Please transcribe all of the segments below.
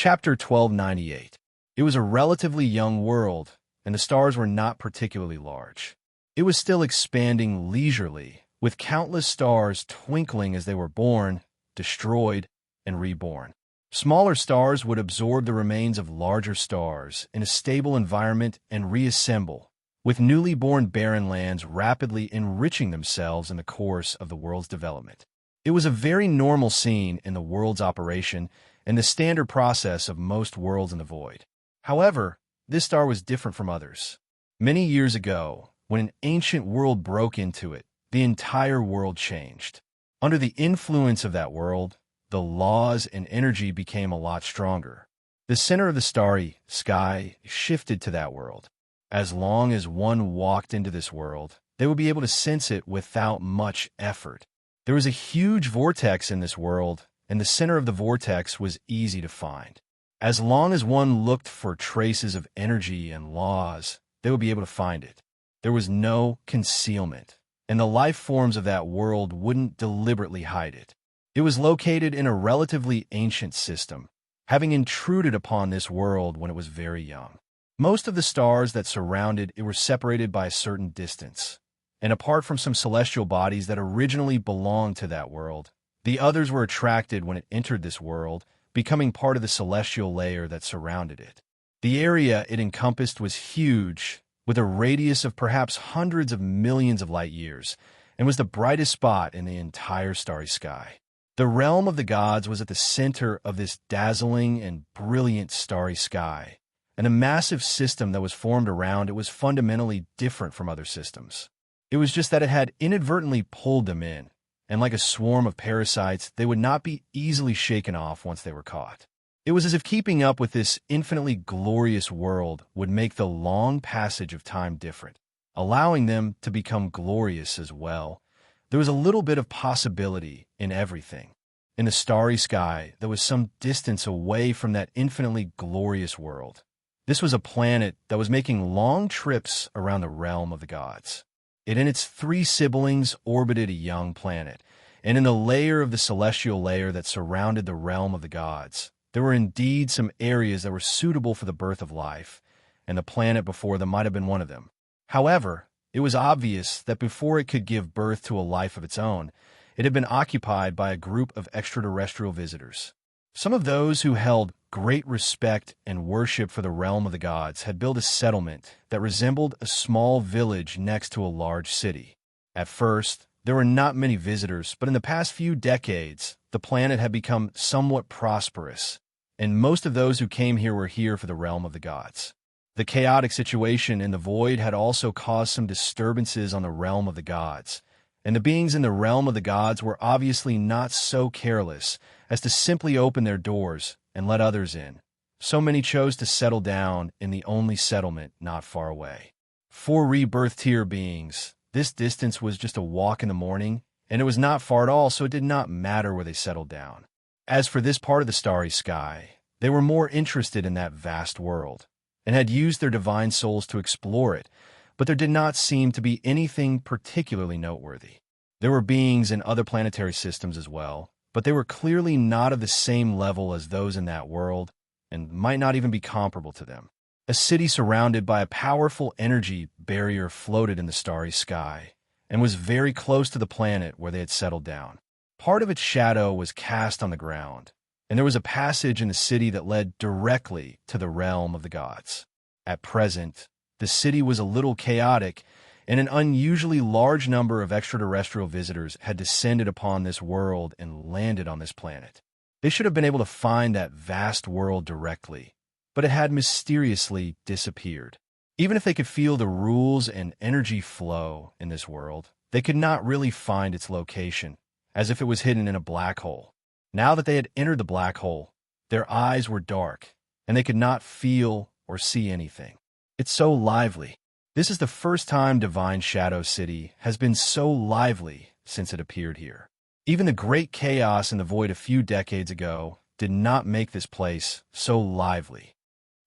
Chapter 1298. It was a relatively young world, and the stars were not particularly large. It was still expanding leisurely, with countless stars twinkling as they were born, destroyed, and reborn. Smaller stars would absorb the remains of larger stars in a stable environment and reassemble, with newly born barren lands rapidly enriching themselves in the course of the world's development. It was a very normal scene in the world's operation and the standard process of most worlds in the void. However, this star was different from others. Many years ago, when an ancient world broke into it, the entire world changed. Under the influence of that world, the laws and energy became a lot stronger. The center of the starry sky shifted to that world. As long as one walked into this world, they would be able to sense it without much effort. There was a huge vortex in this world, and the center of the vortex was easy to find. As long as one looked for traces of energy and laws, they would be able to find it. There was no concealment, and the life forms of that world wouldn't deliberately hide it. It was located in a relatively ancient system, having intruded upon this world when it was very young. Most of the stars that surrounded it were separated by a certain distance, and apart from some celestial bodies that originally belonged to that world, the others were attracted when it entered this world, becoming part of the celestial layer that surrounded it. The area it encompassed was huge, with a radius of perhaps hundreds of millions of light years, and was the brightest spot in the entire starry sky. The realm of the gods was at the center of this dazzling and brilliant starry sky, and the massive system that was formed around it was fundamentally different from other systems. It was just that it had inadvertently pulled them in, and like a swarm of parasites, they would not be easily shaken off once they were caught. It was as if keeping up with this infinitely glorious world would make the long passage of time different, allowing them to become glorious as well. There was a little bit of possibility in everything. In the starry sky, there was some distance away from that infinitely glorious world. This was a planet that was making long trips around the realm of the gods. It and its three siblings orbited a young planet, and in the layer of the celestial layer that surrounded the realm of the gods, there were indeed some areas that were suitable for the birth of life, and the planet before them might have been one of them. However, it was obvious that before it could give birth to a life of its own, it had been occupied by a group of extraterrestrial visitors. Some of those who held great respect and worship for the realm of the gods had built a settlement that resembled a small village next to a large city. At first, there were not many visitors, but in the past few decades, the planet had become somewhat prosperous, and most of those who came here were here for the realm of the gods. The chaotic situation in the void had also caused some disturbances on the realm of the gods, and the beings in the realm of the gods were obviously not so careless as to simply open their doors and let others in. So many chose to settle down in the only settlement not far away. For rebirth tier beings, this distance was just a walk in the morning, and it was not far at all, so it did not matter where they settled down. As for this part of the starry sky, they were more interested in that vast world, and had used their divine souls to explore it, but there did not seem to be anything particularly noteworthy. There were beings in other planetary systems as well, but they were clearly not of the same level as those in that world, and might not even be comparable to them. A city surrounded by a powerful energy barrier floated in the starry sky, and was very close to the planet where they had settled down. Part of its shadow was cast on the ground, and there was a passage in the city that led directly to the realm of the gods. At present, the city was a little chaotic, and an unusually large number of extraterrestrial visitors had descended upon this world and landed on this planet. They should have been able to find that vast world directly, but it had mysteriously disappeared. Even if they could feel the rules and energy flow in this world, they could not really find its location, as if it was hidden in a black hole. Now that they had entered the black hole, their eyes were dark, and they could not feel or see anything. It's so lively. This is the first time Divine Shadow City has been so lively since it appeared here. Even the great chaos in the void a few decades ago did not make this place so lively.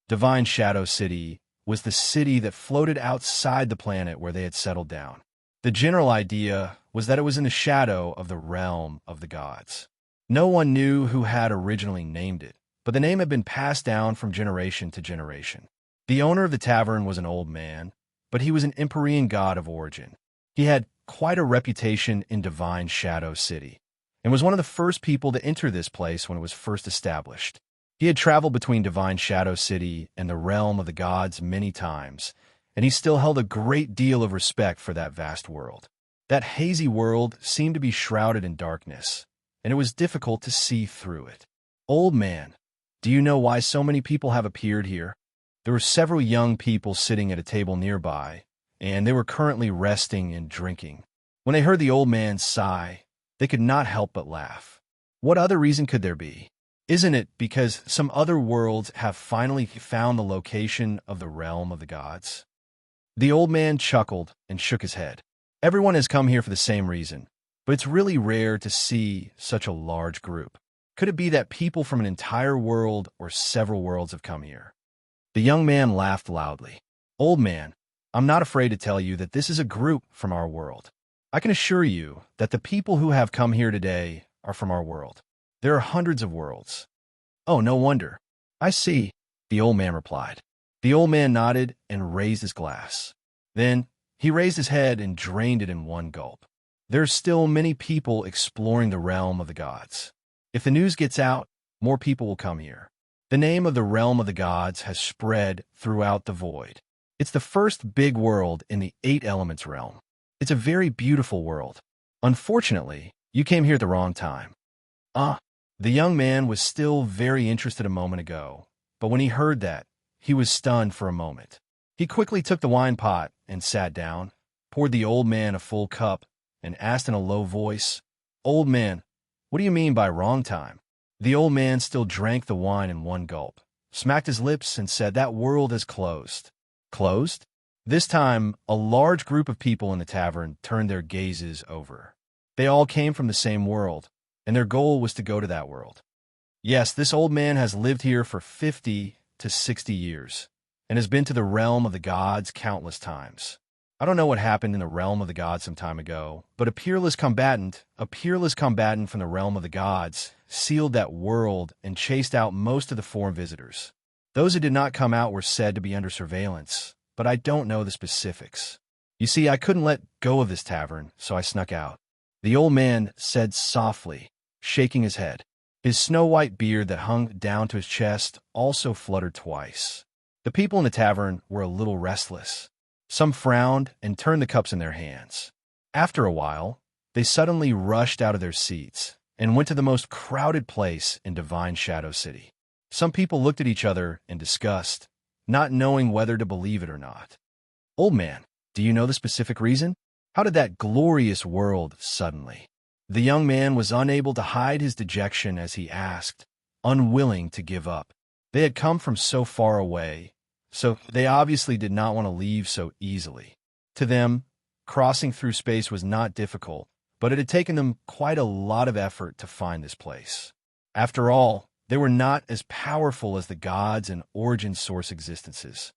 Divine Shadow City was the city that floated outside the planet where they had settled down. The general idea was that it was in the shadow of the realm of the gods. No one knew who had originally named it, but the name had been passed down from generation to generation. The owner of the tavern was an old man, but he was an Empyrean god of origin. He had quite a reputation in Divine Shadow City, and was one of the first people to enter this place when it was first established. He had traveled between Divine Shadow City and the realm of the gods many times, and he still held a great deal of respect for that vast world. That hazy world seemed to be shrouded in darkness, and it was difficult to see through it. Old man, do you know why so many people have appeared here? There were several young people sitting at a table nearby, and they were currently resting and drinking. When they heard the old man sigh, they could not help but laugh. What other reason could there be? Isn't it because some other worlds have finally found the location of the realm of the gods? The old man chuckled and shook his head. Everyone has come here for the same reason, but it's really rare to see such a large group. Could it be that people from an entire world or several worlds have come here? The young man laughed loudly. Old man, I'm not afraid to tell you that this is a group from our world. I can assure you that the people who have come here today are from our world. There are hundreds of worlds. Oh, no wonder. I see, the old man replied. The old man nodded and raised his glass. Then he raised his head and drained it in one gulp. There are still many people exploring the realm of the gods. If the news gets out, more people will come here. The name of the realm of the gods has spread throughout the void. It's the first big world in the 8 elements realm. It's a very beautiful world. Unfortunately, you came here at the wrong time. The young man was still very interested a moment ago, but when he heard that, he was stunned for a moment. He quickly took the wine pot and sat down, poured the old man a full cup, and asked in a low voice, Old man, what do you mean by wrong time? The old man still drank the wine in one gulp, smacked his lips, and said, That world is closed. Closed? This time, a large group of people in the tavern turned their gazes over. They all came from the same world, and their goal was to go to that world. Yes, this old man has lived here for 50 to 60 years, and has been to the realm of the gods countless times. I don't know what happened in the realm of the gods some time ago, but a peerless combatant from the realm of the gods, sealed that world and chased out most of the foreign visitors. Those who did not come out were said to be under surveillance, but I don't know the specifics. You see, I couldn't let go of this tavern, so I snuck out. The old man said softly, shaking his head. His snow-white beard that hung down to his chest also fluttered twice. The people in the tavern were a little restless. Some frowned and turned the cups in their hands. After a while, they suddenly rushed out of their seats and went to the most crowded place in Divine Shadow City. Some people looked at each other in disgust, not knowing whether to believe it or not. Old man, do you know the specific reason? How did that glorious world suddenly? The young man was unable to hide his dejection as he asked, unwilling to give up. They had come from so far away, so they obviously did not want to leave so easily. To them, crossing through space was not difficult, but it had taken them quite a lot of effort to find this place. After all, they were not as powerful as the gods and origin source existences.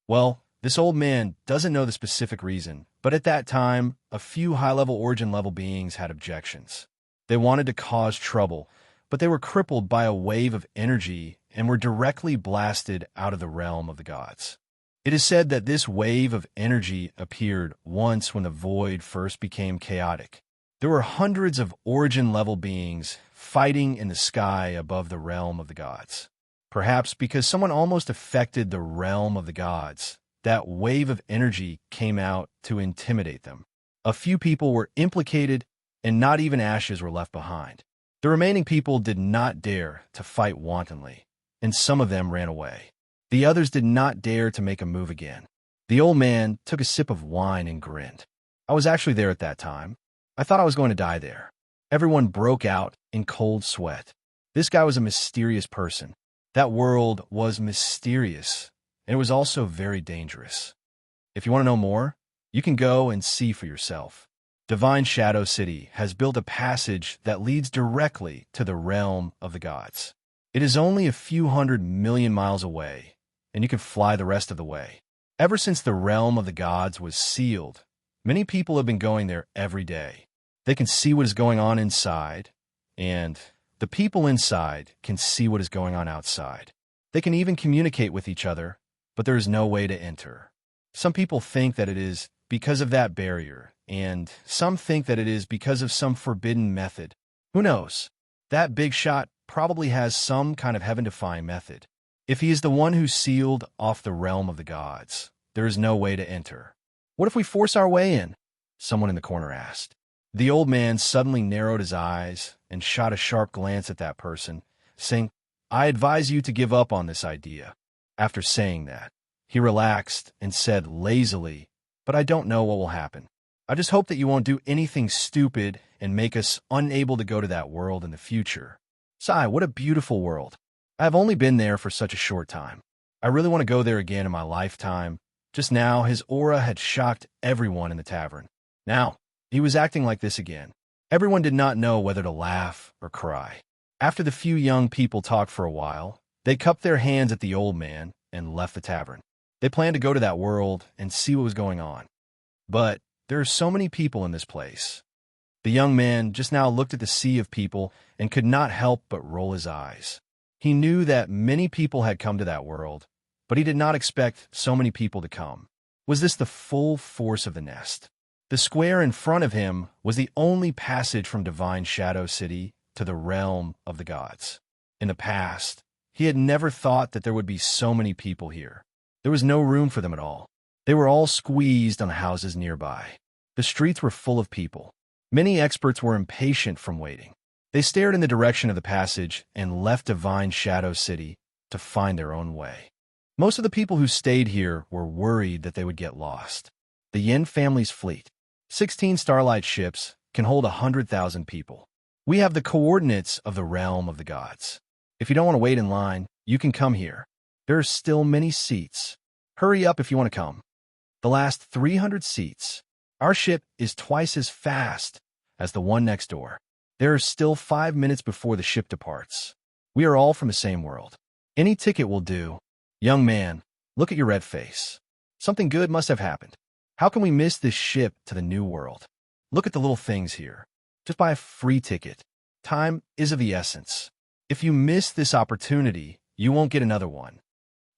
Well, this old man doesn't know the specific reason, but at that time, a few high-level origin-level beings had objections. They wanted to cause trouble, but they were crippled by a wave of energy and were directly blasted out of the realm of the gods. It is said that this wave of energy appeared once when the void first became chaotic. There were hundreds of origin-level beings fighting in the sky above the realm of the gods. Perhaps because someone almost affected the realm of the gods, that wave of energy came out to intimidate them. A few people were implicated, and not even ashes were left behind. The remaining people did not dare to fight wantonly, and some of them ran away. The others did not dare to make a move again. The old man took a sip of wine and grinned. I was actually there at that time. I thought I was going to die there. Everyone broke out in cold sweat. This guy was a mysterious person. That world was mysterious, and it was also very dangerous. If you want to know more, you can go and see for yourself. Divine Shadow City has built a passage that leads directly to the realm of the gods. It is only a few 100 million miles away, and you can fly the rest of the way. Ever since the realm of the gods was sealed, many people have been going there every day. They can see what is going on inside, and, The people inside can see what is going on outside. They can even communicate with each other, but there is no way to enter. Some people think that it is because of that barrier, and some think that it is because of some forbidden method. Who knows? That big shot probably has some kind of heaven-defying method. If he is the one who sealed off the realm of the gods, there is no way to enter. What if we force our way in? Someone in the corner asked. The old man suddenly narrowed his eyes and shot a sharp glance at that person, saying, "I advise you to give up on this idea." After saying that, he relaxed and said lazily, "But I don't know what will happen. I just hope that you won't do anything stupid and make us unable to go to that world in the future." Sigh, what a beautiful world. I have only been there for such a short time. I really want to go there again in my lifetime. Just now, his aura had shocked everyone in the tavern. Now, he was acting like this again. Everyone did not know whether to laugh or cry. After the few young people talked for a while, they cupped their hands at the old man and left the tavern. They planned to go to that world and see what was going on. But there are so many people in this place. The young man just now looked at the sea of people and could not help but roll his eyes. He knew that many people had come to that world, but he did not expect so many people to come. Was this the full force of the nest? The square in front of him was the only passage from Divine Shadow City to the realm of the gods. In the past, he had never thought that there would be so many people here. There was no room for them at all. They were all squeezed on the houses nearby. The streets were full of people. Many experts were impatient from waiting. They stared in the direction of the passage and left Divine Shadow City to find their own way. Most of the people who stayed here were worried that they would get lost. The Yin family's fleet, 16 starlight ships, can hold 100,000 people. We have the coordinates of the realm of the gods. If you don't want to wait in line, you can come here. There are still many seats. Hurry up if you want to come. The last 300 seats. Our ship is twice as fast as the one next door. There are still 5 minutes before the ship departs. We are all from the same world. Any ticket will do. Young man, look at your red face. Something good must have happened. How can we miss this ship to the new world? Look at the little things here. Just buy a free ticket. Time is of the essence. If you miss this opportunity, you won't get another one.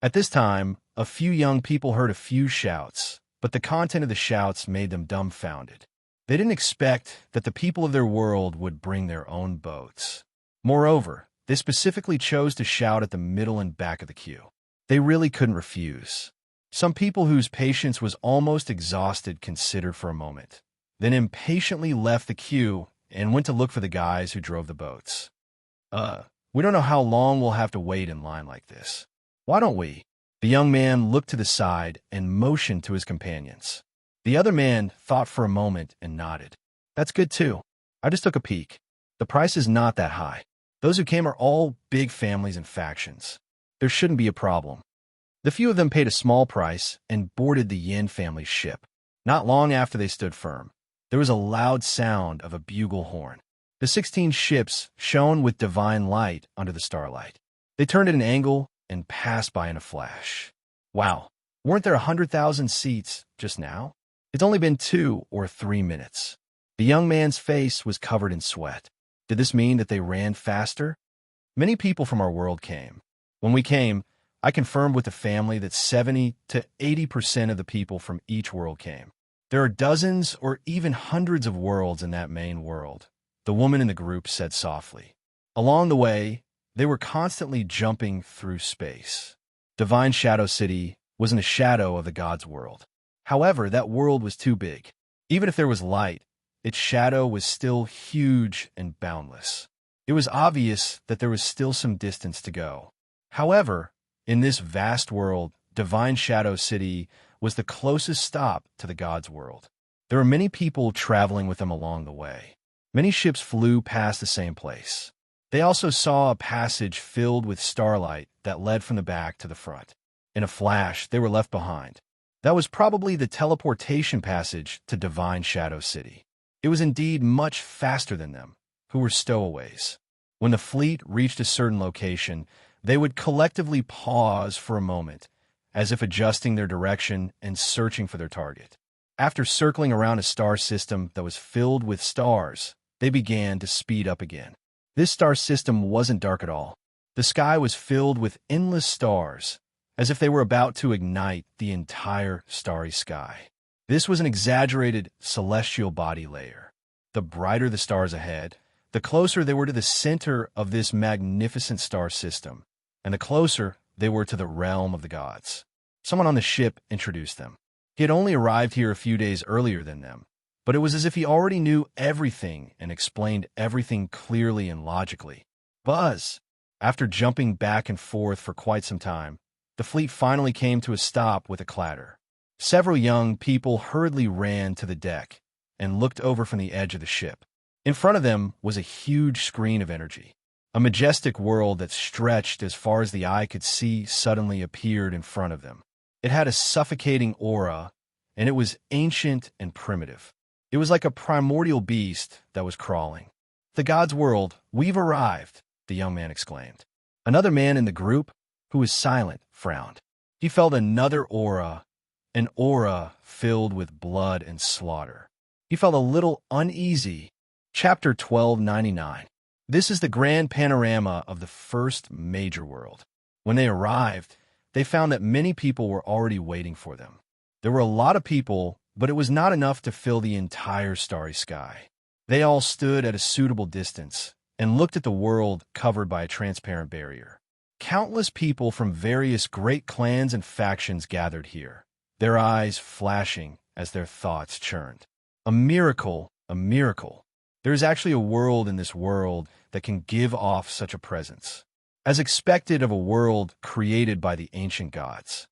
At this time, a few young people heard a few shouts, but the content of the shouts made them dumbfounded. They didn't expect that the people of their world would bring their own boats. Moreover, they specifically chose to shout at the middle and back of the queue. They really couldn't refuse. Some people whose patience was almost exhausted considered for a moment, then impatiently left the queue and went to look for the guys who drove the boats. We don't know how long we'll have to wait in line like this. Why don't we?" The young man looked to the side and motioned to his companions. The other man thought for a moment and nodded. "That's good too. I just took a peek. The price is not that high. Those who came are all big families and factions. There shouldn't be a problem." The few of them paid a small price and boarded the Yin family's ship. Not long after they stood firm, there was a loud sound of a bugle horn. The 16 ships shone with divine light under the starlight. They turned at an angle and passed by in a flash. Wow, weren't there 100,000 seats just now? It's only been 2 or 3 minutes. The young man's face was covered in sweat. Did this mean that they ran faster? Many people from our world came. When we came, I confirmed with the family that 70 to 80% of the people from each world came. There are dozens or even hundreds of worlds in that main world, the woman in the group said softly. Along the way, they were constantly jumping through space. Divine Shadow City was in the shadow of the god's world. However, that world was too big. Even if there was light, its shadow was still huge and boundless. It was obvious that there was still some distance to go. However, in this vast world, Divine Shadow City was the closest stop to the god's world. There were many people traveling with them along the way. Many ships flew past the same place. They also saw a passage filled with starlight that led from the back to the front. In a flash, they were left behind. That was probably the teleportation passage to Divine Shadow City. It was indeed much faster than them, who were stowaways. When the fleet reached a certain location, they would collectively pause for a moment, as if adjusting their direction and searching for their target. After circling around a star system that was filled with stars, they began to speed up again. This star system wasn't dark at all. The sky was filled with endless stars, as if they were about to ignite the entire starry sky. This was an exaggerated celestial body layer. The brighter the stars ahead, the closer they were to the center of this magnificent star system, and the closer they were to the realm of the gods. Someone on the ship introduced them. He had only arrived here a few days earlier than them, but it was as if he already knew everything and explained everything clearly and logically. Buzz! After jumping back and forth for quite some time, the fleet finally came to a stop with a clatter. Several young people hurriedly ran to the deck and looked over from the edge of the ship. In front of them was a huge screen of energy. A majestic world that stretched as far as the eye could see suddenly appeared in front of them. It had a suffocating aura, and it was ancient and primitive. It was like a primordial beast that was crawling. "The God's world, we've arrived," the young man exclaimed. Another man in the group, who was silent, frowned. He felt another aura, an aura filled with blood and slaughter. He felt a little uneasy. Chapter 1299. This is the grand panorama of the first major world. When they arrived, they found that many people were already waiting for them. There were a lot of people, but it was not enough to fill the entire starry sky. They all stood at a suitable distance and looked at the world covered by a transparent barrier. Countless people from various great clans and factions gathered here, their eyes flashing as their thoughts churned. A miracle, a miracle. There is actually a world in this world that can give off such a presence, as expected of a world created by the ancient gods.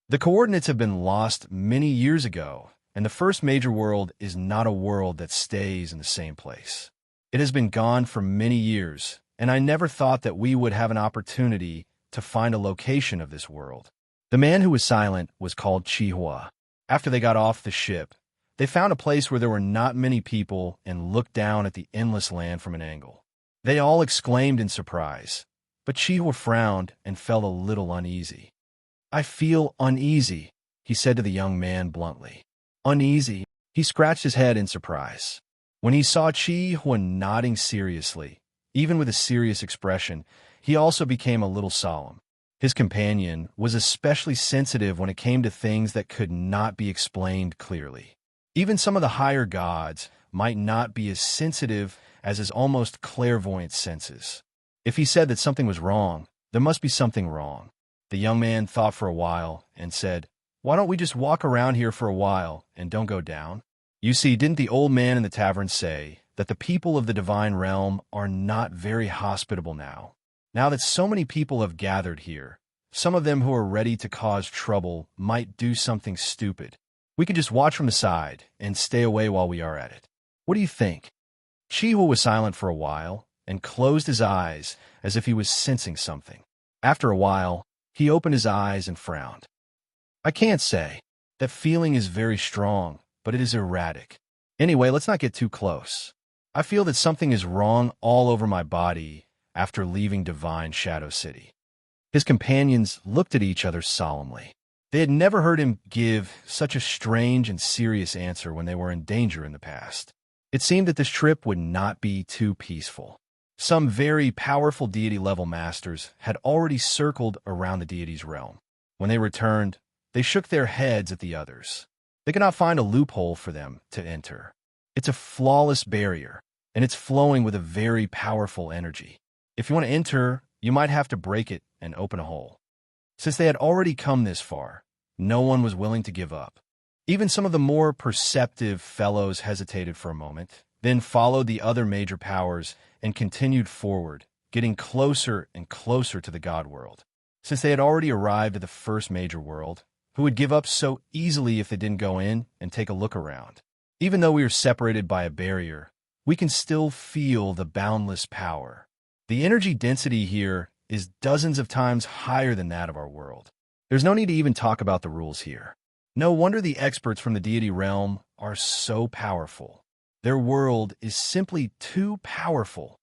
The coordinates have been lost many years ago, and the first major world is not a world that stays in the same place. It has been gone for many years, and I never thought that we would have an opportunity to find a location of this world. The man who was silent was called Chihua. After they got off the ship, they found a place where there were not many people and looked down at the endless land from an angle. They all exclaimed in surprise, but Chihua frowned and felt a little uneasy. "I feel uneasy," he said to the young man bluntly. "Uneasy?" He scratched his head in surprise. When he saw Chihua nodding seriously, even with a serious expression, he also became a little solemn. His companion was especially sensitive when it came to things that could not be explained clearly. Even some of the higher gods might not be as sensitive as his almost clairvoyant senses. If he said that something was wrong, there must be something wrong. The young man thought for a while and said, "Why don't we just walk around here for a while and don't go down? You see, didn't the old man in the tavern say that the people of the divine realm are not very hospitable now? Now that so many people have gathered here, some of them who are ready to cause trouble might do something stupid. We can just watch from the side and stay away while we are at it. What do you think?" Chihua was silent for a while and closed his eyes as if he was sensing something. After a while, he opened his eyes and frowned. "I can't say. That feeling is very strong, but it is erratic. Anyway, let's not get too close. I feel that something is wrong all over my body after leaving Divine Shadow City." His companions looked at each other solemnly. They had never heard him give such a strange and serious answer when they were in danger in the past. It seemed that this trip would not be too peaceful. Some very powerful deity-level masters had already circled around the deity's realm. When they returned, they shook their heads at the others. They could not find a loophole for them to enter. It's a flawless barrier, and it's flowing with a very powerful energy. If you want to enter, you might have to break it and open a hole. Since they had already come this far, no one was willing to give up. Even some of the more perceptive fellows hesitated for a moment, then followed the other major powers and continued forward, getting closer and closer to the God world. Since they had already arrived at the first major world, who would give up so easily if they didn't go in and take a look around? Even though we are separated by a barrier, we can still feel the boundless power. The energy density here is dozens of times higher than that of our world. There's no need to even talk about the rules here. No wonder the experts from the deity realm are so powerful. Their world is simply too powerful.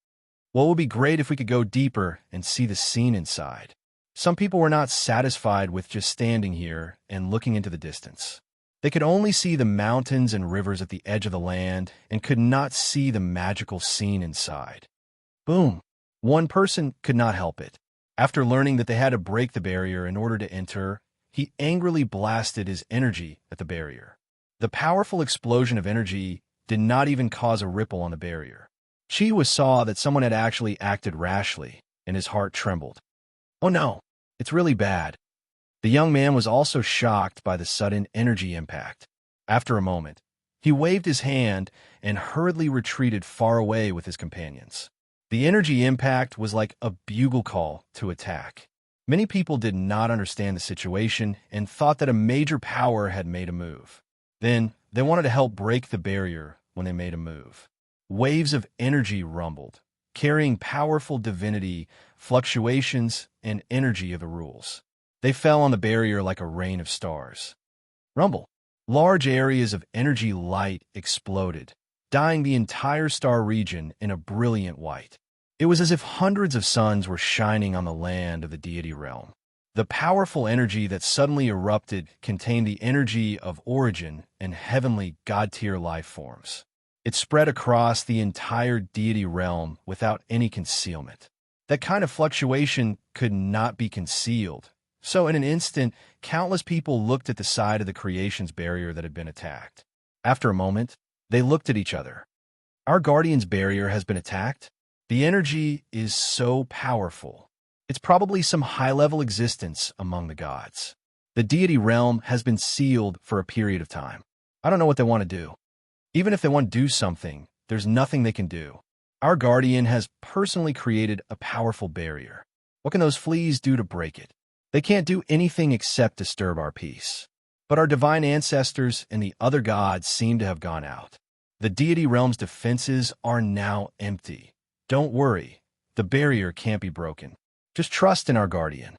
Well, it would be great if we could go deeper and see the scene inside. Some people were not satisfied with just standing here and looking into the distance. They could only see the mountains and rivers at the edge of the land and could not see the magical scene inside. Boom! One person could not help it. After learning that they had to break the barrier in order to enter, he angrily blasted his energy at the barrier. The powerful explosion of energy did not even cause a ripple on the barrier. Chi saw that someone had actually acted rashly, and his heart trembled. Oh no, it's really bad. The young man was also shocked by the sudden energy impact. After a moment, he waved his hand and hurriedly retreated far away with his companions. The energy impact was like a bugle call to attack. Many people did not understand the situation and thought that a major power had made a move. Then, they wanted to help break the barrier when they made a move. Waves of energy rumbled, carrying powerful divinity, fluctuations, and energy of the rules. They fell on the barrier like a rain of stars. Rumble. Large areas of energy light exploded, dyeing the entire star region in a brilliant white. It was as if hundreds of suns were shining on the land of the deity realm. The powerful energy that suddenly erupted contained the energy of origin and heavenly god-tier life forms. It spread across the entire deity realm without any concealment. That kind of fluctuation could not be concealed. So in an instant, countless people looked at the side of the creation's barrier that had been attacked. After a moment, they looked at each other. Our guardian's barrier has been attacked? The energy is so powerful. It's probably some high-level existence among the gods. The deity realm has been sealed for a period of time. I don't know what they want to do. Even if they want to do something, there's nothing they can do. Our guardian has personally created a powerful barrier. What can those fleas do to break it? They can't do anything except disturb our peace. But our divine ancestors and the other gods seem to have gone out. The deity realm's defenses are now empty. Don't worry, the barrier can't be broken. Just trust in our guardian.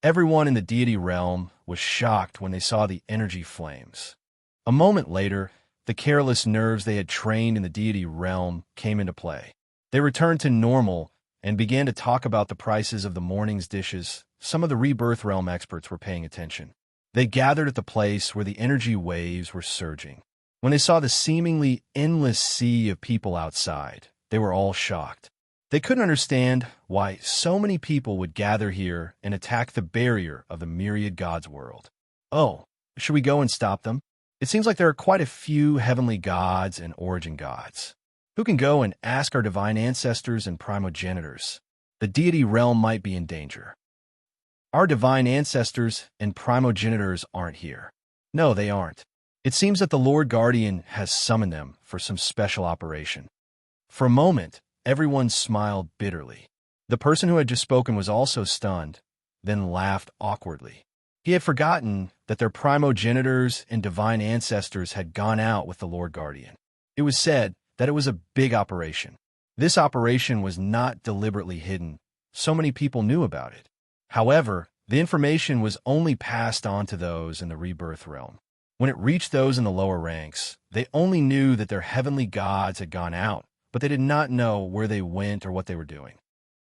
Everyone in the deity realm was shocked when they saw the energy flames. A moment later, the careless nerves they had trained in the deity realm came into play. They returned to normal and began to talk about the prices of the morning's dishes. Some of the rebirth realm experts were paying attention. They gathered at the place where the energy waves were surging. When they saw the seemingly endless sea of people outside, they were all shocked. They couldn't understand why so many people would gather here and attack the barrier of the myriad gods' world. Oh, should we go and stop them? It seems like there are quite a few heavenly gods and origin gods. Who can go and ask our divine ancestors and primogenitors? The deity realm might be in danger. Our divine ancestors and primogenitors aren't here. No, they aren't. It seems that the Lord Guardian has summoned them for some special operation. For a moment, everyone smiled bitterly. The person who had just spoken was also stunned, then laughed awkwardly. He had forgotten that their primogenitors and divine ancestors had gone out with the Lord Guardian. It was said that it was a big operation. This operation was not deliberately hidden. So many people knew about it. However, the information was only passed on to those in the rebirth realm. When it reached those in the lower ranks, they only knew that their heavenly gods had gone out, but they did not know where they went or what they were doing.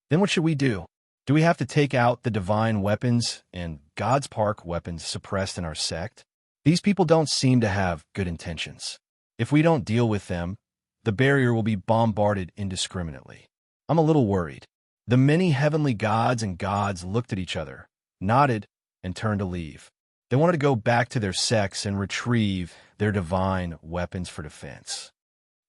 Then what should we do? Do we have to take out the divine weapons and God's Park weapons suppressed in our sect? These people don't seem to have good intentions. If we don't deal with them, the barrier will be bombarded indiscriminately. I'm a little worried. The many heavenly gods and gods looked at each other, nodded, and turned to leave. They wanted to go back to their sects and retrieve their divine weapons for defense.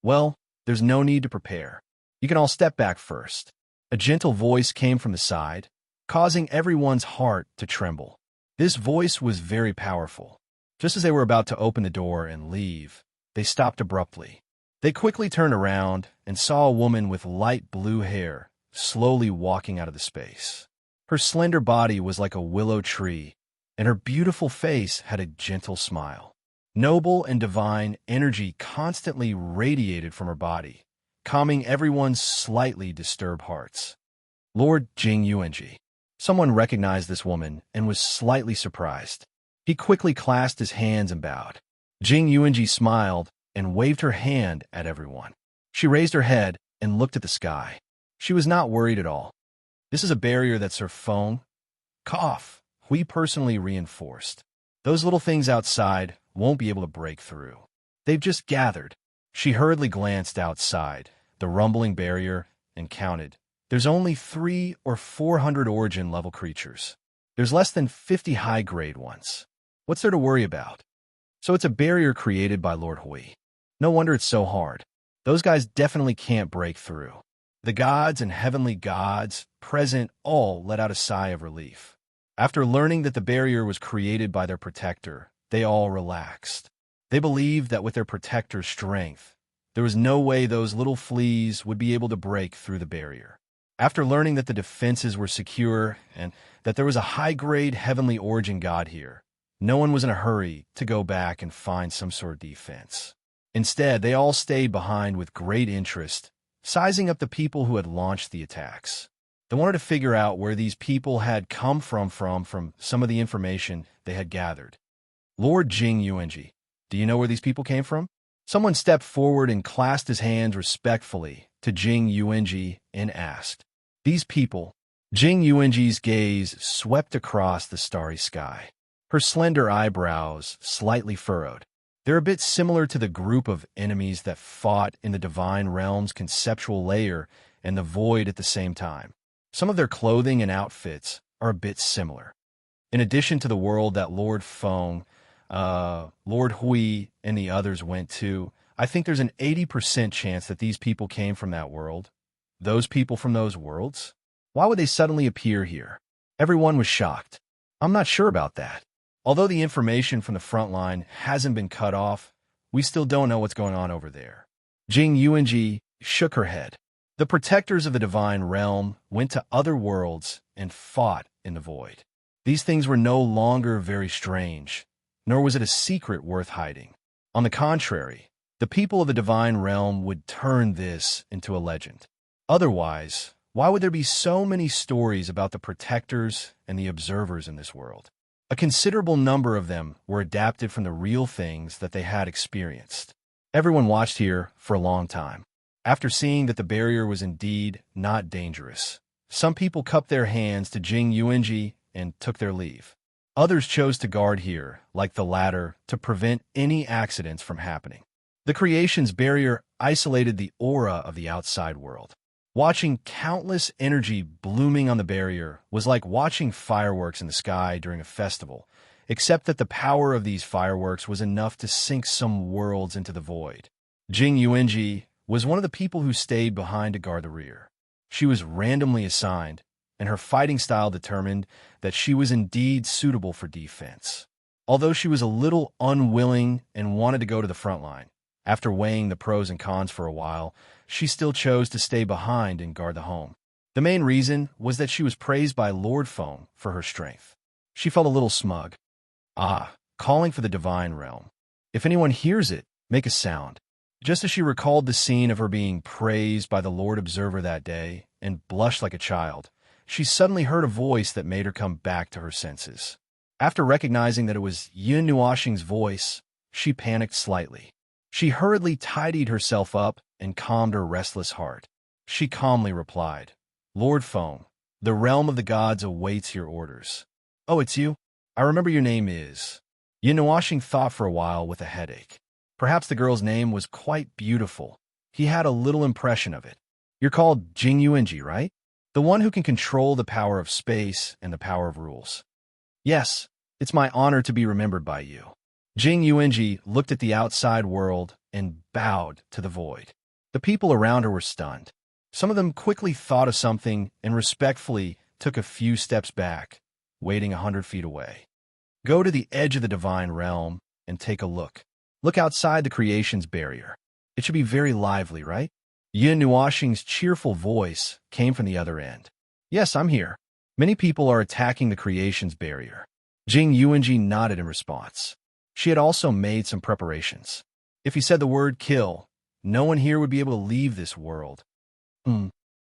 Well, there's no need to prepare. You can all step back first. A gentle voice came from the side, causing everyone's heart to tremble. This voice was very powerful. Just as they were about to open the door and leave, they stopped abruptly. They quickly turned around and saw a woman with light blue hair slowly walking out of the space. Her slender body was like a willow tree, and her beautiful face had a gentle smile. Noble and divine energy constantly radiated from her body, calming everyone's slightly disturbed hearts. Lord Jing Yuanji. Someone recognized this woman and was slightly surprised. He quickly clasped his hands and bowed. Jing Yuanji smiled and waved her hand at everyone. She raised her head and looked at the sky. She was not worried at all. This is a barrier that Sir Feng, Cough, we personally reinforced. Those little things outside won't be able to break through. They've just gathered. She hurriedly glanced outside, the rumbling barrier, and counted There's only 300 or 400 origin-level creatures. There's less than 50 high-grade ones. What's there to worry about? So it's a barrier created by Lord Hui. No wonder it's so hard. Those guys definitely can't break through. The gods and heavenly gods present all let out a sigh of relief. After learning that the barrier was created by their protector, they all relaxed. They believed that with their protector's strength, there was no way those little fleas would be able to break through the barrier. After learning that the defenses were secure and that there was a high-grade heavenly origin god here, no one was in a hurry to go back and find some sort of defense. Instead, they all stayed behind with great interest, sizing up the people who had launched the attacks. They wanted to figure out where these people had come from some of the information they had gathered. Lord Jing Yuanji, do you know where these people came from? Someone stepped forward and clasped his hands respectfully to Jing Yuanji and asked. These people, Jing Yuanji's gaze swept across the starry sky. Her slender eyebrows slightly furrowed. They're a bit similar to the group of enemies that fought in the divine realm's conceptual layer and the void at the same time. Some of their clothing and outfits are a bit similar. In addition to the world that Lord Feng, Lord Hui, and the others went to, I think there's an 80% chance that these people came from that world. Those people from those worlds? Why would they suddenly appear here? Everyone was shocked. I'm not sure about that. Although the information from the front line hasn't been cut off, we still don't know what's going on over there. Jing Yuanji shook her head. The protectors of the divine realm went to other worlds and fought in the void. These things were no longer very strange, nor was it a secret worth hiding. On the contrary, the people of the divine realm would turn this into a legend. Otherwise, why would there be so many stories about the protectors and the observers in this world? A considerable number of them were adapted from the real things that they had experienced. Everyone watched here for a long time. After seeing that the barrier was indeed not dangerous, some people cupped their hands to Jing Yuanji and took their leave. Others chose to guard here, like the latter, to prevent any accidents from happening. The creation's barrier isolated the aura of the outside world. Watching countless energy blooming on the barrier was like watching fireworks in the sky during a festival, except that the power of these fireworks was enough to sink some worlds into the void. Jing Yuanji was one of the people who stayed behind to guard the rear. She was randomly assigned, and her fighting style determined that she was indeed suitable for defense. Although she was a little unwilling and wanted to go to the front line, after weighing the pros and cons for a while, she still chose to stay behind and guard the home. The main reason was that she was praised by Lord Feng for her strength. She felt a little smug. Calling for the divine realm. If anyone hears it, make a sound. Just as she recalled the scene of her being praised by the Lord Observer that day and blushed like a child, she suddenly heard a voice that made her come back to her senses. After recognizing that it was Yin Nuoxing's voice, she panicked slightly. She hurriedly tidied herself up and calmed her restless heart. She calmly replied, Lord Feng, the realm of the gods awaits your orders. Oh, it's you? I remember your name is. Yin Nuoxing thought for a while with a headache. Perhaps the girl's name was quite beautiful. He had a little impression of it. You're called Jing Yuanji, right? The one who can control the power of space and the power of rules. Yes, it's my honor to be remembered by you. Jing Yuanji looked at the outside world and bowed to the void. The people around her were stunned. Some of them quickly thought of something and respectfully took a few steps back, waiting 100 feet away. Go to the edge of the divine realm and take a look. Look outside the creation's barrier. It should be very lively, right? Yin Nuoxing's cheerful voice came from the other end. Yes, I'm here. Many people are attacking the creation's barrier. Jing Yuanji nodded in response. She had also made some preparations. If he said the word kill, no one here would be able to leave this world.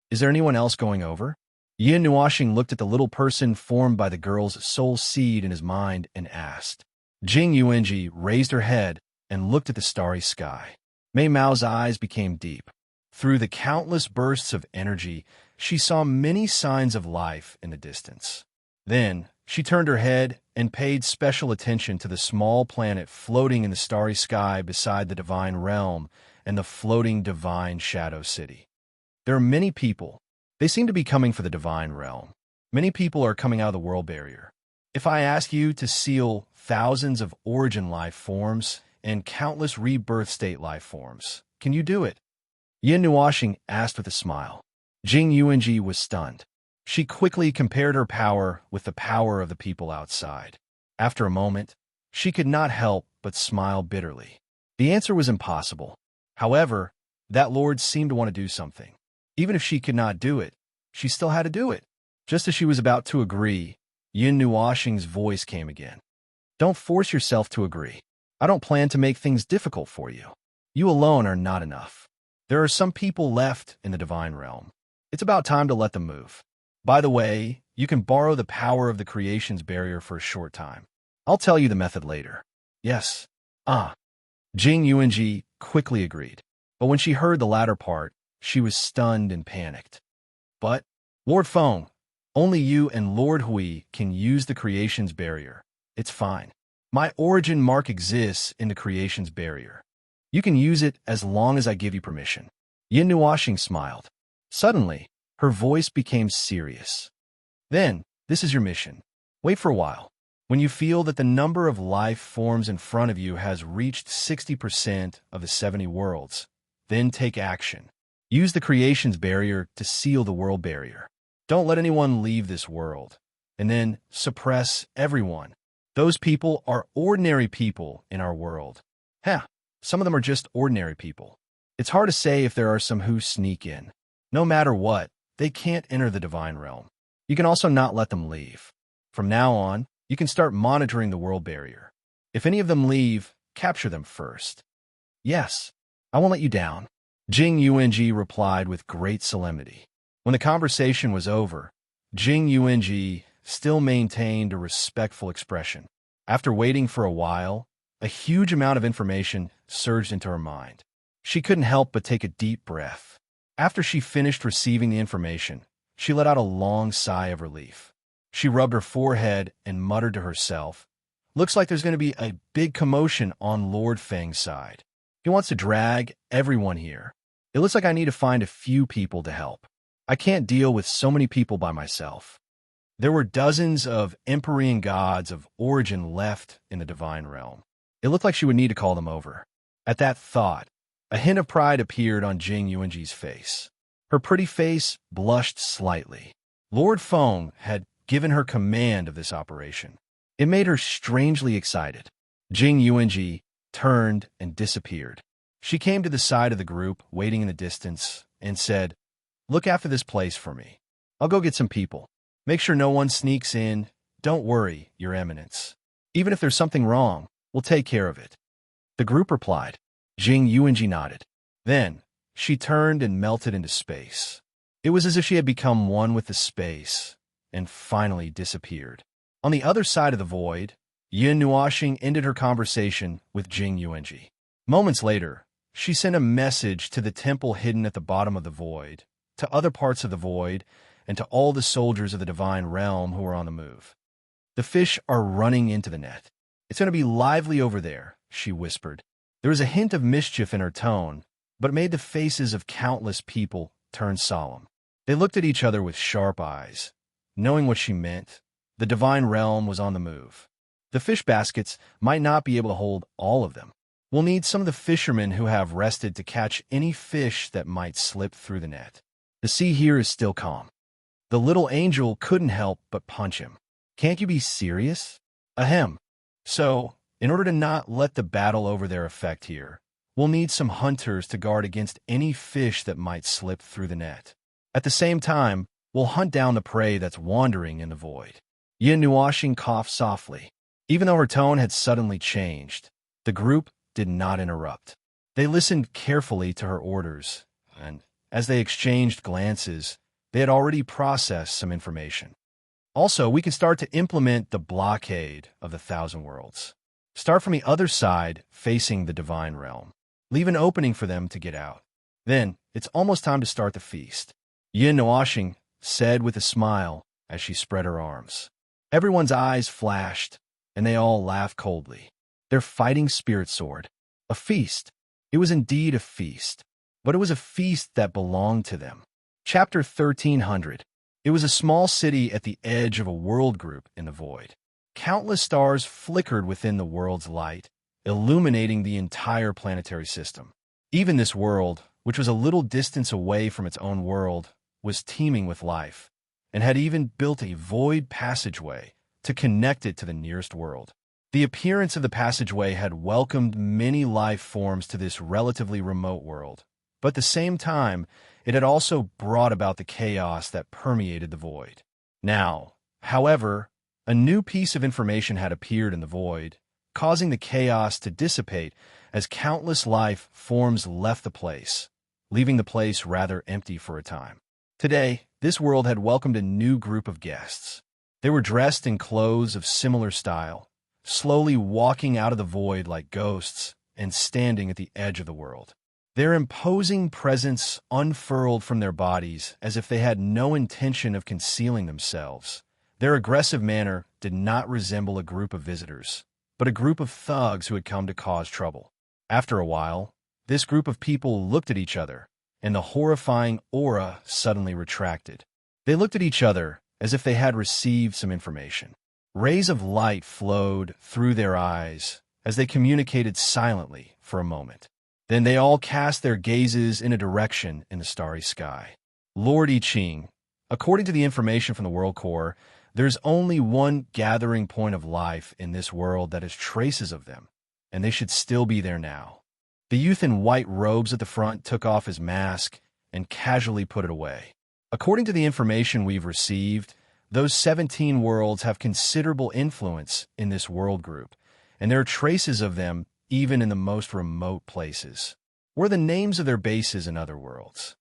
Is there anyone else going over? Yin Nuoxing looked at the little person formed by the girl's soul seed in his mind and asked. Jing Yuanji raised her head and looked at the starry sky. Mei Mao's eyes became deep. Through the countless bursts of energy, she saw many signs of life in the distance. Then, she turned her head and paid special attention to the small planet floating in the starry sky beside the divine realm and the floating divine shadow city. There are many people, They seem to be coming for the divine realm. Many people are coming out of the world barrier. If I ask you to seal thousands of origin life forms and countless rebirth state life forms, can you do it? Yin Nuoxing asked with a smile. Jing Yuanji was stunned. She quickly compared her power with the power of the people outside. After a moment, she could not help but smile bitterly. The answer was impossible. However, that lord seemed to want to do something. Even if she could not do it, she still had to do it. Just as she was about to agree, Yin Nuoxing's voice came again. Don't force yourself to agree. I don't plan to make things difficult for you. You alone are not enough. There are some people left in the divine realm. It's about time to let them move. By the way, you can borrow the power of the creation's barrier for a short time. I'll tell you the method later. Yes. Jing Yuanji quickly agreed. But when she heard the latter part, she was stunned and panicked. But, Lord Feng, only you and Lord Hui can use the creation's barrier. It's fine. My origin mark exists in the creation's barrier. You can use it as long as I give you permission. Yin Nuoxing smiled. Suddenly, her voice became serious. Then, this is your mission. Wait for a while. When you feel that the number of life forms in front of you has reached 60% of the 70 worlds, then take action. Use the creation's barrier to seal the world barrier. Don't let anyone leave this world. And then suppress everyone. Those people are ordinary people in our world. Some of them are just ordinary people. It's hard to say if there are some who sneak in. No matter what, they can't enter the divine realm. You can also not let them leave. From now on, you can start monitoring the world barrier. If any of them leave, capture them first. Yes, I won't let you down. Jing Yuanji replied with great solemnity. When the conversation was over, Jing Yuanji still maintained a respectful expression. After waiting for a while, a huge amount of information surged into her mind. She couldn't help but take a deep breath. After she finished receiving the information, she let out a long sigh of relief. She rubbed her forehead and muttered to herself, "Looks like there's going to be a big commotion on Lord Feng's side. He wants to drag everyone here. It looks like I need to find a few people to help. I can't deal with so many people by myself." There were dozens of Empyrean gods of origin left in the divine realm. It looked like she would need to call them over. At that thought, a hint of pride appeared on Jing Yuanji's face. Her pretty face blushed slightly. Lord Feng had given her command of this operation. It made her strangely excited. Jing Yuanji turned and disappeared. She came to the side of the group, waiting in the distance, and said, "Look after this place for me. I'll go get some people. Make sure no one sneaks in. Don't worry, Your Eminence. Even if there's something wrong, we'll take care of it." The group replied. Jing Yuanji nodded. Then, she turned and melted into space. It was as if she had become one with the space, and finally disappeared. On the other side of the void, Yin Nuoxing ended her conversation with Jing Yuanji. Moments later, she sent a message to the temple hidden at the bottom of the void, to other parts of the void, and to all the soldiers of the divine realm who are on the move. "The fish are running into the net. It's going to be lively over there," she whispered. There was a hint of mischief in her tone, but it made the faces of countless people turn solemn. They looked at each other with sharp eyes. Knowing what she meant, the divine realm was on the move. The fish baskets might not be able to hold all of them. We'll need some of the fishermen who have rested to catch any fish that might slip through the net. The sea here is still calm. The little angel couldn't help but punch him. "Can't you be serious?" "Ahem. So, in order to not let the battle over there affect here, we'll need some hunters to guard against any fish that might slip through the net. At the same time, we'll hunt down the prey that's wandering in the void." Yin Nuoxing coughed softly. Even though her tone had suddenly changed, the group did not interrupt. They listened carefully to her orders, and as they exchanged glances, they had already processed some information. Also, we can start to implement the blockade of the Thousand Worlds. Start from the other side, facing the divine realm. Leave an opening for them to get out. Then, it's almost time to start the feast. Yin Nuoxing said with a smile as she spread her arms. Everyone's eyes flashed, and they all laughed coldly. Their fighting spirit sword. A feast. It was indeed a feast, but it was a feast that belonged to them. Chapter 1300. It was a small city at the edge of a world group in the void. Countless stars flickered within the world's light, illuminating the entire planetary system. Even this world, which was a little distance away from its own world, was teeming with life, and had even built a void passageway to connect it to the nearest world. The appearance of the passageway had welcomed many life forms to this relatively remote world, but at the same time, it had also brought about the chaos that permeated the void. Now, however, a new piece of information had appeared in the void, causing the chaos to dissipate as countless life forms left the place, leaving the place rather empty for a time. Today, this world had welcomed a new group of guests. They were dressed in clothes of similar style, slowly walking out of the void like ghosts and standing at the edge of the world. Their imposing presence unfurled from their bodies as if they had no intention of concealing themselves. Their aggressive manner did not resemble a group of visitors, but a group of thugs who had come to cause trouble. After a while, this group of people looked at each other, and the horrifying aura suddenly retracted. They looked at each other as if they had received some information. Rays of light flowed through their eyes as they communicated silently for a moment. Then they all cast their gazes in a direction in the starry sky. Lord I Ching, according to the information from the World Core, there's only one gathering point of life in this world that has traces of them, and they should still be there now. The youth in white robes at the front took off his mask and casually put it away. According to the information we've received, those 17 worlds have considerable influence in this world group, and there are traces of them even in the most remote places. What are the names of their bases in other worlds?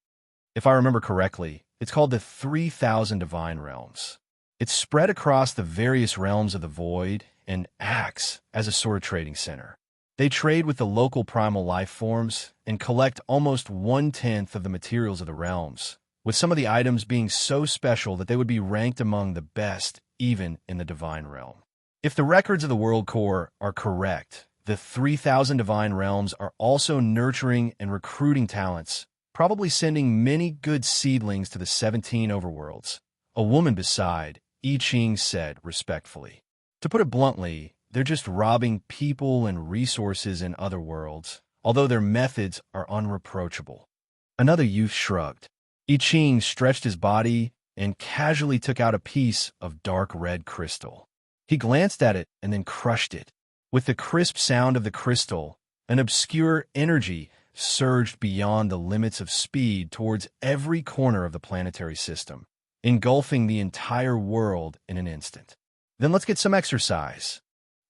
If I remember correctly, it's called the 3,000 Divine Realms. It's spread across the various realms of the void and acts as a sort of trading center. They trade with the local primal life forms and collect almost 1/10 of the materials of the realms, with some of the items being so special that they would be ranked among the best even in the Divine Realm. If the records of the World Core are correct, the 3,000 Divine Realms are also nurturing and recruiting talents, probably sending many good seedlings to the 17 overworlds. A woman beside I Ching said respectfully. To put it bluntly, they're just robbing people and resources in other worlds, although their methods are unreproachable. Another youth shrugged. I Ching stretched his body and casually took out a piece of dark red crystal. He glanced at it and then crushed it. With the crisp sound of the crystal, an obscure energy surged beyond the limits of speed towards every corner of the planetary system, engulfing the entire world in an instant. Then let's get some exercise.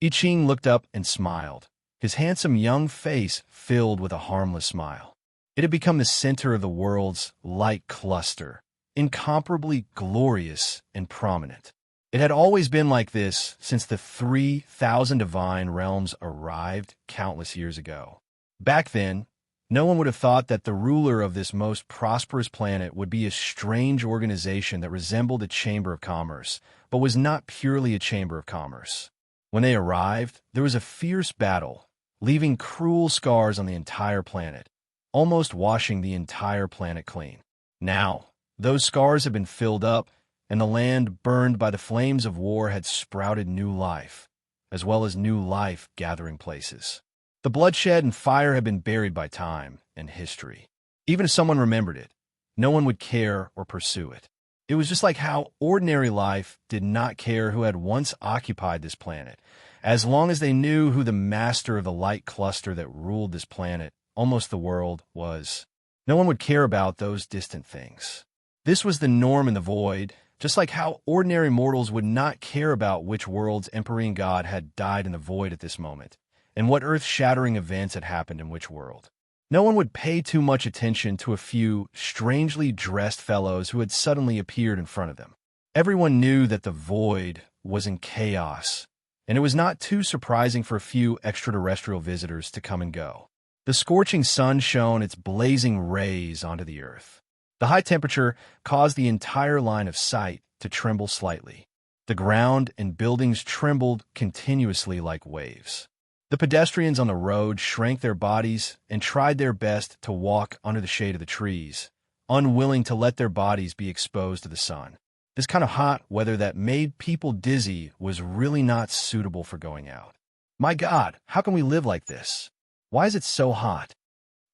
I Ching looked up and smiled, his handsome young face filled with a harmless smile. It had become the center of the world's light cluster, incomparably glorious and prominent. It had always been like this since the 3,000 Divine Realms arrived countless years ago. Back then, no one would have thought that the ruler of this most prosperous planet would be a strange organization that resembled a chamber of commerce, but was not purely a chamber of commerce. When they arrived, there was a fierce battle, leaving cruel scars on the entire planet, almost washing the entire planet clean. Now, those scars had been filled up, and the land burned by the flames of war had sprouted new life, as well as new life gathering places. The bloodshed and fire had been buried by time and history. Even if someone remembered it, no one would care or pursue it. It was just like how ordinary life did not care who had once occupied this planet, as long as they knew who the master of the light cluster that ruled this planet, almost the world, was. No one would care about those distant things. This was the norm in the void, just like how ordinary mortals would not care about which world's Emperor God had died in the void at this moment, and what earth-shattering events had happened in which world. No one would pay too much attention to a few strangely dressed fellows who had suddenly appeared in front of them. Everyone knew that the void was in chaos, and it was not too surprising for a few extraterrestrial visitors to come and go. The scorching sun shone its blazing rays onto the earth. The high temperature caused the entire line of sight to tremble slightly. The ground and buildings trembled continuously like waves. The pedestrians on the road shrank their bodies and tried their best to walk under the shade of the trees, unwilling to let their bodies be exposed to the sun. This kind of hot weather that made people dizzy was really not suitable for going out. My God, how can we live like this? Why is it so hot?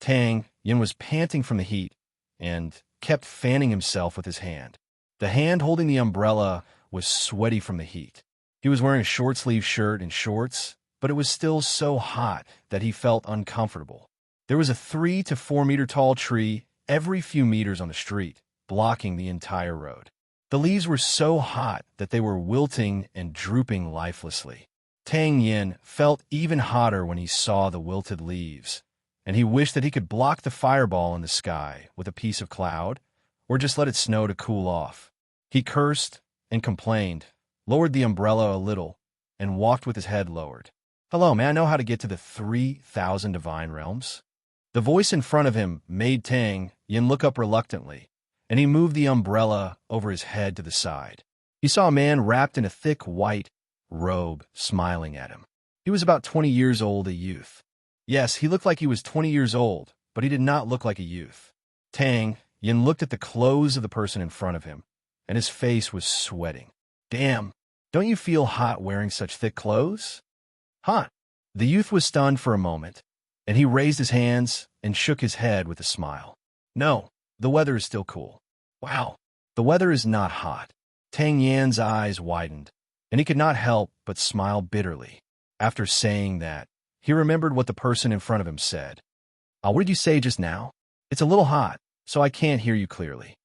Tang Yin was panting from the heat and kept fanning himself with his hand. The hand holding the umbrella was sweaty from the heat. He was wearing a short-sleeved shirt and shorts, but it was still so hot that he felt uncomfortable. There was a 3 to 4 meter tall tree every few meters on the street, blocking the entire road. The leaves were so hot that they were wilting and drooping lifelessly. Tang Yin felt even hotter when he saw the wilted leaves, and he wished that he could block the fireball in the sky with a piece of cloud, or just let it snow to cool off. He cursed and complained, lowered the umbrella a little, and walked with his head lowered. "Hello, may I know how to get to the 3,000 divine realms?" The voice in front of him made Tang Yin look up reluctantly, and he moved the umbrella over his head to the side. He saw a man wrapped in a thick white robe smiling at him. He was about 20 years old, a youth. Yes, he looked like he was 20 years old, but he did not look like a youth. Tang Yin looked at the clothes of the person in front of him, and his face was sweating. "Damn, don't you feel hot wearing such thick clothes?" "Huh?" The youth was stunned for a moment, and he raised his hands and shook his head with a smile. "No, the weather is still cool." "Wow, the weather is not hot." Tang Yan's eyes widened, and he could not help but smile bitterly. After saying that, he remembered what the person in front of him said. What did you say just now?" "It's a little hot, so I can't hear you clearly."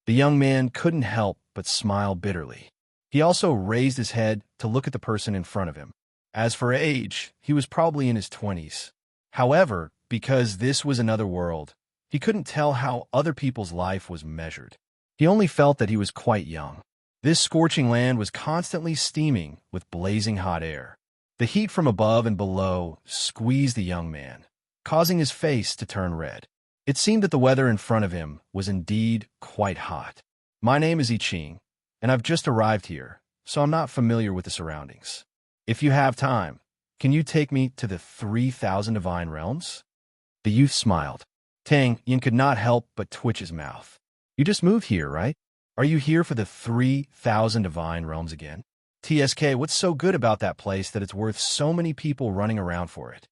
The young man couldn't help but smile bitterly. He also raised his head to look at the person in front of him. As for age, he was probably in his 20s. However, because this was another world, he couldn't tell how other people's life was measured. He only felt that he was quite young. This scorching land was constantly steaming with blazing hot air. The heat from above and below squeezed the young man, causing his face to turn red. It seemed that the weather in front of him was indeed quite hot. "My name is I Ching, and I've just arrived here, so I'm not familiar with the surroundings. If you have time, can you take me to the 3,000 divine realms?" The youth smiled. Tang Yin could not help but twitch his mouth. "You just moved here, right? Are you here for the 3,000 divine realms again?" "TSK, what's so good about that place that it's worth so many people running around for it?"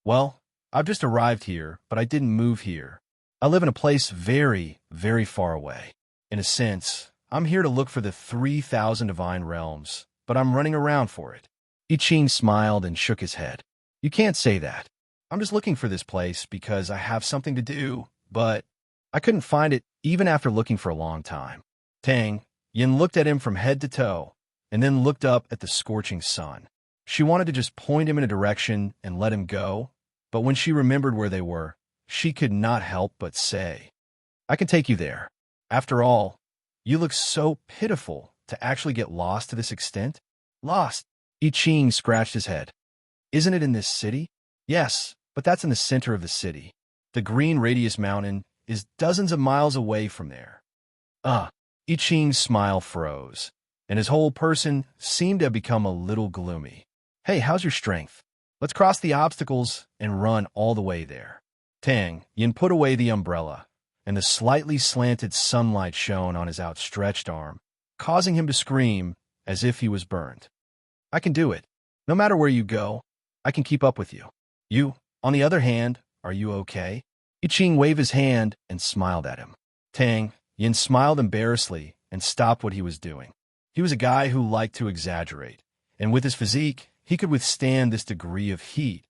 "Well, I've just arrived here, but I didn't move here. I live in a place very, very far away. In a sense, I'm here to look for the 3,000 divine realms, but I'm running around for it." I Ching smiled and shook his head. "You can't say that. I'm just looking for this place because I have something to do, but I couldn't find it even after looking for a long time." Tang Yin looked at him from head to toe, and then looked up at the scorching sun. She wanted to just point him in a direction and let him go, but when she remembered where they were, she could not help but say, "I can take you there. After all, you look so pitiful to actually get lost to this extent." "Lost?" I Ching scratched his head. "Isn't it in this city?" "Yes, but that's in the center of the city. The Green Radius Mountain is dozens of miles away from there." I Ching's smile froze, and his whole person seemed to have become a little gloomy. "Hey, how's your strength? Let's cross the obstacles and run all the way there." Tang Yin put away the umbrella, and the slightly slanted sunlight shone on his outstretched arm, causing him to scream as if he was burned. "I can do it. No matter where you go, I can keep up with you. You, on the other hand, are you okay?" I Ching waved his hand and smiled at him. Tang Yin smiled embarrassedly and stopped what he was doing. He was a guy who liked to exaggerate, and with his physique, he could withstand this degree of heat.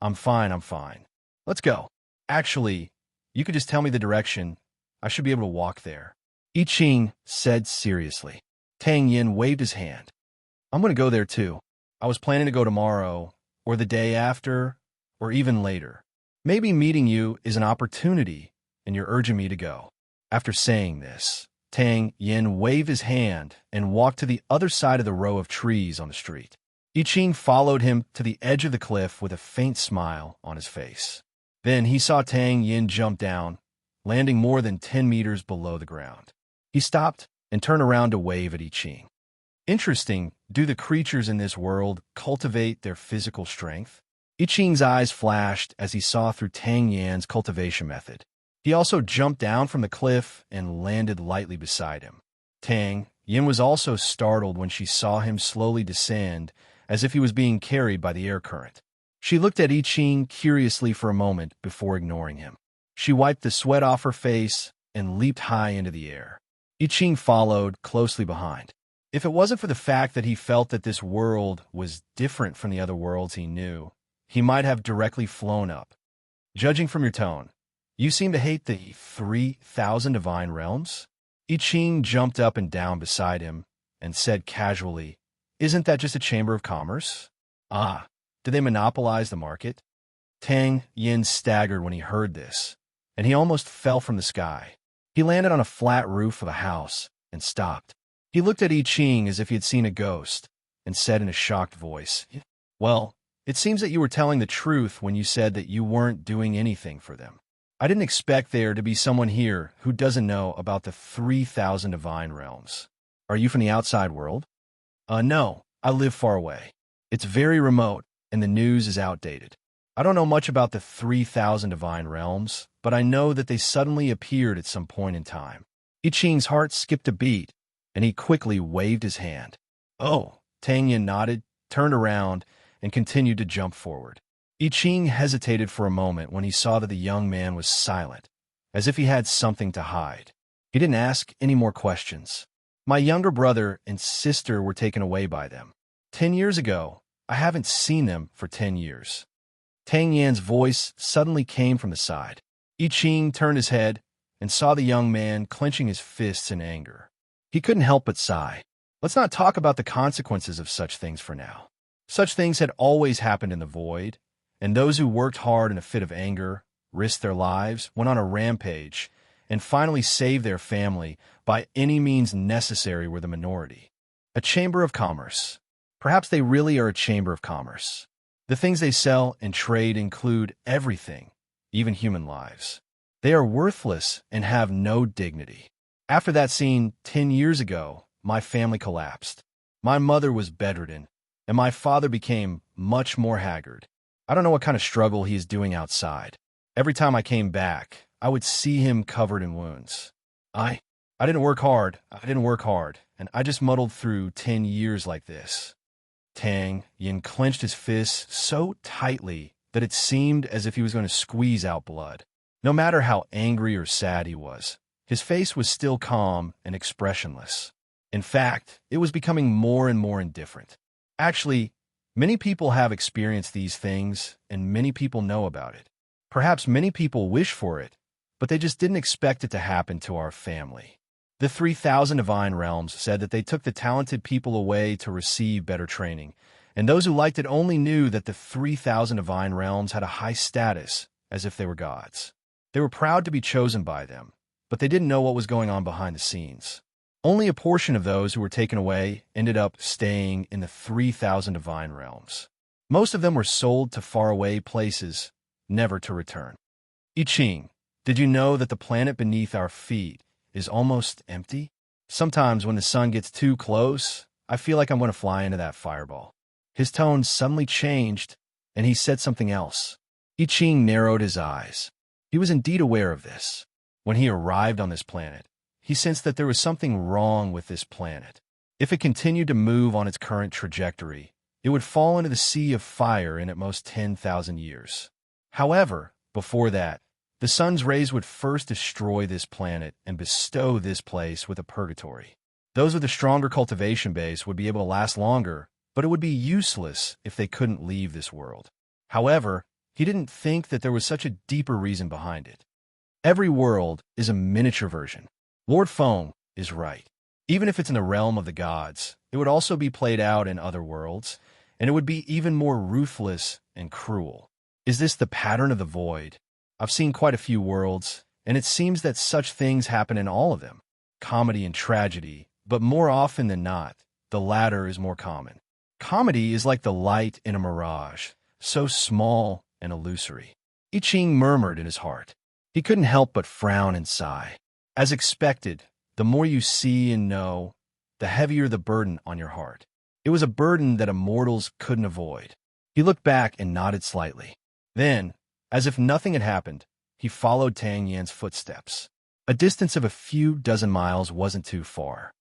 I'm fine. Let's go. Actually, you could just tell me the direction. I should be able to walk there." I Ching said seriously. Tang Yin waved his hand. "I'm going to go there too. I was planning to go tomorrow, or the day after, or even later. Maybe meeting you is an opportunity, and you're urging me to go." After saying this, Tang Yin waved his hand and walked to the other side of the row of trees on the street. I Ching followed him to the edge of the cliff with a faint smile on his face. Then he saw Tang Yin jump down, landing more than 10 meters below the ground. He stopped and turned around to wave at I Ching. "Interesting, do the creatures in this world cultivate their physical strength?" I Ching's eyes flashed as he saw through Tang Yan's cultivation method. He also jumped down from the cliff and landed lightly beside him. Tang Yin was also startled when she saw him slowly descend, as if he was being carried by the air current. She looked at I Ching curiously for a moment before ignoring him. She wiped the sweat off her face and leaped high into the air. I Ching followed closely behind. If it wasn't for the fact that he felt that this world was different from the other worlds he knew, he might have directly flown up. Judging from your tone, you seem to hate the 3,000 divine realms? I Ching jumped up and down beside him and said casually, "Isn't that just a chamber of commerce?" "Ah, do they monopolize the market?" Tang Yin staggered when he heard this, and he almost fell from the sky. He landed on a flat roof of a house and stopped. He looked at I Ching as if he had seen a ghost and said in a shocked voice, "Well, it seems that you were telling the truth when you said that you weren't doing anything for them. I didn't expect there to be someone here who doesn't know about the 3,000 divine realms. Are you from the outside world?" No, I live far away. It's very remote, and the news is outdated. I don't know much about the 3,000 divine realms, but I know that they suddenly appeared at some point in time." I Ching's heart skipped a beat, and he quickly waved his hand. "Oh," Tang Yin nodded, turned around, and continued to jump forward. I Ching hesitated for a moment when he saw that the young man was silent, as if he had something to hide. He didn't ask any more questions. "My younger brother and sister were taken away by them 10 years ago. I haven't seen them for 10 years. Tang Yan's voice suddenly came from the side. I Ching turned his head and saw the young man clenching his fists in anger. He couldn't help but sigh. Let's not talk about the consequences of such things for now. Such things had always happened in the void, and those who worked hard in a fit of anger, risked their lives, went on a rampage, and finally saved their family by any means necessary were the minority. A chamber of commerce. Perhaps they really are a chamber of commerce. The things they sell and trade include everything, even human lives. They are worthless and have no dignity. After that scene 10 years ago, my family collapsed. My mother was bedridden, and my father became much more haggard. I don't know what kind of struggle he is doing outside. Every time I came back, I would see him covered in wounds. I didn't work hard, and I just muddled through 10 years like this." Tang Yin clenched his fists so tightly that it seemed as if he was going to squeeze out blood. No matter how angry or sad he was, his face was still calm and expressionless. In fact, it was becoming more and more indifferent. Actually, many people have experienced these things, and many people know about it. Perhaps many people wish for it, but they just didn't expect it to happen to our family. The 3,000 divine realms said that they took the talented people away to receive better training, and those who liked it only knew that the 3,000 divine realms had a high status, as if they were gods. They were proud to be chosen by them, but they didn't know what was going on behind the scenes. Only a portion of those who were taken away ended up staying in the 3,000 divine realms. Most of them were sold to faraway places, never to return. I Ching, did you know that the planet beneath our feet is almost empty? Sometimes when the sun gets too close, I feel like I'm going to fly into that fireball. His tone suddenly changed, and he said something else. I Ching narrowed his eyes. He was indeed aware of this. When he arrived on this planet, he sensed that there was something wrong with this planet. If it continued to move on its current trajectory, it would fall into the sea of fire in at most 10,000 years. However, before that, the sun's rays would first destroy this planet and bestow this place with a purgatory. Those with a stronger cultivation base would be able to last longer, but it would be useless if they couldn't leave this world. However, he didn't think that there was such a deeper reason behind it. Every world is a miniature version. Lord Feng is right. Even if it's in the realm of the gods, it would also be played out in other worlds, and it would be even more ruthless and cruel. Is this the pattern of the void? I've seen quite a few worlds, and it seems that such things happen in all of them. Comedy and tragedy, but more often than not, the latter is more common. Comedy is like the light in a mirage, so small and illusory. I Ching murmured in his heart. He couldn't help but frown and sigh. As expected, the more you see and know, the heavier the burden on your heart. It was a burden that immortals couldn't avoid. He looked back and nodded slightly. Then, as if nothing had happened, he followed Tang Yan's footsteps. A distance of a few dozen miles wasn't too far.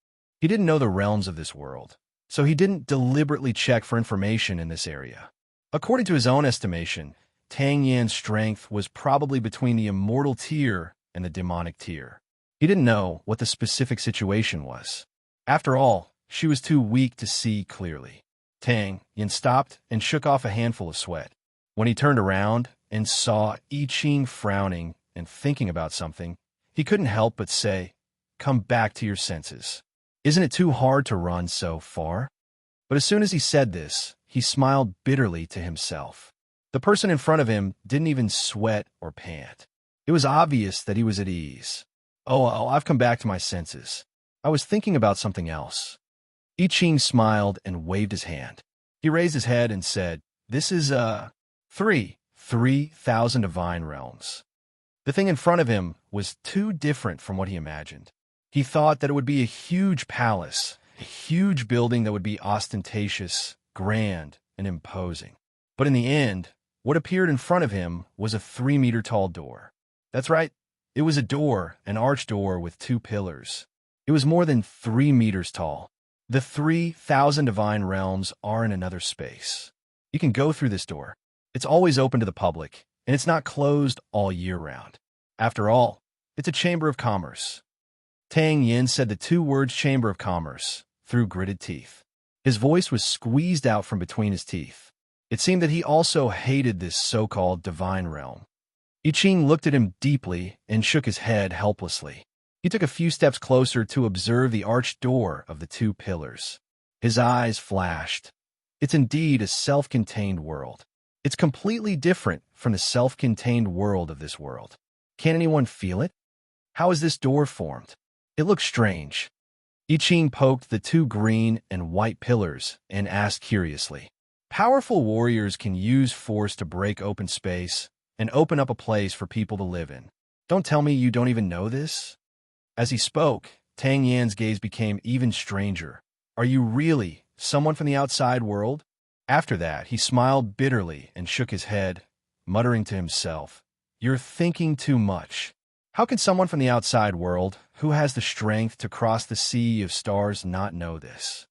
He didn't know the realms of this world, so he didn't deliberately check for information in this area. According to his own estimation, Tang Yan's strength was probably between the immortal tier and the demonic tier. He didn't know what the specific situation was. After all, she was too weak to see clearly. Tang Yan stopped and shook off a handful of sweat. When he turned around and saw I Ching frowning and thinking about something, he couldn't help but say, "Come back to your senses. Isn't it too hard to run so far?" But as soon as he said this, he smiled bitterly to himself. The person in front of him didn't even sweat or pant. It was obvious that he was at ease. Oh, I've come back to my senses. I was thinking about something else." I Ching smiled and waved his hand. He raised his head and said, "This is, 3,000 divine realms." The thing in front of him was too different from what he imagined. He thought that it would be a huge palace, a huge building that would be ostentatious, grand, and imposing. But in the end, what appeared in front of him was a 3-meter-tall door. That's right, it was a door, an arched door with 2 pillars. It was more than 3 meters tall. The 3,000 divine realms are in another space. You can go through this door. It's always open to the public, and it's not closed all year round. After all, it's a chamber of commerce. Tang Yan said the 2 words Chamber of Commerce through gritted teeth. His voice was squeezed out from between his teeth. It seemed that he also hated this so-called divine realm. I Ching looked at him deeply and shook his head helplessly. He took a few steps closer to observe the arched door of the 2 pillars. His eyes flashed. It's indeed a self-contained world. It's completely different from the self-contained world of this world. Can anyone feel it? How is this door formed? It looks strange. I Ching poked the 2 green and white pillars and asked curiously. Powerful warriors can use force to break open space and open up a place for people to live in. Don't tell me you don't even know this? As he spoke, Tang Yan's gaze became even stranger. Are you really someone from the outside world? After that, he smiled bitterly and shook his head, muttering to himself, "You're thinking too much. How can someone from the outside world, who has the strength to cross the sea of stars, not know this?"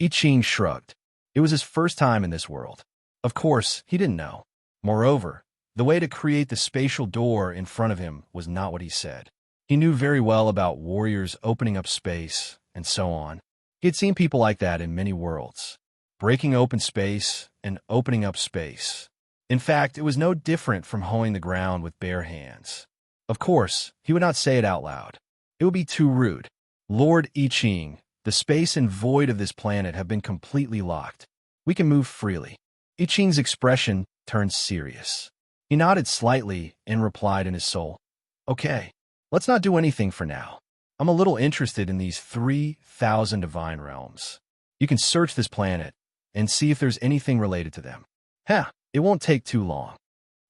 I Ching shrugged. It was his first time in this world. Of course, he didn't know. Moreover, the way to create the spatial door in front of him was not what he said. He knew very well about warriors opening up space, and so on. He had seen people like that in many worlds, breaking open space and opening up space. In fact, it was no different from hoeing the ground with bare hands. Of course, he would not say it out loud. It would be too rude. Lord I Ching, the space and void of this planet have been completely locked. We can move freely. I Ching's expression turned serious. He nodded slightly and replied in his soul, "Okay, let's not do anything for now. I'm a little interested in these 3,000 divine realms. You can search this planet and see if there's anything related to them. It won't take too long."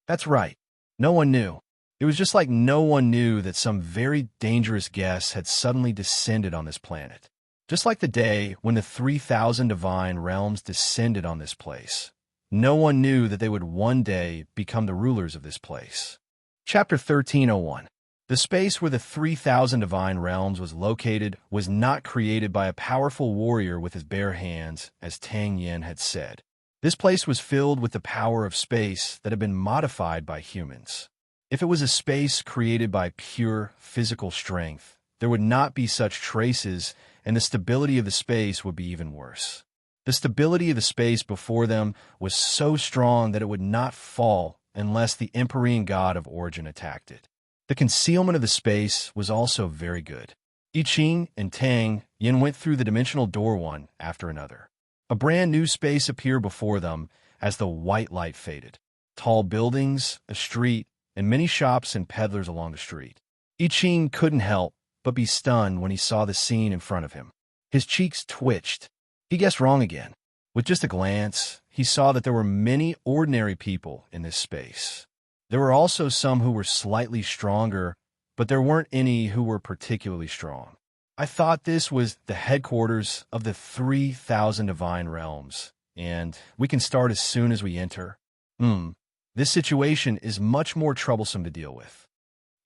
That's right. No one knew. It was just like no one knew that some very dangerous guest had suddenly descended on this planet. Just like the day when the 3,000 divine realms descended on this place. No one knew that they would one day become the rulers of this place. Chapter 1301. The space where the 3,000 divine realms was located was not created by a powerful warrior with his bare hands, as Tang Yan had said. This place was filled with the power of space that had been modified by humans. If it was a space created by pure physical strength, there would not be such traces, and the stability of the space would be even worse. The stability of the space before them was so strong that it would not fall unless the Empyrean god of origin attacked it. The concealment of the space was also very good. I Ching and Tang Yan went through the dimensional door one after another. A brand new space appeared before them as the white light faded. Tall buildings, a street, and many shops and peddlers along the street. I Ching couldn't help but be stunned when he saw the scene in front of him. His cheeks twitched. He guessed wrong again. With just a glance, he saw that there were many ordinary people in this space. There were also some who were slightly stronger, but there weren't any who were particularly strong. I thought this was the headquarters of the 3,000 divine realms, and we can start as soon as we enter. This situation is much more troublesome to deal with.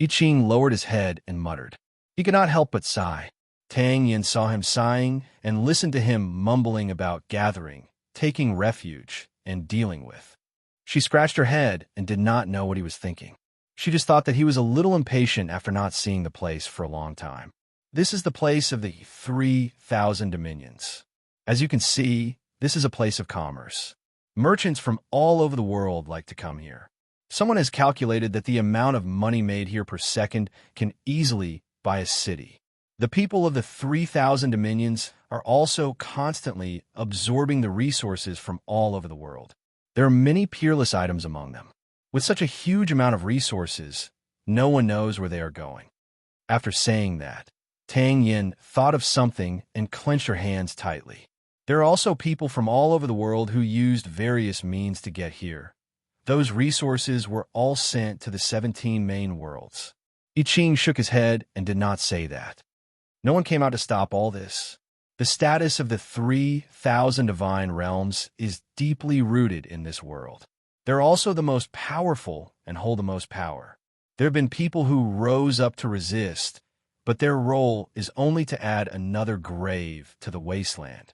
I Ching lowered his head and muttered. He could not help but sigh. Tang Yin saw him sighing and listened to him mumbling about gathering, taking refuge, and dealing with. She scratched her head and did not know what he was thinking. She just thought that he was a little impatient after not seeing the place for a long time. This is the place of the 3,000 dominions. As you can see, this is a place of commerce. Merchants from all over the world like to come here. Someone has calculated that the amount of money made here per second can easily buy a city. The people of the 3,000 dominions are also constantly absorbing the resources from all over the world. There are many peerless items among them. With such a huge amount of resources, no one knows where they are going. After saying that, Tang Yin thought of something and clenched her hands tightly. There are also people from all over the world who used various means to get here. Those resources were all sent to the 17 main worlds. I Ching shook his head and did not say that. No one came out to stop all this. The status of the 3,000 divine realms is deeply rooted in this world. They're also the most powerful and hold the most power. There have been people who rose up to resist, but their role is only to add another grave to the wasteland.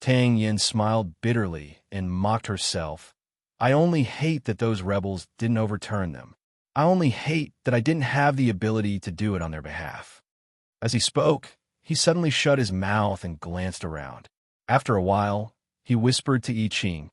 Tang Yin smiled bitterly and mocked herself. I only hate that those rebels didn't overturn them. I only hate that I didn't have the ability to do it on their behalf. As he spoke, he suddenly shut his mouth and glanced around. After a while, he whispered to I Ching,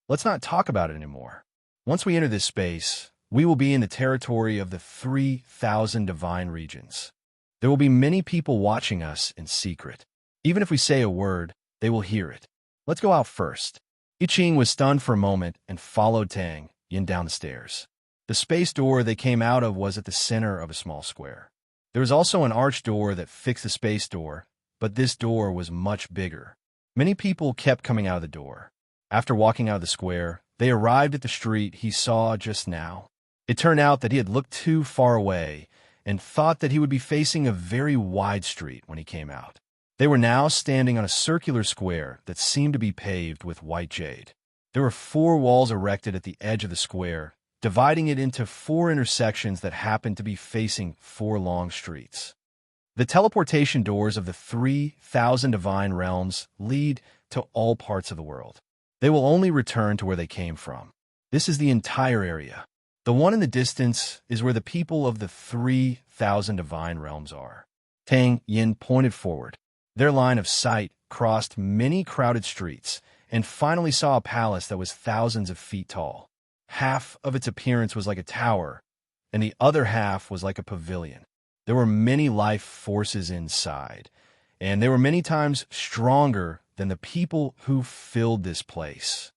"Let's not talk about it anymore. Once we enter this space, we will be in the territory of the 3,000 divine regions. There will be many people watching us in secret. Even if we say a word, they will hear it. Let's go out first." I Ching was stunned for a moment and followed Tang Yin down the stairs. The space door they came out of was at the center of a small square. There was also an arched door that fixed the space door, but this door was much bigger. Many people kept coming out of the door. After walking out of the square, they arrived at the street he saw just now. It turned out that he had looked too far away and thought that he would be facing a very wide street when he came out. They were now standing on a circular square that seemed to be paved with white jade. There were 4 walls erected at the edge of the square, dividing it into 4 intersections that happened to be facing 4 long streets. The teleportation doors of the 3,000 divine realms lead to all parts of the world. They will only return to where they came from. This is the entire area. The one in the distance is where the people of the 3,000 divine realms are. Tang Yin pointed forward. Their line of sight crossed many crowded streets and finally saw a palace that was thousands of feet tall. Half of its appearance was like a tower, and the other half was like a pavilion. There were many life forces inside, and they were many times stronger than the people who filled this place.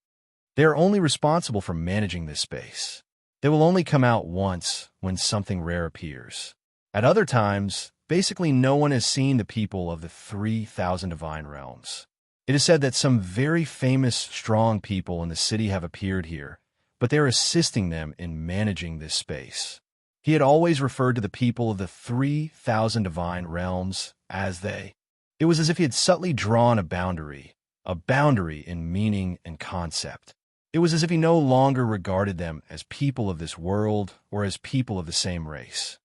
They are only responsible for managing this space. They will only come out once when something rare appears. At other times, basically no one has seen the people of the 3,000 divine realms. It is said that some very famous, strong people in the city have appeared here, but they are assisting them in managing this space. He had always referred to the people of the 3,000 divine realms as they. It was as if he had subtly drawn a boundary in meaning and concept. It was as if he no longer regarded them as people of this world or as people of the same race.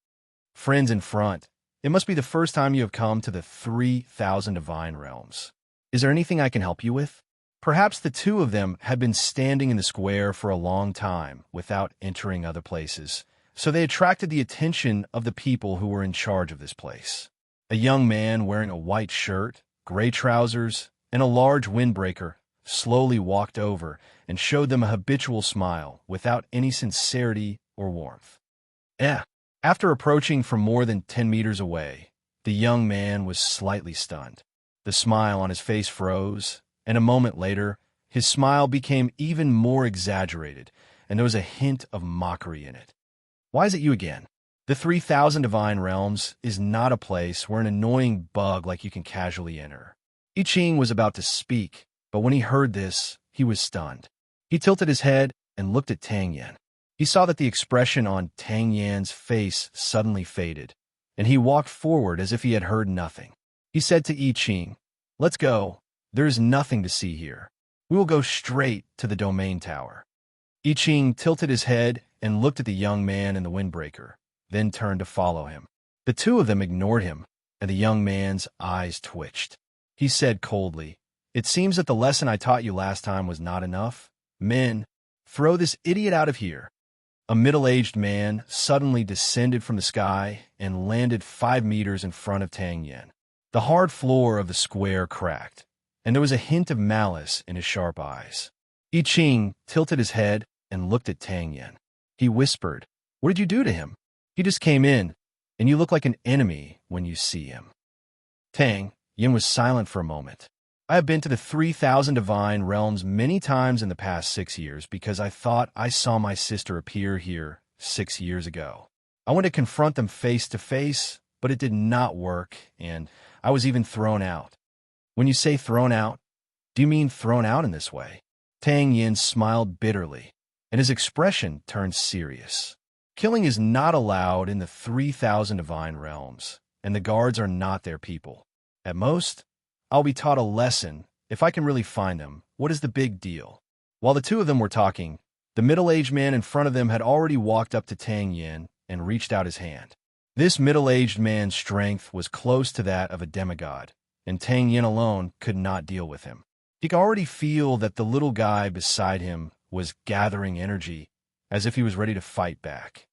Friends in front, it must be the first time you have come to the 3,000 divine realms. Is there anything I can help you with? Perhaps the 2 of them had been standing in the square for a long time without entering other places, so they attracted the attention of the people who were in charge of this place. A young man wearing a white shirt, gray trousers, and a large windbreaker slowly walked over and showed them a habitual smile without any sincerity or warmth. After approaching from more than 10 meters away, the young man was slightly stunned. The smile on his face froze, and a moment later, his smile became even more exaggerated, and there was a hint of mockery in it. Why is it you again? The 3,000 divine realms is not a place where an annoying bug like you can casually enter. I Ching was about to speak, but when he heard this, he was stunned. He tilted his head and looked at Tang Yin. He saw that the expression on Tang Yan's face suddenly faded, and he walked forward as if he had heard nothing. He said to I Ching, "Let's go. There is nothing to see here. We will go straight to the domain tower." I Ching tilted his head and looked at the young man in the windbreaker. then turned to follow him. The two of them ignored him, and the young man's eyes twitched. He said coldly, "It seems that the lesson I taught you last time was not enough. Men, throw this idiot out of here." A middle-aged man suddenly descended from the sky and landed 5 meters in front of Tang Yen. The hard floor of the square cracked, and there was a hint of malice in his sharp eyes. I Ching tilted his head and looked at Tang Yen. He whispered, "What did you do to him? He just came in, and you look like an enemy when you see him." Tang Yen was silent for a moment. "I have been to the 3,000 divine realms many times in the past 6 years because I thought I saw my sister appear here 6 years ago. I went to confront them face to face, but it did not work, and I was even thrown out." "When you say thrown out, do you mean thrown out in this way?" Tang Yen smiled bitterly, and his expression turned serious. "Killing is not allowed in the 3,000 divine realms, and the guards are not their people. At most, I'll be taught a lesson if I can really find them. What is the big deal?" While the two of them were talking, the middle-aged man in front of them had already walked up to Tang Yen and reached out his hand. This middle-aged man's strength was close to that of a demigod, and Tang Yen alone could not deal with him. He could already feel that the little guy beside him was gathering energy, as if he was ready to fight back.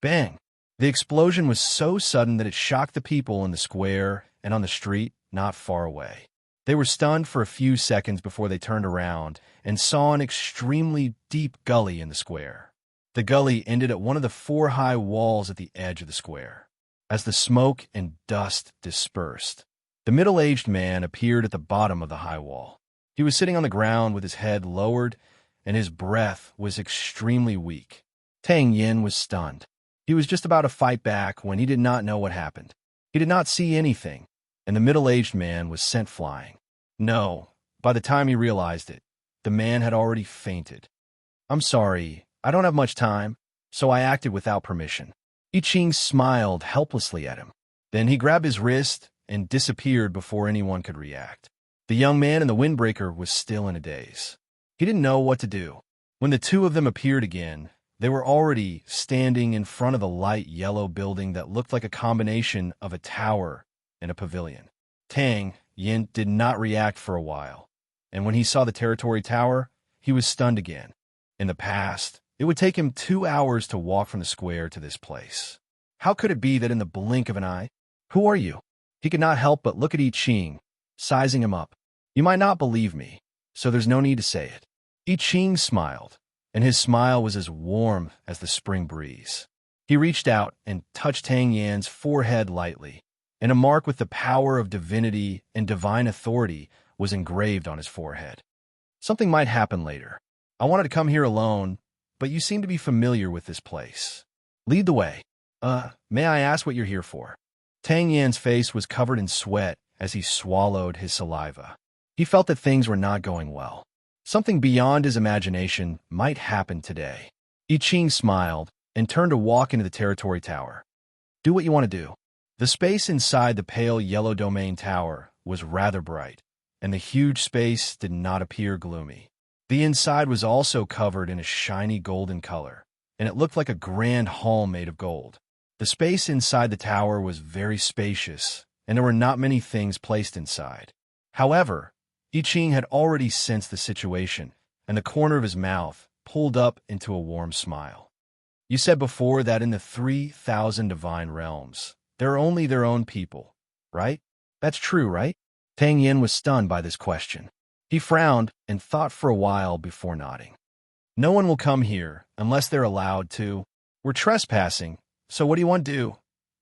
Bang! The explosion was so sudden that it shocked the people in the square and on the street not far away. They were stunned for a few seconds before they turned around and saw an extremely deep gully in the square. The gully ended at one of the 4 high walls at the edge of the square. As the smoke and dust dispersed, the middle-aged man appeared at the bottom of the high wall. He was sitting on the ground with his head lowered, and his breath was extremely weak. Tang Yen was stunned. He was just about to fight back when he did not know what happened. He did not see anything, and the middle-aged man was sent flying. No, by the time he realized it, the man had already fainted. "I'm sorry, I don't have much time, so I acted without permission." I Ching smiled helplessly at him. Then he grabbed his wrist and disappeared before anyone could react. The young man in the windbreaker was still in a daze. He didn't know what to do. When the two of them appeared again, they were already standing in front of the light yellow building that looked like a combination of a tower and a pavilion. Tang Yen did not react for a while, and when he saw the territory tower, he was stunned again. In the past, it would take him 2 hours to walk from the square to this place. How could it be that in the blink of an eye? "Who are you?" He could not help but look at I Ching, sizing him up. "You might not believe me, so there's no need to say it." I Ching smiled, and his smile was as warm as the spring breeze. He reached out and touched Tang Yan's forehead lightly, and a mark with the power of divinity and divine authority was engraved on his forehead. "Something might happen later. I wanted to come here alone, but you seem to be familiar with this place. Lead the way. May I ask what you're here for?" Tang Yan's face was covered in sweat as he swallowed his saliva. He felt that things were not going well. Something beyond his imagination might happen today. I Ching smiled and turned to walk into the territory tower. "Do what you want to do." The space inside the pale yellow domain tower was rather bright, and the huge space did not appear gloomy. The inside was also covered in a shiny golden color, and it looked like a grand hall made of gold. The space inside the tower was very spacious, and there were not many things placed inside. However, I Ching had already sensed the situation, and the corner of his mouth pulled up into a warm smile. "You said before that in the 3,000 divine realms, there are only their own people, right? That's true, right?" Tang Yen was stunned by this question. He frowned and thought for a while before nodding. "No one will come here unless they're allowed to. We're trespassing, so what do you want to do?"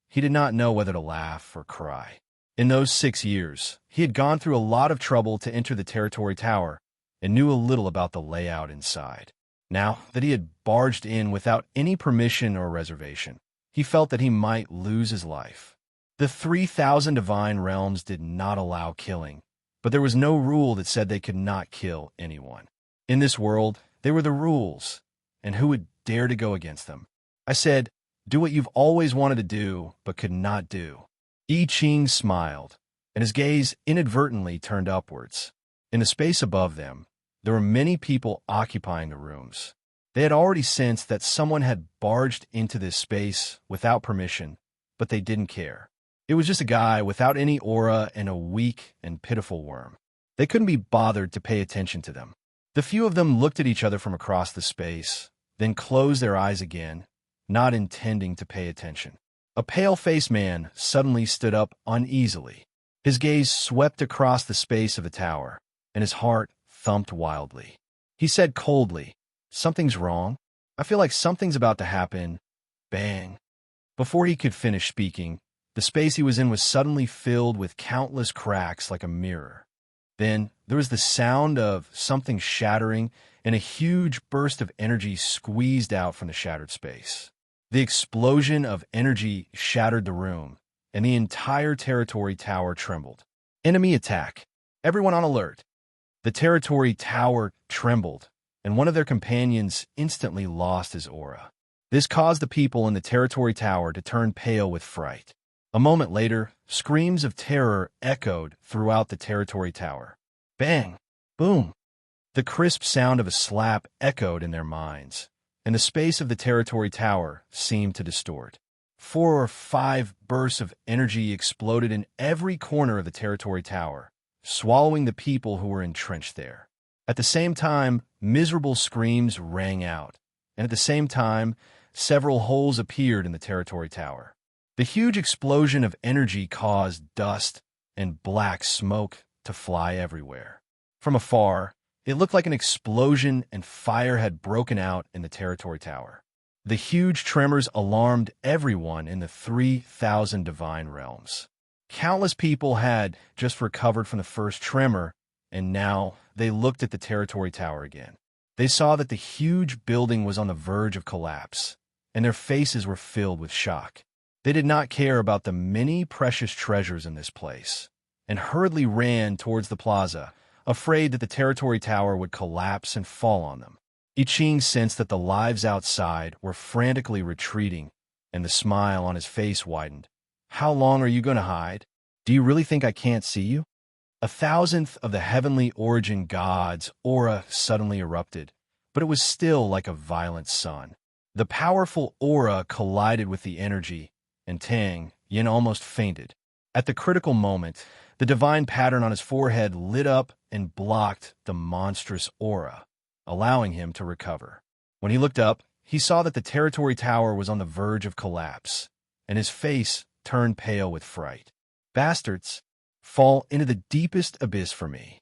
He did not know whether to laugh or cry. In those 6 years, he had gone through a lot of trouble to enter the territory tower and knew a little about the layout inside. Now that he had barged in without any permission or reservation, he felt that he might lose his life. The 3,000 divine realms did not allow killing, but there was no rule that said they could not kill anyone. In this world, they were the rules, and who would dare to go against them? I said, "Do what you've always wanted to do, but could not do." I Ching smiled, and his gaze inadvertently turned upwards. In the space above them, there were many people occupying the rooms. They had already sensed that someone had barged into this space without permission, but they didn't care. It was just a guy without any aura and a weak and pitiful worm. They couldn't be bothered to pay attention to them. The few of them looked at each other from across the space, then closed their eyes again, not intending to pay attention. A pale-faced man suddenly stood up uneasily. His gaze swept across the space of the tower, and his heart thumped wildly. He said coldly, "Something's wrong. I feel like something's about to happen." Bang. Before he could finish speaking, the space he was in was suddenly filled with countless cracks like a mirror. Then there was the sound of something shattering, and a huge burst of energy squeezed out from the shattered space. The explosion of energy shattered the room, and the entire territory tower trembled. Enemy attack. Everyone on alert. The territory tower trembled, and one of their companions instantly lost his aura. This caused the people in the territory tower to turn pale with fright. A moment later, screams of terror echoed throughout the territory tower. Bang! Boom! The crisp sound of a slap echoed in their minds, and the space of the territory tower seemed to distort. 4 or 5 bursts of energy exploded in every corner of the territory tower, swallowing the people who were entrenched there. At the same time, miserable screams rang out, and at the same time, several holes appeared in the territory tower. The huge explosion of energy caused dust and black smoke to fly everywhere. From afar, it looked like an explosion and fire had broken out in the territory tower. The huge tremors alarmed everyone in the 3,000 divine realms. Countless people had just recovered from the first tremor, and now they looked at the territory tower again. They saw that the huge building was on the verge of collapse, and their faces were filled with shock. They did not care about the many precious treasures in this place, and hurriedly ran towards the plaza, afraid that the territory tower would collapse and fall on them. I Ching sensed that the lives outside were frantically retreating, and the smile on his face widened. "How long are you going to hide? Do you really think I can't see you?" A thousandth of the heavenly origin god's aura suddenly erupted, but it was still like a violent sun. The powerful aura collided with the energy, and Tang Yin almost fainted. At the critical moment, the divine pattern on his forehead lit up and blocked the monstrous aura, allowing him to recover. When he looked up, he saw that the territory tower was on the verge of collapse, and his face turned pale with fright. "Bastards, fall into the deepest abyss for me."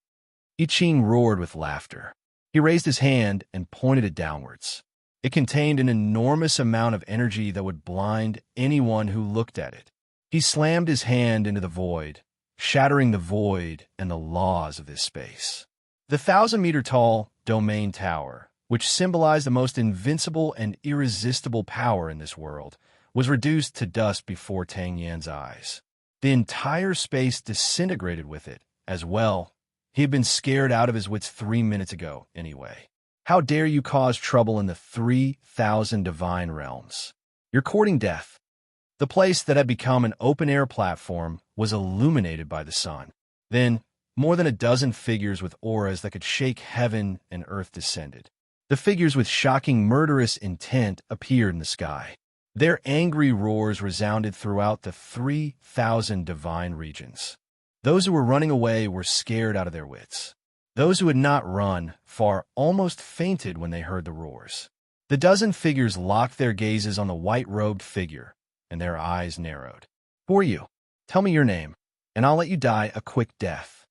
I Ching roared with laughter. He raised his hand and pointed it downwards. It contained an enormous amount of energy that would blind anyone who looked at it. He slammed his hand into the void, shattering the void and the laws of this space. The 1,000-meter-tall domain tower, which symbolized the most invincible and irresistible power in this world, was reduced to dust before Tang Yan's eyes. The entire space disintegrated with it, as well. He had been scared out of his wits 3 minutes ago, anyway. "How dare you cause trouble in the 3,000 divine realms? You're courting death." The place that had become an open-air platform was illuminated by the sun. Then, more than a dozen figures with auras that could shake heaven and earth descended. The figures with shocking murderous intent appeared in the sky. Their angry roars resounded throughout the 3,000 divine regions. Those who were running away were scared out of their wits. Those who had not run far almost fainted when they heard the roars. The dozen figures locked their gazes on the white-robed figure, and their eyes narrowed. "Who are you? Tell me your name, and I'll let you die a quick death."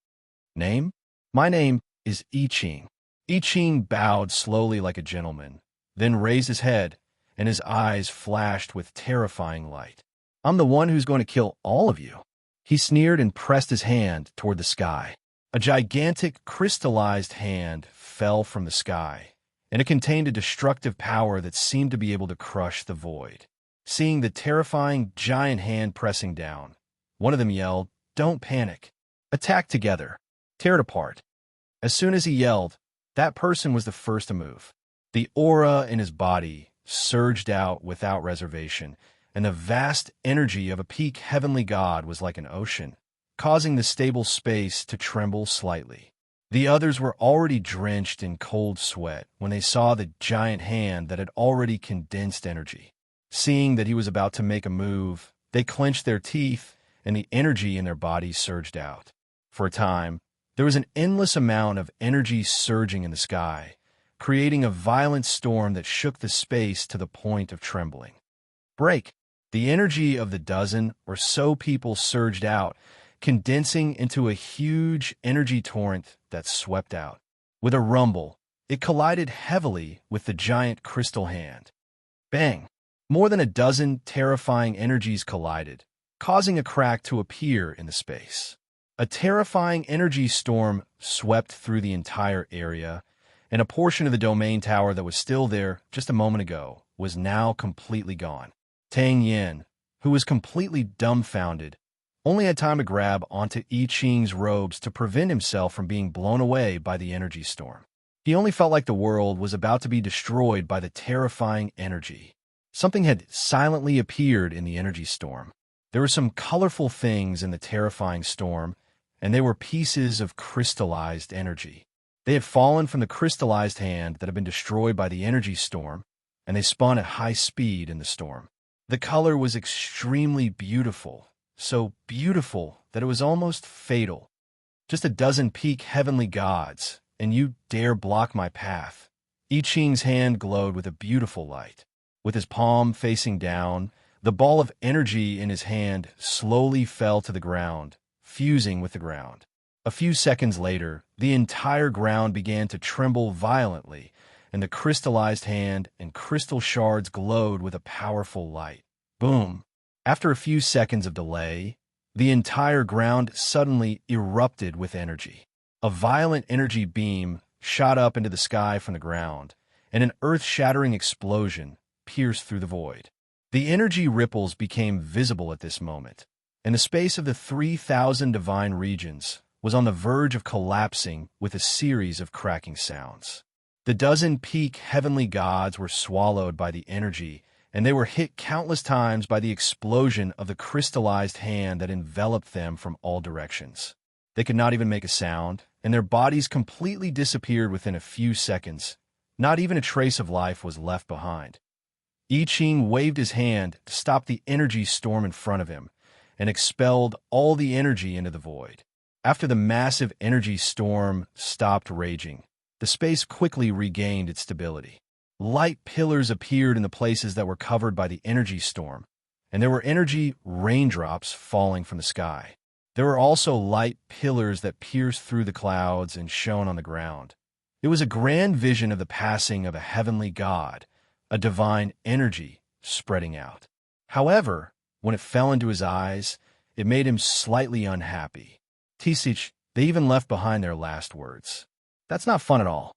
"Name? My name is I Ching." I Ching bowed slowly like a gentleman, then raised his head, and his eyes flashed with terrifying light. "I'm the one who's going to kill all of you." He sneered and pressed his hand toward the sky. A gigantic, crystallized hand fell from the sky, and it contained a destructive power that seemed to be able to crush the void. Seeing the terrifying giant hand pressing down, one of them yelled, "Don't panic. Attack together. Tear it apart." As soon as he yelled, that person was the first to move. The aura in his body surged out without reservation, and the vast energy of a peak heavenly god was like an ocean, causing the stable space to tremble slightly. The others were already drenched in cold sweat when they saw the giant hand that had already condensed energy. Seeing that he was about to make a move, they clenched their teeth, and the energy in their bodies surged out. For a time, there was an endless amount of energy surging in the sky, creating a violent storm that shook the space to the point of trembling. Break! The energy of the dozen or so people surged out, condensing into a huge energy torrent that swept out. With a rumble, it collided heavily with the giant crystal hand. Bang! More than a dozen terrifying energies collided, causing a crack to appear in the space. A terrifying energy storm swept through the entire area, and a portion of the domain tower that was still there just a moment ago was now completely gone. Tang Yin, who was completely dumbfounded, only had time to grab onto I Ching's robes to prevent himself from being blown away by the energy storm. He only felt like the world was about to be destroyed by the terrifying energy. Something had silently appeared in the energy storm. There were some colorful things in the terrifying storm, and they were pieces of crystallized energy. They had fallen from the crystallized hand that had been destroyed by the energy storm, and they spun at high speed in the storm. The color was extremely beautiful, so beautiful that it was almost fatal. Just a dozen peak heavenly gods, and you dare block my path. I Ching's hand glowed with a beautiful light. With his palm facing down, the ball of energy in his hand slowly fell to the ground, fusing with the ground. A few seconds later, the entire ground began to tremble violently, and the crystallized hand and crystal shards glowed with a powerful light. Boom! After a few seconds of delay, the entire ground suddenly erupted with energy. A violent energy beam shot up into the sky from the ground, and an earth-shattering explosion pierced through the void. The energy ripples became visible at this moment, and the space of the 3,000 divine regions was on the verge of collapsing with a series of cracking sounds. The dozen peak heavenly gods were swallowed by the energy, and they were hit countless times by the explosion of the crystallized hand that enveloped them from all directions. They could not even make a sound, and their bodies completely disappeared within a few seconds. Not even a trace of life was left behind. I Ching waved his hand to stop the energy storm in front of him and expelled all the energy into the void. After the massive energy storm stopped raging, the space quickly regained its stability. Light pillars appeared in the places that were covered by the energy storm, and there were energy raindrops falling from the sky. There were also light pillars that pierced through the clouds and shone on the ground. It was a grand vision of the passing of a heavenly god, a divine energy spreading out. However, when it fell into his eyes, it made him slightly unhappy. Tisich, they even left behind their last words. That's not fun at all.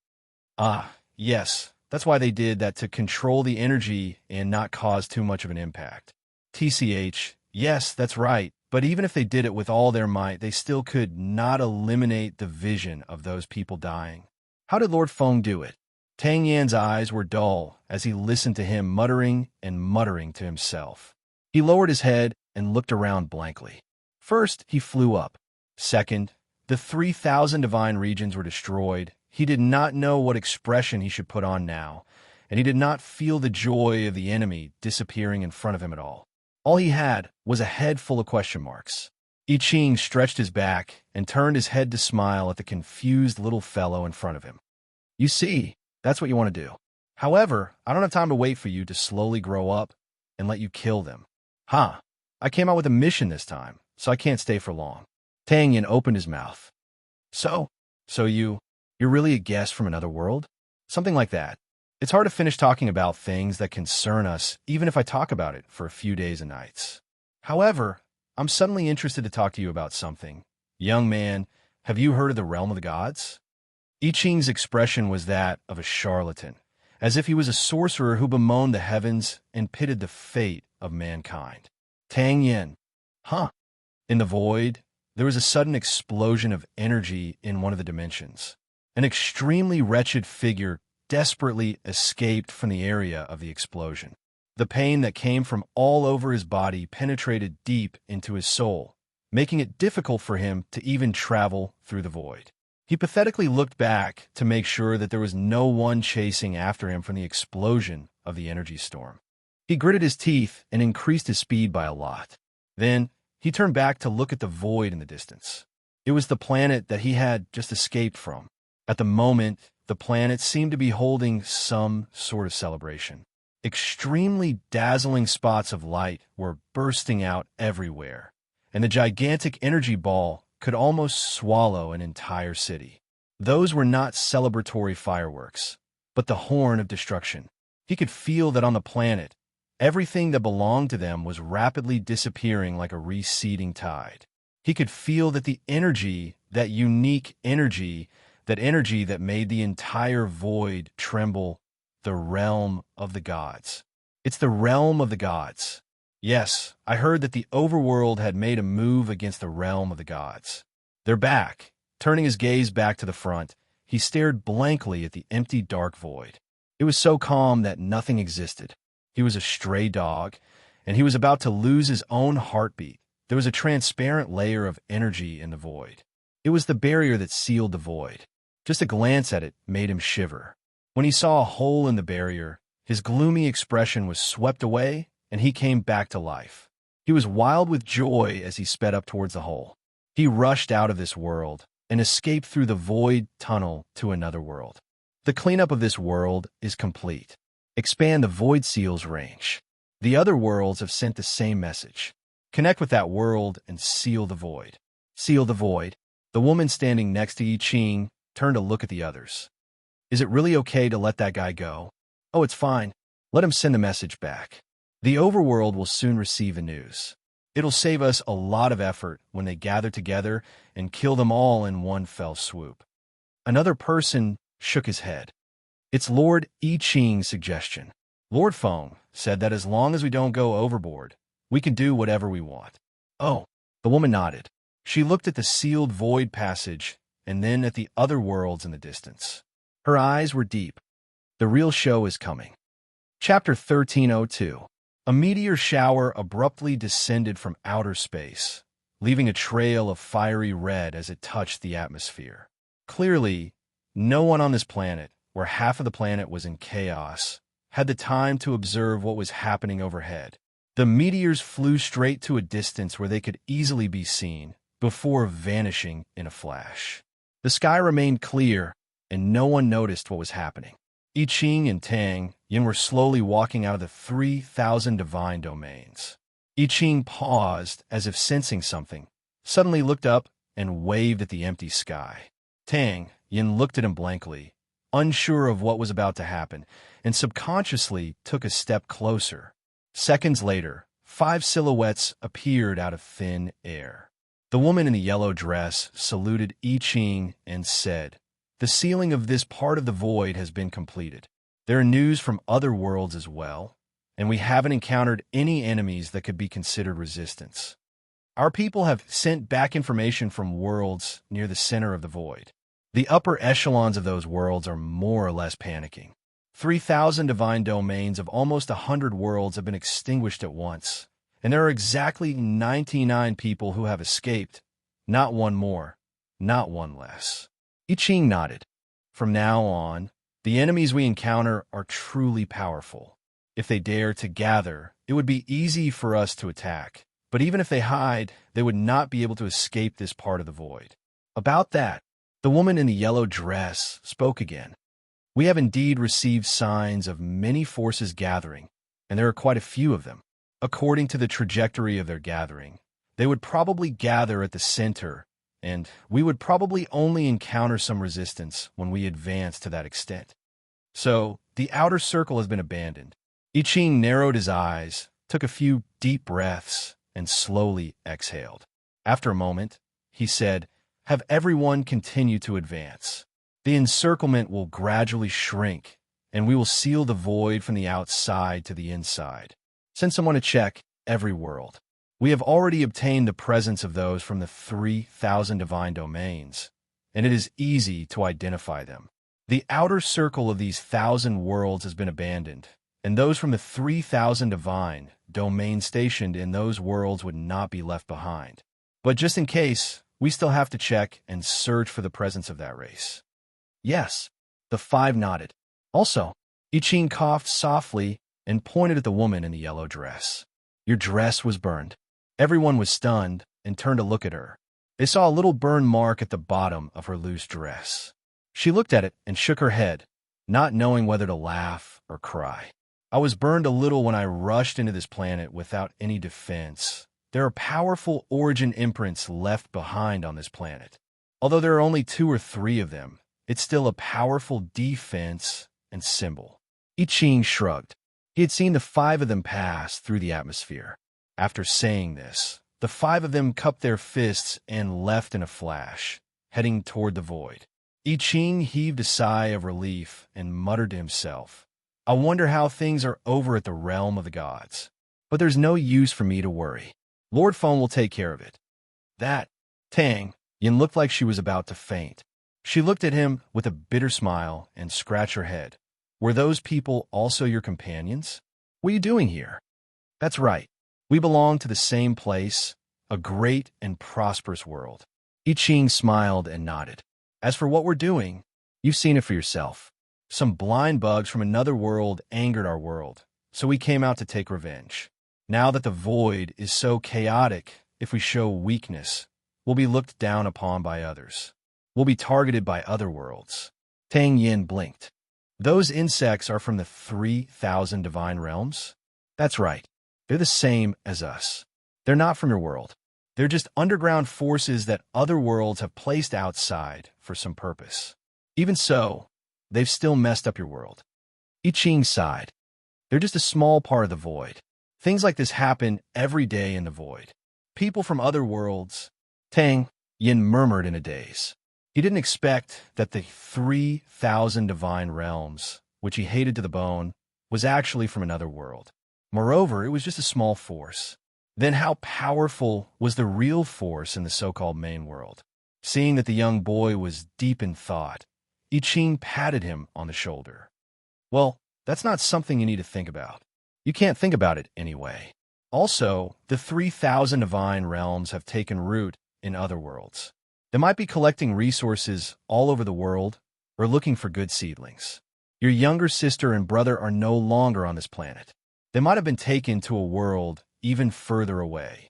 Ah, yes, that's why they did that, to control the energy and not cause too much of an impact. TCH, yes, that's right, but even if they did it with all their might, they still could not eliminate the vision of those people dying. How did Lord Feng do it? Tang Yan's eyes were dull as he listened to him muttering and muttering to himself. He lowered his head and looked around blankly. First, he flew up. Second, the 3,000 divine regions were destroyed. He did not know what expression he should put on now, and he did not feel the joy of the enemy disappearing in front of him at all. All he had was a head full of question marks. I Ching stretched his back and turned his head to smile at the confused little fellow in front of him. You see, that's what you want to do. However, I don't have time to wait for you to slowly grow up and let you kill them. Huh, I came out with a mission this time, so I can't stay for long. Tang Yin opened his mouth. So you're really a guest from another world? Something like that. It's hard to finish talking about things that concern us, even if I talk about it for a few days and nights. However, I'm suddenly interested to talk to you about something. Young man, have you heard of the realm of the gods? I Ching's expression was that of a charlatan, as if he was a sorcerer who bemoaned the heavens and pitted the fate of mankind. Tang Yin. Huh. In the void, there was a sudden explosion of energy in one of the dimensions. An extremely wretched figure desperately escaped from the area of the explosion. The pain that came from all over his body penetrated deep into his soul, making it difficult for him to even travel through the void. He pathetically looked back to make sure that there was no one chasing after him from the explosion of the energy storm. He gritted his teeth and increased his speed by a lot. Then, he turned back to look at the void in the distance. It was the planet that he had just escaped from. At the moment, the planet seemed to be holding some sort of celebration. Extremely dazzling spots of light were bursting out everywhere, and the gigantic energy ball could almost swallow an entire city. Those were not celebratory fireworks, but the horn of destruction. He could feel that on the planet, everything that belonged to them was rapidly disappearing like a receding tide. He could feel that the energy, that unique energy, that made the entire void tremble, the realm of the gods. It's the realm of the gods. Yes, I heard that the Overworld had made a move against the realm of the gods. They're back. Turning his gaze back to the front, he stared blankly at the empty dark void. It was so calm that nothing existed. He was a stray dog, and he was about to lose his own heartbeat. There was a transparent layer of energy in the void. It was the barrier that sealed the void. Just a glance at it made him shiver. When he saw a hole in the barrier, his gloomy expression was swept away, and he came back to life. He was wild with joy as he sped up towards the hole. He rushed out of this world and escaped through the void tunnel to another world. The cleanup of this world is complete. Expand the void seal's range. The other worlds have sent the same message. Connect with that world and seal the void. Seal the void. The woman standing next to Yi Ching turned to look at the others. Is it really okay to let that guy go? Oh, it's fine. Let him send the message back. The Overworld will soon receive the news. It'll save us a lot of effort when they gather together and kill them all in one fell swoop. Another person shook his head. It's Lord I Ching's suggestion. Lord Feng said that as long as we don't go overboard, we can do whatever we want. Oh, the woman nodded. She looked at the sealed void passage and then at the other worlds in the distance. Her eyes were deep. The real show is coming. Chapter 1302. A meteor shower abruptly descended from outer space, leaving a trail of fiery red as it touched the atmosphere. Clearly, no one on this planet, where half of the planet was in chaos, had the time to observe what was happening overhead. The meteors flew straight to a distance where they could easily be seen, before vanishing in a flash. The sky remained clear, and no one noticed what was happening. I Ching and Tang Yin were slowly walking out of the 3,000 divine domains. I Ching paused as if sensing something, suddenly looked up and waved at the empty sky. Tang Yin looked at him blankly, unsure of what was about to happen, and subconsciously took a step closer. Seconds later, 5 silhouettes appeared out of thin air. The woman in the yellow dress saluted I Ching and said, "The sealing of this part of the void has been completed. There are news from other worlds as well, and we haven't encountered any enemies that could be considered resistance. Our people have sent back information from worlds near the center of the void. The upper echelons of those worlds are more or less panicking. 3,000 divine domains of almost 100 worlds have been extinguished at once, and there are exactly 99 people who have escaped. Not one more, not one less." I Ching nodded. "From now on, the enemies we encounter are truly powerful. If they dare to gather, it would be easy for us to attack. But even if they hide, they would not be able to escape this part of the void." About that, the woman in the yellow dress spoke again. "We have indeed received signs of many forces gathering, and there are quite a few of them. According to the trajectory of their gathering, they would probably gather at the center, and we would probably only encounter some resistance when we advance to that extent. So, the outer circle has been abandoned." I Ching narrowed his eyes, took a few deep breaths, and slowly exhaled. After a moment, he said, "Have everyone continue to advance. The encirclement will gradually shrink, and we will seal the void from the outside to the inside. Send someone to check every world. We have already obtained the presence of those from the 3,000 divine domains, and it is easy to identify them. The outer circle of these 1,000 worlds has been abandoned, and those from the 3,000 divine domains stationed in those worlds would not be left behind. But just in case, We still have to check and search for the presence of that race. Yes, the five nodded. Also, I Ching coughed softly and pointed at the woman in the yellow dress. Your dress was burned. Everyone was stunned and turned to look at her. They saw a little burn mark at the bottom of her loose dress. She looked at it and shook her head, not knowing whether to laugh or cry. I was burned a little when I rushed into this planet without any defense. There are powerful origin imprints left behind on this planet. Although there are only 2 or 3 of them, it's still a powerful defense and symbol. I Ching shrugged. He had seen the 5 of them pass through the atmosphere. After saying this, the 5 of them cupped their fists and left in a flash, heading toward the void. I Ching heaved a sigh of relief and muttered to himself, I wonder how things are over at the realm of the gods. But there's no use for me to worry. Lord Feng will take care of it. That, Tang, Yin looked like she was about to faint. She looked at him with a bitter smile and scratched her head. Were those people also your companions? What are you doing here? That's right. We belong to the same place, a great and prosperous world. I Ching smiled and nodded. As for what we're doing, you've seen it for yourself. Some blind bugs from another world angered our world, so we came out to take revenge. Now that the void is so chaotic, if we show weakness, we'll be looked down upon by others. We'll be targeted by other worlds. Tang Yin blinked. Those insects are from the 3,000 divine realms? That's right. They're the same as us. They're not from your world. They're just underground forces that other worlds have placed outside for some purpose. Even so, they've still messed up your world. I Ching sighed. They're just a small part of the void. Things like this happen every day in the void. People from other worlds. Tang Yin murmured in a daze. He didn't expect that the 3,000 divine realms, which he hated to the bone, was actually from another world. Moreover, it was just a small force. Then how powerful was the real force in the so-called main world? Seeing that the young boy was deep in thought, I Ching patted him on the shoulder. Well, that's not something you need to think about. You can't think about it anyway. Also, the 3,000 divine realms have taken root in other worlds. They might be collecting resources all over the world or looking for good seedlings. Your younger sister and brother are no longer on this planet. They might have been taken to a world even further away.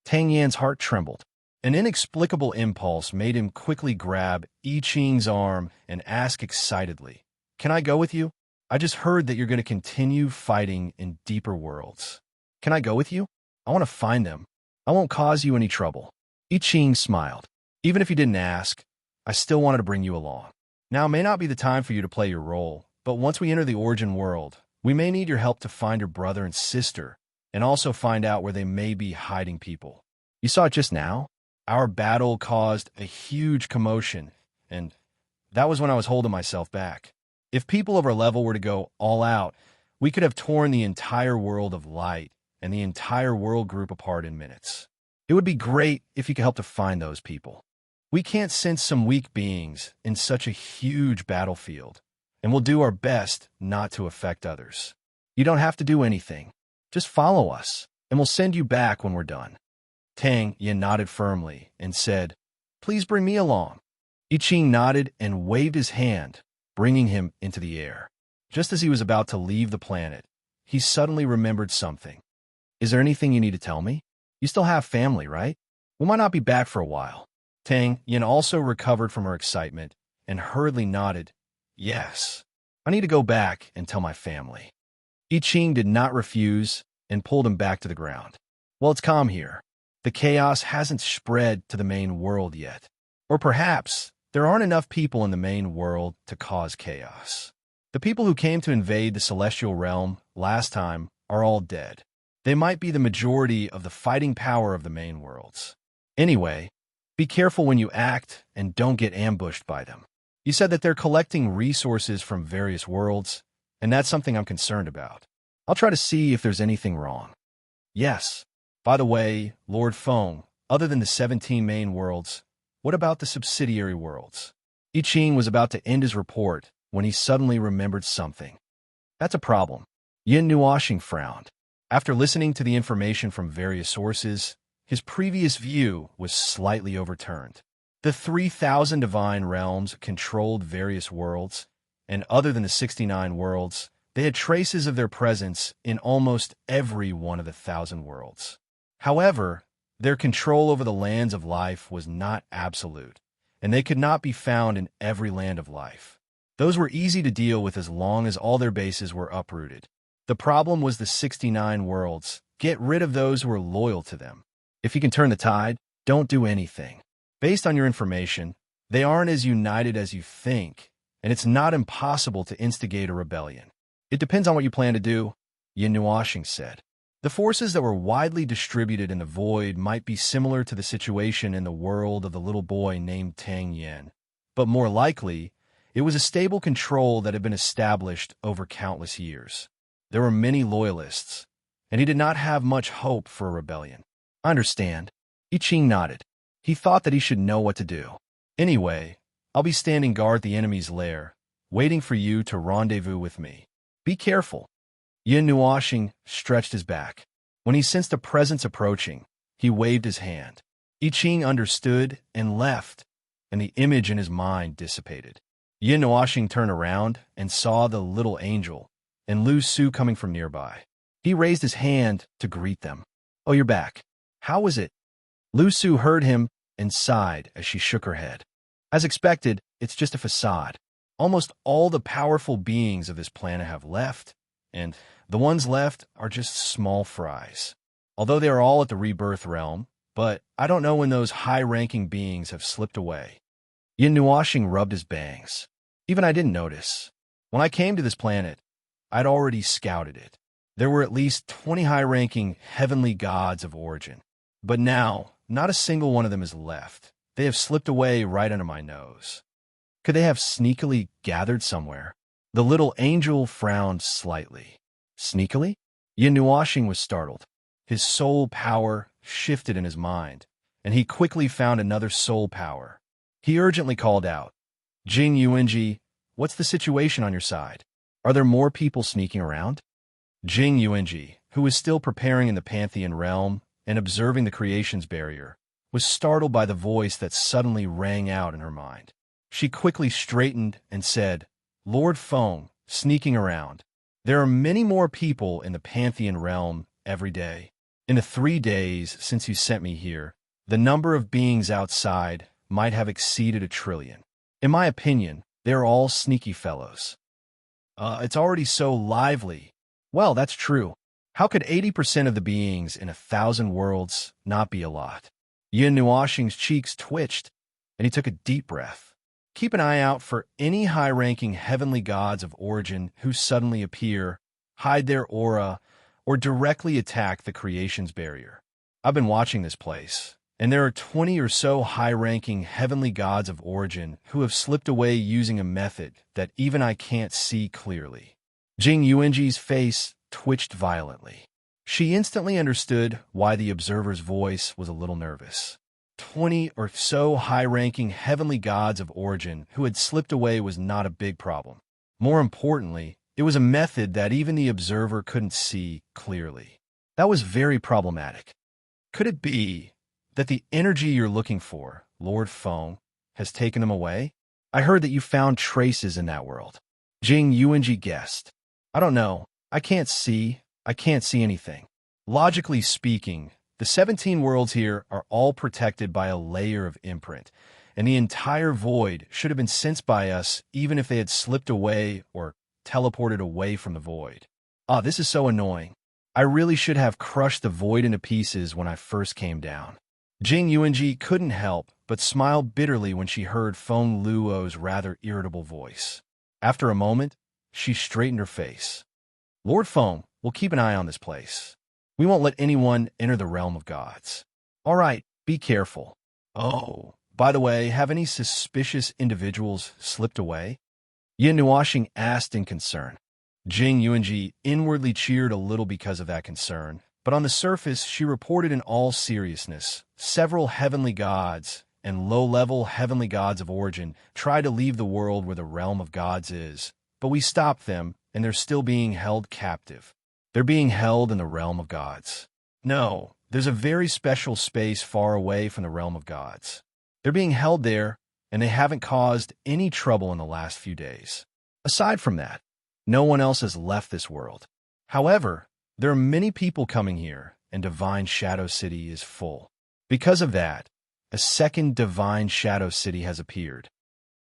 Tang Yan's heart trembled. An inexplicable impulse made him quickly grab I Ching's arm and ask excitedly, Can I go with you? I just heard that you're going to continue fighting in deeper worlds. Can I go with you? I want to find them. I won't cause you any trouble. I Ching smiled. Even if you didn't ask, I still wanted to bring you along. Now may not be the time for you to play your role, but once we enter the origin world, we may need your help to find your brother and sister, and also find out where they may be hiding people. You saw it just now? Our battle caused a huge commotion, and that was when I was holding myself back. If people of our level were to go all out, we could have torn the entire world of light and the entire world group apart in minutes. It would be great if you could help to find those people. We can't sense some weak beings in such a huge battlefield, and we'll do our best not to affect others. You don't have to do anything. Just follow us, and we'll send you back when we're done. Tang Yin nodded firmly and said, Please bring me along. I Ching nodded and waved his hand, bringing him into the air. Just as he was about to leave the planet, he suddenly remembered something. Is there anything you need to tell me? You still have family, right? We might not be back for a while. Tang Yin also recovered from her excitement and hurriedly nodded, Yes, I need to go back and tell my family. I Ching did not refuse and pulled him back to the ground. Well, it's calm here. The chaos hasn't spread to the main world yet. Or perhaps there aren't enough people in the main world to cause chaos. The people who came to invade the celestial realm last time are all dead. They might be the majority of the fighting power of the main worlds. Anyway, be careful when you act and don't get ambushed by them. You said that they're collecting resources from various worlds, and that's something I'm concerned about. I'll try to see if there's anything wrong. Yes. By the way, Lord Feng, other than the 17 main worlds, what about the subsidiary worlds? I Ching was about to end his report when he suddenly remembered something. That's a problem. Yin Nuoshing frowned. After listening to the information from various sources, his previous view was slightly overturned. The 3,000 divine realms controlled various worlds, and other than the 69 worlds, they had traces of their presence in almost every one of the 1,000 worlds. However, their control over the lands of life was not absolute, and they could not be found in every land of life. Those were easy to deal with as long as all their bases were uprooted. The problem was the 69 worlds. Get rid of those who are loyal to them. If you can turn the tide, don't do anything. Based on your information, they aren't as united as you think, and it's not impossible to instigate a rebellion. It depends on what you plan to do, Yin Nuashing said. The forces that were widely distributed in the void might be similar to the situation in the world of the little boy named Tang Yen, but more likely, it was a stable control that had been established over countless years. There were many loyalists, and he did not have much hope for a rebellion. I understand. I Ching nodded. He thought that he should know what to do. Anyway, I'll be standing guard at the enemy's lair, waiting for you to rendezvous with me. Be careful. Yin Nuashing stretched his back. When he sensed a presence approaching, he waved his hand. I Ching understood and left, and the image in his mind dissipated. Yin Nuashing turned around and saw the little angel and Lu Su coming from nearby. He raised his hand to greet them. Oh, you're back. How was it? Lu Su heard him and sighed as she shook her head. As expected, it's just a facade. Almost all the powerful beings of this planet have left, and the ones left are just small fries. Although they are all at the rebirth realm, but I don't know when those high-ranking beings have slipped away. Yin Nuashing rubbed his bangs. Even I didn't notice. When I came to this planet, I'd already scouted it. There were at least 20 high-ranking heavenly gods of origin. But now, not a single one of them is left. They have slipped away right under my nose. Could they have sneakily gathered somewhere? The little angel frowned slightly. Sneakily? Yin Nuashing was startled. His soul power shifted in his mind, and he quickly found another soul power. He urgently called out, Jing Yuanji, what's the situation on your side? Are there more people sneaking around? Jing Yuanji, who was still preparing in the Pantheon realm and observing the creation's barrier, was startled by the voice that suddenly rang out in her mind. She quickly straightened and said, Lord Feng, sneaking around. There are many more people in the Pantheon realm every day. In the 3 days since you sent me here, the number of beings outside might have exceeded 1 trillion. In my opinion, they're all sneaky fellows. It's already so lively. Well, that's true. How could 80% of the beings in 1,000 worlds not be a lot? Yin Nuashing's cheeks twitched, and he took a deep breath. Keep an eye out for any high-ranking heavenly gods of origin who suddenly appear, hide their aura, or directly attack the creation's barrier. I've been watching this place, and there are 20 or so high-ranking heavenly gods of origin who have slipped away using a method that even I can't see clearly. Jing Yuanji's face twitched violently. She instantly understood why the observer's voice was a little nervous. 20 or so high-ranking heavenly gods of origin who had slipped away was not a big problem. More importantly, it was a method that even the observer couldn't see clearly. That was very problematic. Could it be that the energy you're looking for, Lord Feng, has taken them away? I heard that you found traces in that world. Jing Yuanji guessed. I don't know. I can't see anything. Logically speaking, the 17 worlds here are all protected by a layer of imprint, and the entire void should have been sensed by us even if they had slipped away or teleported away from the void. This is so annoying. I really should have crushed the void into pieces when I first came down. Jing Yuanji couldn't help but smile bitterly when she heard Feng Luo's rather irritable voice. After a moment, she straightened her face. Lord Feng, we'll keep an eye on this place. We won't let anyone enter the realm of gods. All right, be careful. Oh, by the way, have any suspicious individuals slipped away? Yin Nuashing asked in concern. Jing Yuanji inwardly cheered a little because of that concern, but on the surface she reported in all seriousness, several heavenly gods and low-level heavenly gods of origin tried to leave the world where the realm of gods is, but we stopped them and they're still being held captive. They're being held in the realm of gods. No, There's a very special space far away from the realm of gods. They're being held there, and they haven't caused any trouble in the last few days. Aside from that, no one else has left this world. However, there are many people coming here, and Divine Shadow City is full. Because of that, a second Divine Shadow City has appeared.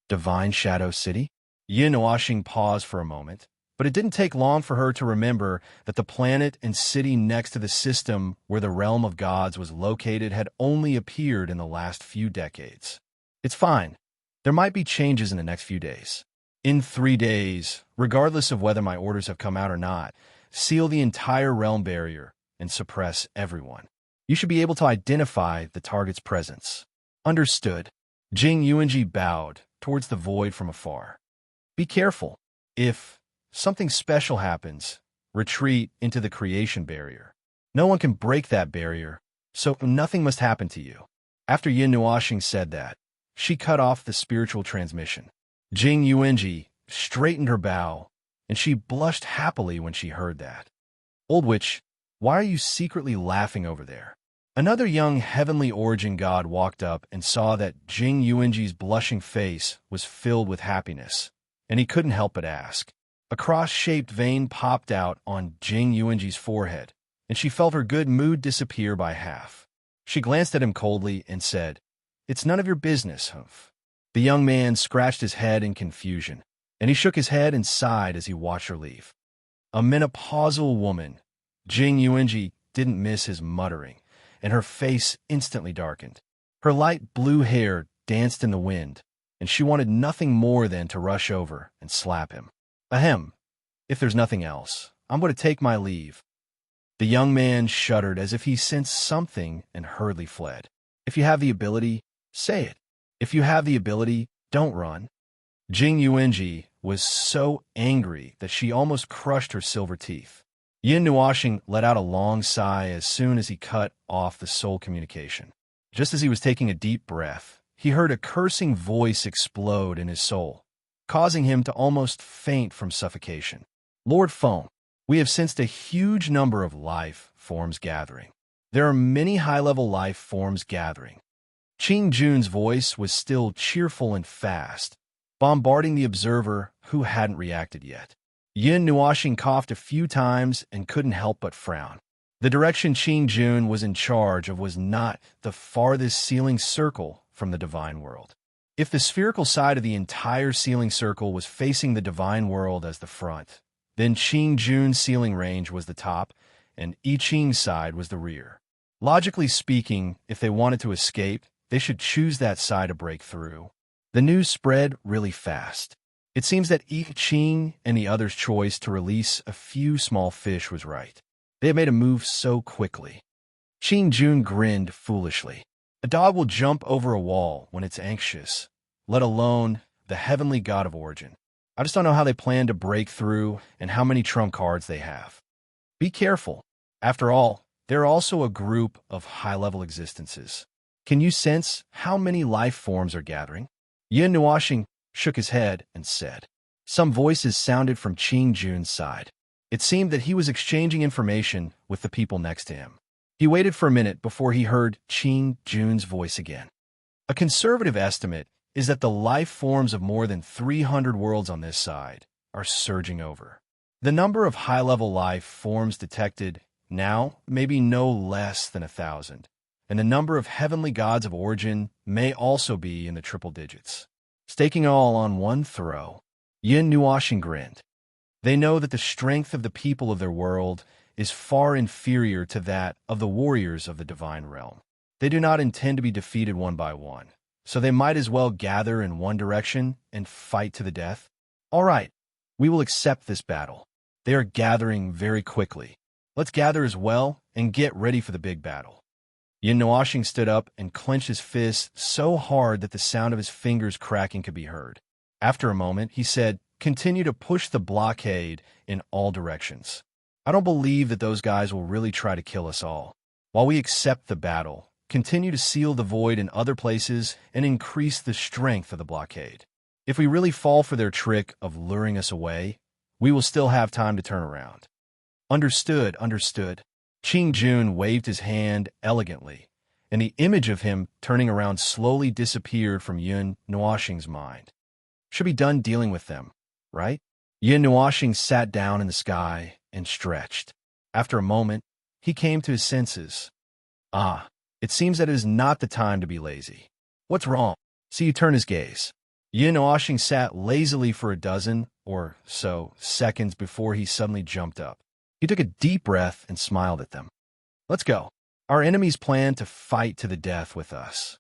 Divine Shadow City? Yin Nuoxing paused for a moment, but it didn't take long for her to remember that the planet and city next to the system where the realm of gods was located had only appeared in the last few decades. It's fine. There might be changes in the next few days. In 3 days, regardless of whether my orders have come out or not, seal the entire realm barrier and suppress everyone. You should be able to identify the target's presence. Understood. Jing Yuanji bowed towards the void from afar. Be careful. If something special happens, retreat into the creation barrier. No one can break that barrier, so nothing must happen to you. After Yin Nuoxing said that, she cut off the spiritual transmission. Jing Yuanji straightened her bow, and she blushed happily when she heard that. Old witch, why are you secretly laughing over there? Another young heavenly origin god walked up and saw that Jing Yuanji's blushing face was filled with happiness, and he couldn't help but ask. A cross-shaped vein popped out on Jing Yuanji's forehead, and she felt her good mood disappear by half. She glanced at him coldly and said, "It's none of your business, humph." The young man scratched his head in confusion, and he shook his head and sighed as he watched her leave. A menopausal woman, Jing Yuanji didn't miss his muttering, and her face instantly darkened. Her light blue hair danced in the wind, and she wanted nothing more than to rush over and slap him. Ahem. If there's nothing else, I'm going to take my leave. The young man shuddered as if he sensed something and hurriedly fled. If you have the ability, say it. If you have the ability, don't run. Jing Yuanji was so angry that she almost crushed her silver teeth. Yin Nuoxing let out a long sigh as soon as he cut off the soul communication. Just as he was taking a deep breath, he heard a cursing voice explode in his soul, causing him to almost faint from suffocation. Lord Feng, we have sensed a huge number of life forms gathering. There are many high-level life forms gathering. Qing Jun's voice was still cheerful and fast, bombarding the observer who hadn't reacted yet. Yin Nuoxing coughed a few times and couldn't help but frown. The direction Qing Jun was in charge of was not the farthest sealing circle from the divine world. If the spherical side of the entire sealing circle was facing the divine world as the front, then Qing Jun's sealing range was the top, and I Ching's side was the rear. Logically speaking, if they wanted to escape, they should choose that side to break through. The news spread really fast. It seems that I Ching and the others' choice to release a few small fish was right. They had made a move so quickly. Qing Jun grinned foolishly. A dog will jump over a wall when it's anxious, let alone the heavenly god of origin. I just don't know how they plan to break through and how many trump cards they have. Be careful. After all, they're also a group of high-level existences. Can you sense how many life forms are gathering? Yin Nuoxing shook his head and said. Some voices sounded from Qing Jun's side. It seemed that he was exchanging information with the people next to him. He waited for a minute before he heard Qing Jun's voice again. A conservative estimate is that the life forms of more than 300 worlds on this side are surging over. The number of high-level life forms detected now may be no less than 1,000, and the number of heavenly gods of origin may also be in the triple digits. Staking all on one throw, Yin Nuoxing grinned. They know that the strength of the people of their world is far inferior to that of the warriors of the divine realm. They do not intend to be defeated one by one, so they might as well gather in one direction and fight to the death. All right, we will accept this battle. They are gathering very quickly. Let's gather as well and get ready for the big battle. Yin Nuoxing stood up and clenched his fist so hard that the sound of his fingers cracking could be heard. After a moment, he said, "Continue to push the blockade in all directions. I don't believe that those guys will really try to kill us all. While we accept the battle, continue to seal the void in other places and increase the strength of the blockade. If we really fall for their trick of luring us away, we will still have time to turn around." Understood, understood. Qing Jun waved his hand elegantly, and the image of him turning around slowly disappeared from Yun Nuoxing's mind. Should be done dealing with them, right? Yun Nuoxing sat down in the sky and stretched. After a moment, he came to his senses. Ah, it seems that it is not the time to be lazy. What's wrong? See you turn his gaze. Yun Nuoxing sat lazily for a dozen or so seconds before he suddenly jumped up. He took a deep breath and smiled at them. Let's go. Our enemies plan to fight to the death with us.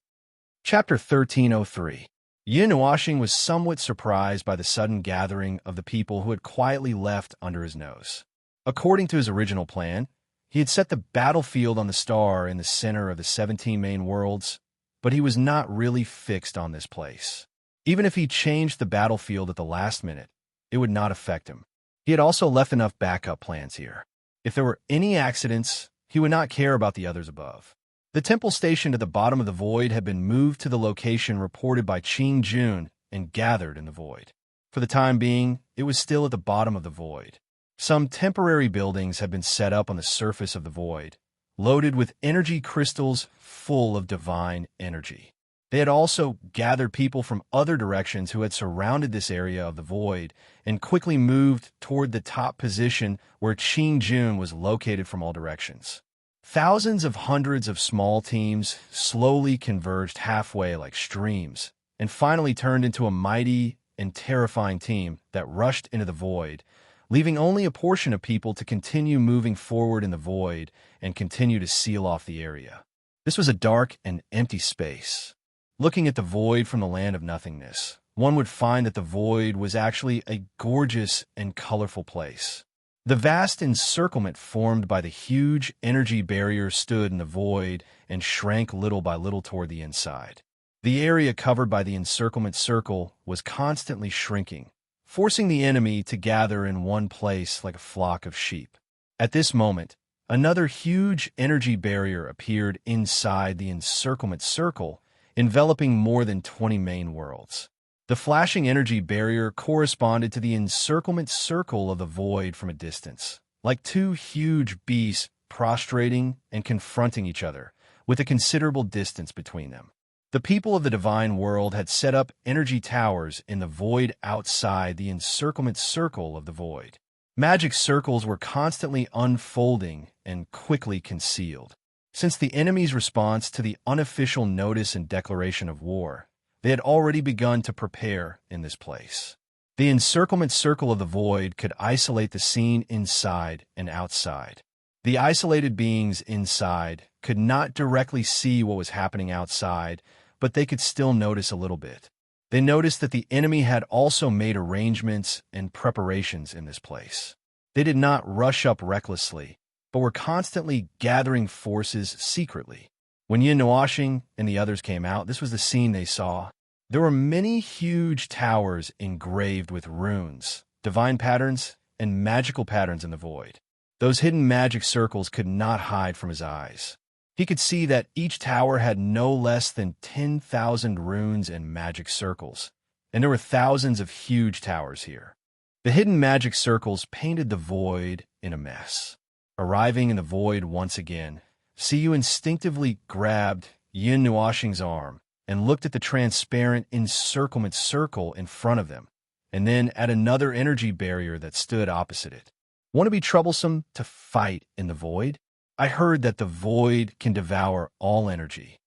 Chapter 1303. Yun Nuoxing was somewhat surprised by the sudden gathering of the people who had quietly left under his nose. According to his original plan, he had set the battlefield on the star in the center of the 17 main worlds, but he was not really fixed on this place. Even if he changed the battlefield at the last minute, it would not affect him. He had also left enough backup plans here. If there were any accidents, he would not care about the others above. The temple stationed at the bottom of the void had been moved to the location reported by Qing Jun and gathered in the void. For the time being, it was still at the bottom of the void. Some temporary buildings had been set up on the surface of the void, loaded with energy crystals full of divine energy. They had also gathered people from other directions who had surrounded this area of the void and quickly moved toward the top position where Qing Jun was located from all directions. Thousands of hundreds of small teams slowly converged halfway like streams and finally turned into a mighty and terrifying team that rushed into the void, leaving only a portion of people to continue moving forward in the void and continue to seal off the area. This was a dark and empty space. Looking at the void from the land of nothingness, one would find that the void was actually a gorgeous and colorful place. The vast encirclement formed by the huge energy barrier stood in the void and shrank little by little toward the inside. The area covered by the encirclement circle was constantly shrinking, forcing the enemy to gather in one place like a flock of sheep. At this moment, another huge energy barrier appeared inside the encirclement circle, enveloping more than 20 main worlds. The flashing energy barrier corresponded to the encirclement circle of the void from a distance, like two huge beasts prostrating and confronting each other, with a considerable distance between them. The people of the divine world had set up energy towers in the void outside the encirclement circle of the void. Magic circles were constantly unfolding and quickly concealed. Since the enemy's response to the unofficial notice and declaration of war, they had already begun to prepare in this place. The encirclement circle of the void could isolate the scene inside and outside. The isolated beings inside could not directly see what was happening outside, but they could still notice a little bit. They noticed that the enemy had also made arrangements and preparations in this place. They did not rush up recklessly, but were constantly gathering forces secretly. When Yun Nuoxing and the others came out, this was the scene they saw. There were many huge towers engraved with runes, divine patterns, and magical patterns in the void. Those hidden magic circles could not hide from his eyes. He could see that each tower had no less than 10,000 runes and magic circles, and there were thousands of huge towers here. The hidden magic circles painted the void in a mess. Arriving in the void once again, Siyu instinctively grabbed Yun Nuoxing's arm and looked at the transparent encirclement circle in front of them, and then at another energy barrier that stood opposite it. Want to be troublesome to fight in the void? I heard that the void can devour all energy.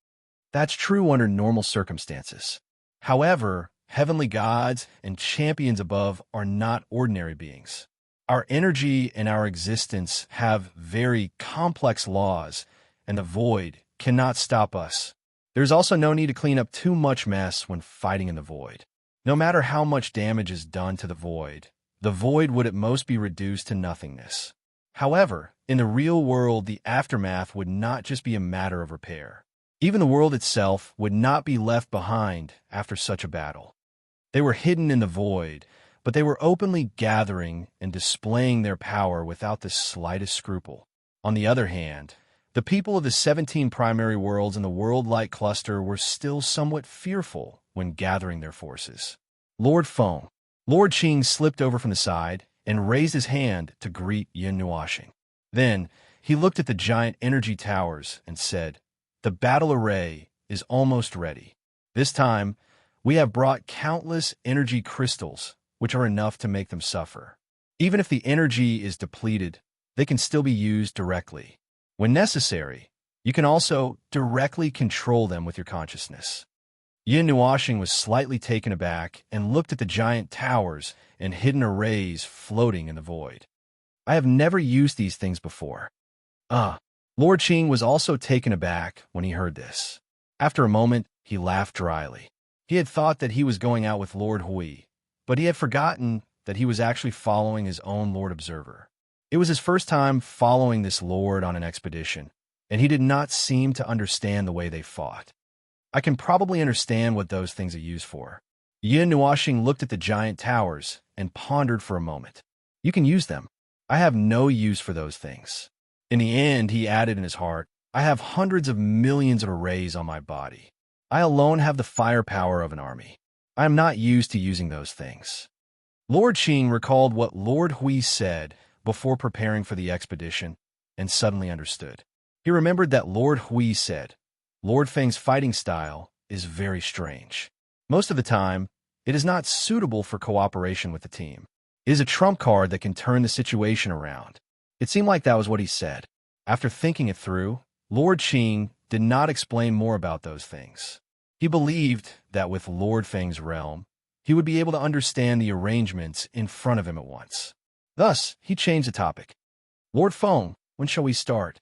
That's true under normal circumstances. However, heavenly gods and champions above are not ordinary beings. Our energy and our existence have very complex laws, and the void cannot stop us. There's also no need to clean up too much mess when fighting in the void. No matter how much damage is done to the void would at most be reduced to nothingness. However, in the real world, the aftermath would not just be a matter of repair. Even the world itself would not be left behind after such a battle. They were hidden in the void, but they were openly gathering and displaying their power without the slightest scruple. On the other hand, the people of the 17 primary worlds in the world-like cluster were still somewhat fearful when gathering their forces. Lord Qing slipped over from the side and raised his hand to greet Yun Nuoxing. Then, he looked at the giant energy towers and said, "The battle array is almost ready. This time, we have brought countless energy crystals, which are enough to make them suffer. Even if the energy is depleted, they can still be used directly. When necessary, you can also directly control them with your consciousness." Yin Nuashing was slightly taken aback and looked at the giant towers and hidden arrays floating in the void. "I have never used these things before." Lord Qing was also taken aback when he heard this. After a moment, he laughed dryly. He had thought that he was going out with Lord Hui, but he had forgotten that he was actually following his own Lord Observer. It was his first time following this lord on an expedition, and he did not seem to understand the way they fought. "I can probably understand what those things are used for." Yin Nuashing looked at the giant towers and pondered for a moment. "You can use them. I have no use for those things." In the end, he added in his heart, "I have hundreds of millions of arrays on my body. I alone have the firepower of an army. I am not used to using those things." Lord Qing recalled what Lord Hui said before preparing for the expedition and suddenly understood. He remembered that Lord Hui said, "Lord Feng's fighting style is very strange. Most of the time, it is not suitable for cooperation with the team. It is a trump card that can turn the situation around." It seemed like that was what he said. After thinking it through, Lord Qing did not explain more about those things. He believed that with Lord Feng's realm, he would be able to understand the arrangements in front of him at once. Thus, he changed the topic. "Lord Feng, when shall we start?"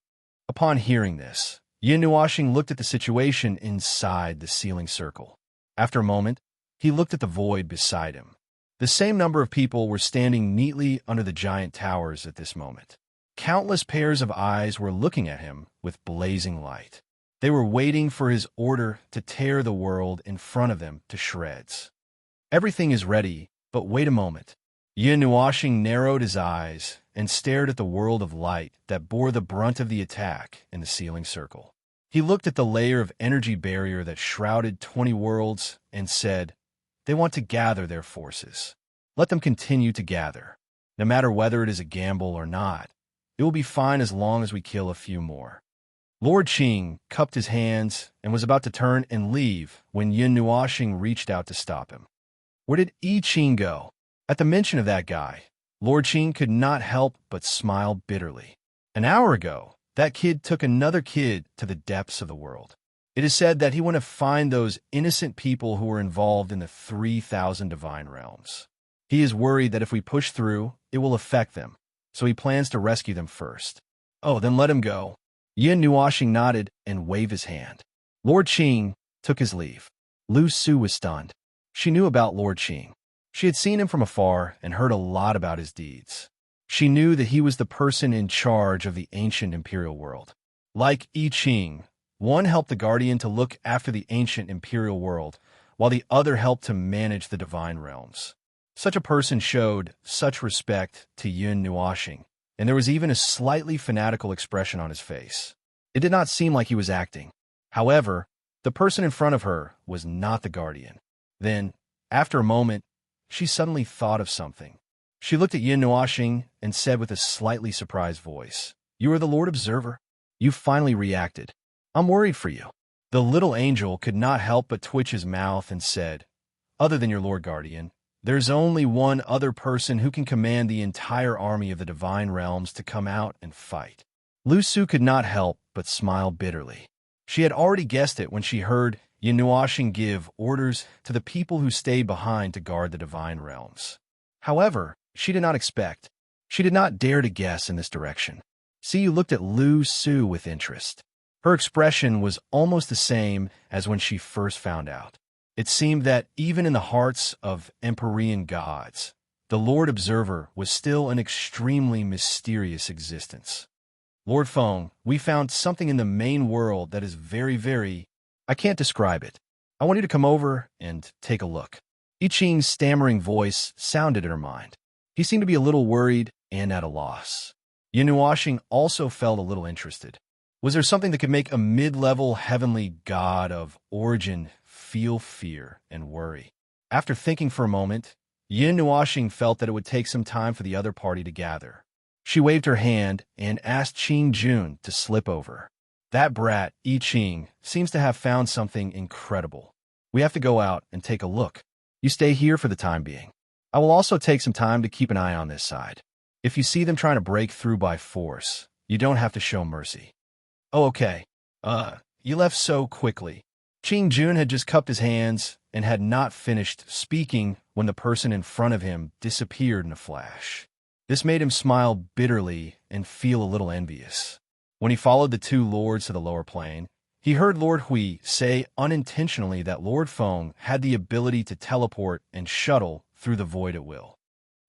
Upon hearing this, Yin Nuashing looked at the situation inside the sealing circle. After a moment, he looked at the void beside him. The same number of people were standing neatly under the giant towers at this moment. Countless pairs of eyes were looking at him with blazing light. They were waiting for his order to tear the world in front of them to shreds. "Everything is ready, but wait a moment." Yin Nuashing narrowed his eyes and stared at the world of light that bore the brunt of the attack in the sealing circle. He looked at the layer of energy barrier that shrouded 20 worlds and said, "They want to gather their forces. Let them continue to gather. No matter whether it is a gamble or not, it will be fine as long as we kill a few more." Lord Qing cupped his hands and was about to turn and leave when Yin Nuashing reached out to stop him. "Where did I Qing go?" At the mention of that guy, Lord Qing could not help but smile bitterly. An hour ago, that kid took another kid to the depths of the world. It is said that he went to find those innocent people who were involved in the 3,000 divine realms. He is worried that if we push through, it will affect them, so he plans to rescue them first. "Oh, then let him go." Yin Nuashing nodded and waved his hand. Lord Qing took his leave. Lu Su was stunned. She knew about Lord Qing. She had seen him from afar and heard a lot about his deeds. She knew that he was the person in charge of the ancient imperial world. Like I Qing, one helped the Guardian to look after the ancient imperial world, while the other helped to manage the divine realms. Such a person showed such respect to Yin Nuashing, and there was even a slightly fanatical expression on his face. It did not seem like he was acting. However, the person in front of her was not the Guardian. Then, after a moment, she suddenly thought of something. She looked at Yin Nuashing and said with a slightly surprised voice, "You are the Lord Observer? You finally reacted. I'm worried for you." The little angel could not help but twitch his mouth and said, "Other than your Lord Guardian, there's only one other person who can command the entire army of the divine realms to come out and fight." Lu Su could not help but smile bitterly. She had already guessed it when she heard Yin Nuashing give orders to the people who stayed behind to guard the divine realms. However, she did not dare to guess in this direction. Siyu looked at Lu Su with interest. Her expression was almost the same as when she first found out. It seemed that even in the hearts of Empyrean gods, the Lord Observer was still an extremely mysterious existence. "Lord Feng, we found something in the main world that is very, I can't describe it. I want you to come over and take a look." I Qing's stammering voice sounded in her mind. He seemed to be a little worried and at a loss. Yin Nuashing also felt a little interested. Was there something that could make a mid-level heavenly god of origin feel fear and worry? After thinking for a moment, Yin Nuashing felt that it would take some time for the other party to gather. She waved her hand and asked Qing Jun to slip over. That brat, I Ching, seems to have found something incredible. We have to go out and take a look. You stay here for the time being. I will also take some time to keep an eye on this side. If you see them trying to break through by force, you don't have to show mercy. Oh, okay. You left so quickly. Qing Jun had just cupped his hands and had not finished speaking when the person in front of him disappeared in a flash. This made him smile bitterly and feel a little envious. When he followed the two lords to the lower plane, he heard Lord Hui say unintentionally that Lord Feng had the ability to teleport and shuttle through the void at will.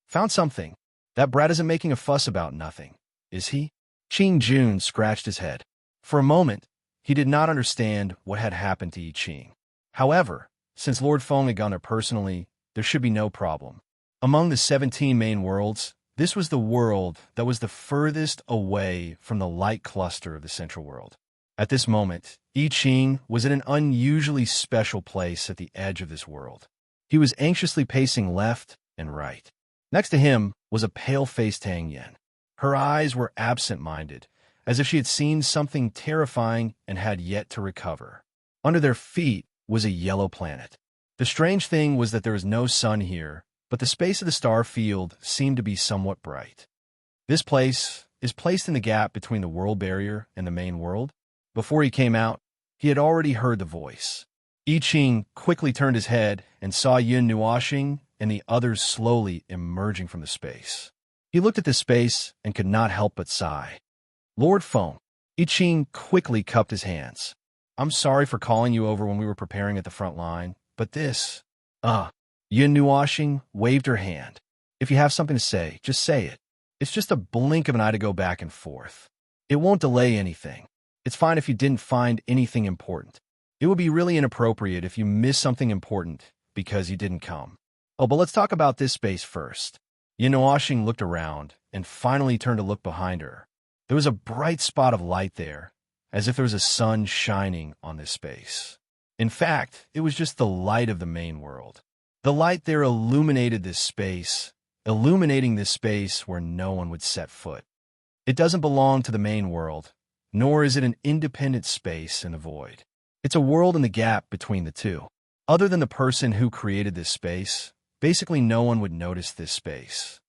Found something. That brat isn't making a fuss about nothing, is he? Qing Jun scratched his head. For a moment, he did not understand what had happened to Yi Qing. However, since Lord Feng had gone there personally, there should be no problem. Among the 17 main worlds, this was the world that was the furthest away from the light cluster of the central world. At this moment, I Ching was in an unusually special place at the edge of this world. He was anxiously pacing left and right. Next to him was a pale-faced Tang Yen. Her eyes were absent-minded, as if she had seen something terrifying and had yet to recover. Under their feet was a yellow planet. The strange thing was that there was no sun here, but the space of the star field seemed to be somewhat bright. This place is placed in the gap between the world barrier and the main world. Before he came out, he had already heard the voice. I Ching quickly turned his head and saw Yun Nuoxing and the others slowly emerging from the space. He looked at the space and could not help but sigh. Lord Feng. I Ching quickly cupped his hands. I'm sorry for calling you over when we were preparing at the front line, but this... Yun Nuoxing waved her hand. If you have something to say, just say it. It's just a blink of an eye to go back and forth. It won't delay anything. It's fine if you didn't find anything important. It would be really inappropriate if you missed something important because you didn't come. Oh, but let's talk about this space first. Yun Nuoxing looked around and finally turned to look behind her. There was a bright spot of light there, as if there was a sun shining on this space. In fact, it was just the light of the main world. The light there illuminating this space where no one would set foot. It doesn't belong to the main world, nor is it an independent space in the void. It's a world in the gap between the two. Other than the person who created this space, basically no one would notice this space.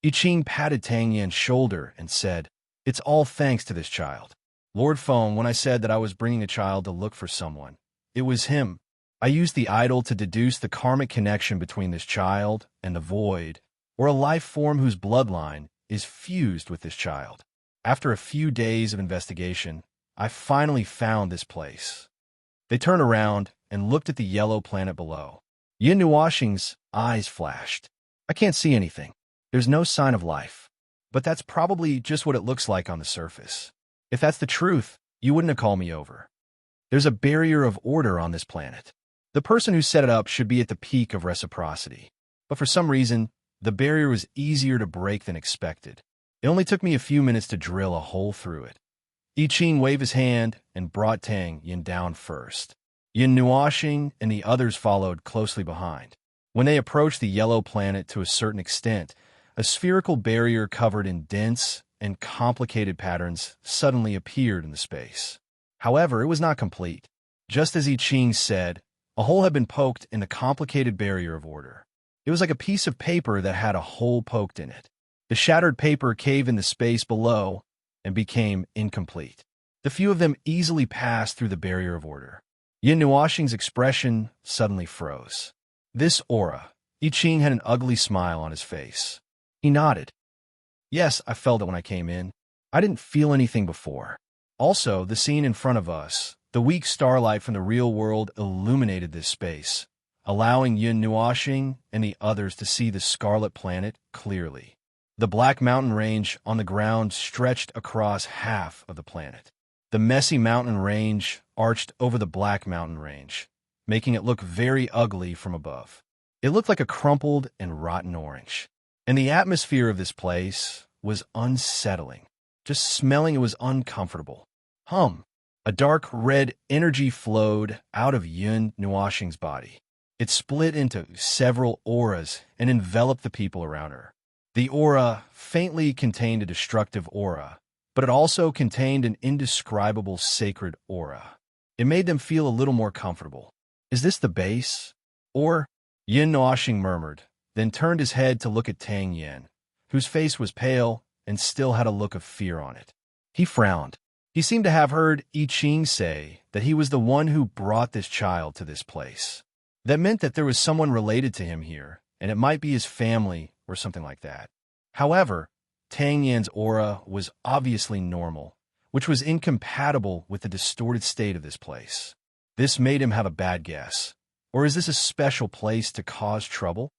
I Ching patted Tang Yan's shoulder and said, "It's all thanks to this child. Lord Feng, when I said that I was bringing a child to look for someone, it was him. I used the idol to deduce the karmic connection between this child and the void, or a life form whose bloodline is fused with this child. After a few days of investigation, I finally found this place." They turned around and looked at the yellow planet below. Yun Nuoxing's eyes flashed. "I can't see anything. There's no sign of life. But that's probably just what it looks like on the surface. If that's the truth, you wouldn't have called me over. There's a barrier of order on this planet. The person who set it up should be at the peak of reciprocity. But for some reason, the barrier was easier to break than expected. It only took me a few minutes to drill a hole through it." I Ching waved his hand and brought Tang Yin down first. Yun Nuoxing and the others followed closely behind. When they approached the yellow planet to a certain extent, a spherical barrier covered in dense and complicated patterns suddenly appeared in the space. However, it was not complete. Just as I Ching said, a hole had been poked in the complicated barrier of order. It was like a piece of paper that had a hole poked in it. The shattered paper caved in the space below and became incomplete. The few of them easily passed through the barrier of order. Yun Nuoxing's expression suddenly froze. This aura. I Ching had an ugly smile on his face. He nodded. "Yes, I felt it when I came in. I didn't feel anything before. Also, the scene in front of us, the weak starlight from the real world illuminated this space, allowing Yun Nuoxing and the others to see the scarlet planet clearly. The black mountain range on the ground stretched across half of the planet. The messy mountain range arched over the black mountain range, making it look very ugly from above. It looked like a crumpled and rotten orange. And the atmosphere of this place was unsettling. Just smelling it was uncomfortable. A dark red energy flowed out of Yun Nuoxing's body. It split into several auras and enveloped the people around her. The aura faintly contained a destructive aura, but it also contained an indescribable sacred aura. It made them feel a little more comfortable. Is this the base? Or, Yin Noashing murmured, then turned his head to look at Tang Yin, whose face was pale and still had a look of fear on it. He frowned. He seemed to have heard I Ching say that he was the one who brought this child to this place. That meant that there was someone related to him here, and it might be his family or something like that. However, Tang Yan's aura was obviously normal, which was incompatible with the distorted state of this place. This made him have a bad guess. Or is this a special place to cause trouble?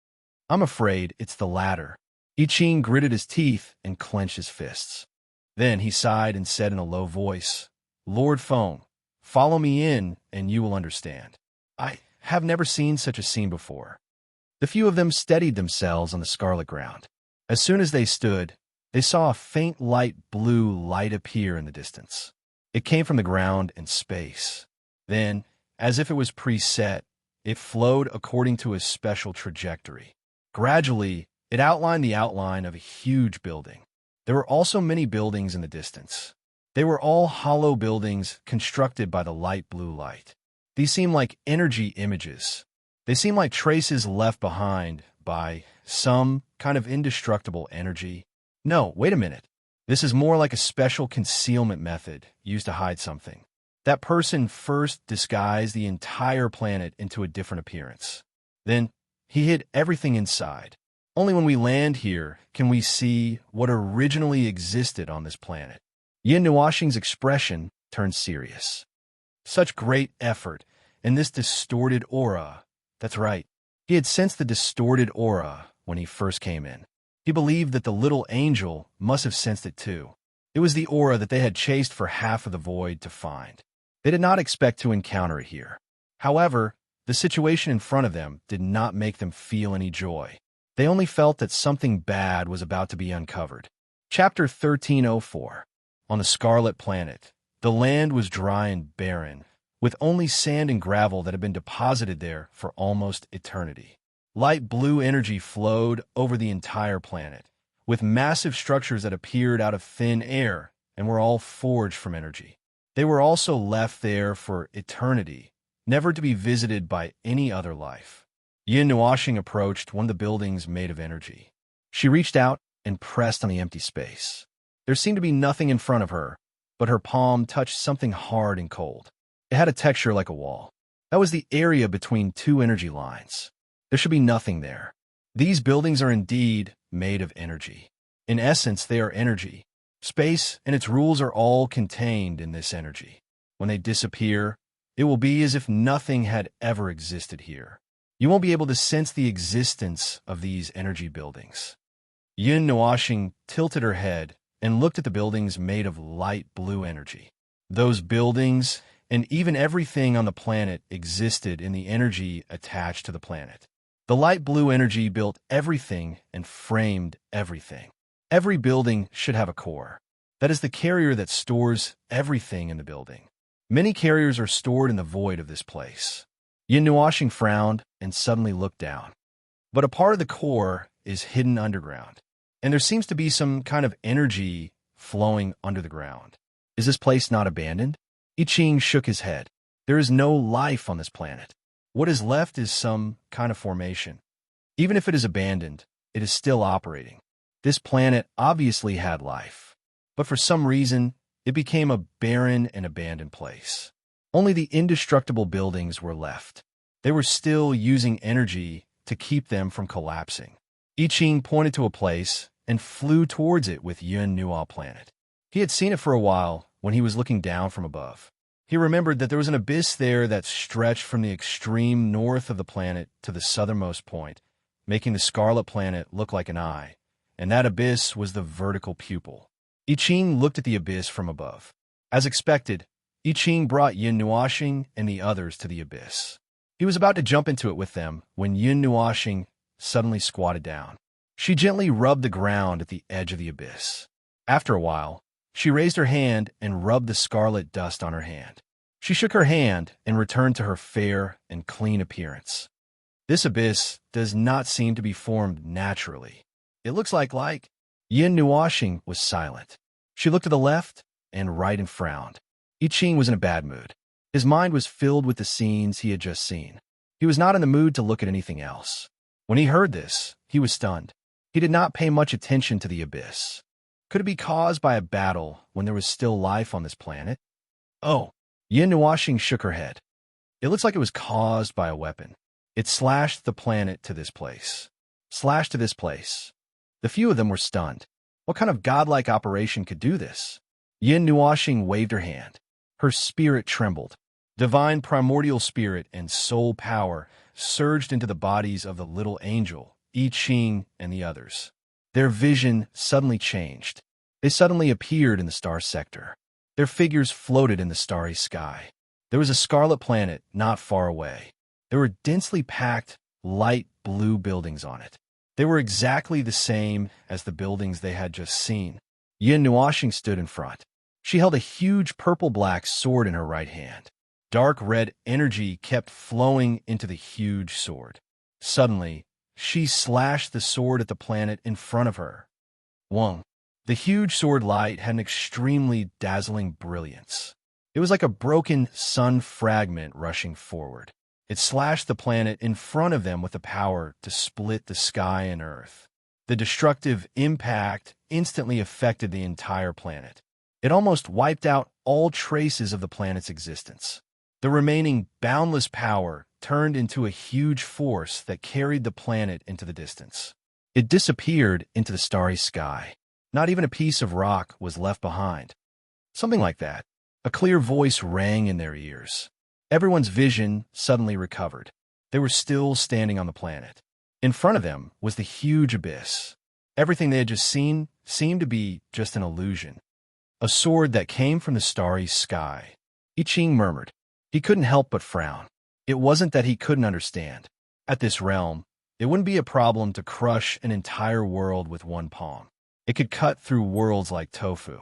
I'm afraid it's the latter. I Ching gritted his teeth and clenched his fists. Then he sighed and said in a low voice, Lord Feng, follow me in and you will understand. I have never seen such a scene before. The few of them steadied themselves on the scarlet ground. As soon as they stood, they saw a faint light blue light appear in the distance. It came from the ground and space. Then, as if it was preset, it flowed according to a special trajectory. Gradually, it outlined the outline of a huge building. There were also many buildings in the distance. They were all hollow buildings constructed by the light blue light. These seemed like energy images. They seemed like traces left behind by some kind of indestructible energy. No, wait a minute. This is more like a special concealment method used to hide something. That person first disguised the entire planet into a different appearance. Then, he hid everything inside. Only when we land here can we see what originally existed on this planet. Yin Nuashing's expression turned serious. Such great effort, and this distorted aura. That's right. He had sensed the distorted aura when he first came in. He believed that the little angel must have sensed it too. It was the aura that they had chased for half of the void to find. They did not expect to encounter it here. However, the situation in front of them did not make them feel any joy. They only felt that something bad was about to be uncovered. Chapter 1304. On the Scarlet Planet, the land was dry and barren, with only sand and gravel that had been deposited there for almost eternity. Light blue energy flowed over the entire planet, with massive structures that appeared out of thin air and were all forged from energy. They were also left there for eternity, never to be visited by any other life. Yin Nuashing approached one of the buildings made of energy. She reached out and pressed on the empty space. There seemed to be nothing in front of her, but her palm touched something hard and cold. It had a texture like a wall. That was the area between two energy lines. There should be nothing there. These buildings are indeed made of energy. In essence, they are energy. Space and its rules are all contained in this energy. When they disappear, it will be as if nothing had ever existed here. You won't be able to sense the existence of these energy buildings. Yin Nuashing tilted her head and looked at the buildings made of light blue energy. Those buildings and even everything on the planet existed in the energy attached to the planet. The light blue energy built everything and framed everything. Every building should have a core. That is the carrier that stores everything in the building. Many carriers are stored in the void of this place. Yin Nuashing frowned and suddenly looked down. But a part of the core is hidden underground, and there seems to be some kind of energy flowing under the ground. Is this place not abandoned? I Ching shook his head. There is no life on this planet. What is left is some kind of formation. Even if it is abandoned, it is still operating. This planet obviously had life, but for some reason, it became a barren and abandoned place. Only the indestructible buildings were left. They were still using energy to keep them from collapsing. I Ching pointed to a place and flew towards it with Yun Nuo planet. He had seen it for a while when he was looking down from above. He remembered that there was an abyss there that stretched from the extreme north of the planet to the southernmost point, making the Scarlet Planet look like an eye, and that abyss was the vertical pupil. I Ching looked at the abyss from above. As expected, I Ching brought Yin Nuashing and the others to the abyss. He was about to jump into it with them when Yin Nuashing suddenly squatted down. She gently rubbed the ground at the edge of the abyss. After a while, she raised her hand and rubbed the scarlet dust on her hand. She shook her hand and returned to her fair and clean appearance. This abyss does not seem to be formed naturally. It looks like. Yin Nuoxing was silent. She looked to the left and right and frowned. I Ching was in a bad mood. His mind was filled with the scenes he had just seen. He was not in the mood to look at anything else. When he heard this, he was stunned. He did not pay much attention to the abyss. Could it be caused by a battle when there was still life on this planet? Oh, Yin Nuoxing shook her head. It looks like it was caused by a weapon. It slashed the planet to this place. Slashed to this place. The few of them were stunned. What kind of godlike operation could do this? Yin Nuoxing waved her hand. Her spirit trembled. Divine primordial spirit and soul power surged into the bodies of the little angel, I Ching, and the others. Their vision suddenly changed. They suddenly appeared in the star sector. Their figures floated in the starry sky. There was a scarlet planet not far away. There were densely packed, light blue buildings on it. They were exactly the same as the buildings they had just seen. Yin Nuoxing stood in front. She held a huge purple-black sword in her right hand. Dark red energy kept flowing into the huge sword. Suddenly, she slashed the sword at the planet in front of her. Wong. The huge sword light had an extremely dazzling brilliance. It was like a broken sun fragment rushing forward. It slashed the planet in front of them with the power to split the sky and earth. The destructive impact instantly affected the entire planet. It almost wiped out all traces of the planet's existence. The remaining boundless power turned into a huge force that carried the planet into the distance. It disappeared into the starry sky. Not even a piece of rock was left behind. Something like that. A clear voice rang in their ears. Everyone's vision suddenly recovered. They were still standing on the planet. In front of them was the huge abyss. Everything they had just seen seemed to be just an illusion. A sword that came from the starry sky. I Ching murmured. He couldn't help but frown. It wasn't that he couldn't understand. At this realm, it wouldn't be a problem to crush an entire world with one palm. It could cut through worlds like tofu.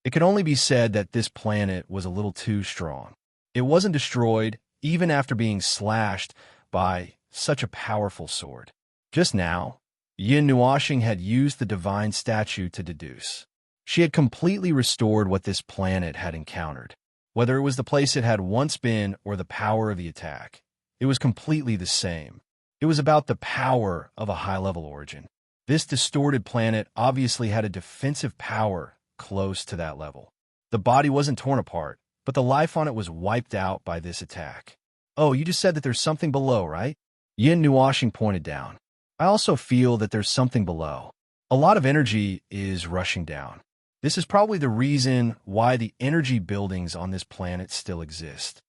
It could only be said that this planet was a little too strong. It wasn't destroyed, even after being slashed by such a powerful sword. Just now, Yin Nuoxing had used the divine statue to deduce. She had completely restored what this planet had encountered. Whether it was the place it had once been or the power of the attack, it was completely the same. It was about the power of a high-level origin. This distorted planet obviously had a defensive power close to that level. The body wasn't torn apart, but the life on it was wiped out by this attack. Oh, you just said that there's something below, right? Yin Nuoxing pointed down. I also feel that there's something below. A lot of energy is rushing down. This is probably the reason why the energy buildings on this planet still exist.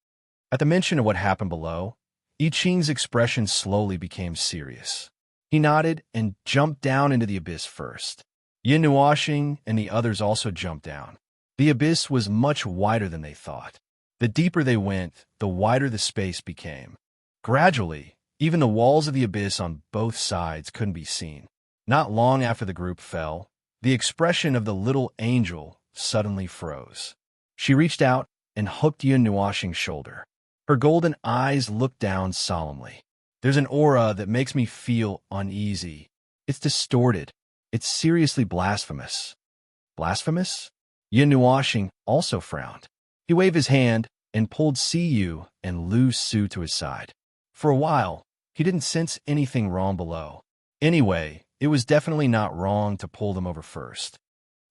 At the mention of what happened below, I Ching's expression slowly became serious. He nodded and jumped down into the abyss first. Yin Nuoxing and the others also jumped down. The abyss was much wider than they thought. The deeper they went, the wider the space became. Gradually, even the walls of the abyss on both sides couldn't be seen. Not long after the group fell, the expression of the little angel suddenly froze. She reached out and hooked Yin Nuoxing's shoulder. Her golden eyes looked down solemnly. There's an aura that makes me feel uneasy. It's distorted. It's seriously blasphemous. Blasphemous? Yin Nuoxing also frowned. He waved his hand and pulled Siyu and Lu Su to his side. For a while, he didn't sense anything wrong below. Anyway, it was definitely not wrong to pull them over first.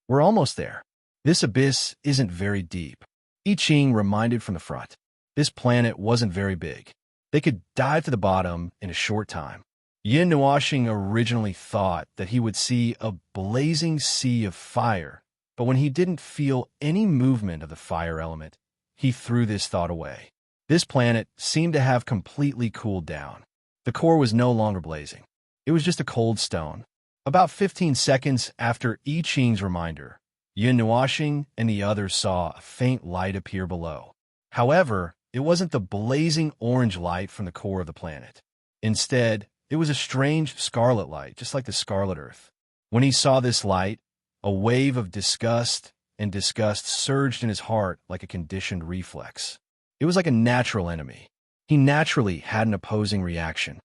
We're almost there. This abyss isn't very deep. I Ching reminded from the front. This planet wasn't very big. They could dive to the bottom in a short time. Yin Nuoxing originally thought that he would see a blazing sea of fire, but when he didn't feel any movement of the fire element, he threw this thought away. This planet seemed to have completely cooled down. The core was no longer blazing. It was just a cold stone. About 15 seconds after I Ching's reminder, Yin Nuoxing and the others saw a faint light appear below. However, it wasn't the blazing orange light from the core of the planet. Instead, it was a strange scarlet light, just like the scarlet earth. When he saw this light, a wave of disgust surged in his heart like a conditioned reflex. It was like a natural enemy. He naturally had an opposing reaction.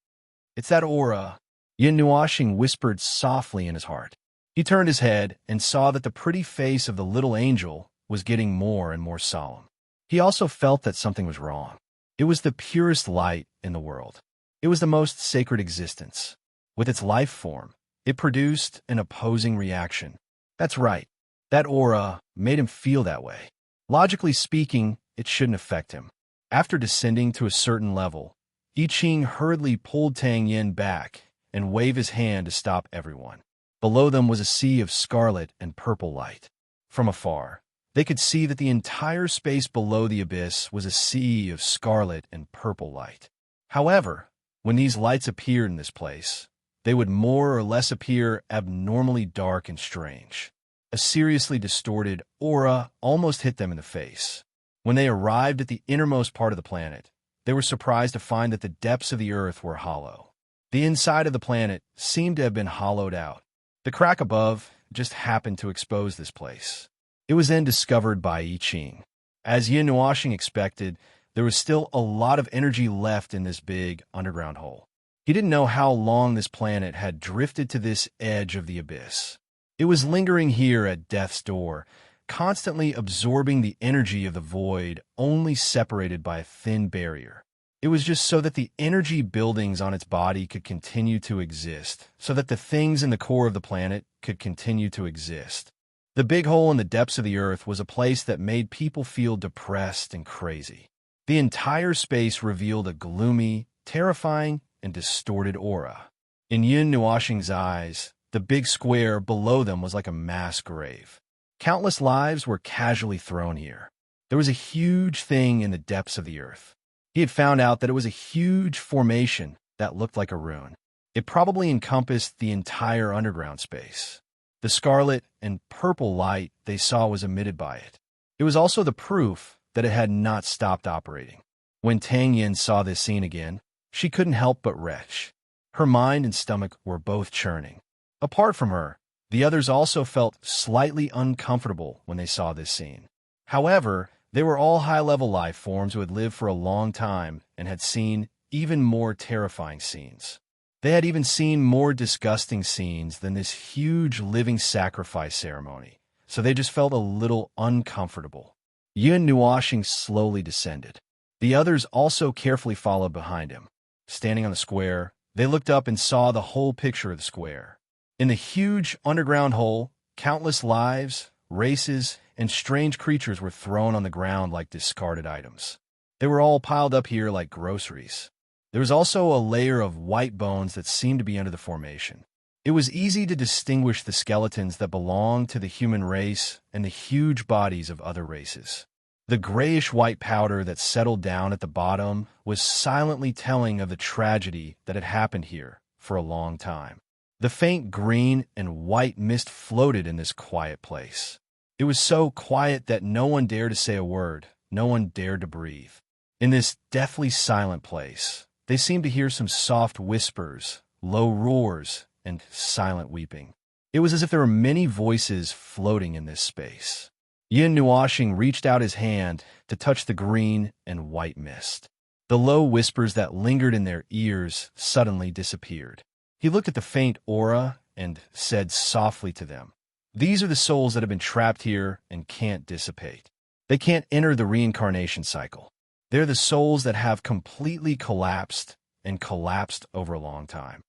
It's that aura. Yin Nuashing whispered softly in his heart. He turned his head and saw that the pretty face of the little angel was getting more and more solemn. He also felt that something was wrong. It was the purest light in the world. It was the most sacred existence. With its life form, it produced an opposing reaction. That's right. That aura made him feel that way. Logically speaking, it shouldn't affect him. After descending to a certain level, I Ching hurriedly pulled Tang Yin back and waved his hand to stop everyone. Below them was a sea of scarlet and purple light. From afar, they could see that the entire space below the abyss was a sea of scarlet and purple light. However, when these lights appeared in this place, they would more or less appear abnormally dark and strange. A seriously distorted aura almost hit them in the face. When they arrived at the innermost part of the planet, they were surprised to find that the depths of the earth were hollow. The inside of the planet seemed to have been hollowed out. The crack above just happened to expose this place. It was then discovered by I Ching. As Yin Nuashing expected, there was still a lot of energy left in this big underground hole. He didn't know how long this planet had drifted to this edge of the abyss. It was lingering here at death's door, constantly absorbing the energy of the void, only separated by a thin barrier. It was just so that the energy buildings on its body could continue to exist, so that the things in the core of the planet could continue to exist. The big hole in the depths of the earth was a place that made people feel depressed and crazy. The entire space revealed a gloomy, terrifying, and distorted aura. In Yin Nuashing's eyes, the big square below them was like a mass grave. Countless lives were casually thrown here. There was a huge thing in the depths of the earth. He had found out that it was a huge formation that looked like a rune. It probably encompassed the entire underground space. The scarlet and purple light they saw was emitted by it. It was also the proof that it had not stopped operating. When Tang Yin saw this scene again, she couldn't help but retch. Her mind and stomach were both churning. Apart from her, the others also felt slightly uncomfortable when they saw this scene. However, they were all high-level life forms who had lived for a long time and had seen even more terrifying scenes. They had even seen more disgusting scenes than this huge living sacrifice ceremony, so they just felt a little uncomfortable. Yin Nuashing slowly descended. The others also carefully followed behind him. Standing on the square, they looked up and saw the whole picture of the square. In the huge underground hole, countless lives, races, and strange creatures were thrown on the ground like discarded items. They were all piled up here like groceries. There was also a layer of white bones that seemed to be under the formation. It was easy to distinguish the skeletons that belonged to the human race and the huge bodies of other races. The grayish-white powder that settled down at the bottom was silently telling of the tragedy that had happened here for a long time. The faint green and white mist floated in this quiet place. It was so quiet that no one dared to say a word, no one dared to breathe. In this deathly silent place, they seemed to hear some soft whispers, low roars, and silent weeping. It was as if there were many voices floating in this space. Yin Nuashing reached out his hand to touch the green and white mist. The low whispers that lingered in their ears suddenly disappeared. He looked at the faint aura and said softly to them, "These are the souls that have been trapped here and can't dissipate. They can't enter the reincarnation cycle. They're the souls that have completely collapsed and collapsed over a long time."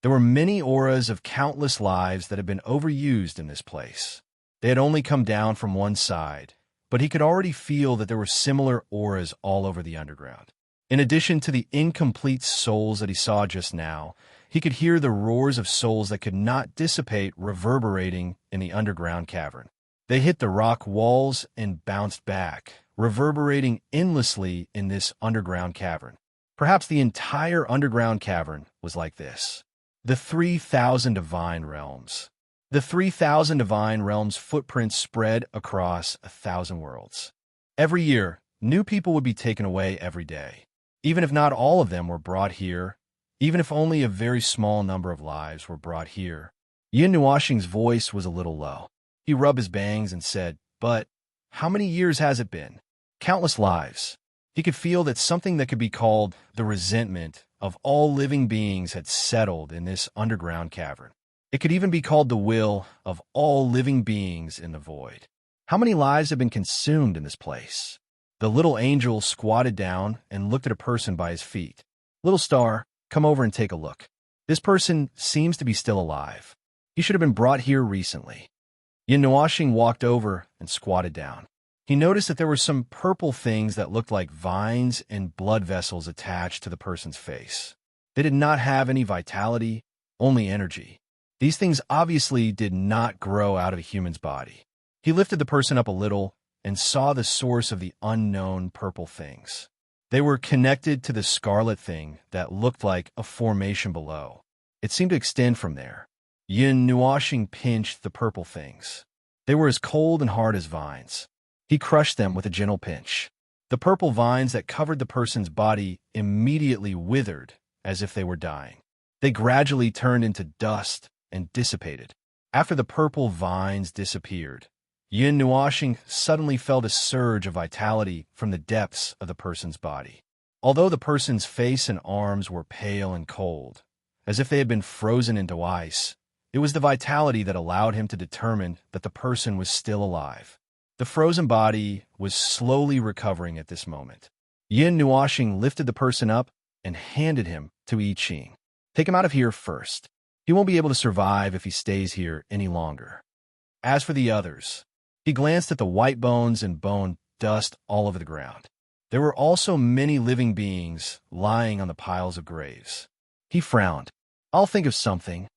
There were many auras of countless lives that had been overused in this place. They had only come down from one side, but he could already feel that there were similar auras all over the underground. In addition to the incomplete souls that he saw just now, he could hear the roars of souls that could not dissipate reverberating in the underground cavern. They hit the rock walls and bounced back, reverberating endlessly in this underground cavern. Perhaps the entire underground cavern was like this. The 3,000 divine realms. The 3,000 divine realms' footprints spread across 1,000 worlds. Every year, new people would be taken away every day. Even if not all of them were brought here, even if only a very small number of lives were brought here. Yin Nuashing's voice was a little low. He rubbed his bangs and said, "But how many years has it been?" Countless lives. He could feel that something that could be called the resentment of all living beings had settled in this underground cavern. It could even be called the will of all living beings in the void. How many lives have been consumed in this place? The little angel squatted down and looked at a person by his feet. Little star, come over and take a look. This person seems to be still alive. He should have been brought here recently. Yin Nuashing walked over and squatted down. He noticed that there were some purple things that looked like vines and blood vessels attached to the person's face. They did not have any vitality, only energy. These things obviously did not grow out of a human's body. He lifted the person up a little and saw the source of the unknown purple things. They were connected to the scarlet thing that looked like a formation below. It seemed to extend from there. Yin Nuashing pinched the purple things. They were as cold and hard as vines. He crushed them with a gentle pinch. The purple vines that covered the person's body immediately withered as if they were dying. They gradually turned into dust and dissipated. After the purple vines disappeared, Yin Nuashing suddenly felt a surge of vitality from the depths of the person's body. Although the person's face and arms were pale and cold, as if they had been frozen into ice, it was the vitality that allowed him to determine that the person was still alive. The frozen body was slowly recovering at this moment. Yin Nuashing lifted the person up and handed him to I Ching. Take him out of here first. He won't be able to survive if he stays here any longer. As for the others, he glanced at the white bones and bone dust all over the ground. There were also many living beings lying on the piles of graves. He frowned. I'll think of something.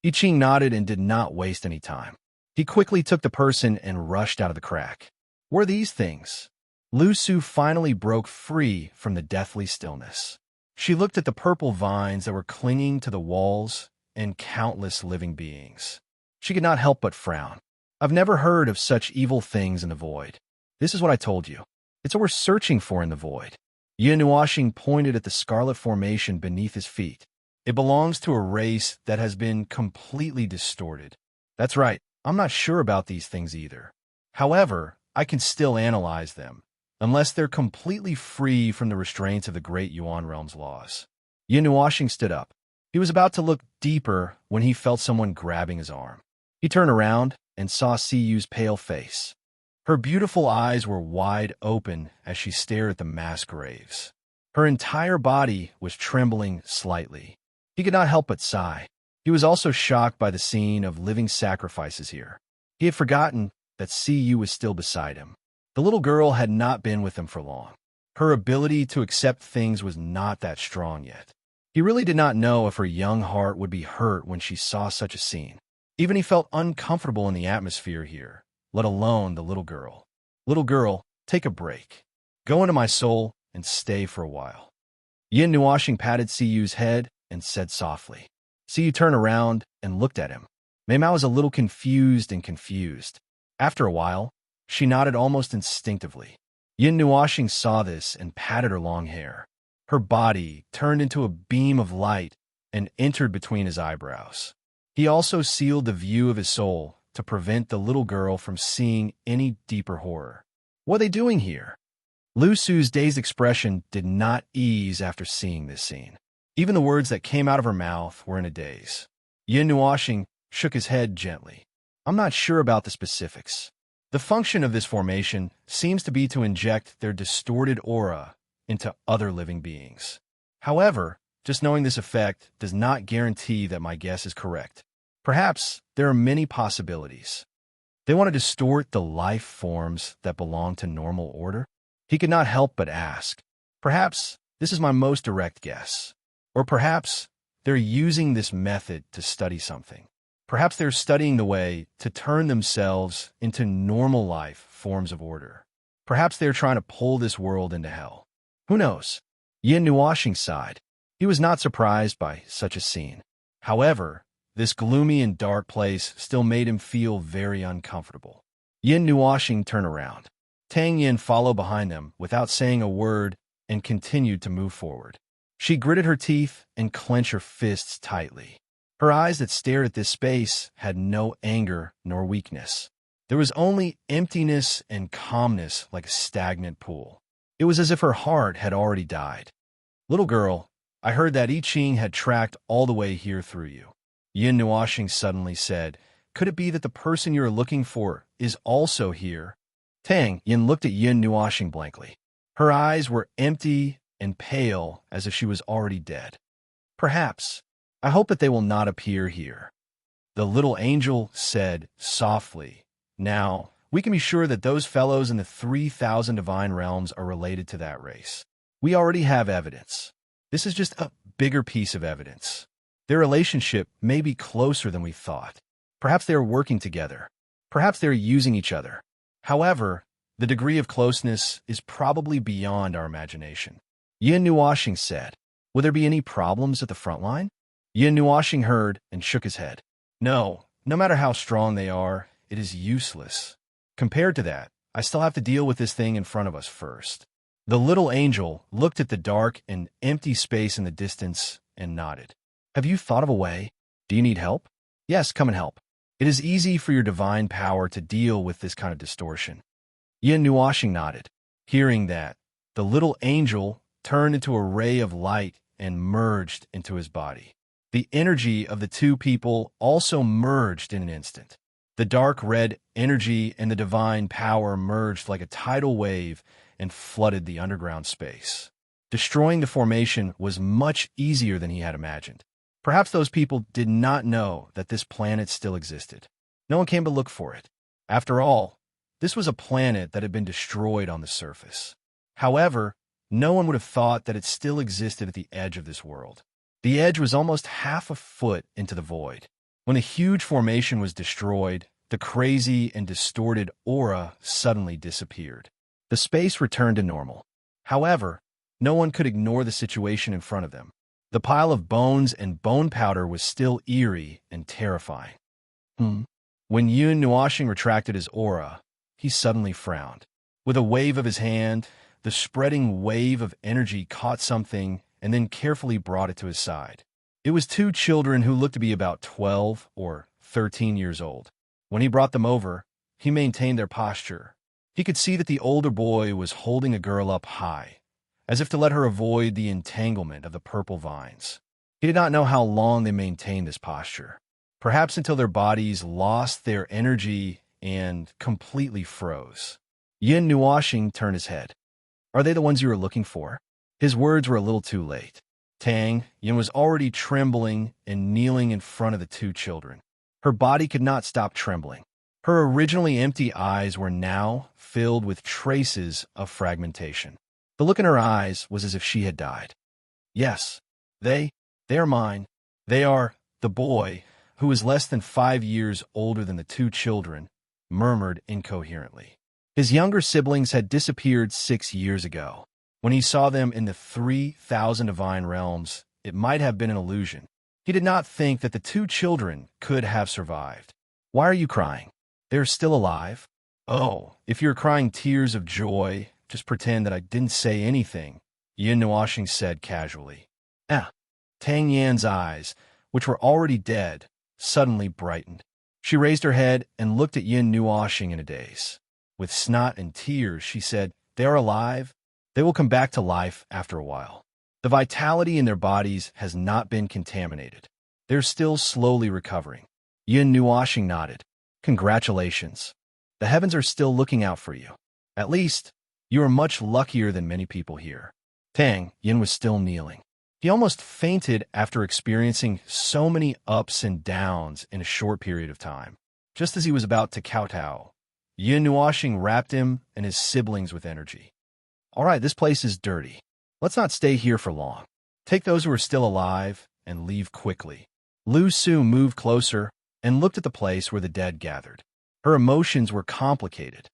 I Ching nodded and did not waste any time. He quickly took the person and rushed out of the crack. What are these things? Lu Su finally broke free from the deathly stillness. She looked at the purple vines that were clinging to the walls and countless living beings. She could not help but frown. I've never heard of such evil things in the void. This is what I told you. It's what we're searching for in the void. Yin Nuashing pointed at the scarlet formation beneath his feet. It belongs to a race that has been completely distorted. That's right, I'm not sure about these things either. However, I can still analyze them, unless they're completely free from the restraints of the Great Yuan Realm's laws. Yin Nuashing stood up. He was about to look deeper when he felt someone grabbing his arm. He turned around and saw Siyu's pale face. Her beautiful eyes were wide open as she stared at the mass graves. Her entire body was trembling slightly. He could not help but sigh. He was also shocked by the scene of living sacrifices here. He had forgotten that Siyu was still beside him. The little girl had not been with him for long. Her ability to accept things was not that strong yet. He really did not know if her young heart would be hurt when she saw such a scene. Even he felt uncomfortable in the atmosphere here, let alone the little girl. Little girl, take a break. Go into my soul and stay for a while. Yin Nuashing patted Siyu's head and said softly. Siyu turned around and looked at him. Mei Mao was a little confused. After a while, she nodded almost instinctively. Yin Nuashing saw this and patted her long hair. Her body turned into a beam of light and entered between his eyebrows. He also sealed the view of his soul to prevent the little girl from seeing any deeper horror. What are they doing here? Lu Su's dazed expression did not ease after seeing this scene. Even the words that came out of her mouth were in a daze. Yin Nuashing shook his head gently. I'm not sure about the specifics. The function of this formation seems to be to inject their distorted aura into other living beings. However, just knowing this effect does not guarantee that my guess is correct. Perhaps there are many possibilities. They want to distort the life forms that belong to normal order? He could not help but ask. Perhaps this is my most direct guess. Or perhaps they're using this method to study something. Perhaps they're studying the way to turn themselves into normal life forms of order. Perhaps they're trying to pull this world into hell. Who knows? Yin Nuashing sighed. He was not surprised by such a scene. However, this gloomy and dark place still made him feel very uncomfortable. Yin Nuashing turned around. Tang Yin followed behind them without saying a word and continued to move forward. She gritted her teeth and clenched her fists tightly. Her eyes that stared at this space had no anger nor weakness. There was only emptiness and calmness like a stagnant pool. It was as if her heart had already died. Little girl, I heard that I Ching had tracked all the way here through you. Yin Nuoxing suddenly said, could it be that the person you're looking for is also here? Tang Yin looked at Yin Nuoxing blankly. Her eyes were empty and pale as if she was already dead. Perhaps. I hope that they will not appear here. The little angel said softly, now, we can be sure that those fellows in the 3,000 divine realms are related to that race. We already have evidence. This is just a bigger piece of evidence. Their relationship may be closer than we thought. Perhaps they are working together. Perhaps they are using each other. However, the degree of closeness is probably beyond our imagination. Yin Nuoxing said, will there be any problems at the front line? Yin Nuoxing heard and shook his head. No matter how strong they are, it is useless. Compared to that, I still have to deal with this thing in front of us first. The little angel looked at the dark and empty space in the distance and nodded. Have you thought of a way? Do you need help? Yes, come and help. It is easy for your divine power to deal with this kind of distortion. Yin Nuoxing nodded. Hearing that, the little angel turned into a ray of light and merged into his body. The energy of the two people also merged in an instant. The dark red energy and the divine power merged like a tidal wave and flooded the underground space. Destroying the formation was much easier than he had imagined. Perhaps those people did not know that this planet still existed. No one came to look for it. After all, this was a planet that had been destroyed on the surface. However, no one would have thought that it still existed at the edge of this world. The edge was almost half a foot into the void. When the huge formation was destroyed, the crazy and distorted aura suddenly disappeared. The space returned to normal. However, no one could ignore the situation in front of them. The pile of bones and bone powder was still eerie and terrifying. When Yin Nuoxing retracted his aura, he suddenly frowned. With a wave of his hand, the spreading wave of energy caught something and then carefully brought it to his side. It was two children who looked to be about 12 or 13 years old. When he brought them over, he maintained their posture. He could see that the older boy was holding a girl up high, as if to let her avoid the entanglement of the purple vines. He did not know how long they maintained this posture, perhaps until their bodies lost their energy and completely froze. Yin Nuoxing turned his head. Are they the ones you were looking for? His words were a little too late. Tang Yin was already trembling and kneeling in front of the two children. Her body could not stop trembling. Her originally empty eyes were now filled with traces of fragmentation. The look in her eyes was as if she had died. Yes, they are mine. They are the boy, who is less than 5 years older than the two children, murmured incoherently. His younger siblings had disappeared 6 years ago. When he saw them in the 3,000 divine realms, it might have been an illusion. He did not think that the two children could have survived. Why are you crying? They're still alive? Oh, if you're crying tears of joy, just pretend that I didn't say anything, Yin Nuoxing said casually. Tang Yan's eyes, which were already dead, suddenly brightened. She raised her head and looked at Yin Nuoxing in a daze. With snot and tears, she said, they are alive. They will come back to life after a while. The vitality in their bodies has not been contaminated. They're still slowly recovering. Yin Nuoxing nodded. Congratulations. The heavens are still looking out for you. At least, you are much luckier than many people here. Tang Yin was still kneeling. He almost fainted after experiencing so many ups and downs in a short period of time. Just as he was about to kowtow, Yin Nuoxing wrapped him and his siblings with energy. All right, this place is dirty. Let's not stay here for long. Take those who are still alive and leave quickly. Lu Su moved closer and looked at the place where the dead gathered. Her emotions were complicated.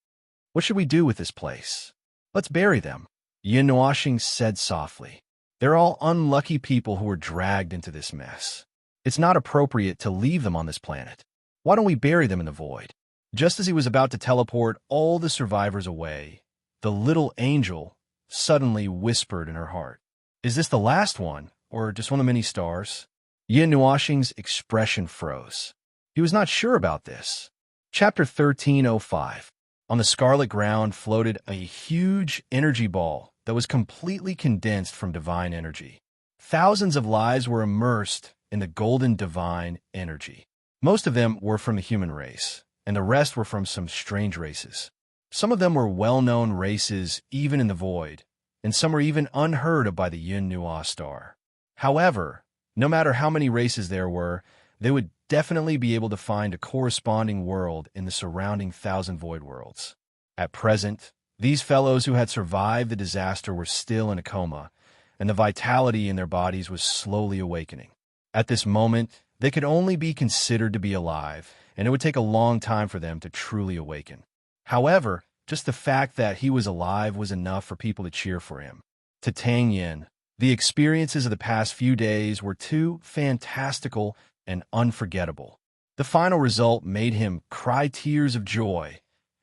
What should we do with this place? Let's bury them, Yin Nuoxing said softly. They're all unlucky people who were dragged into this mess. It's not appropriate to leave them on this planet. Why don't we bury them in the void? Just as he was about to teleport all the survivors away, the little angel suddenly whispered in her heart. Is this the last one, or just one of many stars? Yin Nuoxing's expression froze. He was not sure about this. Chapter 1305. On the scarlet ground floated a huge energy ball that was completely condensed from divine energy. Thousands of lives were immersed in the golden divine energy. Most of them were from the human race, and the rest were from some strange races. Some of them were well-known races even in the void, and some were even unheard of by the Yin Nuwa star. However, no matter how many races there were, they would definitely be able to find a corresponding world in the surrounding thousand void worlds. At present, these fellows who had survived the disaster were still in a coma, and the vitality in their bodies was slowly awakening. At this moment, they could only be considered to be alive, and it would take a long time for them to truly awaken. However, just the fact that he was alive was enough for people to cheer for him. To Tang Yin, the experiences of the past few days were too fantastical and unforgettable. The final result made him cry tears of joy,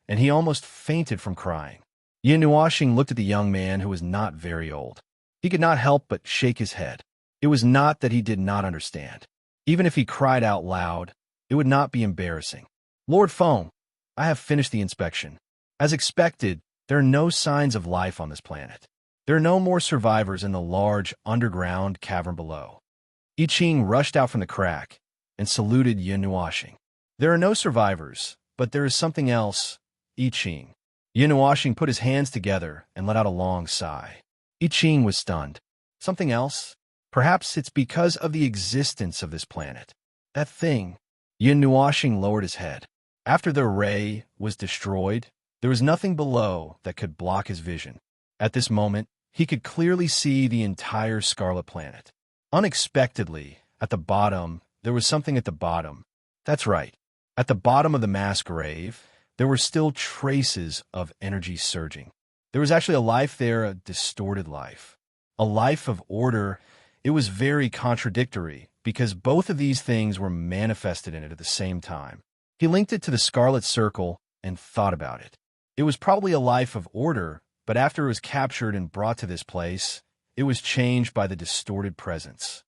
and he almost fainted from crying. Yin Nuoxing looked at the young man, who was not very old. He could not help but shake his head. It was not that he did not understand. Even if he cried out loud, it would not be embarrassing. Lord Feng, I have finished the inspection. As expected, there are no signs of life on this planet. There are no more survivors in the large underground cavern below. I Ching rushed out from the crack and saluted Yin Nuoxing. There are no survivors, but there is something else, I Ching. Yin Nuoxing put his hands together and let out a long sigh. I Ching was stunned. Something else? Perhaps it's because of the existence of this planet. That thing. Yin Nuoxing lowered his head. After the array was destroyed, there was nothing below that could block his vision. At this moment, he could clearly see the entire Scarlet Planet. Unexpectedly, at the bottom, there was something at the bottom. That's right. At the bottom of the mass grave, there were still traces of energy surging. There was actually a life there, a distorted life. A life of order. It was very contradictory, because both of these things were manifested in it at the same time. He linked it to the Scarlet Circle and thought about it. It was probably a life of order, but after it was captured and brought to this place, it was changed by the distorted presence.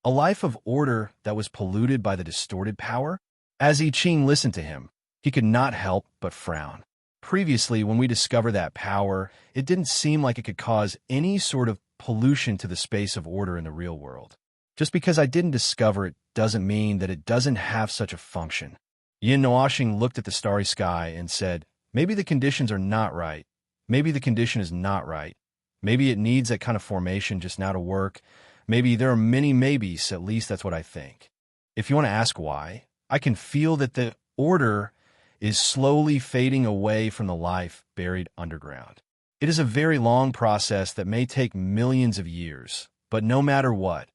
A life of order that was polluted by the distorted power? As I Ching listened to him, he could not help but frown. Previously, when we discovered that power, it didn't seem like it could cause any sort of pollution to the space of order in the real world. Just because I didn't discover it doesn't mean that it doesn't have such a function. Yin Nuoxing looked at the starry sky and said, maybe the conditions are not right. Maybe the condition is not right. Maybe it needs that kind of formation just now to work. Maybe there are many maybes, at least that's what I think. If you want to ask why, I can feel that the order is slowly fading away from the life buried underground. It is a very long process that may take millions of years, but no matter what,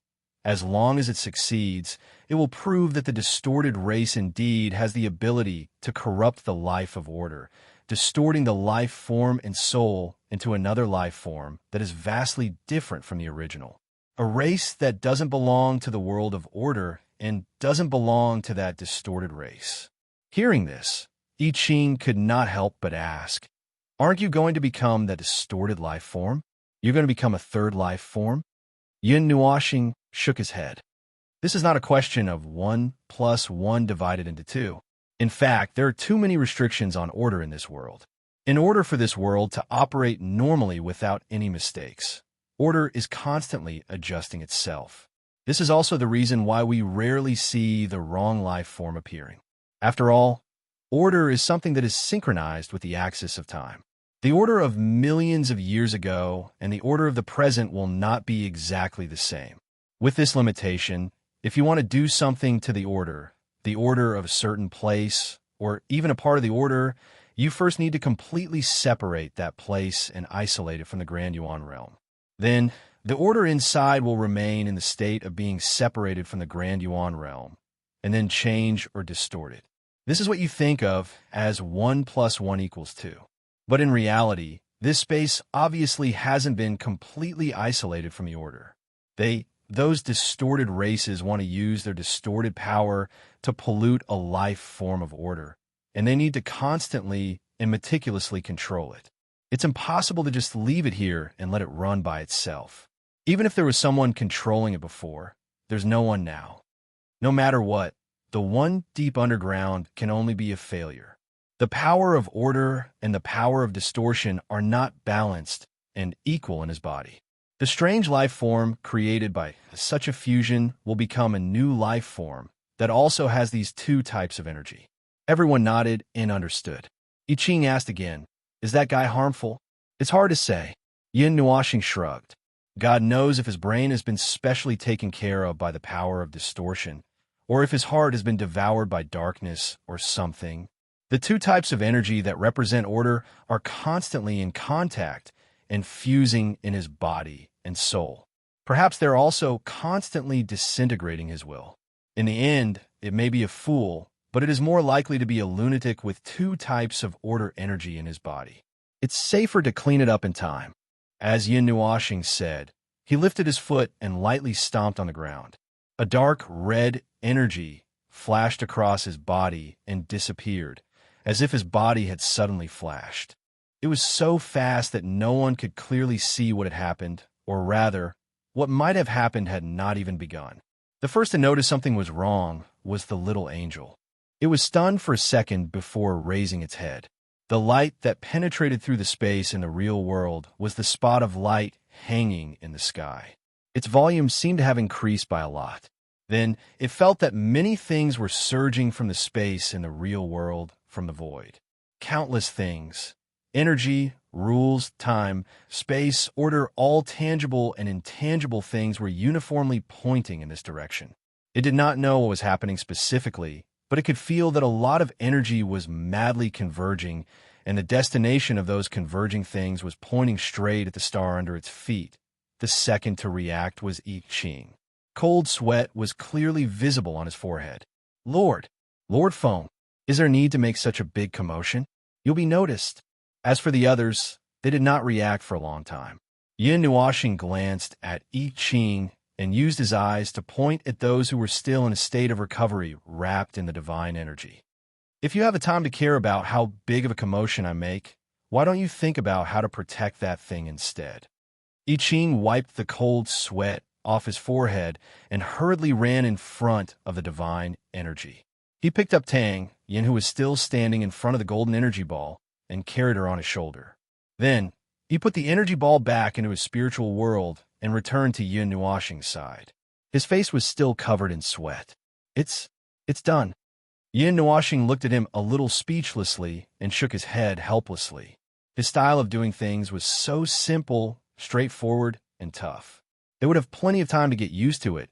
as long as it succeeds, it will prove that the distorted race indeed has the ability to corrupt the life of order, distorting the life form and soul into another life form that is vastly different from the original. A race that doesn't belong to the world of order and doesn't belong to that distorted race. Hearing this, I Ching could not help but ask, aren't you going to become that distorted life form? You're going to become a third life form? Yin Nuoxing shook his head. This is not a question of 1 plus 1 divided into 2. In fact, there are too many restrictions on order in this world. In order for this world to operate normally without any mistakes, order is constantly adjusting itself. This is also the reason why we rarely see the wrong life form appearing. After all, order is something that is synchronized with the axis of time. The order of millions of years ago and the order of the present will not be exactly the same. With this limitation, if you want to do something to the order of a certain place, or even a part of the order, you first need to completely separate that place and isolate it from the Grand Yuan realm. Then, the order inside will remain in the state of being separated from the Grand Yuan realm, and then change or distort it. This is what you think of as 1 plus 1 equals 2. But in reality, this space obviously hasn't been completely isolated from the order. Those distorted races want to use their distorted power to pollute a life form of order, and they need to constantly and meticulously control it. It's impossible to just leave it here and let it run by itself. Even if there was someone controlling it before, there's no one now. No matter what, the one deep underground can only be a failure. The power of order and the power of distortion are not balanced and equal in his body. The strange life form created by such a fusion will become a new life form that also has these two types of energy. Everyone nodded and understood. I Ching asked again, "Is that guy harmful?" "It's hard to say." Yin Nuashing shrugged. God knows if his brain has been specially taken care of by the power of distortion, or if his heart has been devoured by darkness or something. The two types of energy that represent order are constantly in contact and fusing in his body and soul. Perhaps they're also constantly disintegrating his will. In the end, it may be a fool, but it is more likely to be a lunatic with two types of order energy in his body. It's safer to clean it up in time. As Yin Nuashing said, he lifted his foot and lightly stomped on the ground. A dark red energy flashed across his body and disappeared, as if his body had suddenly flashed. It was so fast that no one could clearly see what had happened, or rather, what might have happened had not even begun. The first to notice something was wrong was the little angel. It was stunned for a second before raising its head. The light that penetrated through the space in the real world was the spot of light hanging in the sky. Its volume seemed to have increased by a lot. Then it felt that many things were surging from the space in the real world from the void. Countless things. Energy, rules, time, space, order, all tangible and intangible things were uniformly pointing in this direction. It did not know what was happening specifically, but it could feel that a lot of energy was madly converging, and the destination of those converging things was pointing straight at the star under its feet. The second to react was I Ching. Cold sweat was clearly visible on his forehead. Lord Foam, is there need to make such a big commotion? You'll be noticed." As for the others, they did not react for a long time. Yin Nuashing glanced at I Ching and used his eyes to point at those who were still in a state of recovery wrapped in the divine energy. "If you have the time to care about how big of a commotion I make, why don't you think about how to protect that thing instead?" I Ching wiped the cold sweat off his forehead and hurriedly ran in front of the divine energy. He picked up Tang, Yin, who was still standing in front of the golden energy ball, and carried her on his shoulder. Then, he put the energy ball back into his spiritual world and returned to Yin Nuashing's side. His face was still covered in sweat. It's done." Yin Nuashing looked at him a little speechlessly and shook his head helplessly. His style of doing things was so simple, straightforward, and tough. They would have plenty of time to get used to it.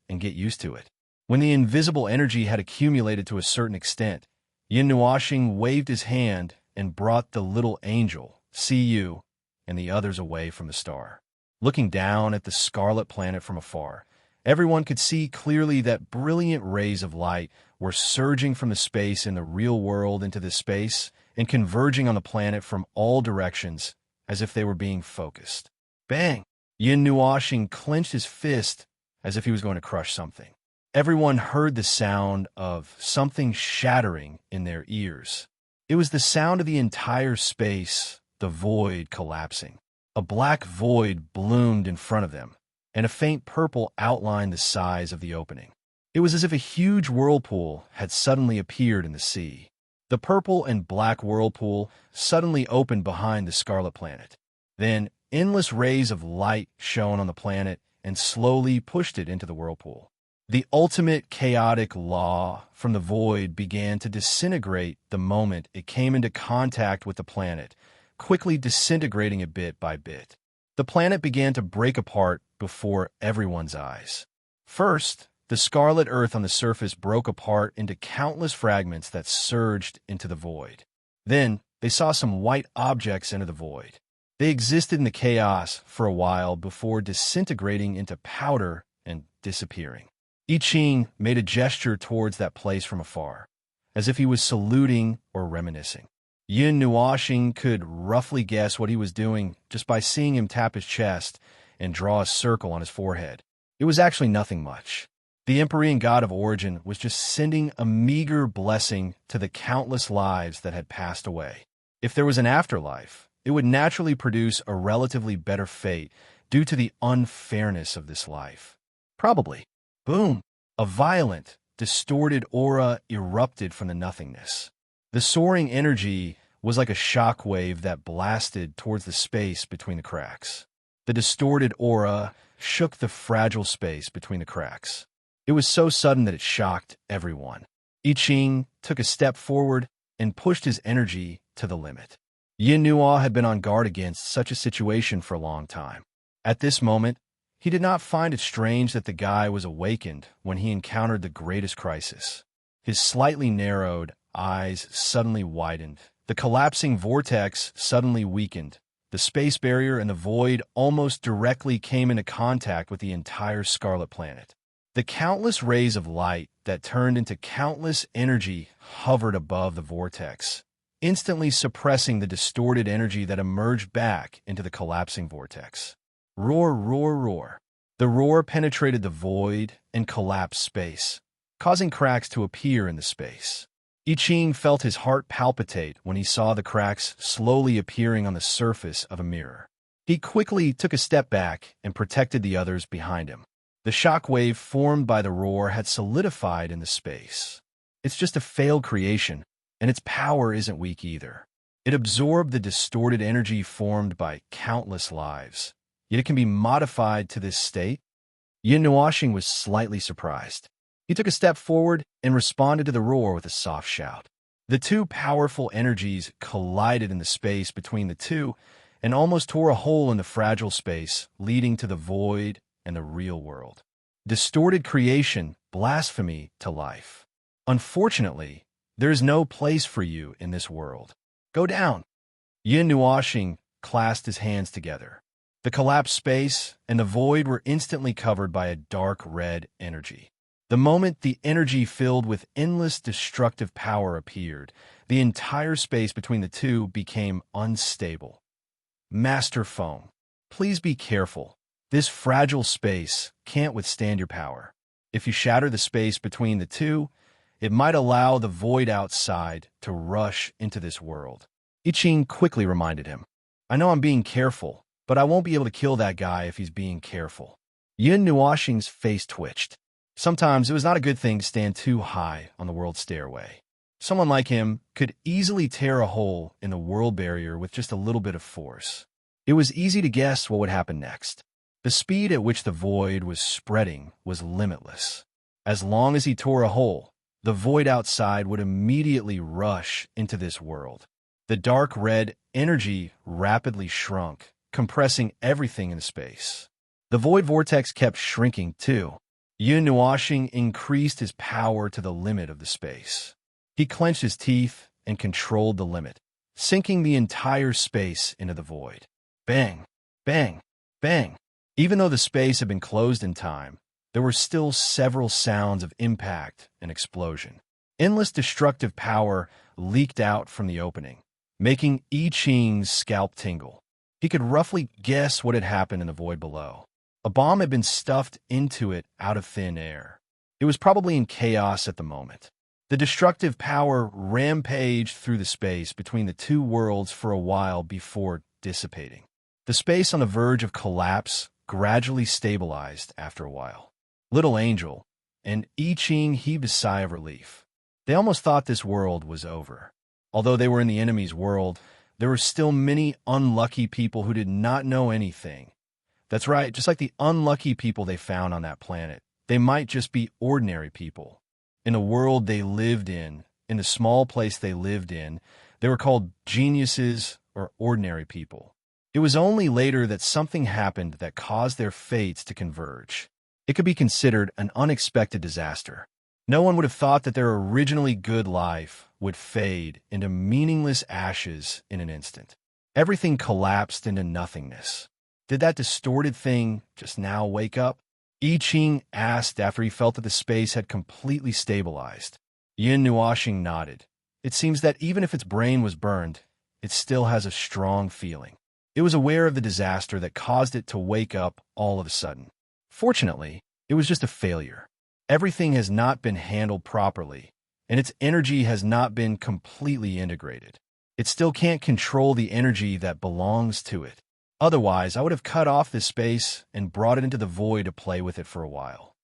When the invisible energy had accumulated to a certain extent, Yin Nuashing waved his hand and brought the little angel, Cu, and the others away from the star. Looking down at the scarlet planet from afar, everyone could see clearly that brilliant rays of light were surging from the space in the real world into this space and converging on the planet from all directions as if they were being focused. Bang! Yin Nuashing clenched his fist as if he was going to crush something. Everyone heard the sound of something shattering in their ears. It was the sound of the entire space, the void collapsing. A black void bloomed in front of them, and a faint purple outlined the size of the opening. It was as if a huge whirlpool had suddenly appeared in the sea. The purple and black whirlpool suddenly opened behind the scarlet planet. Then endless rays of light shone on the planet and slowly pushed it into the whirlpool. The ultimate chaotic law from the void began to disintegrate the moment it came into contact with the planet, quickly disintegrating it bit by bit. The planet began to break apart before everyone's eyes. First, the scarlet earth on the surface broke apart into countless fragments that surged into the void. Then, they saw some white objects enter the void. They existed in the chaos for a while before disintegrating into powder and disappearing. I Ching made a gesture towards that place from afar, as if he was saluting or reminiscing. Yin Nuashing could roughly guess what he was doing just by seeing him tap his chest and draw a circle on his forehead. It was actually nothing much. The Empyrean god of origin was just sending a meager blessing to the countless lives that had passed away. If there was an afterlife, it would naturally produce a relatively better fate due to the unfairness of this life. Probably. Boom! A violent, distorted aura erupted from the nothingness. The soaring energy was like a shock wave that blasted towards the space between the cracks. The distorted aura shook the fragile space between the cracks. It was so sudden that it shocked everyone. I Ching took a step forward and pushed his energy to the limit. Yin Nuo had been on guard against such a situation for a long time. At this moment, he did not find it strange that the guy was awakened when he encountered the greatest crisis. His slightly narrowed eyes suddenly widened. The collapsing vortex suddenly weakened. The space barrier and the void almost directly came into contact with the entire Scarlet Planet. The countless rays of light that turned into countless energy hovered above the vortex, instantly suppressing the distorted energy that emerged back into the collapsing vortex. Roar, roar, roar. The roar penetrated the void and collapsed space, causing cracks to appear in the space. I Ching felt his heart palpitate when he saw the cracks slowly appearing on the surface of a mirror. He quickly took a step back and protected the others behind him. The shock wave formed by the roar had solidified in the space. It's just a failed creation, and its power isn't weak either. It absorbed the distorted energy formed by countless lives, yet it can be modified to this state. Yin Nuoxing was slightly surprised. He took a step forward and responded to the roar with a soft shout. The two powerful energies collided in the space between the two and almost tore a hole in the fragile space, leading to the void and the real world. Distorted creation, blasphemy to life. Unfortunately, there is no place for you in this world. Go down. Yin Nuoxing clasped his hands together. The collapsed space and the void were instantly covered by a dark red energy. The moment the energy filled with endless destructive power appeared, the entire space between the two became unstable. Master Foam, please be careful. This fragile space can't withstand your power. If you shatter the space between the two, it might allow the void outside to rush into this world. I Ching quickly reminded him, I know I'm being careful, but I won't be able to kill that guy if he's being careful. Yin Nuoxing's face twitched. Sometimes it was not a good thing to stand too high on the world stairway. Someone like him could easily tear a hole in the world barrier with just a little bit of force. It was easy to guess what would happen next. The speed at which the void was spreading was limitless. As long as he tore a hole, the void outside would immediately rush into this world. The dark red energy rapidly shrunk, compressing everything in space. The void vortex kept shrinking too. Yin Nuoxing increased his power to the limit of the space. He clenched his teeth and controlled the limit, sinking the entire space into the void. Bang, bang, bang. Even though the space had been closed in time, there were still several sounds of impact and explosion. Endless destructive power leaked out from the opening, making I Ching's scalp tingle. He could roughly guess what had happened in the void below. A bomb had been stuffed into it out of thin air. It was probably in chaos at the moment. The destructive power rampaged through the space between the two worlds for a while before dissipating. The space on the verge of collapse gradually stabilized after a while. Little Angel and I Ching heaved a sigh of relief. They almost thought this world was over. Although they were in the enemy's world, there were still many unlucky people who did not know anything. That's right, just like the unlucky people they found on that planet. They might just be ordinary people. In the world they lived in the small place they lived in, they were called geniuses or ordinary people. It was only later that something happened that caused their fates to converge. It could be considered an unexpected disaster. No one would have thought that their originally good life would fade into meaningless ashes in an instant. Everything collapsed into nothingness. Did that distorted thing just now wake up? I Ching asked after he felt that the space had completely stabilized. Yin Nuoxing nodded. It seems that even if its brain was burned, it still has a strong feeling. It was aware of the disaster that caused it to wake up all of a sudden. Fortunately, it was just a failure. Everything has not been handled properly, and its energy has not been completely integrated. It still can't control the energy that belongs to it. Otherwise, I would have cut off this space and brought it into the void to play with it for a while.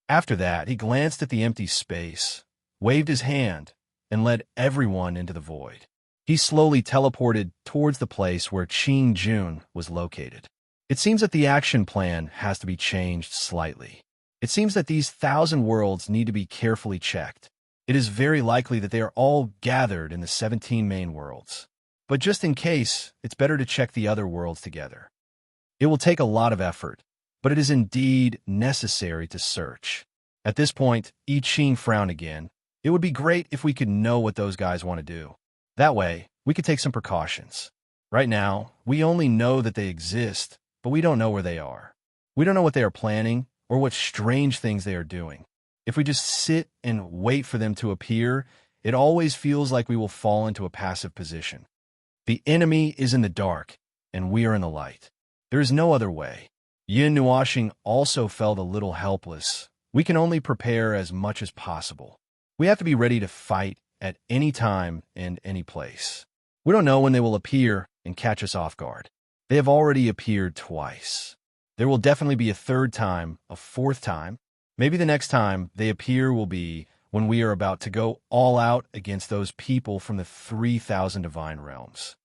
After that, he glanced at the empty space, waved his hand, and led everyone into the void. He slowly teleported towards the place where Qing Jun was located. It seems that the action plan has to be changed slightly. It seems that these 1,000 worlds need to be carefully checked. It is very likely that they are all gathered in the 17 main worlds. But just in case, it's better to check the other worlds together. It will take a lot of effort, but it is indeed necessary to search. At this point, I Ching frowned again. It would be great if we could know what those guys want to do. That way, we could take some precautions. Right now, we only know that they exist, but we don't know where they are. We don't know what they are planning or what strange things they are doing. If we just sit and wait for them to appear, it always feels like we will fall into a passive position. The enemy is in the dark, and we are in the light. There is no other way. Yin Nuashing also felt a little helpless. We can only prepare as much as possible. We have to be ready to fight at any time and any place. We don't know when they will appear and catch us off guard. They have already appeared twice. There will definitely be a third time, a fourth time. Maybe the next time they appear will be when we are about to go all out against those people from the 3,000 divine realms.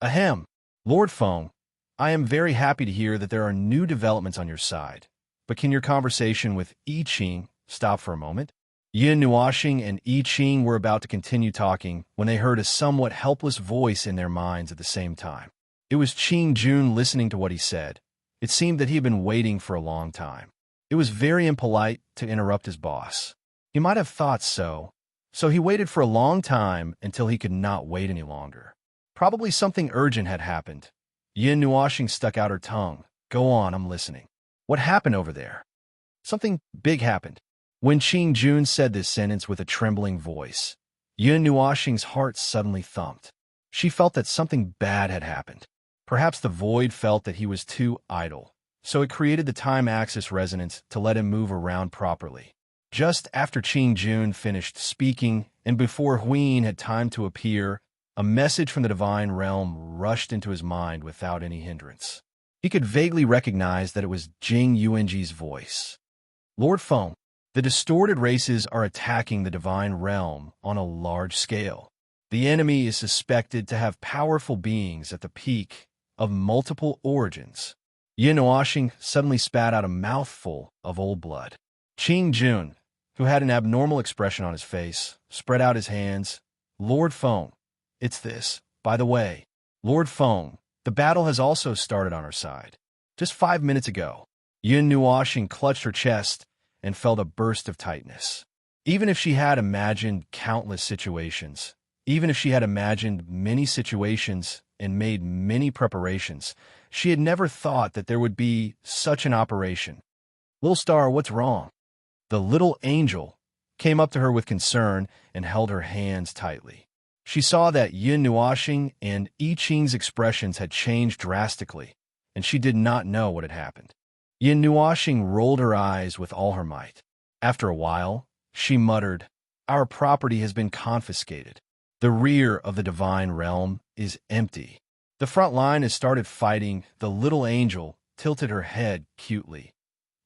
Ahem, Lord Feng, I am very happy to hear that there are new developments on your side. But can your conversation with I Ching stop for a moment? Yin Nuashing and I Ching were about to continue talking when they heard a somewhat helpless voice in their minds at the same time. It was Qing Jun listening to what he said. It seemed that he had been waiting for a long time. It was very impolite to interrupt his boss. He might have thought so. So he waited for a long time until he could not wait any longer. Probably something urgent had happened. Yin Nuashing stuck out her tongue. Go on, I'm listening. What happened over there? Something big happened. When Qing Jun said this sentence with a trembling voice, Yin Nuashing's heart suddenly thumped. She felt that something bad had happened. Perhaps the void felt that he was too idle, so it created the time axis resonance to let him move around properly. Just after Qing Jun finished speaking, and before Huyin had time to appear, a message from the divine realm rushed into his mind without any hindrance. He could vaguely recognize that it was Jing Yuanji's voice. Lord Feng, the distorted races are attacking the divine realm on a large scale. The enemy is suspected to have powerful beings at the peak of multiple origins. Yin Nuashing suddenly spat out a mouthful of old blood. Qing Jun, who had an abnormal expression on his face, spread out his hands. Lord Feng, it's this. By the way, Lord Feng, the battle has also started on our side. Just 5 minutes ago, Yin Nuashing clutched her chest and felt a burst of tightness. Even if she had imagined countless situations, even if she had imagined many situations and made many preparations, she had never thought that there would be such an operation. Little star, what's wrong? The little angel came up to her with concern and held her hands tightly. She saw that Yin Nuashing and I Ching's expressions had changed drastically, and she did not know what had happened. Yin Nuashing rolled her eyes with all her might. After a while, she muttered, Our property has been confiscated. The rear of the divine realm is empty. The front line has started fighting. The little angel tilted her head cutely.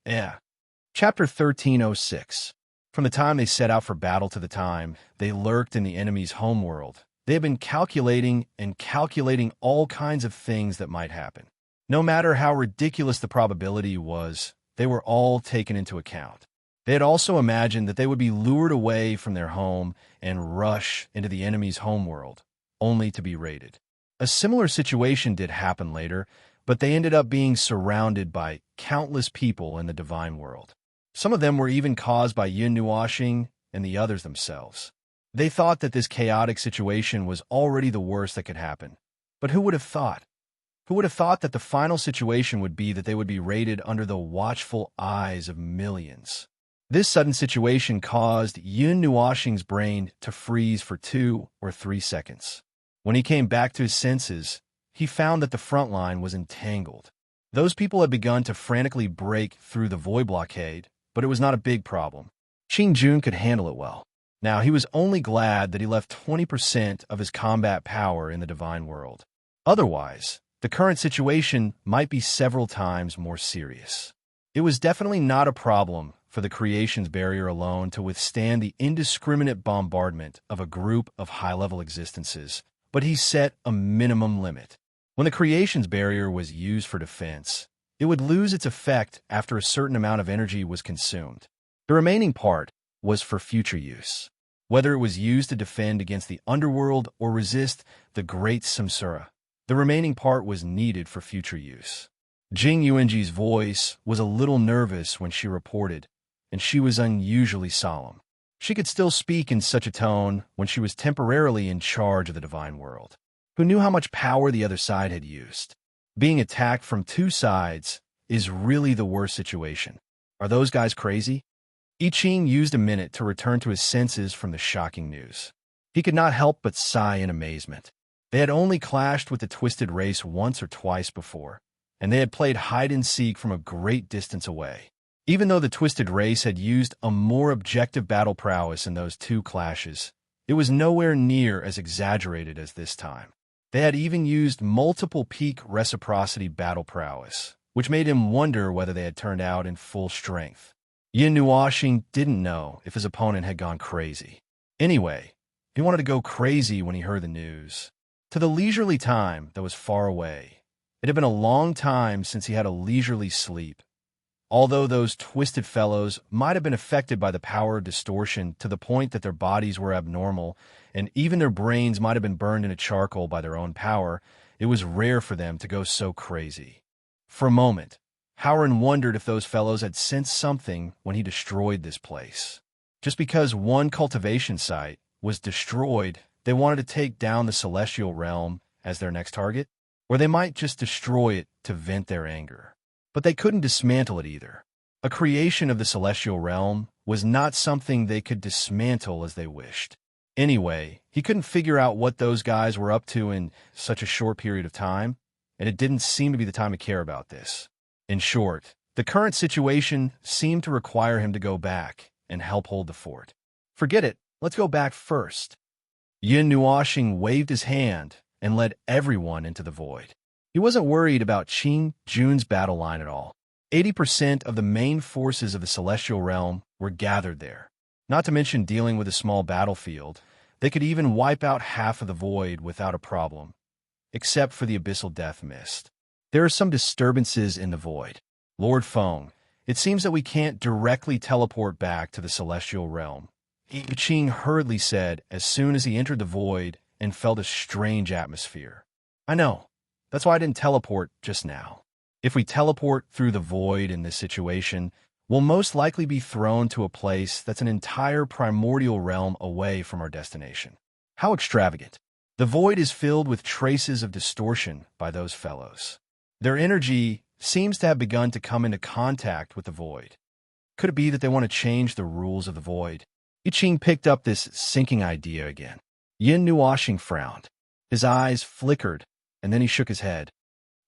Chapter 1306. From the time they set out for battle to the time they lurked in the enemy's homeworld, they had been calculating and calculating all kinds of things that might happen. No matter how ridiculous the probability was, they were all taken into account. They had also imagined that they would be lured away from their home and rush into the enemy's homeworld, only to be raided. A similar situation did happen later, but they ended up being surrounded by countless people in the divine world. Some of them were even caused by Yin Nuashing and the others themselves. They thought that this chaotic situation was already the worst that could happen. But who would have thought? Who would have thought that the final situation would be that they would be raided under the watchful eyes of millions? This sudden situation caused Yin Nuashing's brain to freeze for 2 or 3 seconds. When he came back to his senses, he found that the front line was entangled. Those people had begun to frantically break through the void blockade, but it was not a big problem. Qing Jun could handle it well. Now, he was only glad that he left 20% of his combat power in the divine world. Otherwise, the current situation might be several times more serious. It was definitely not a problem for the creation's barrier alone to withstand the indiscriminate bombardment of a group of high-level existences, but he set a minimum limit. When the creation's barrier was used for defense, It would lose its effect after a certain amount of energy was consumed. The remaining part was for future use, whether it was used to defend against the underworld or resist the great samsara. The remaining part was needed for future use. Jing Yuanji's voice was a little nervous when she reported, and she was unusually solemn. She could still speak in such a tone when she was temporarily in charge of the divine world. Who knew how much power the other side had used? Being attacked from two sides is really the worst situation. Are those guys crazy? I Ching used a minute to return to his senses from the shocking news. He could not help but sigh in amazement. They had only clashed with the twisted race once or twice before, and they had played hide-and-seek from a great distance away. Even though the twisted race had used a more objective battle prowess in those two clashes, it was nowhere near as exaggerated as this time. They had even used multiple peak reciprocity battle prowess, which made him wonder whether they had turned out in full strength. Yin Nuoxing didn't know if his opponent had gone crazy. Anyway, he wanted to go crazy when he heard the news. To the leisurely time that was far away, it had been a long time since he had a leisurely sleep. Although those twisted fellows might have been affected by the power of distortion to the point that their bodies were abnormal, and even their brains might have been burned into charcoal by their own power, it was rare for them to go so crazy. For a moment, Howren wondered if those fellows had sensed something when he destroyed this place. Just because one cultivation site was destroyed, they wanted to take down the celestial realm as their next target? Or they might just destroy it to vent their anger. But they couldn't dismantle it either. A creation of the celestial realm was not something they could dismantle as they wished. Anyway, he couldn't figure out what those guys were up to in such a short period of time, and it didn't seem to be the time to care about this. In short, the current situation seemed to require him to go back and help hold the fort. Forget it, let's go back first. Yin Nuoxing waved his hand and led everyone into the void. He wasn't worried about Qing Jun's battle line at all. 80% of the main forces of the celestial realm were gathered there. Not to mention dealing with a small battlefield, they could even wipe out half of the void without a problem, except for the abyssal death mist. There are some disturbances in the void. Lord Feng, it seems that we can't directly teleport back to the celestial realm, I Ching hurriedly said as soon as he entered the void and felt a strange atmosphere. I know. That's why I didn't teleport just now. If we teleport through the void in this situation, we'll most likely be thrown to a place that's an entire primordial realm away from our destination. How extravagant. The void is filled with traces of distortion by those fellows. Their energy seems to have begun to come into contact with the void. Could it be that they want to change the rules of the void? I Ching picked up this sinking idea again. Yin Nuoxing frowned. His eyes flickered, and then he shook his head.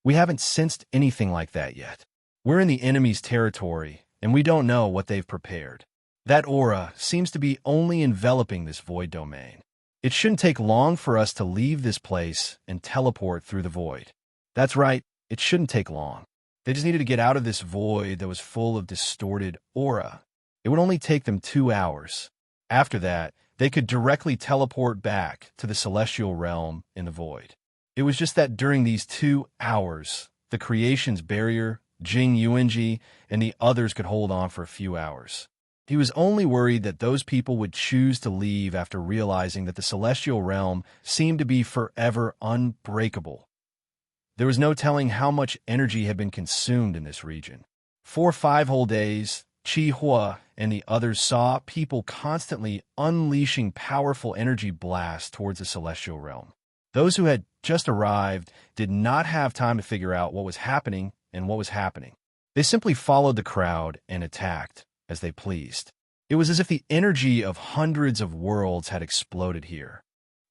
We haven't sensed anything like that yet. We're in the enemy's territory, and we don't know what they've prepared. That aura seems to be only enveloping this void domain. It shouldn't take long for us to leave this place and teleport through the void. That's right, it shouldn't take long. They just needed to get out of this void that was full of distorted aura. It would only take them 2 hours. After that, they could directly teleport back to the celestial realm in the void. It was just that during these 2 hours, the creation's barrier, Jing Yuanji, and the others could hold on for a few hours. He was only worried that those people would choose to leave after realizing that the celestial realm seemed to be forever unbreakable. There was no telling how much energy had been consumed in this region. For 5 whole days, Qi Hua and the others saw people constantly unleashing powerful energy blasts towards the celestial realm. Those who had just arrived did not have time to figure out what was happening and what was happening. They simply followed the crowd and attacked as they pleased. It was as if the energy of hundreds of worlds had exploded here.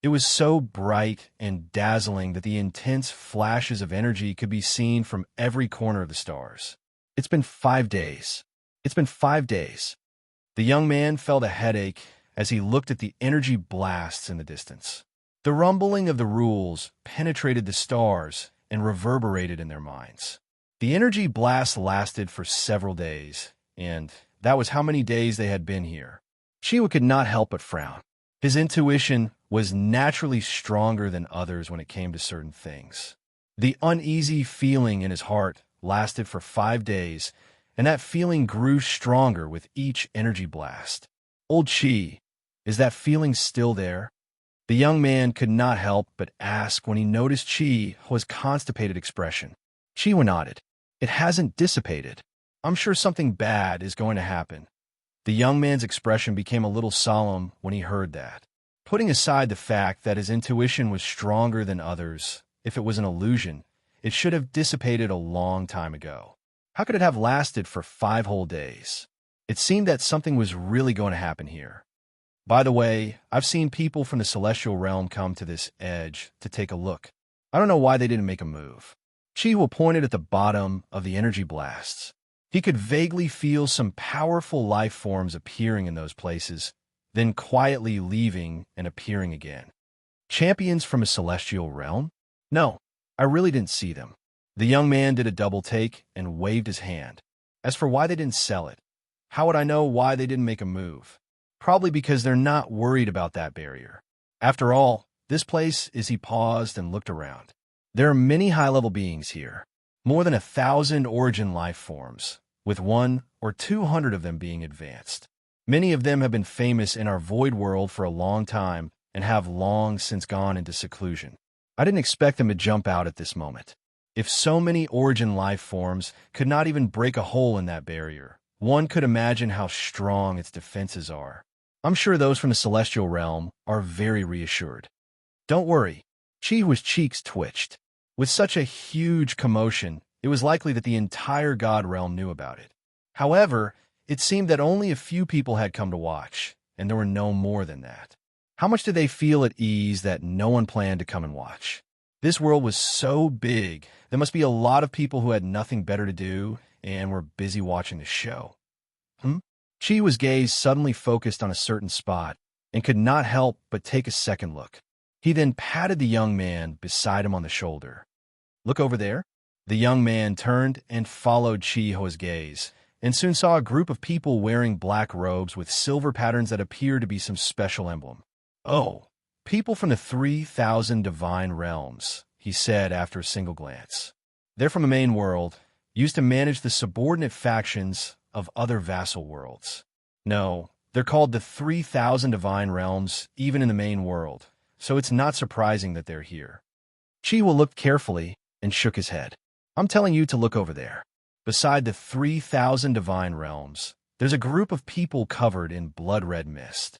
It was so bright and dazzling that the intense flashes of energy could be seen from every corner of the stars. It's been 5 days. It's been 5 days. The young man felt a headache as he looked at the energy blasts in the distance. The rumbling of the rules penetrated the stars and reverberated in their minds. The energy blast lasted for several days, and that was how many days they had been here. Chiwa could not help but frown. His intuition was naturally stronger than others when it came to certain things. The uneasy feeling in his heart lasted for 5 days, and that feeling grew stronger with each energy blast. Old Chi, is that feeling still there? The young man could not help but ask when he noticed Chi's constipated expression. Chi nodded. It hasn't dissipated. I'm sure something bad is going to happen. The young man's expression became a little solemn when he heard that. Putting aside the fact that his intuition was stronger than others, if it was an illusion, it should have dissipated a long time ago. How could it have lasted for 5 whole days? It seemed that something was really going to happen here. By the way, I've seen people from the celestial realm come to this edge to take a look. I don't know why they didn't make a move. Chi pointed at the bottom of the energy blasts. He could vaguely feel some powerful life forms appearing in those places, then quietly leaving and appearing again. Champions from a celestial realm? No, I really didn't see them. The young man did a double take and waved his hand. As for why they didn't sell it, how would I know why they didn't make a move? Probably because they're not worried about that barrier. After all, this place is. He paused and looked around. There are many high-level beings here, more than 1,000 origin life forms, with 100 or 200 of them being advanced. Many of them have been famous in our void world for a long time and have long since gone into seclusion. I didn't expect them to jump out at this moment. If so many origin life forms could not even break a hole in that barrier, one could imagine how strong its defenses are. I'm sure those from the celestial realm are very reassured. Don't worry. Chi's cheeks twitched. With such a huge commotion, it was likely that the entire god realm knew about it. However, it seemed that only a few people had come to watch, and there were no more than that. How much did they feel at ease that no one planned to come and watch? This world was so big, there must be a lot of people who had nothing better to do and were busy watching the show. Chi's gaze suddenly focused on a certain spot and could not help but take a second look. He then patted the young man beside him on the shoulder. Look over there. The young man turned and followed Chi's gaze, and soon saw a group of people wearing black robes with silver patterns that appeared to be some special emblem. Oh, people from the 3,000 divine realms, he said after a single glance. They're from the main world, used to manage the subordinate factions of other vassal worlds. No, they're called the 3,000 divine realms, even in the main world, so it's not surprising that they're here. Chi looked carefully and shook his head. I'm telling you to look over there. Beside the 3,000 divine realms, there's a group of people covered in blood-red mist.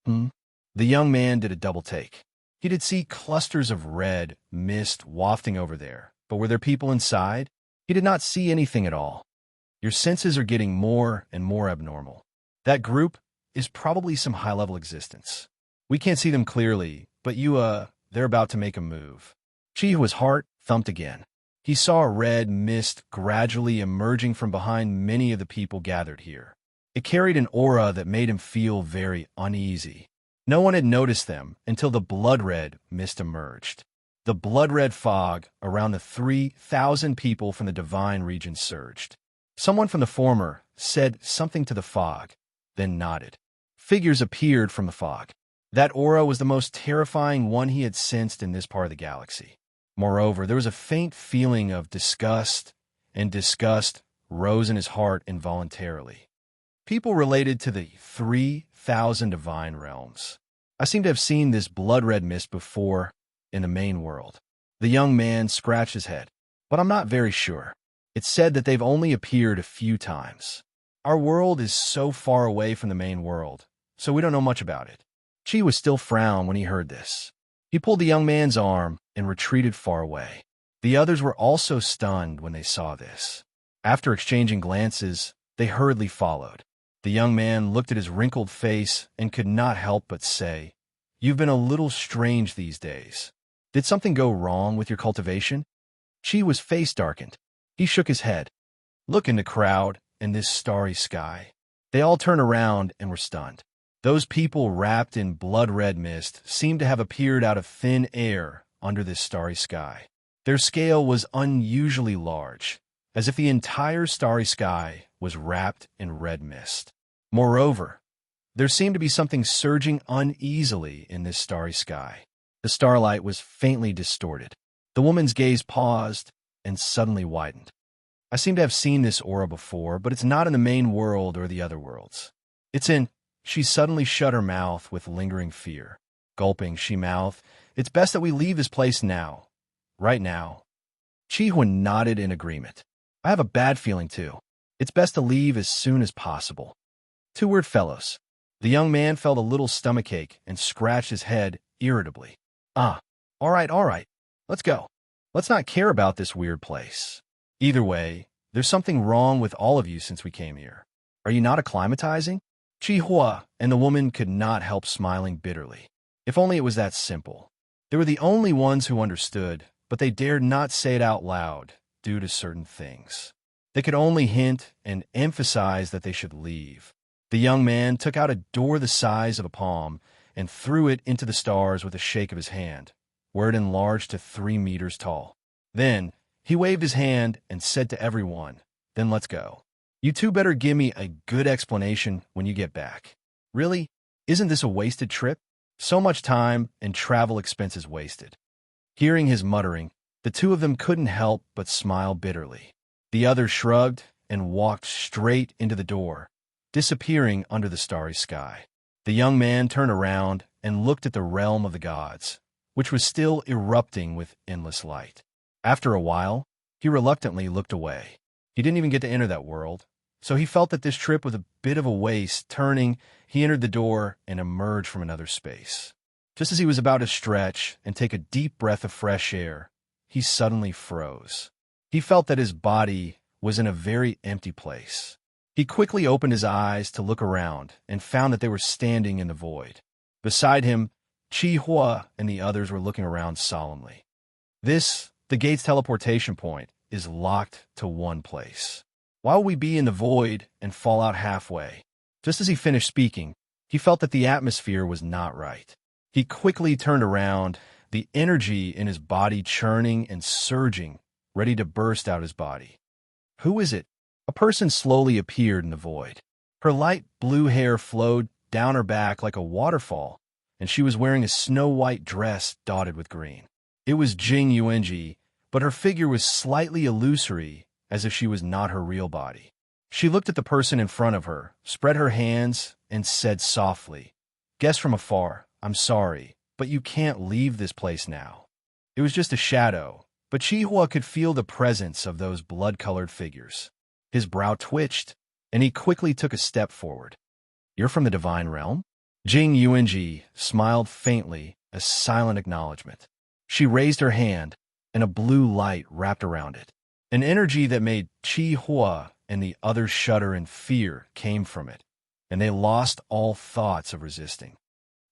The young man did a double take. He did see clusters of red mist wafting over there, but were there people inside? He did not see anything at all. Your senses are getting more and more abnormal. That group is probably some high-level existence. We can't see them clearly, but they're about to make a move. Chi's heart thumped again. He saw a red mist gradually emerging from behind many of the people gathered here. It carried an aura that made him feel very uneasy. No one had noticed them until the blood-red mist emerged. The blood-red fog around the 3,000 people from the divine region surged. Someone from the former said something to the fog, then nodded. Figures appeared from the fog. That aura was the most terrifying one he had sensed in this part of the galaxy. Moreover, there was a faint feeling of disgust, and disgust rose in his heart involuntarily. People related to the 3,000 divine realms. I seem to have seen this blood-red mist before in the main world. The young man scratched his head, but I'm not very sure. It's said that they've only appeared a few times. Our world is so far away from the main world, so we don't know much about it. Chi still frowned when he heard this. He pulled the young man's arm and retreated far away. The others were also stunned when they saw this. After exchanging glances, they hurriedly followed. The young man looked at his wrinkled face and could not help but say, "You've been a little strange these days. Did something go wrong with your cultivation?" Chi's face darkened. He shook his head. Look in the crowd and this starry sky. They all turned around and were stunned. Those people wrapped in blood-red mist seemed to have appeared out of thin air under this starry sky. Their scale was unusually large, as if the entire starry sky was wrapped in red mist. Moreover, there seemed to be something surging uneasily in this starry sky. The starlight was faintly distorted. The woman's gaze paused and suddenly widened. I seem to have seen this aura before, but it's not in the main world or the other worlds. It's in... She suddenly shut her mouth with lingering fear. Gulping, she mouthed, "It's best that we leave this place now. Right now." Chi-Huan nodded in agreement. "I have a bad feeling, too. It's best to leave as soon as possible." Two-word fellows. The young man felt a little stomachache and scratched his head irritably. All right. Let's go. Let's not care about this weird place. Either way, there's something wrong with all of you since we came here. Are you not acclimatizing?" Chi-Hua and the woman could not help smiling bitterly. If only it was that simple. They were the only ones who understood, but they dared not say it out loud due to certain things. They could only hint and emphasize that they should leave. The young man took out a door the size of a palm and threw it into the stars with a shake of his hand, where it enlarged to 3 meters tall. Then he waved his hand and said to everyone, "Then let's go. You two better give me a good explanation when you get back. Really? Isn't this a wasted trip? So much time and travel expenses wasted." Hearing his muttering, the two of them couldn't help but smile bitterly. The other shrugged and walked straight into the door, disappearing under the starry sky. The young man turned around and looked at the realm of the gods, which was still erupting with endless light. After a while, he reluctantly looked away. He didn't even get to enter that world, so he felt that this trip was a bit of a waste. Turning, he entered the door and emerged from another space. Just as he was about to stretch and take a deep breath of fresh air, he suddenly froze. He felt that his body was in a very empty place. He quickly opened his eyes to look around and found that they were standing in the void. Beside him, Chi-Hua and the others were looking around solemnly. The gate's teleportation point, is locked to one place. Why will we be in the void and fall out halfway? Just as he finished speaking, he felt that the atmosphere was not right. He quickly turned around, the energy in his body churning and surging, ready to burst out his body. Who is it? A person slowly appeared in the void. Her light blue hair flowed down her back like a waterfall, and she was wearing a snow-white dress dotted with green. It was Jing Yuanji, but her figure was slightly illusory, as if she was not her real body. She looked at the person in front of her, spread her hands, and said softly, "Guess from afar, I'm sorry, but you can't leave this place now." It was just a shadow, but Chi-Hua could feel the presence of those blood-colored figures. His brow twitched, and he quickly took a step forward. "You're from the divine realm?" Jing Yuanji smiled faintly, a silent acknowledgement. She raised her hand, and a blue light wrapped around it. An energy that made Chi-Hua and the others shudder in fear came from it, and they lost all thoughts of resisting.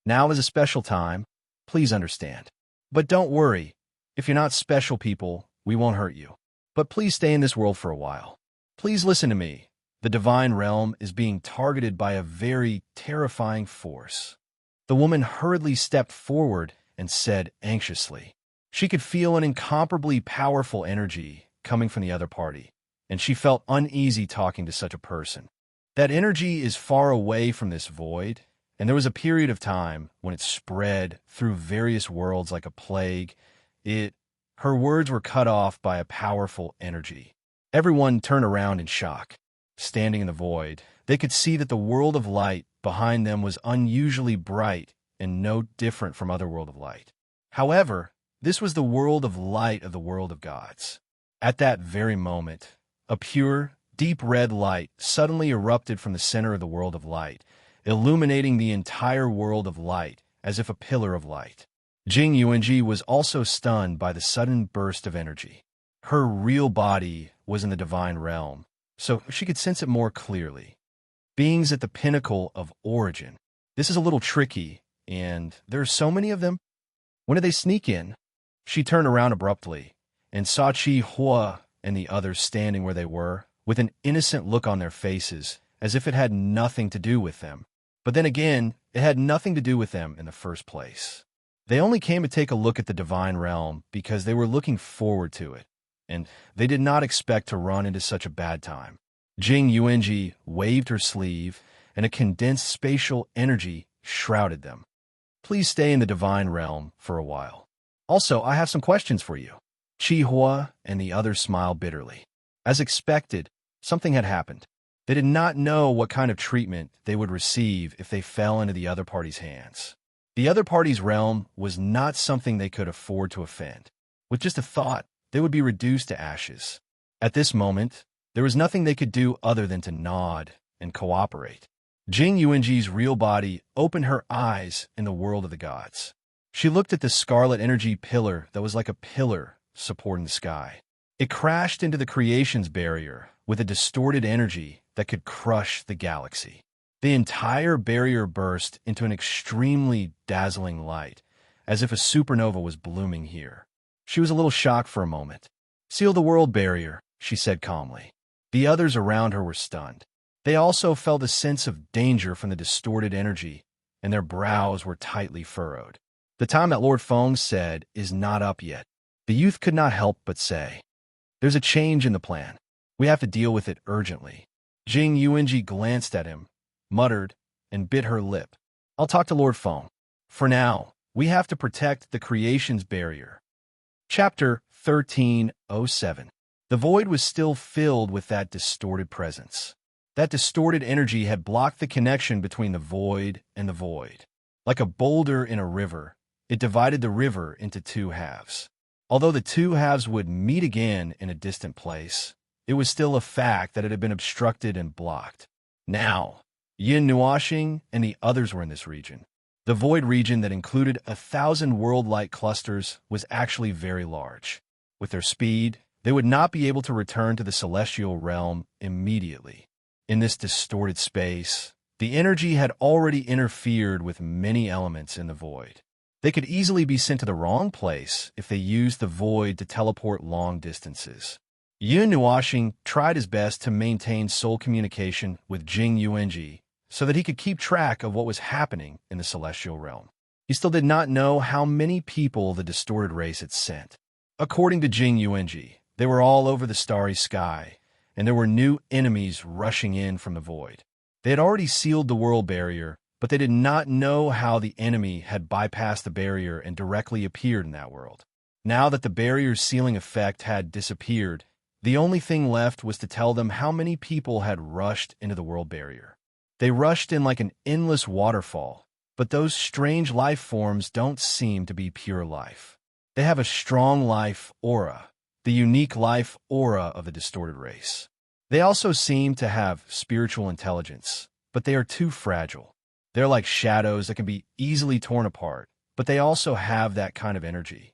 "Now is a special time, please understand. But don't worry, if you're not special people, we won't hurt you. But please stay in this world for a while. Please listen to me. The divine realm is being targeted by a very terrifying force." The woman hurriedly stepped forward and said anxiously. She could feel an incomparably powerful energy coming from the other party, and she felt uneasy talking to such a person. That energy is far away from this void, and there was a period of time when it spread through various worlds like a plague. Her words were cut off by a powerful energy. Everyone turned around in shock. Standing in the void, they could see that the world of light behind them was unusually bright and no different from Otherworld of light. However, this was the world of light of the world of gods. At that very moment, a pure, deep red light suddenly erupted from the center of the world of light, illuminating the entire world of light as if a pillar of light. Jing Yuanji was also stunned by the sudden burst of energy. Her real body was in the divine realm, so she could sense it more clearly. Beings at the pinnacle of origin. This is a little tricky, and there are so many of them. When did they sneak in? She turned around abruptly and saw Chi-Hua and the others standing where they were, with an innocent look on their faces, as if it had nothing to do with them. But then again, it had nothing to do with them in the first place. They only came to take a look at the divine realm because they were looking forward to it, and they did not expect to run into such a bad time. Jing Yuanji waved her sleeve, and a condensed spatial energy shrouded them. "Please stay in the divine realm for a while. Also, I have some questions for you." Chi-Hua and the others smiled bitterly. As expected, something had happened. They did not know what kind of treatment they would receive if they fell into the other party's hands. The other party's realm was not something they could afford to offend. With just a thought, they would be reduced to ashes. At this moment, there was nothing they could do other than to nod and cooperate. Jing Yuanji's real body opened her eyes in the world of the gods. She looked at the scarlet energy pillar that was like a pillar supporting the sky. It crashed into the creation's barrier with a distorted energy that could crush the galaxy. The entire barrier burst into an extremely dazzling light, as if a supernova was blooming here. She was a little shocked for a moment. "Seal the world barrier," she said calmly. The others around her were stunned. They also felt a sense of danger from the distorted energy, and their brows were tightly furrowed. The time that Lord Feng said is not up yet. The youth could not help but say, "There's a change in the plan. We have to deal with it urgently." Jing Yuanji glanced at him, muttered, and bit her lip. "I'll talk to Lord Feng. For now, we have to protect the creation's barrier." Chapter 1307. The void was still filled with that distorted presence. That distorted energy had blocked the connection between the void and the void. Like a boulder in a river, it divided the river into two halves. Although the two halves would meet again in a distant place, it was still a fact that it had been obstructed and blocked. Now, Yin Nuoxing and the others were in this region. The void region that included 1,000 world-light clusters was actually very large. With their speed, they would not be able to return to the celestial realm immediately. In this distorted space, the energy had already interfered with many elements in the void. They could easily be sent to the wrong place if they used the void to teleport long distances. Yin Nuoxing tried his best to maintain soul communication with Jing Yuanji so that he could keep track of what was happening in the celestial realm. He still did not know how many people the distorted race had sent. According to Jing Yuanji, they were all over the starry sky, and there were new enemies rushing in from the void. They had already sealed the world barrier, but they did not know how the enemy had bypassed the barrier and directly appeared in that world. Now that the barrier's sealing effect had disappeared, the only thing left was to tell them how many people had rushed into the world barrier. They rushed in like an endless waterfall, but those strange life forms don't seem to be pure life. They have a strong life aura, the unique life aura of the distorted race. They also seem to have spiritual intelligence, but they are too fragile. They're like shadows that can be easily torn apart, but they also have that kind of energy.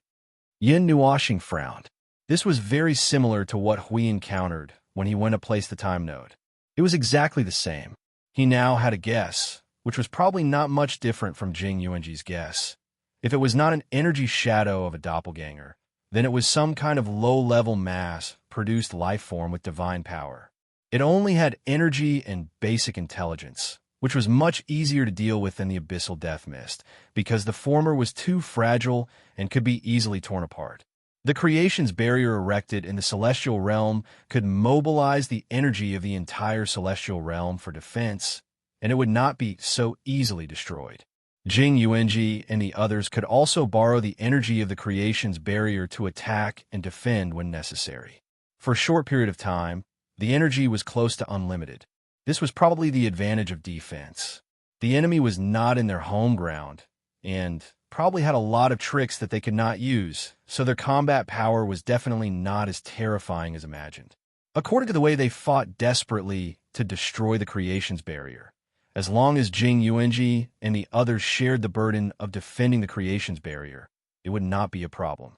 Yin Nuoxing frowned. This was very similar to what Hui encountered when he went to place the time node. It was exactly the same. He now had a guess, which was probably not much different from Jing Yuanji's guess. If it was not an energy shadow of a doppelganger, then it was some kind of low-level mass-produced life form with divine power. It only had energy and basic intelligence, which was much easier to deal with than the abyssal death mist, because the former was too fragile and could be easily torn apart. The creation's barrier erected in the celestial realm could mobilize the energy of the entire celestial realm for defense, and it would not be so easily destroyed. Jing Yuanji and the others could also borrow the energy of the creation's barrier to attack and defend when necessary. For a short period of time, the energy was close to unlimited. This was probably the advantage of defense. The enemy was not in their home ground, and probably had a lot of tricks that they could not use, so their combat power was definitely not as terrifying as imagined. According to the way they fought desperately to destroy the creation's barrier, as long as Jing Yuanji and the others shared the burden of defending the creation's barrier, it would not be a problem.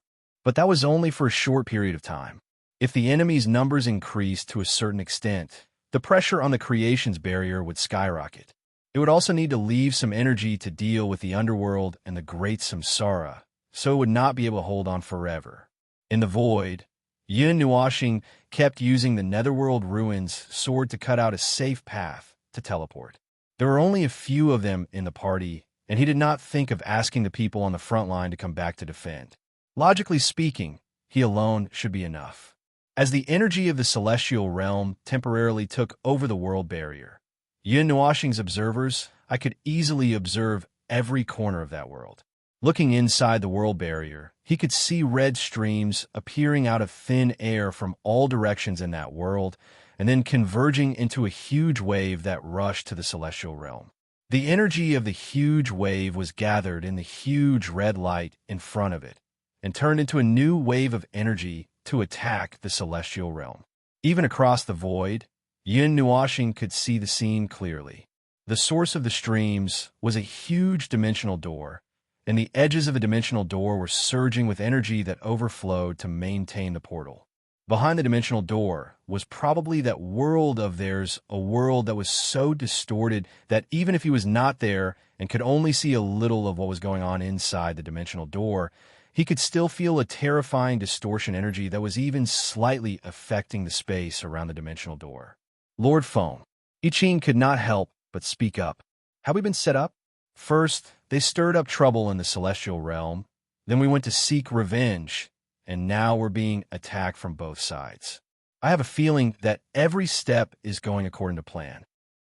But that was only for a short period of time. If the enemy's numbers increased to a certain extent, the pressure on the creation's barrier would skyrocket. It would also need to leave some energy to deal with the underworld and the great samsara, so it would not be able to hold on forever. In the void, Yin Nuoxing kept using the netherworld ruins sword to cut out a safe path to teleport. There were only a few of them in the party, and he did not think of asking the people on the front line to come back to defend. Logically speaking, he alone should be enough. As the energy of the celestial realm temporarily took over the world barrier, Yin Nuoxing's observers, I could easily observe every corner of that world. Looking inside the world barrier, He could see red streams appearing out of thin air from all directions in that world, and then converging into a huge wave that rushed to the celestial realm. The energy of the huge wave was gathered in the huge red light in front of it, and turned into a new wave of energy to attack the celestial realm. Even across the void, Yin Nuoxing could see the scene clearly. The source of the streams was a huge dimensional door, and the edges of a dimensional door were surging with energy that overflowed to maintain the portal. Behind the dimensional door was probably that world of theirs, a world that was so distorted that even if he was not there and could only see a little of what was going on inside the dimensional door, he could still feel a terrifying distortion energy that was even slightly affecting the space around the dimensional door. Lord Feng, I Ching could not help but speak up. Have we been set up? First, they stirred up trouble in the celestial realm. Then we went to seek revenge, and now we're being attacked from both sides. I have a feeling that every step is going according to plan.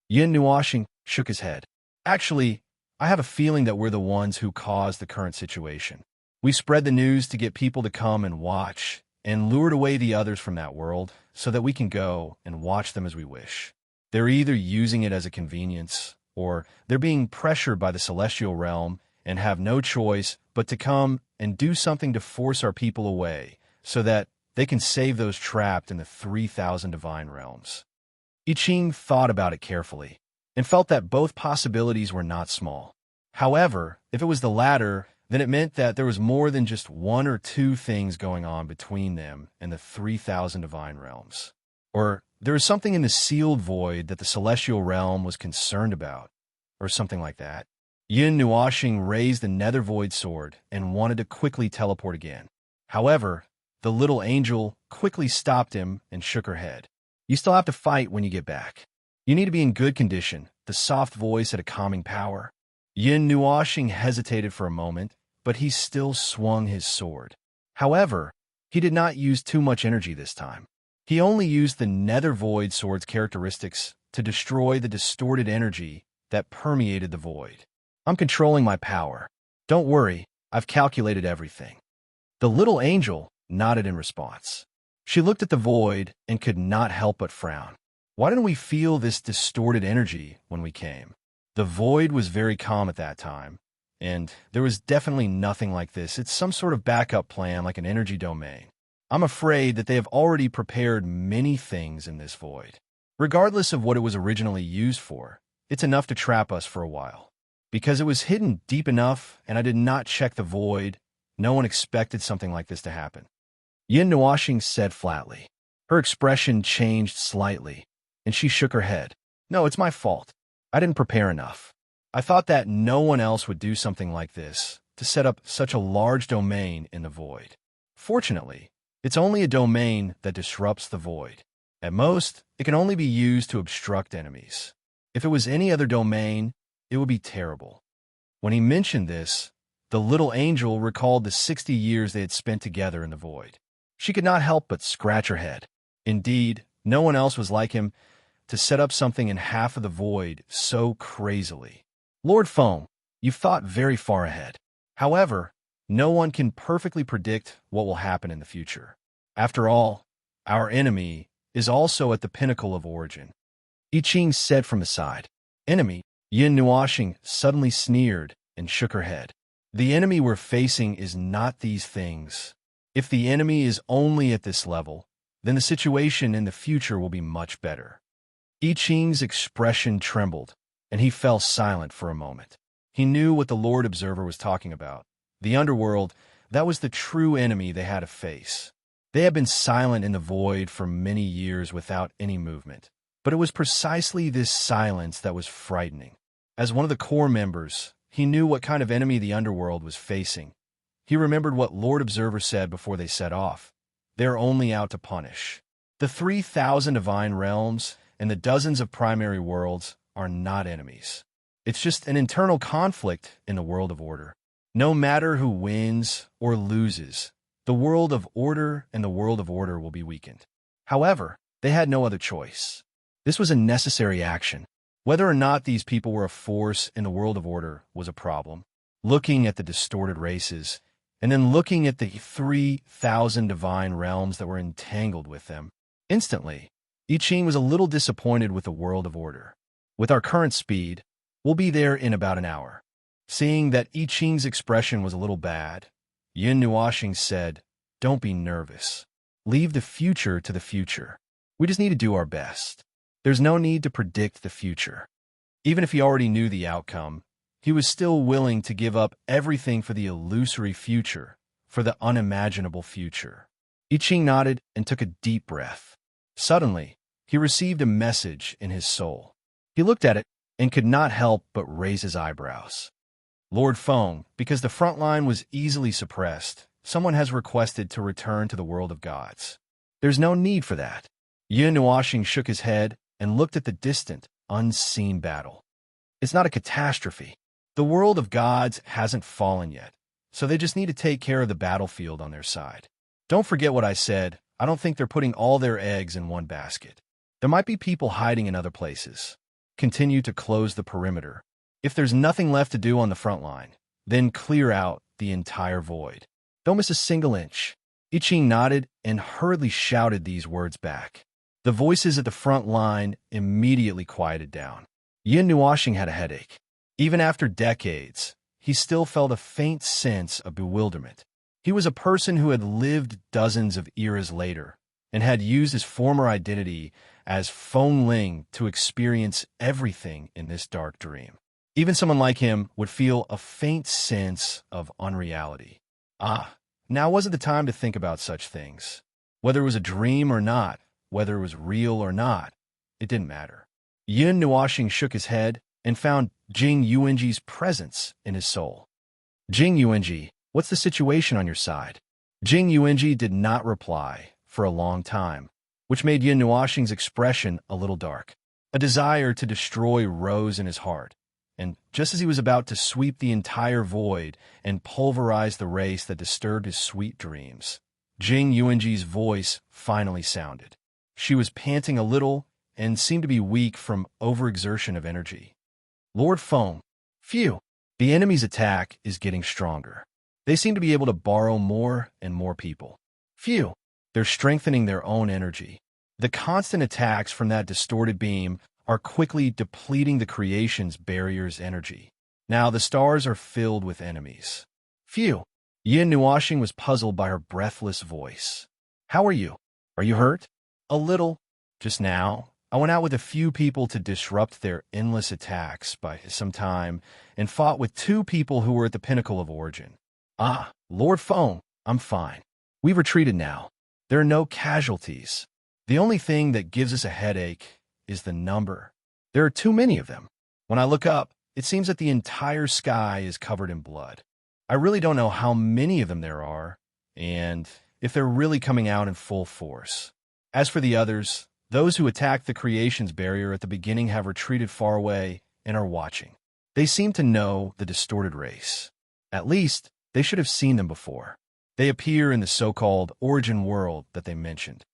Yin Nuoxing shook his head. Actually, I have a feeling that we're the ones who caused the current situation. We spread the news to get people to come and watch, and lured away the others from that world so that we can go and watch them as we wish. They're either using it as a convenience, or they're being pressured by the celestial realm and have no choice but to come and do something to force our people away so that they can save those trapped in the 3,000 divine realms. I Ching thought about it carefully and felt that both possibilities were not small. However, if it was the latter, then it meant that there was more than just one or two things going on between them and the 3,000 divine realms. Or there was something in the sealed void that the celestial realm was concerned about, or something like that. Yin Nuoxing raised the nether void sword and wanted to quickly teleport again. However, the little angel quickly stopped him and shook her head. You still have to fight when you get back. You need to be in good condition. The soft voice had a calming power. Yin Nuoxing hesitated for a moment, but he still swung his sword. However, he did not use too much energy this time. He only used the nether void sword's characteristics to destroy the distorted energy that permeated the void. I'm controlling my power. Don't worry, I've calculated everything. The little angel nodded in response. She looked at the void and could not help but frown. Why didn't we feel this distorted energy when we came? The void was very calm at that time, and there was definitely nothing like this. It's some sort of backup plan like an energy domain. I'm afraid that they have already prepared many things in this void. Regardless of what it was originally used for, it's enough to trap us for a while. Because it was hidden deep enough and I did not check the void, no one expected something like this to happen. Yin Nuoxing said flatly. Her expression changed slightly, and she shook her head. No, it's my fault. I didn't prepare enough. I thought that no one else would do something like this, to set up such a large domain in the void. Fortunately, it's only a domain that disrupts the void. At most, it can only be used to obstruct enemies. If it was any other domain, it would be terrible. When he mentioned this, the little angel recalled the 60 years they had spent together in the void. She could not help but scratch her head. Indeed, no one else was like him to set up something in half of the void so crazily. Lord Feng, you've thought very far ahead. However, no one can perfectly predict what will happen in the future. After all, our enemy is also at the pinnacle of origin. I Ching said from the side. Enemy? Yin Nuoxing suddenly sneered and shook her head. The enemy we're facing is not these things. If the enemy is only at this level, then the situation in the future will be much better. I Ching's expression trembled, and he fell silent for a moment. He knew what the Lord Observer was talking about. The underworld, that was the true enemy they had to face. They had been silent in the void for many years without any movement. But it was precisely this silence that was frightening. As one of the core members, he knew what kind of enemy the underworld was facing. He remembered what Lord Observer said before they set off. They're only out to punish. The 3,000 divine realms and the dozens of primary worlds are not enemies. It's just an internal conflict in the world of order. No matter who wins or loses, the world of order and the world of order will be weakened. However, they had no other choice. This was a necessary action. Whether or not these people were a force in the world of order was a problem. Looking at the distorted races and then looking at the 3,000 divine realms that were entangled with them. Instantly, I Ching was a little disappointed with the world of order. With our current speed, we'll be there in about an hour. Seeing that I Ching's expression was a little bad, Yin Nuoxing said, "Don't be nervous. Leave the future to the future. We just need to do our best. There's no need to predict the future." Even if he already knew the outcome, he was still willing to give up everything for the illusory future, for the unimaginable future. I Ching nodded and took a deep breath. Suddenly, he received a message in his soul. He looked at it and could not help but raise his eyebrows. "Lord Feng, because the front line was easily suppressed, someone has requested to return to the world of gods. There's no need for that." Yin Nuoxing shook his head and looked at the distant, unseen battle. "It's not a catastrophe. The world of gods hasn't fallen yet, so they just need to take care of the battlefield on their side. Don't forget what I said. I don't think they're putting all their eggs in one basket. There might be people hiding in other places. Continue to close the perimeter. If there's nothing left to do on the front line, then clear out the entire void. Don't miss a single inch." I Ching nodded and hurriedly shouted these words back. The voices at the front line immediately quieted down. Yin Nuoxing had a headache. Even after decades, he still felt a faint sense of bewilderment. He was a person who had lived dozens of eras later and had used his former identity as Feng Ling to experience everything in this dark dream. Even someone like him would feel a faint sense of unreality. Now wasn't the time to think about such things. Whether it was a dream or not, whether it was real or not, it didn't matter. Yin Nuoxing shook his head and found Jing Yuanji's presence in his soul. "Jing Yuanji, what's the situation on your side?" Jing Yuanji did not reply for a long time, which made Yin Nuoxing's expression a little dark. A desire to destroy rose in his heart, and just as he was about to sweep the entire void and pulverize the race that disturbed his sweet dreams, Jing Yuanji's voice finally sounded. She was panting a little and seemed to be weak from overexertion of energy. "Lord Feng, phew, the enemy's attack is getting stronger. They seem to be able to borrow more and more people. Phew, they're strengthening their own energy. The constant attacks from that distorted beam are quickly depleting the creation's barrier's energy. Now the stars are filled with enemies. Phew." Yin Nuoxing was puzzled by her breathless voice. "How are you? Are you hurt?" "A little. Just now, I went out with a few people to disrupt their endless attacks by some time and fought with 2 people who were at the pinnacle of origin." "Lord Feng, I'm fine. We've retreated now. There are no casualties. The only thing that gives us a headache is the number. There are too many of them. When I look up, it seems that the entire sky is covered in blood. I really don't know how many of them there are, and if they're really coming out in full force. As for the others, those who attacked the creation's barrier at the beginning have retreated far away and are watching. They seem to know the distorted race. At least, they should have seen them before. They appear in the so-called origin world that they mentioned."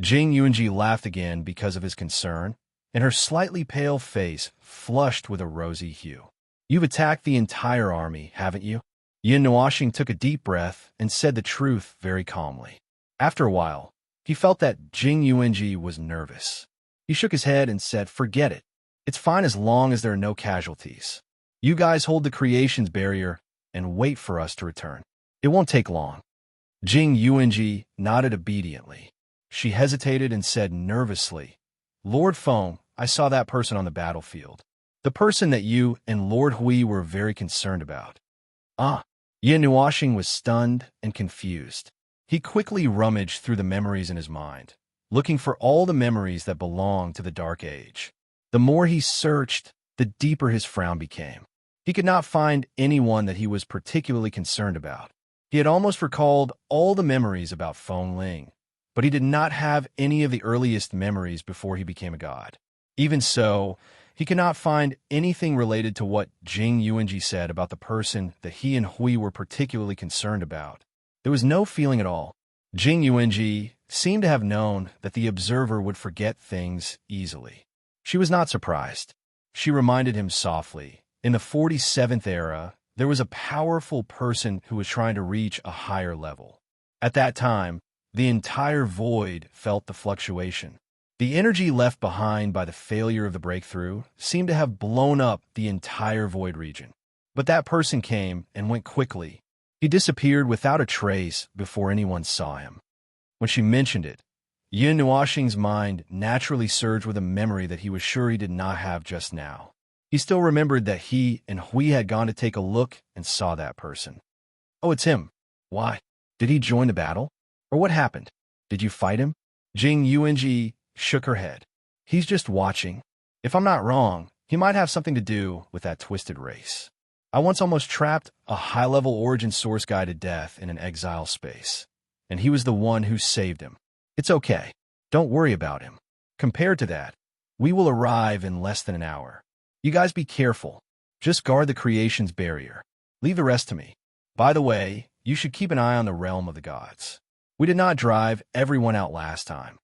Jing Yuanji laughed again because of his concern, and her slightly pale face flushed with a rosy hue. "You've attacked the entire army, haven't you?" Yin Nuoxing took a deep breath and said the truth very calmly. After a while, he felt that Jing Yuanji was nervous. He shook his head and said, "Forget it. It's fine as long as there are no casualties. You guys hold the creation's barrier and wait for us to return. It won't take long." Jing Yuanji nodded obediently. She hesitated and said nervously, "Lord Feng, I saw that person on the battlefield. The person that you and Lord Hui were very concerned about." Yin Nuoxing was stunned and confused. He quickly rummaged through the memories in his mind, looking for all the memories that belonged to the Dark Age. The more he searched, the deeper his frown became. He could not find anyone that he was particularly concerned about. He had almost recalled all the memories about Feng Ling, but he did not have any of the earliest memories before he became a god. Even so, he could not find anything related to what Jing Yuanji said about the person that he and Hui were particularly concerned about. There was no feeling at all. Jing Yuanji seemed to have known that the observer would forget things easily. She was not surprised. She reminded him softly, in the 47th era, There was a powerful person who was trying to reach a higher level. At that time, the entire void felt the fluctuation. The energy left behind by the failure of the breakthrough seemed to have blown up the entire void region. But that person came and went quickly. He disappeared without a trace before anyone saw him. When she mentioned it, Yin Nuoxing's mind naturally surged with a memory that he was sure he did not have just now. He still remembered that he and Hui had gone to take a look and saw that person. Oh, it's him. Why? Did he join the battle? Or what happened? Did you fight him? Jing Yuanji shook her head. He's just watching. If I'm not wrong, he might have something to do with that twisted race. I once almost trapped a high-level origin source guy to death in an exile space, and he was the one who saved him. It's okay. Don't worry about him. Compared to that, we will arrive in less than an hour. You guys be careful. Just guard the creation's barrier. Leave the rest to me. By the way, you should keep an eye on the realm of the gods. We did not drive everyone out last time.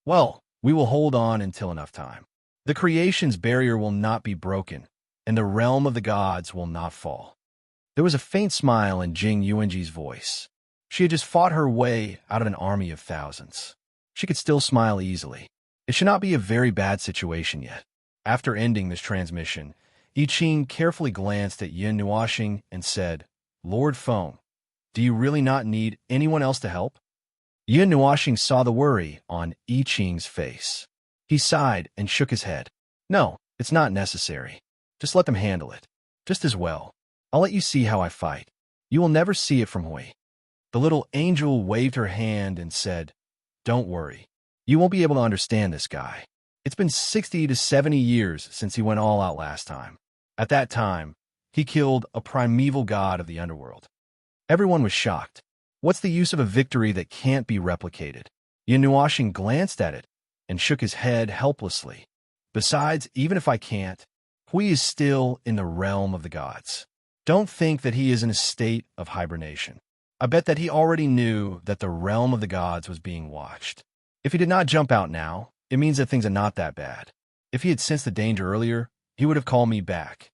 Well, we will hold on until enough time. The creation's barrier will not be broken, and the realm of the gods will not fall. There was a faint smile in Jing Yuanji's voice. She had just fought her way out of an army of thousands. She could still smile easily. It should not be a very bad situation yet. After ending this transmission, I Ching carefully glanced at Yin Nuoxing and said, Lord Feng, do you really not need anyone else to help? Yin Nuoxing saw the worry on I Ching's face. He sighed and shook his head. No, it's not necessary. Just let them handle it. Just as well. I'll let you see how I fight. You will never see it from Hui. The little angel waved her hand and said, Don't worry. You won't be able to understand this guy. It's been 60 to 70 years since he went all out last time. At that time, he killed a primeval god of the underworld. Everyone was shocked. What's the use of a victory that can't be replicated? Yin Nuoxing glanced at it and shook his head helplessly. Besides, even if I can't, Hui is still in the realm of the gods. Don't think that he is in a state of hibernation. I bet that he already knew that the realm of the gods was being watched. If he did not jump out now, it means that things are not that bad. If he had sensed the danger earlier, he would have called me back.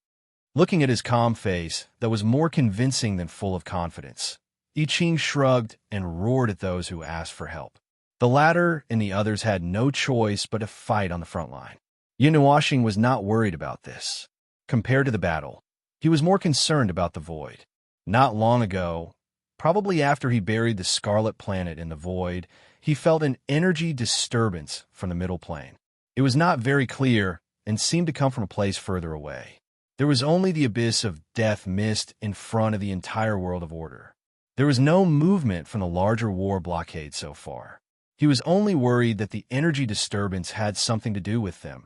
Looking at his calm face that was more convincing than full of confidence, I Ching shrugged and roared at those who asked for help. The latter and the others had no choice but to fight on the front line. Yin Nuoxing was not worried about this. Compared to the battle, he was more concerned about the void. Not long ago, probably after he buried the Scarlet Planet in the void, he felt an energy disturbance from the middle plane. It was not very clear and seemed to come from a place further away. There was only the abyss of death mist in front of the entire world of order. There was no movement from the larger war blockade so far. He was only worried that the energy disturbance had something to do with them.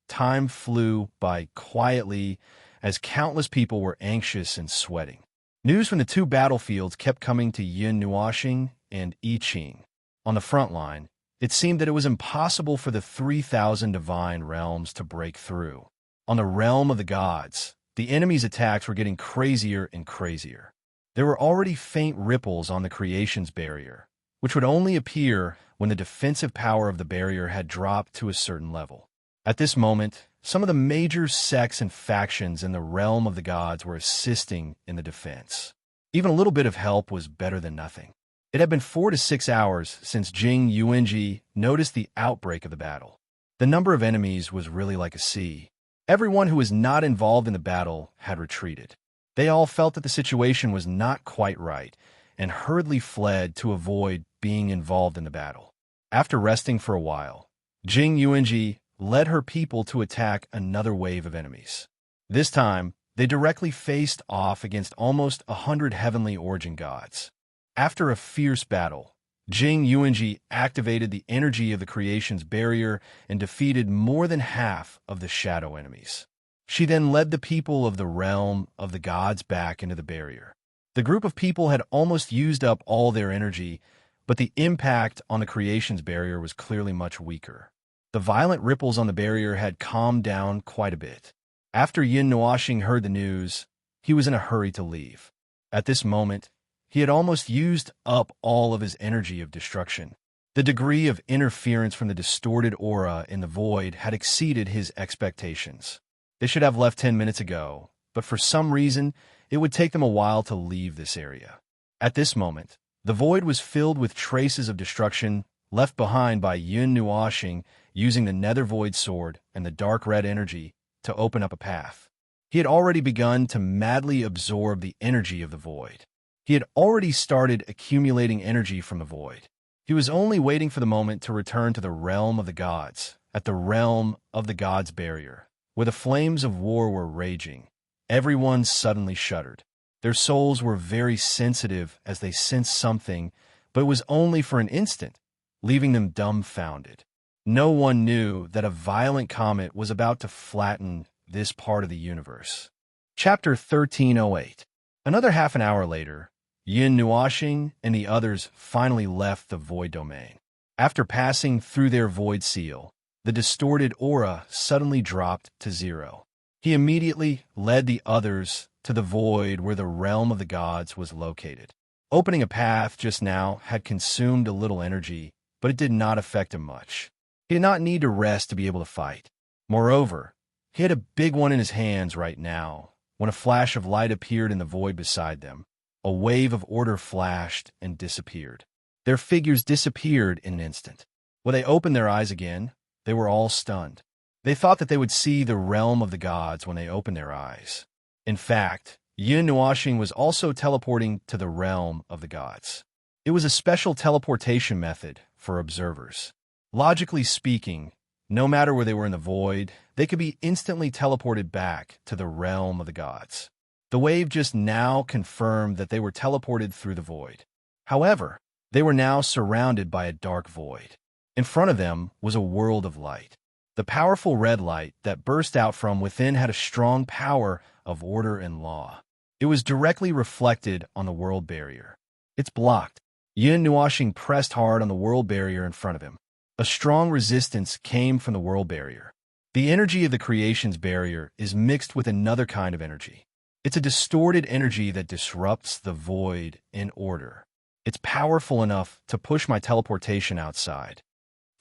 Time flew by quietly as countless people were anxious and sweating. News from the two battlefields kept coming to Yin Nuoxing and I Ching. On the front line, it seemed that it was impossible for the 3,000 divine realms to break through. On the realm of the gods, the enemy's attacks were getting crazier and crazier. There were already faint ripples on the creation's barrier, which would only appear when the defensive power of the barrier had dropped to a certain level. At this moment, some of the major sects and factions in the realm of the gods were assisting in the defense. Even a little bit of help was better than nothing. It had been 4 to 6 hours since Jing Yuanji noticed the outbreak of the battle. The number of enemies was really like a sea. Everyone who was not involved in the battle had retreated. They all felt that the situation was not quite right and hurriedly fled to avoid being involved in the battle. After resting for a while, Jing Yuanji led her people to attack another wave of enemies. This time, they directly faced off against almost 100 heavenly origin gods. After a fierce battle, Jing Yuanji activated the energy of the creation's barrier and defeated more than half of the shadow enemies. She then led the people of the realm of the gods back into the barrier. The group of people had almost used up all their energy, but the impact on the creation's barrier was clearly much weaker. The violent ripples on the barrier had calmed down quite a bit. After Yin Nuoxing heard the news, he was in a hurry to leave. At this moment, he had almost used up all of his energy of destruction. The degree of interference from the distorted aura in the void had exceeded his expectations. They should have left 10 minutes ago, but for some reason, it would take them a while to leave this area. At this moment, the void was filled with traces of destruction left behind by Yun Nuoxing using the Nether Void Sword and the dark red energy to open up a path. He had already begun to madly absorb the energy of the void. He had already started accumulating energy from the void. He was only waiting for the moment to return to the realm of the gods, at the realm of the gods' barrier, where the flames of war were raging. Everyone suddenly shuddered. Their souls were very sensitive as they sensed something, but it was only for an instant, leaving them dumbfounded. No one knew that a violent comet was about to flatten this part of the universe. Chapter 1308. Another half an hour later, Yin Nuoxing and the others finally left the void domain. After passing through their void seal, the distorted aura suddenly dropped to 0. He immediately led the others to the void where the realm of the gods was located. Opening a path just now had consumed a little energy, but it did not affect him much. He did not need to rest to be able to fight. Moreover, he had a big one in his hands right now, when a flash of light appeared in the void beside them. A wave of order flashed and disappeared. Their figures disappeared in an instant. When they opened their eyes again, they were all stunned. They thought that they would see the realm of the gods when they opened their eyes. In fact, Yin Nuoxing was also teleporting to the realm of the gods. It was a special teleportation method for observers. Logically speaking, no matter where they were in the void, they could be instantly teleported back to the realm of the gods. The wave just now confirmed that they were teleported through the void. However, they were now surrounded by a dark void. In front of them was a world of light. The powerful red light that burst out from within had a strong power of order and law. It was directly reflected on the world barrier. It's blocked. Yin Nuoxing pressed hard on the world barrier in front of him. A strong resistance came from the world barrier. The energy of the creation's barrier is mixed with another kind of energy. It's a distorted energy that disrupts the void in order. It's powerful enough to push my teleportation outside.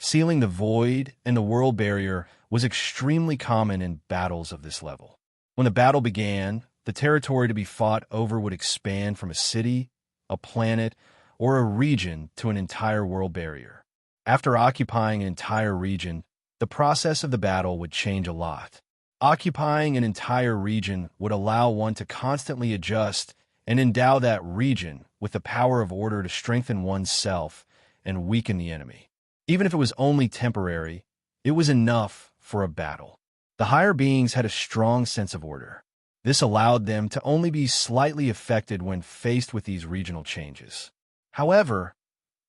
Sealing the void and the world barrier was extremely common in battles of this level. When the battle began, the territory to be fought over would expand from a city, a planet, or a region to an entire world barrier. After occupying an entire region, the process of the battle would change a lot. Occupying an entire region would allow one to constantly adjust and endow that region with the power of order to strengthen oneself and weaken the enemy. Even if it was only temporary, it was enough for a battle. The higher beings had a strong sense of order. This allowed them to only be slightly affected when faced with these regional changes. However,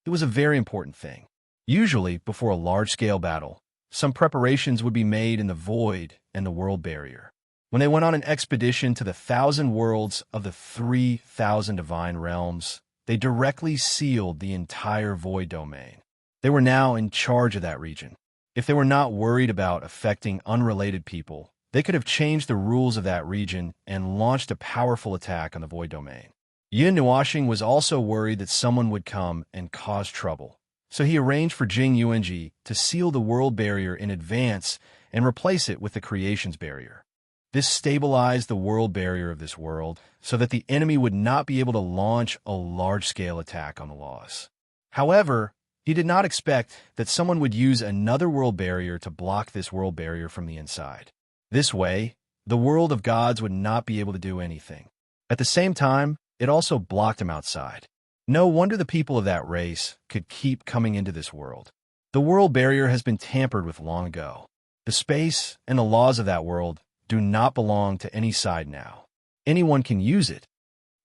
it was a very important thing. Usually, before a large-scale battle, some preparations would be made in the void and the world barrier. When they went on an expedition to the 1,000 worlds of the 3,000 divine realms, they directly sealed the entire void domain. They were now in charge of that region. If they were not worried about affecting unrelated people, they could have changed the rules of that region and launched a powerful attack on the void domain. Yin Nuoxing was also worried that someone would come and cause trouble. So he arranged for Jing Yuanji to seal the world barrier in advance and replace it with the creation's barrier. This stabilized the world barrier of this world so that the enemy would not be able to launch a large-scale attack on the laws. However, he did not expect that someone would use another world barrier to block this world barrier from the inside. This way, the world of gods would not be able to do anything. At the same time, it also blocked him outside. No wonder the people of that race could keep coming into this world. The world barrier has been tampered with long ago. The space and the laws of that world do not belong to any side now. Anyone can use it.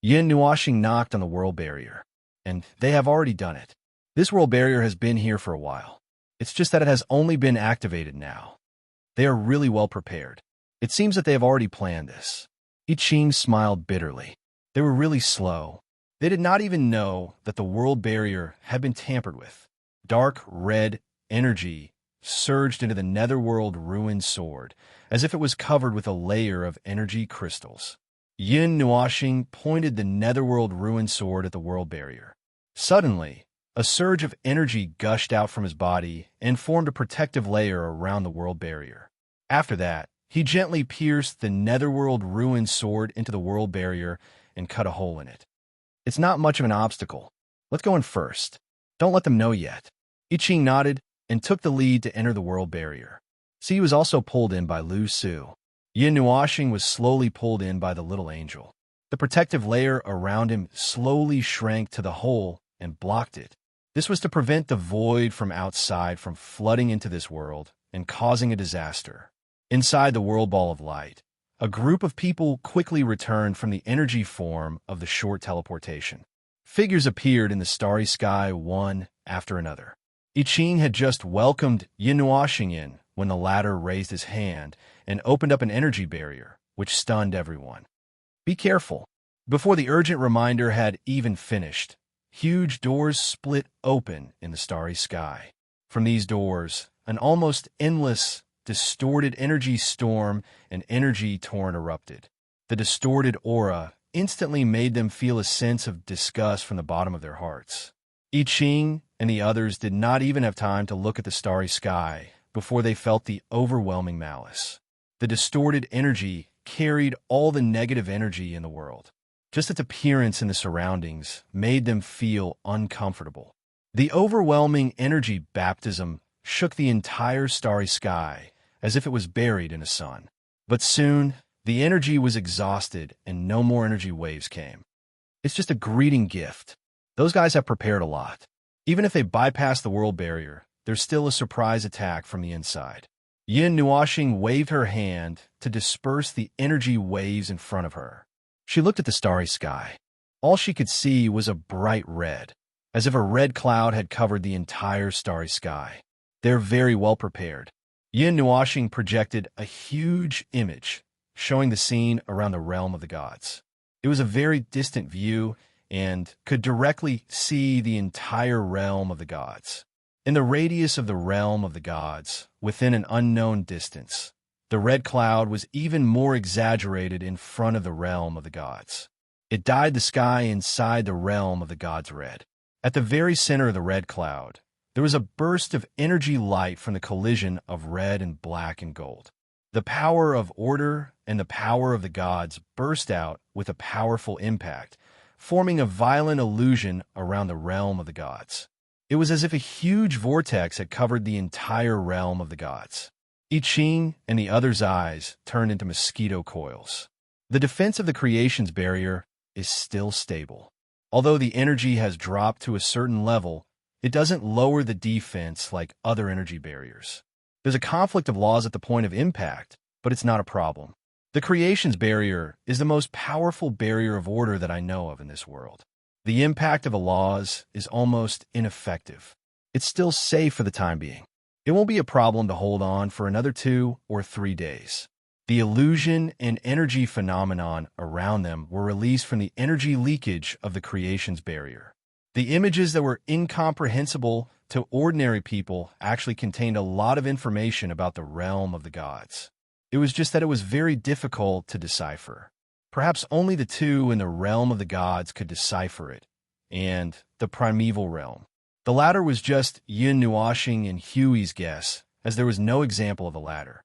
Yin Nuoxing knocked on the world barrier, and they have already done it. This world barrier has been here for a while. It's just that it has only been activated now. They are really well prepared. It seems that they have already planned this. I Ching smiled bitterly. They were really slow. They did not even know that the world barrier had been tampered with. Dark red energy surged into the netherworld ruined sword, as if it was covered with a layer of energy crystals. Yin Nuoxing pointed the netherworld ruined sword at the world barrier. Suddenly, a surge of energy gushed out from his body and formed a protective layer around the world barrier. After that, He gently pierced the netherworld ruined sword into the world barrier and cut a hole in it. It's not much of an obstacle. Let's go in first. Don't let them know yet. I Ching nodded and took the lead to enter the world barrier. C was also pulled in by Lu Su. Yin Nuoxing was slowly pulled in by the little angel. The protective layer around him slowly shrank to the hole and blocked it. This was to prevent the void from outside from flooding into this world and causing a disaster. Inside the world ball of light, a group of people quickly returned from the energy form of the short teleportation. Figures appeared in the starry sky one after another. I Ching had just welcomed Yin Nuoxing in when the latter raised his hand and opened up an energy barrier, which stunned everyone. Be careful. Before the urgent reminder had even finished, huge doors split open in the starry sky. From these doors, an almost endless, distorted energy storm and energy torrent erupted. The distorted aura instantly made them feel a sense of disgust from the bottom of their hearts. I Ching and the others did not even have time to look at the starry sky before they felt the overwhelming malice. The distorted energy carried all the negative energy in the world. Just its appearance in the surroundings made them feel uncomfortable. The overwhelming energy baptism shook the entire starry sky as if it was buried in a sun. But soon, the energy was exhausted and no more energy waves came. It's just a greeting gift. Those guys have prepared a lot. Even if they bypass the world barrier, there's still a surprise attack from the inside. Yin Nuoxing waved her hand to disperse the energy waves in front of her. She looked at the starry sky. All she could see was a bright red, as if a red cloud had covered the entire starry sky. They're very well prepared. Yin Nuoxing projected a huge image, showing the scene around the realm of the gods. It was a very distant view and could directly see the entire realm of the gods. In the radius of the realm of the gods, within an unknown distance, the red cloud was even more exaggerated in front of the realm of the gods. It dyed the sky inside the realm of the gods red. At the very center of the red cloud, there was a burst of energy light from the collision of red and black and gold. The power of order and the power of the gods burst out with a powerful impact, forming a violent illusion around the realm of the gods. It was as if a huge vortex had covered the entire realm of the gods. I Ching and the others' eyes turned into mosquito coils. The defense of the creation's barrier is still stable. Although the energy has dropped to a certain level, it doesn't lower the defense like other energy barriers. There's a conflict of laws at the point of impact, but it's not a problem. The creation's barrier is the most powerful barrier of order that I know of in this world. The impact of the laws is almost ineffective. It's still safe for the time being. It won't be a problem to hold on for another 2 or 3 days. The illusion and energy phenomenon around them were released from the energy leakage of the creation's barrier. The images that were incomprehensible to ordinary people actually contained a lot of information about the realm of the gods. It was just that it was very difficult to decipher. Perhaps only the two in the realm of the gods could decipher it, and the primeval realm. The latter was just Yin Nuoxing and Huey's guess, as there was no example of the latter.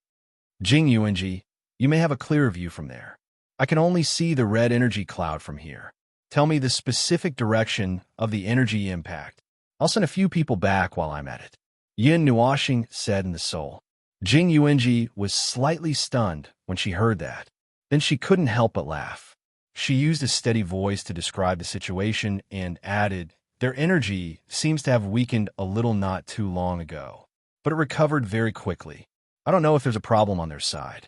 Jing Yuanji, you may have a clearer view from there. I can only see the red energy cloud from here. Tell me the specific direction of the energy impact. I'll send a few people back while I'm at it. Yin Nuoxing said in the soul. Jing Yuanji was slightly stunned when she heard that. Then she couldn't help but laugh. She used a steady voice to describe the situation and added, their energy seems to have weakened a little not too long ago, but it recovered very quickly. I don't know if there's a problem on their side.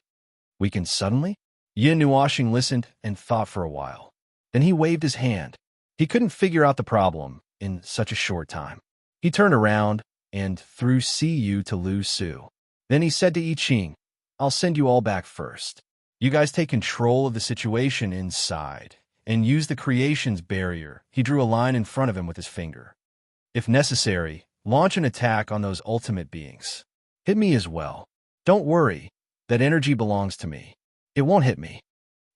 Weakened suddenly? Yin Nuoxing listened and thought for a while. Then he waved his hand. He couldn't figure out the problem in such a short time. He turned around and threw Cu to Lu Su. Then he said to I Ching, I'll send you all back first. You guys take control of the situation inside and use the creation's barrier. He drew a line in front of him with his finger. If necessary, launch an attack on those ultimate beings. Hit me as well. Don't worry, that energy belongs to me. It won't hit me.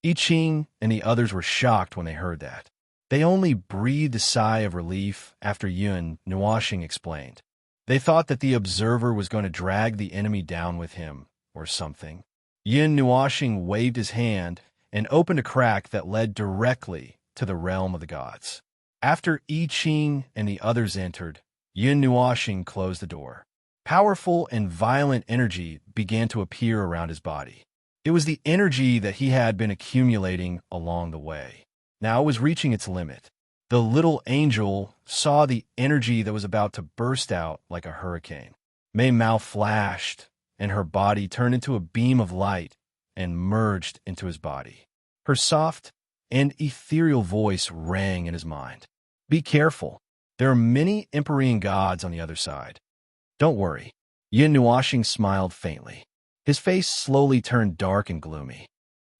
I Ching and the others were shocked when they heard that. They only breathed a sigh of relief after Yin Nuoxing explained. They thought that the observer was going to drag the enemy down with him or something. Yin Nuoxing waved his hand and opened a crack that led directly to the realm of the gods. After I Ching and the others entered, Yin Nuoxing closed the door. Powerful and violent energy began to appear around his body. It was the energy that he had been accumulating along the way. Now it was reaching its limit. The little angel saw the energy that was about to burst out like a hurricane. Mei Mao flashed, and her body turned into a beam of light and merged into his body. Her soft and ethereal voice rang in his mind. Be careful. There are many Empyrean gods on the other side. Don't worry. Yin Nuoxing smiled faintly. His face slowly turned dark and gloomy.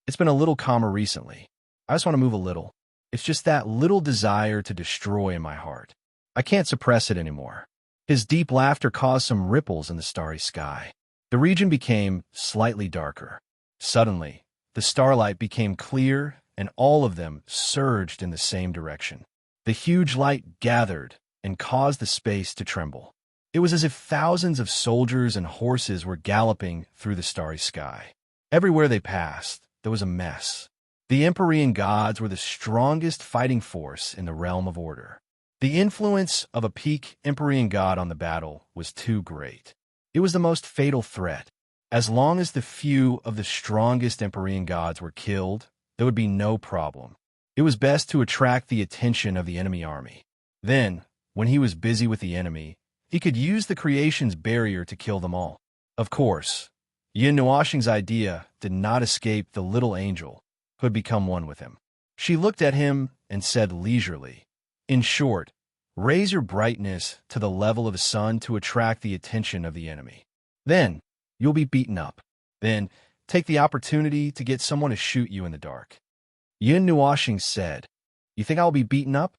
It's been a little calmer recently. I just want to move a little. It's just that little desire to destroy in my heart. I can't suppress it anymore. His deep laughter caused some ripples in the starry sky. The region became slightly darker. Suddenly, the starlight became clear, and all of them surged in the same direction. The huge light gathered and caused the space to tremble. It was as if thousands of soldiers and horses were galloping through the starry sky. Everywhere they passed, there was a mess. The Empyrean gods were the strongest fighting force in the realm of order. The influence of a peak Empyrean god on the battle was too great. It was the most fatal threat. As long as the few of the strongest Empyrean gods were killed, there would be no problem. It was best to attract the attention of the enemy army. Then, when he was busy with the enemy, he could use the creation's barrier to kill them all. Of course, Yin Nuoxing's idea did not escape the little angel who had become one with him. She looked at him and said leisurely, in short, raise your brightness to the level of the sun to attract the attention of the enemy. Then, you'll be beaten up. Then, take the opportunity to get someone to shoot you in the dark. Yin Nuoxing said, you think I'll be beaten up?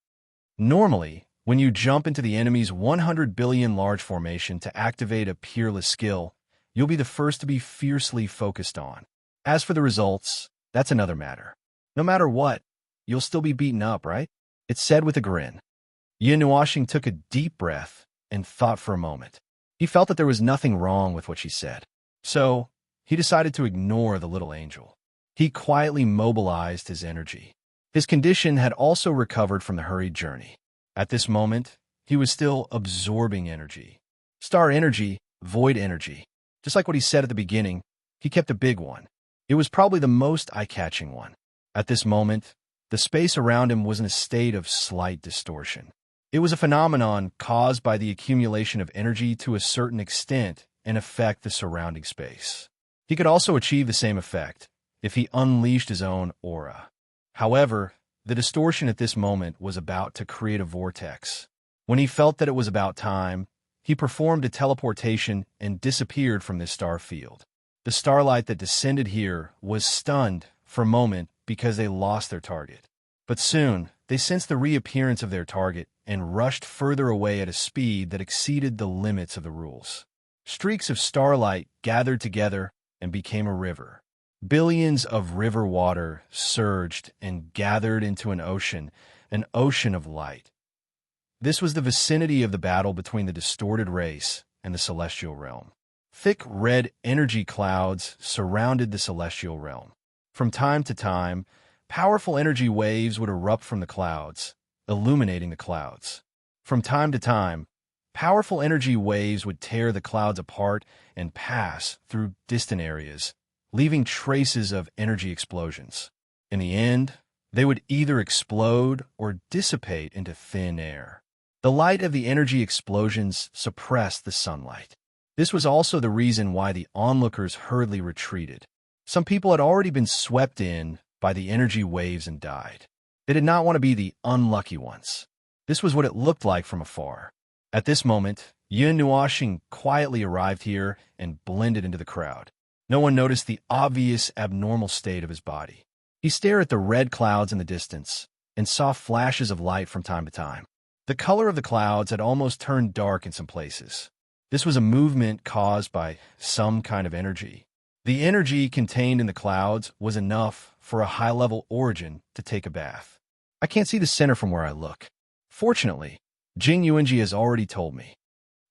Normally, when you jump into the enemy's 100 billion large formation to activate a peerless skill, you'll be the first to be fiercely focused on. As for the results, that's another matter. No matter what, you'll still be beaten up, right? It said with a grin. Yin Nuoxing took a deep breath and thought for a moment. He felt that there was nothing wrong with what she said. So, he decided to ignore the little angel. He quietly mobilized his energy. His condition had also recovered from the hurried journey. At this moment, he was still absorbing energy. Star energy, void energy. Just like what he said at the beginning, he kept a big one. It was probably the most eye-catching one. At this moment, the space around him was in a state of slight distortion. It was a phenomenon caused by the accumulation of energy to a certain extent and affect the surrounding space. He could also achieve the same effect if he unleashed his own aura. However, the distortion at this moment was about to create a vortex. When he felt that it was about time, he performed a teleportation and disappeared from this star field. The starlight that descended here was stunned for a moment because they lost their target. But soon, they sensed the reappearance of their target and rushed further away at a speed that exceeded the limits of the rules. Streaks of starlight gathered together and became a river. Billions of river water surged and gathered into an ocean of light. This was the vicinity of the battle between the distorted race and the celestial realm. Thick red energy clouds surrounded the celestial realm. From time to time, powerful energy waves would erupt from the clouds, illuminating the clouds. From time to time, powerful energy waves would tear the clouds apart and pass through distant areas, leaving traces of energy explosions. In the end, they would either explode or dissipate into thin air. The light of the energy explosions suppressed the sunlight. This was also the reason why the onlookers hurriedly retreated. Some people had already been swept in by the energy waves and died. They did not want to be the unlucky ones. This was what it looked like from afar. At this moment, Yin Nuoxing quietly arrived here and blended into the crowd. No one noticed the obvious abnormal state of his body. He stared at the red clouds in the distance and saw flashes of light from time to time. The color of the clouds had almost turned dark in some places. This was a movement caused by some kind of energy. The energy contained in the clouds was enough for a high-level origin to take a bath. I can't see the center from where I look. Fortunately, Jing Yuanji has already told me.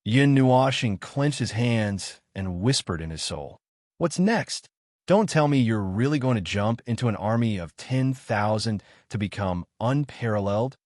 Yin Nuoxing clenched his hands and whispered in his soul, "What's next? Don't tell me you're really going to jump into an army of 10,000 to become unparalleled,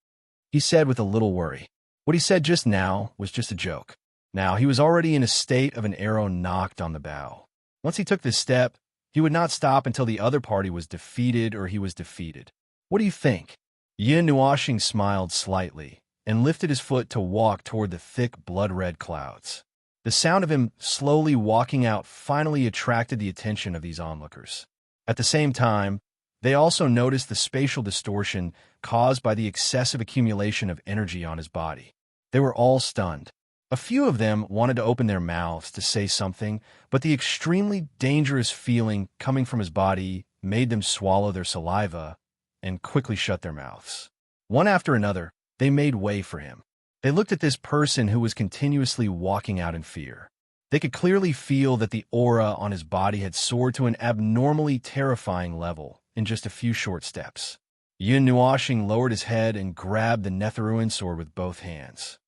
he said with a little worry. What he said just now was just a joke. Now, he was already in a state of an arrow knocked on the bow. Once he took this step, he would not stop until the other party was defeated or he was defeated. What do you think? Yin Nuashing smiled slightly and lifted his foot to walk toward the thick blood-red clouds. The sound of him slowly walking out finally attracted the attention of these onlookers. At the same time, they also noticed the spatial distortion caused by the excessive accumulation of energy on his body. They were all stunned. A few of them wanted to open their mouths to say something, but the extremely dangerous feeling coming from his body made them swallow their saliva and quickly shut their mouths. One after another, they made way for him. They looked at this person who was continuously walking out in fear. They could clearly feel that the aura on his body had soared to an abnormally terrifying level in just a few short steps. Yin Nuashing lowered his head and grabbed the Netheruin sword with both hands.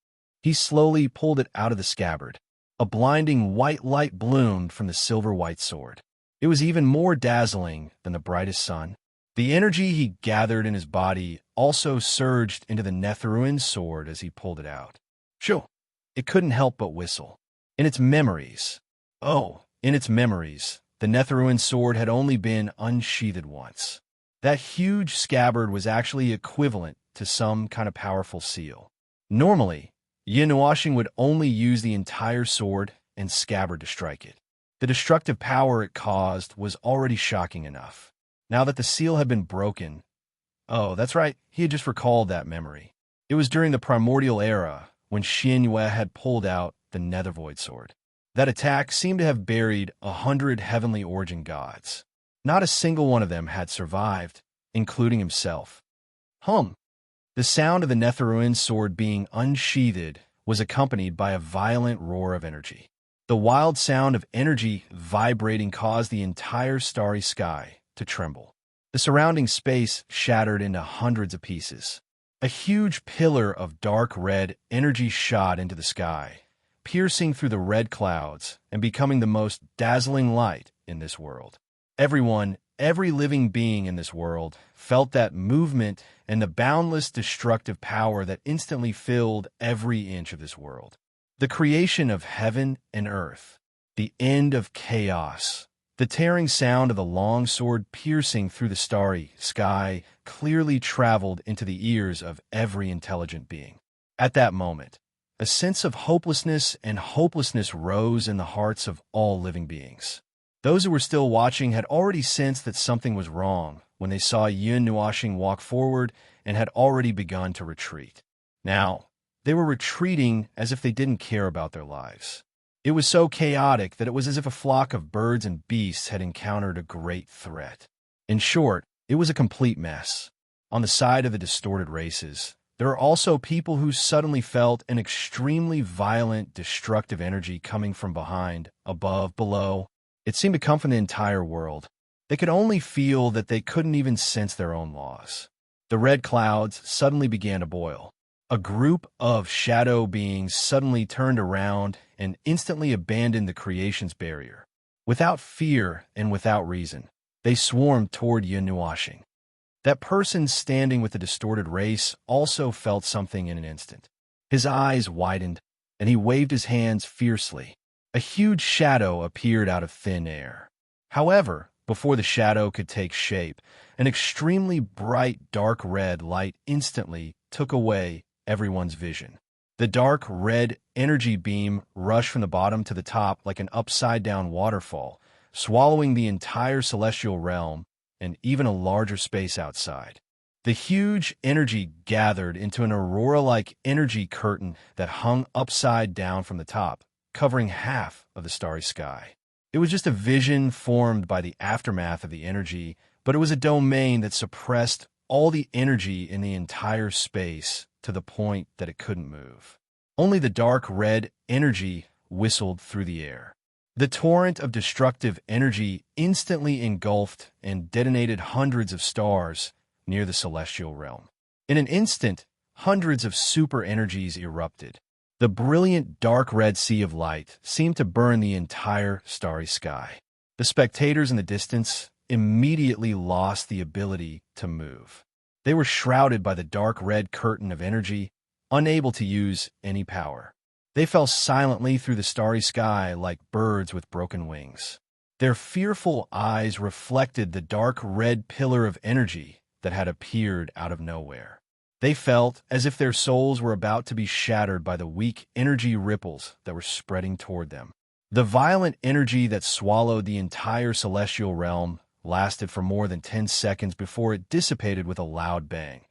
He slowly pulled it out of the scabbard. A blinding white light bloomed from the silver-white sword. It was even more dazzling than the brightest sun. The energy he gathered in his body also surged into the Netheruin sword as he pulled it out. Shoo! It couldn't help but whistle. In its memories, the Netheruin sword had only been unsheathed once. That huge scabbard was actually equivalent to some kind of powerful seal. Normally, Yin Nuashing would only use the entire sword and scabbard to strike it. The destructive power it caused was already shocking enough. Now that the seal had been broken, oh, that's right, he had just recalled that memory. It was during the primordial era when Xin Yue had pulled out the Nethervoid sword. That attack seemed to have buried 100 heavenly origin gods. Not a single one of them had survived, including himself. The sound of the Netheruin sword being unsheathed was accompanied by a violent roar of energy. The wild sound of energy vibrating caused the entire starry sky to tremble. The surrounding space shattered into hundreds of pieces. A huge pillar of dark red energy shot into the sky, piercing through the red clouds and becoming the most dazzling light in this world. Every living being in this world felt that movement and the boundless destructive power that instantly filled every inch of this world. The creation of heaven and earth, the end of chaos. The tearing sound of the long sword piercing through the starry sky clearly traveled into the ears of every intelligent being. At that moment, a sense of hopelessness rose in the hearts of all living beings. Those who were still watching had already sensed that something was wrong when they saw Yin Nuashing walk forward and had already begun to retreat. Now, they were retreating as if they didn't care about their lives. It was so chaotic that it was as if a flock of birds and beasts had encountered a great threat. In short, it was a complete mess. On the side of the distorted races, there are also people who suddenly felt an extremely violent, destructive energy coming from behind, above, below. It seemed to come from the entire world. They could only feel that they couldn't even sense their own laws. The red clouds suddenly began to boil. A group of shadow beings suddenly turned around and instantly abandoned the creation's barrier. Without fear and without reason, they swarmed toward Yin Nuashing. That person standing with the distorted race also felt something in an instant. His eyes widened, and he waved his hands fiercely. A huge shadow appeared out of thin air. However, before the shadow could take shape, an extremely bright dark red light instantly took away everyone's vision. The dark red energy beam rushed from the bottom to the top like an upside-down waterfall, swallowing the entire celestial realm and even a larger space outside. The huge energy gathered into an aurora-like energy curtain that hung upside down from the top, covering half of the starry sky. It was just a vision formed by the aftermath of the energy, but it was a domain that suppressed all the energy in the entire space to the point that it couldn't move. Only the dark red energy whistled through the air. The torrent of destructive energy instantly engulfed and detonated hundreds of stars near the celestial realm. In an instant, hundreds of super energies erupted. The brilliant dark red sea of light seemed to burn the entire starry sky. The spectators in the distance immediately lost the ability to move. They were shrouded by the dark red curtain of energy, unable to use any power. They fell silently through the starry sky like birds with broken wings. Their fearful eyes reflected the dark red pillar of energy that had appeared out of nowhere. They felt as if their souls were about to be shattered by the weak energy ripples that were spreading toward them. The violent energy that swallowed the entire celestial realm lasted for more than 10 seconds before it dissipated with a loud bang,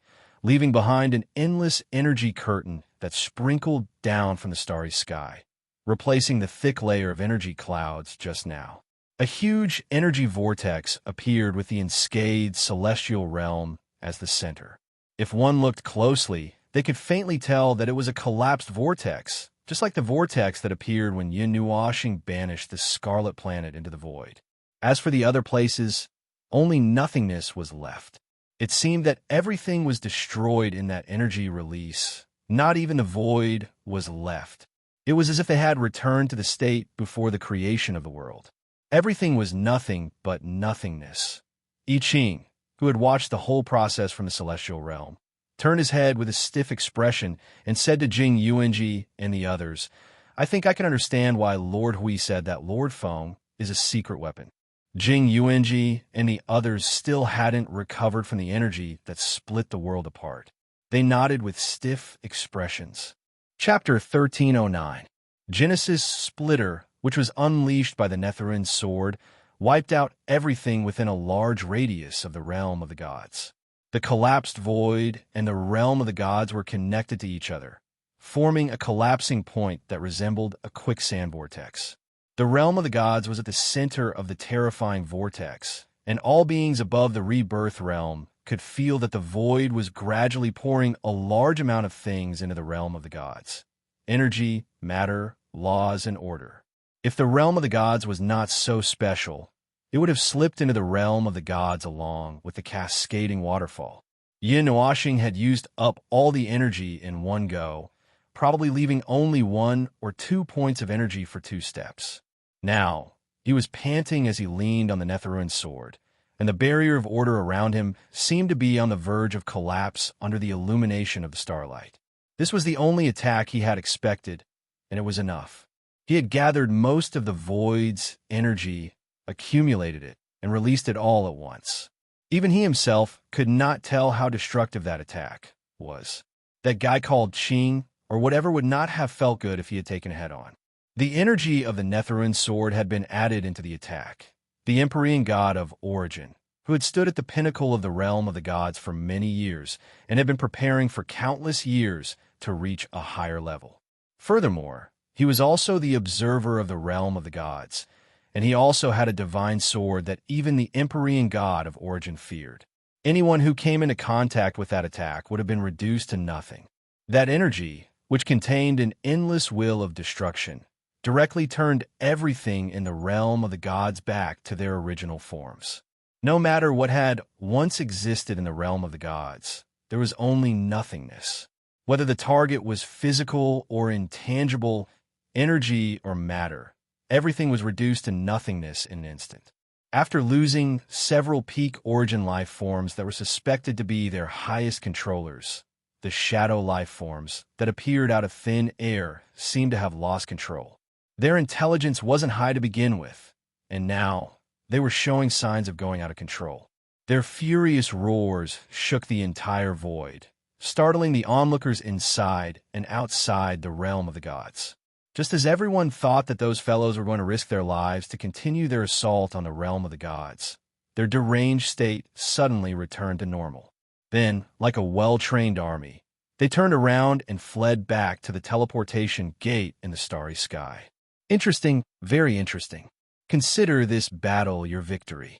leaving behind an endless energy curtain that sprinkled down from the starry sky, replacing the thick layer of energy clouds just now. A huge energy vortex appeared with the unscathed celestial realm as the center. If one looked closely, they could faintly tell that it was a collapsed vortex, just like the vortex that appeared when Yin Nuoxing banished the Scarlet Planet into the void. As for the other places, only nothingness was left. It seemed that everything was destroyed in that energy release. Not even the void was left. It was as if they had returned to the state before the creation of the world. Everything was nothing but nothingness. I Ching, who had watched the whole process from the celestial realm, turned his head with a stiff expression and said to Jing Yuanji and the others, "I think I can understand why Lord Hui said that Lord Feng is a secret weapon." Jing Yuanji and the others still hadn't recovered from the energy that split the world apart. They nodded with stiff expressions. Chapter 1309. Genesis Splitter, which was unleashed by the Netherine sword, wiped out everything within a large radius of the realm of the gods. The collapsed void and the realm of the gods were connected to each other, forming a collapsing point that resembled a quicksand vortex. The realm of the gods was at the center of the terrifying vortex, and all beings above the rebirth realm could feel that the void was gradually pouring a large amount of things into the realm of the gods: energy, matter, laws, and order. If the realm of the gods was not so special, it would have slipped into the realm of the gods along with the cascading waterfall. Yin Nuoxing had used up all the energy in one go, probably leaving only 1 or 2 points of energy for 2 steps. Now, he was panting as he leaned on the Netherine sword, and the barrier of order around him seemed to be on the verge of collapse under the illumination of the starlight. This was the only attack he had expected, and it was enough. He had gathered most of the void's energy, accumulated it, and released it all at once. Even he himself could not tell how destructive that attack was. That guy called Qing, or whatever, would not have felt good if he had taken it head-on. The energy of the Netherine sword had been added into the attack. The Empyrean god of origin, who had stood at the pinnacle of the realm of the gods for many years and had been preparing for countless years to reach a higher level. Furthermore, he was also the observer of the realm of the gods, and he also had a divine sword that even the Empyrean god of origin feared. Anyone who came into contact with that attack would have been reduced to nothing. That energy, which contained an endless will of destruction, directly turned everything in the realm of the gods back to their original forms. No matter what had once existed in the realm of the gods, there was only nothingness. Whether the target was physical or intangible, energy or matter, everything was reduced to nothingness in an instant. After losing several peak origin life forms that were suspected to be their highest controllers, the shadow life forms that appeared out of thin air seemed to have lost control. Their intelligence wasn't high to begin with, and now they were showing signs of going out of control. Their furious roars shook the entire void, startling the onlookers inside and outside the realm of the gods. Just as everyone thought that those fellows were going to risk their lives to continue their assault on the realm of the gods, their deranged state suddenly returned to normal. Then, like a well-trained army, they turned around and fled back to the teleportation gate in the starry sky. Interesting, very interesting. Consider this battle your victory.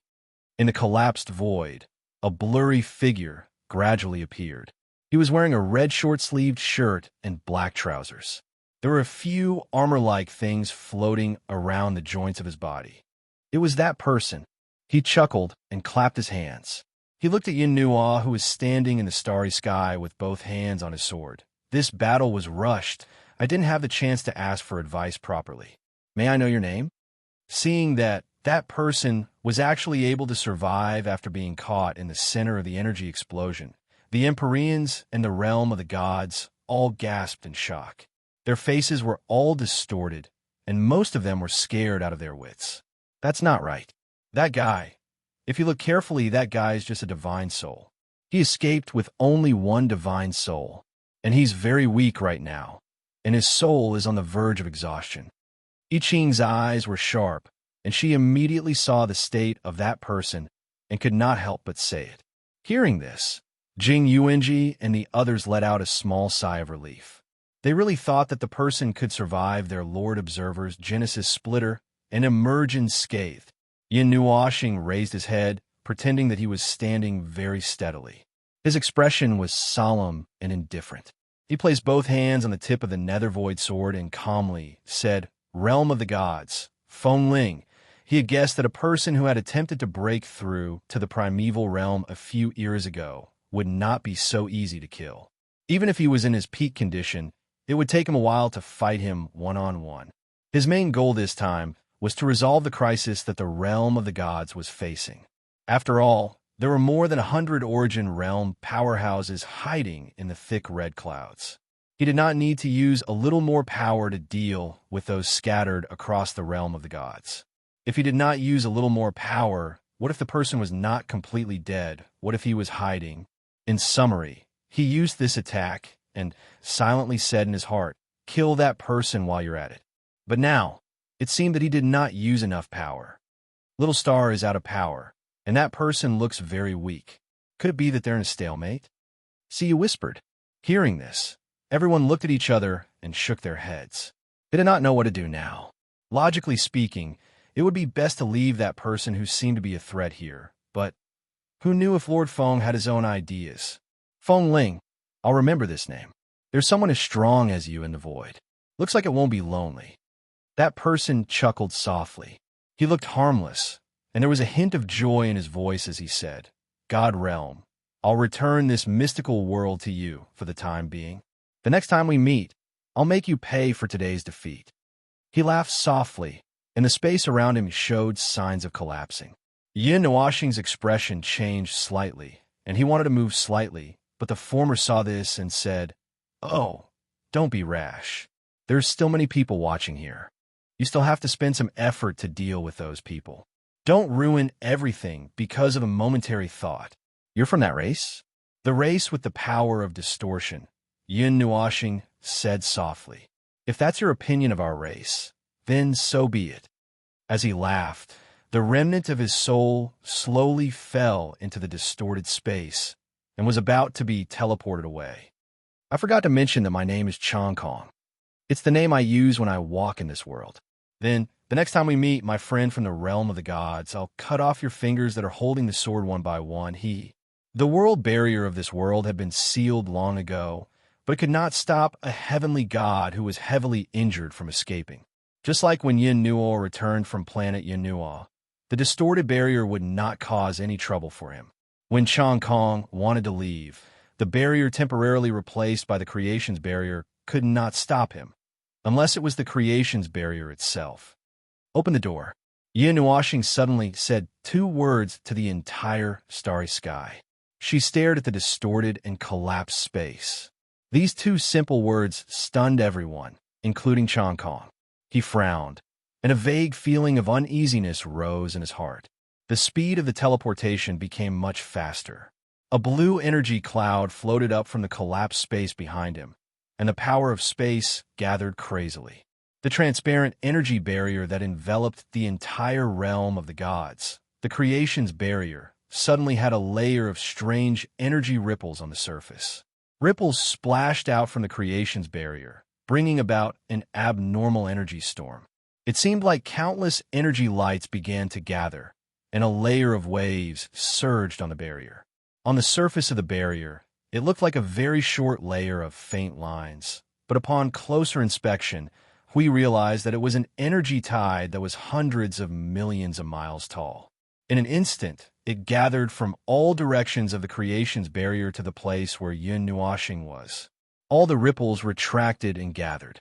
In the collapsed void, a blurry figure gradually appeared. He was wearing a red short-sleeved shirt and black trousers. There were a few armor-like things floating around the joints of his body. It was that person. He chuckled and clapped his hands. He looked at Yin Nuo, who was standing in the starry sky with both hands on his sword. This battle was rushed. I didn't have the chance to ask for advice properly. May I know your name? Seeing that that person was actually able to survive after being caught in the center of the energy explosion. The Empyreans and the realm of the gods all gasped in shock. Their faces were all distorted, and most of them were scared out of their wits. That's not right. That guy, if you look carefully, that guy is just a divine soul. He escaped with only one divine soul, and he's very weak right now, and his soul is on the verge of exhaustion. I Ching's eyes were sharp, and she immediately saw the state of that person and could not help but say it. Hearing this, Jing Yuanji and the others let out a small sigh of relief. They really thought that the person could survive their Lord Observer's Genesis splitter and emerge unscathed. Yin Nuoxing raised his head, pretending that he was standing very steadily. His expression was solemn and indifferent. He placed both hands on the tip of the nether void sword and calmly said, "Realm of the gods, Feng Ling." He had guessed that a person who had attempted to break through to the primeval realm a few years ago would not be so easy to kill. Even if he was in his peak condition, it would take him a while to fight him one-on-one. His main goal this time was to resolve the crisis that the realm of the gods was facing. After all, there were more than 100 Origin Realm powerhouses hiding in the thick red clouds. He did not need to use a little more power to deal with those scattered across the realm of the gods. If he did not use a little more power, what if the person was not completely dead? What if he was hiding? In summary, he used this attack and silently said in his heart, "Kill that person while you're at it." But now, it seemed that he did not use enough power. Little Star is out of power, and that person looks very weak. Could it be that they're in a stalemate? See, you whispered. Hearing this, everyone looked at each other and shook their heads. They did not know what to do now. Logically speaking, it would be best to leave that person who seemed to be a threat here, but who knew if Lord Feng had his own ideas? Feng Ling, I'll remember this name. There's someone as strong as you in the void. Looks like it won't be lonely. That person chuckled softly. He looked harmless, and there was a hint of joy in his voice as he said, "God Realm, I'll return this mystical world to you for the time being. The next time we meet, I'll make you pay for today's defeat." He laughed softly, and the space around him showed signs of collapsing. Yin Nuoxing's expression changed slightly, and he wanted to move slightly, but the former saw this and said, "Oh, don't be rash. There's still many people watching here. You still have to spend some effort to deal with those people. Don't ruin everything because of a momentary thought. You're from that race?" "The race with the power of distortion," Yin Nuoxing said softly. "If that's your opinion of our race, then so be it." As he laughed, the remnant of his soul slowly fell into the distorted space and was about to be teleported away. I forgot to mention that my name is Chong Kong. It's the name I use when I walk in this world. Then, the next time we meet, my friend from the realm of the gods, I'll cut off your fingers that are holding the sword one by one. The world barrier of this world had been sealed long ago, but it could not stop a heavenly god who was heavily injured from escaping. Just like when Yin Nuo returned from planet Yin Nuo, the distorted barrier would not cause any trouble for him. When Chong Kong wanted to leave, the barrier temporarily replaced by the creation's barrier could not stop him, unless it was the creation's barrier itself. "Open the door." Yin Nuoxing suddenly said 2 words to the entire starry sky. She stared at the distorted and collapsed space. These 2 simple words stunned everyone, including Chong Kong. He frowned, and a vague feeling of uneasiness rose in his heart. The speed of the teleportation became much faster. A blue energy cloud floated up from the collapsed space behind him, and the power of space gathered crazily. The transparent energy barrier that enveloped the entire realm of the gods, the creation's barrier, suddenly had a layer of strange energy ripples on the surface. Ripples splashed out from the creation's barrier, bringing about an abnormal energy storm. It seemed like countless energy lights began to gather, and a layer of waves surged on the barrier. On the surface of the barrier, it looked like a very short layer of faint lines, but upon closer inspection, we realized that it was an energy tide that was hundreds of millions of miles tall. In an instant, it gathered from all directions of the creation's barrier to the place where Yin Nuoxing was. All the ripples retracted and gathered.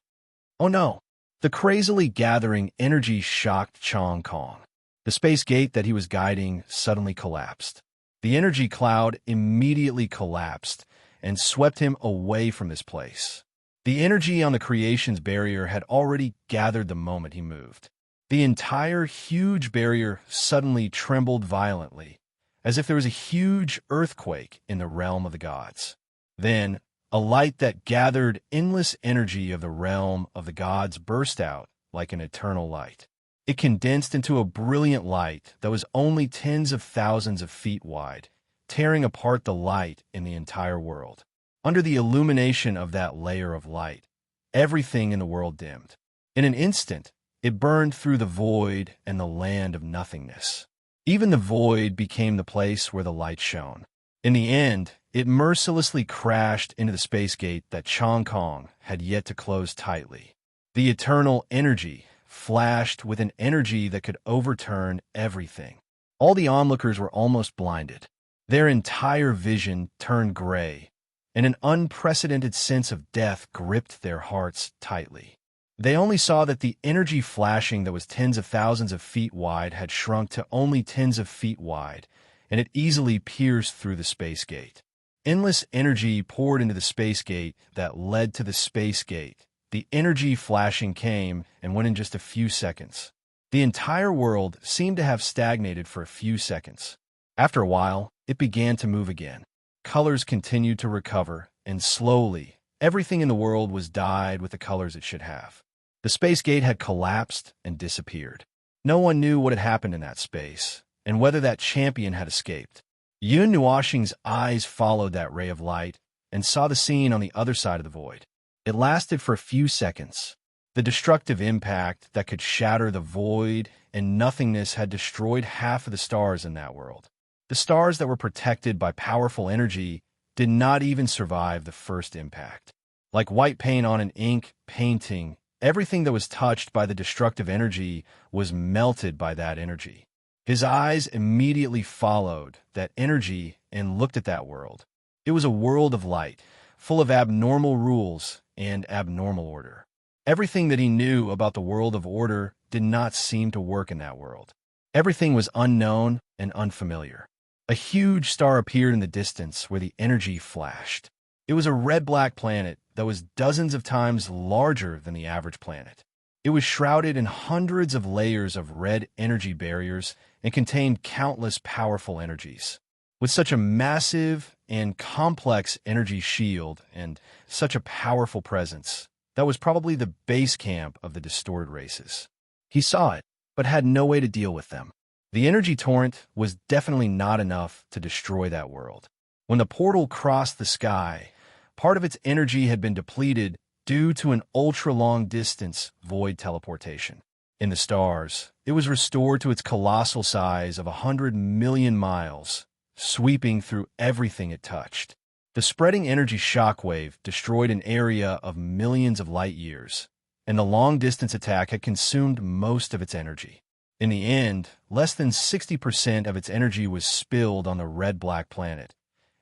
Oh no! The crazily gathering energy shocked Chong Kong. The space gate that he was guiding suddenly collapsed. The energy cloud immediately collapsed and swept him away from this place. The energy on the creation's barrier had already gathered the moment he moved. The entire huge barrier suddenly trembled violently, as if there was a huge earthquake in the realm of the gods. Then, a light that gathered endless energy of the realm of the gods burst out like an eternal light. It condensed into a brilliant light that was only tens of thousands of feet wide, tearing apart the light in the entire world. Under the illumination of that layer of light, everything in the world dimmed. In an instant, it burned through the void and the land of nothingness. Even the void became the place where the light shone. In the end, it mercilessly crashed into the space gate that Chong Kong had yet to close tightly. The eternal energy flashed with an energy that could overturn everything. All the onlookers were almost blinded. Their entire vision turned gray, and an unprecedented sense of death gripped their hearts tightly. They only saw that the energy flashing that was tens of thousands of feet wide had shrunk to only tens of feet wide, and it easily pierced through the space gate. Endless energy poured into the space gate that led to the space gate. The energy flashing came and went in just a few seconds. The entire world seemed to have stagnated for a few seconds. After a while, it began to move again. Colors continued to recover, and slowly, everything in the world was dyed with the colors it should have. The space gate had collapsed and disappeared. No one knew what had happened in that space, and whether that champion had escaped. Yun Nuoxing's eyes followed that ray of light and saw the scene on the other side of the void. It lasted for a few seconds. The destructive impact that could shatter the void and nothingness had destroyed half of the stars in that world. The stars that were protected by powerful energy did not even survive the first impact. Like white paint on an ink painting, everything that was touched by the destructive energy was melted by that energy. His eyes immediately followed that energy and looked at that world. It was a world of light, full of abnormal rules and abnormal order. Everything that he knew about the world of order did not seem to work in that world. Everything was unknown and unfamiliar. A huge star appeared in the distance where the energy flashed. It was a red-black planet that was dozens of times larger than the average planet. It was shrouded in hundreds of layers of red energy barriers and contained countless powerful energies. With such a massive and complex energy shield and such a powerful presence, that was probably the base camp of the distorted races. He saw it, but had no way to deal with them. The energy torrent was definitely not enough to destroy that world. When the portal crossed the sky, part of its energy had been depleted due to an ultra-long distance void teleportation. In the stars, it was restored to its colossal size of 100 million miles, sweeping through everything it touched. The spreading energy shockwave destroyed an area of millions of light years, and the long-distance attack had consumed most of its energy. In the end, less than 60% of its energy was spilled on the red-black planet,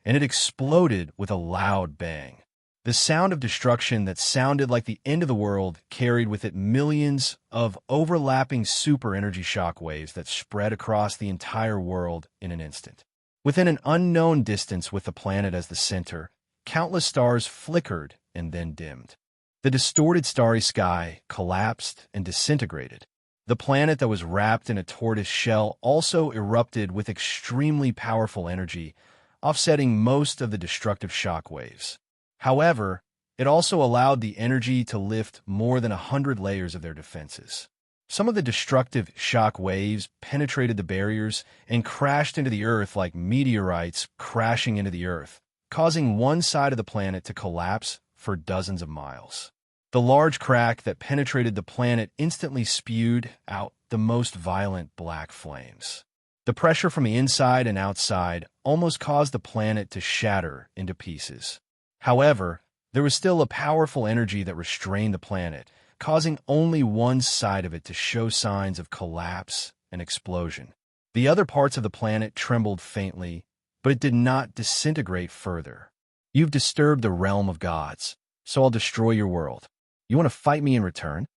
and it exploded with a loud bang. The sound of destruction that sounded like the end of the world carried with it millions of overlapping super-energy shockwaves that spread across the entire world in an instant. Within an unknown distance with the planet as the center, countless stars flickered and then dimmed. The distorted starry sky collapsed and disintegrated. The planet that was wrapped in a tortoise shell also erupted with extremely powerful energy, offsetting most of the destructive shock waves. However, it also allowed the energy to lift more than 100 layers of their defenses. Some of the destructive shock waves penetrated the barriers and crashed into the Earth like meteorites crashing into the Earth, causing one side of the planet to collapse for dozens of miles. The large crack that penetrated the planet instantly spewed out the most violent black flames. The pressure from the inside and outside almost caused the planet to shatter into pieces. However, there was still a powerful energy that restrained the planet, causing only one side of it to show signs of collapse and explosion. The other parts of the planet trembled faintly, but it did not disintegrate further. You've disturbed the realm of gods, so I'll destroy your world. You want to fight me in return?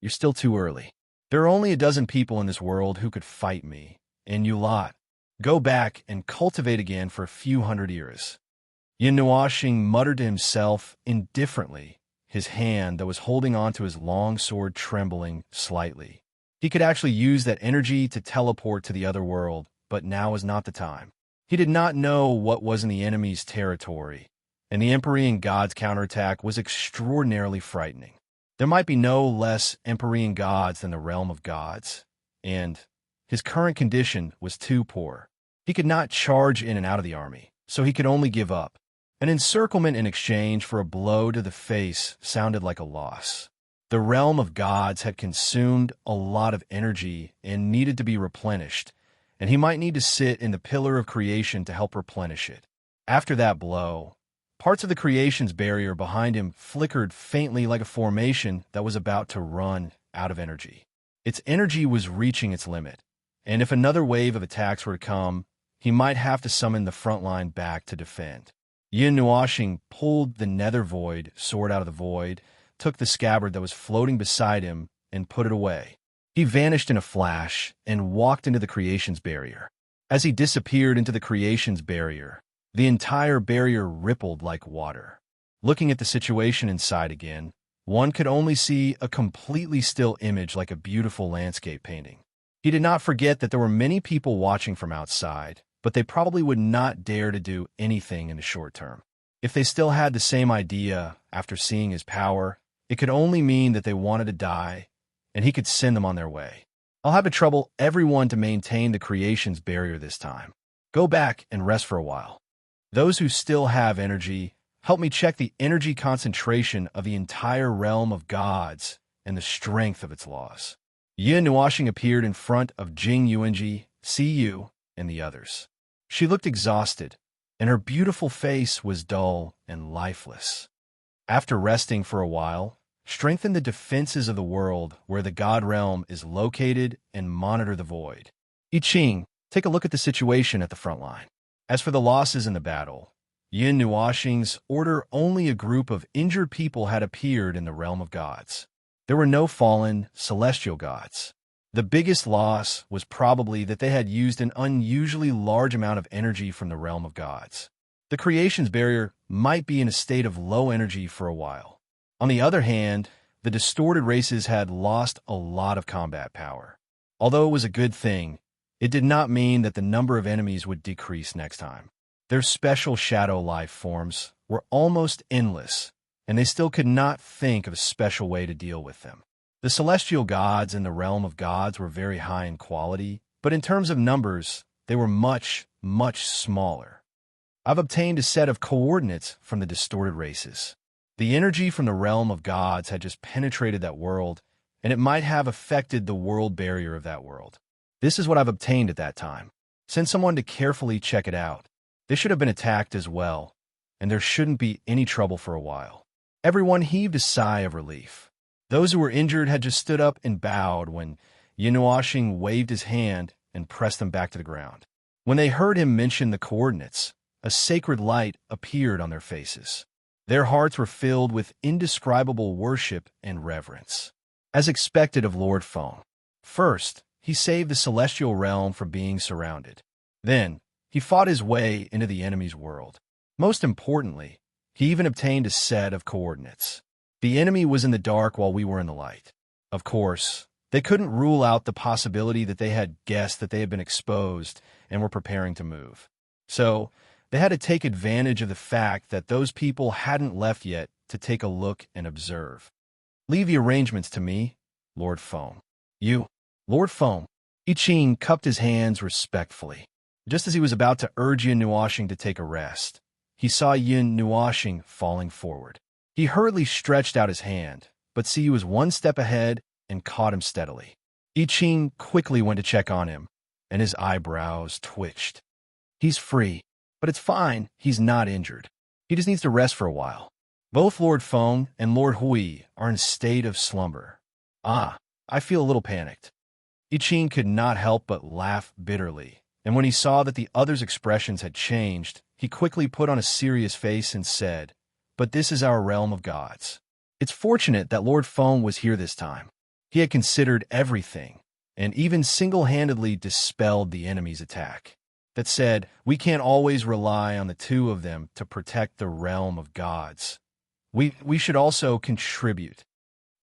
You're still too early. There are only a dozen people in this world who could fight me, and you lot. Go back and cultivate again for a few hundred years. Yin Nuoxing muttered to himself indifferently, his hand that was holding onto his long sword trembling slightly. He could actually use that energy to teleport to the other world, but now was not the time. He did not know what was in the enemy's territory, and the Empyrean gods' counterattack was extraordinarily frightening. There might be no less Empyrean gods than the realm of gods, and his current condition was too poor. He could not charge in and out of the army, so he could only give up. An encirclement in exchange for a blow to the face sounded like a loss. The realm of gods had consumed a lot of energy and needed to be replenished, and he might need to sit in the pillar of creation to help replenish it. After that blow, parts of the creation's barrier behind him flickered faintly like a formation that was about to run out of energy. Its energy was reaching its limit, and if another wave of attacks were to come, he might have to summon the front line back to defend. Yin Nuoxing pulled the nether void sword out of the void, took the scabbard that was floating beside him, and put it away. He vanished in a flash and walked into the creation's barrier. As he disappeared into the creation's barrier, the entire barrier rippled like water. Looking at the situation inside again, one could only see a completely still image like a beautiful landscape painting. He did not forget that there were many people watching from outside, but they probably would not dare to do anything in the short term. If they still had the same idea after seeing his power, it could only mean that they wanted to die, and he could send them on their way. I'll have to trouble everyone to maintain the creation's barrier this time. Go back and rest for a while. Those who still have energy, help me check the energy concentration of the entire realm of gods and the strength of its laws. Yin Nuoxing appeared in front of Jing Yuanji, Cu, and the others. She looked exhausted, and her beautiful face was dull and lifeless. After resting for a while, strengthen the defenses of the world where the god realm is located and monitor the void. I Ching, take a look at the situation at the front line. As for the losses in the battle, Yin Nuoxing's order only a group of injured people had appeared in the realm of gods. There were no fallen celestial gods. The biggest loss was probably that they had used an unusually large amount of energy from the realm of gods. The creation's barrier might be in a state of low energy for a while. On the other hand, the distorted races had lost a lot of combat power. Although it was a good thing, it did not mean that the number of enemies would decrease next time. Their special shadow life forms were almost endless, and they still could not think of a special way to deal with them. The celestial gods in the realm of gods were very high in quality, but in terms of numbers, they were much, much smaller. I've obtained a set of coordinates from the distorted races. The energy from the realm of gods had just penetrated that world, and it might have affected the world barrier of that world. This is what I've obtained at that time. Send someone to carefully check it out. They should have been attacked as well, and there shouldn't be any trouble for a while. Everyone heaved a sigh of relief. Those who were injured had just stood up and bowed when Yin Nuoxing waved his hand and pressed them back to the ground. When they heard him mention the coordinates, a sacred light appeared on their faces. Their hearts were filled with indescribable worship and reverence. As expected of Lord Feng, first, he saved the celestial realm from being surrounded. Then, he fought his way into the enemy's world. Most importantly, he even obtained a set of coordinates. The enemy was in the dark while we were in the light. Of course, they couldn't rule out the possibility that they had guessed that they had been exposed and were preparing to move. So, they had to take advantage of the fact that those people hadn't left yet to take a look and observe. Leave the arrangements to me, Lord Feng. You, Lord Feng. I Ching cupped his hands respectfully. Just as he was about to urge Yin Nuoxing to take a rest, he saw Yin Nuoxing falling forward. He hurriedly stretched out his hand, but Siyu was one step ahead and caught him steadily. I Ching quickly went to check on him, and his eyebrows twitched. He's free, but it's fine, he's not injured. He just needs to rest for a while. Both Lord Feng and Lord Hui are in a state of slumber. I feel a little panicked. I Ching could not help but laugh bitterly, and when he saw that the other's expressions had changed, he quickly put on a serious face and said, "But this is our realm of gods. It's fortunate that Lord Feng was here this time. He had considered everything, and even single-handedly dispelled the enemy's attack. That said, we can't always rely on the two of them to protect the realm of gods. We should also contribute.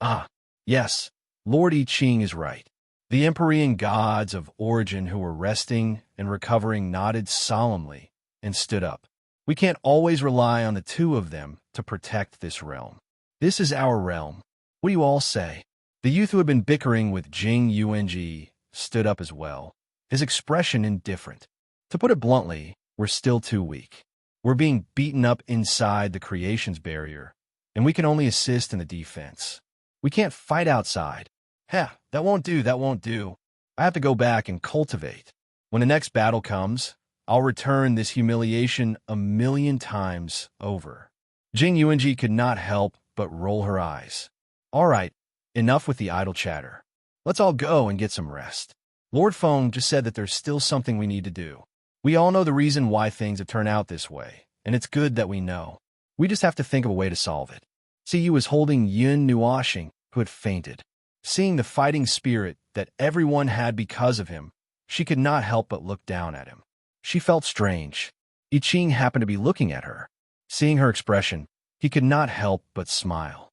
Ah, yes, Lord I Ching is right. The Empyrean gods of origin who were resting and recovering nodded solemnly and stood up. We can't always rely on the two of them to protect this realm. This is our realm. What do you all say? The youth who had been bickering with Jing Yueng stood up as well, his expression indifferent. To put it bluntly, we're still too weak. We're being beaten up inside the creation's barrier, and we can only assist in the defense. We can't fight outside. Heh, that won't do. I have to go back and cultivate. When the next battle comes, I'll return this humiliation 1,000,000 times over. Jing Yueng could not help but roll her eyes. All right, enough with the idle chatter. Let's all go and get some rest. Lord Feng just said that there's still something we need to do. We all know the reason why things have turned out this way, and it's good that we know. We just have to think of a way to solve it. Siyu was holding Yun Nuoxing, who had fainted. Seeing the fighting spirit that everyone had because of him, she could not help but look down at him. She felt strange. I Ching happened to be looking at her. Seeing her expression, he could not help but smile.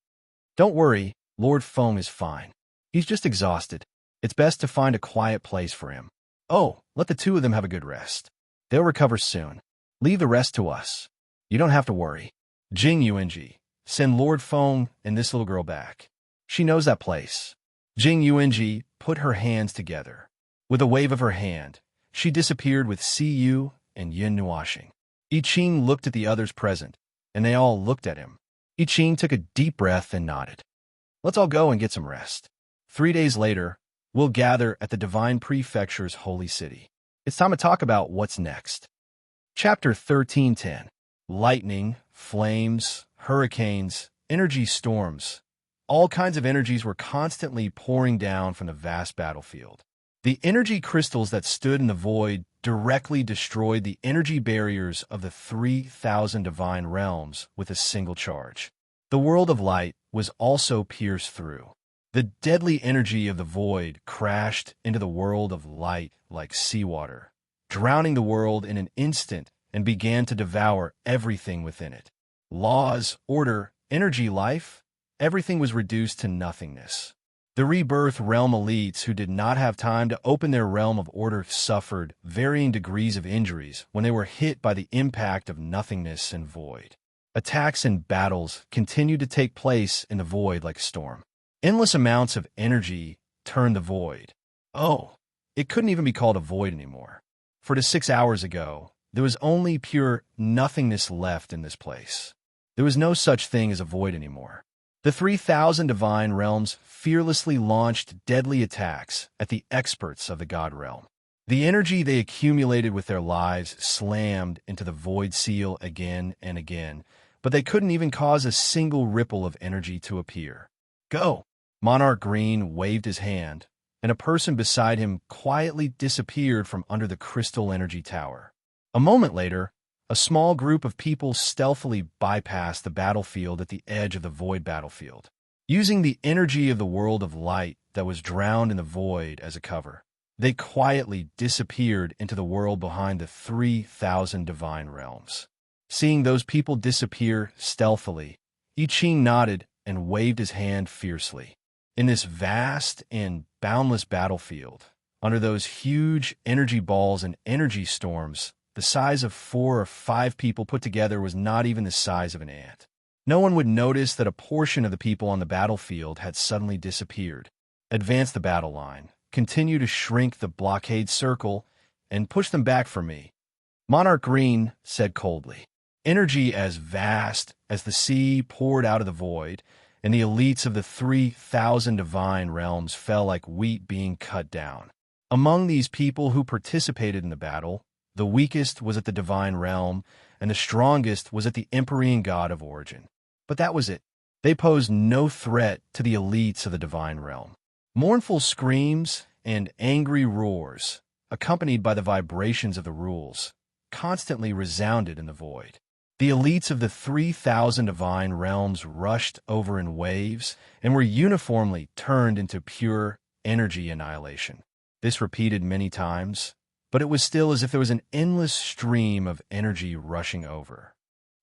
Don't worry, Lord Feng is fine. He's just exhausted. It's best to find a quiet place for him. Oh, let the two of them have a good rest. They'll recover soon. Leave the rest to us. You don't have to worry. Jing Yueng, send Lord Feng and this little girl back. She knows that place. Jing Yueng put her hands together. With a wave of her hand, she disappeared with Siyu and Yun Nuoxing. I Ching looked at the others present, and they all looked at him. I Ching took a deep breath and nodded. Let's all go and get some rest. 3 days later, we'll gather at the Divine Prefecture's holy city. It's time to talk about what's next. Chapter 13:10. Lightning, flames, hurricanes, energy storms. All kinds of energies were constantly pouring down from the vast battlefield. The energy crystals that stood in the void directly destroyed the energy barriers of the 3,000 divine realms with a single charge. The world of light was also pierced through. The deadly energy of the void crashed into the world of light like seawater, drowning the world in an instant and began to devour everything within it. Laws, order, energy, life, everything was reduced to nothingness. The rebirth realm elites who did not have time to open their realm of order suffered varying degrees of injuries when they were hit by the impact of nothingness and void. Attacks and battles continued to take place in the void like a storm. Endless amounts of energy turned the void. Oh, it couldn't even be called a void anymore. For just 6 hours ago, there was only pure nothingness left in this place. There was no such thing as a void anymore. The 3,000 divine realms fearlessly launched deadly attacks at the experts of the God realm. The energy they accumulated with their lives slammed into the void seal again and again, but they couldn't even cause a single ripple of energy to appear. Go! Monarch Green waved his hand, and a person beside him quietly disappeared from under the crystal energy tower. A moment later, a small group of people stealthily bypassed the battlefield at the edge of the void battlefield. Using the energy of the world of light that was drowned in the void as a cover, they quietly disappeared into the world behind the 3,000 divine realms. Seeing those people disappear stealthily, I Ching nodded and waved his hand fiercely. In this vast and boundless battlefield, under those huge energy balls and energy storms, the size of 4 or 5 people put together was not even the size of an ant. No one would notice that a portion of the people on the battlefield had suddenly disappeared. Advance the battle line, continue to shrink the blockade circle, and push them back for me. Monarch Green said coldly. Energy as vast as the sea poured out of the void, and the elites of the 3,000 divine realms fell like wheat being cut down. Among these people who participated in the battle, the weakest was at the divine realm, and the strongest was at the Empyrean god of origin. But that was it. They posed no threat to the elites of the divine realm. Mournful screams and angry roars, accompanied by the vibrations of the rules, constantly resounded in the void. The elites of the 3,000 divine realms rushed over in waves and were uniformly turned into pure energy annihilation. This repeated many times, but it was still as if there was an endless stream of energy rushing over.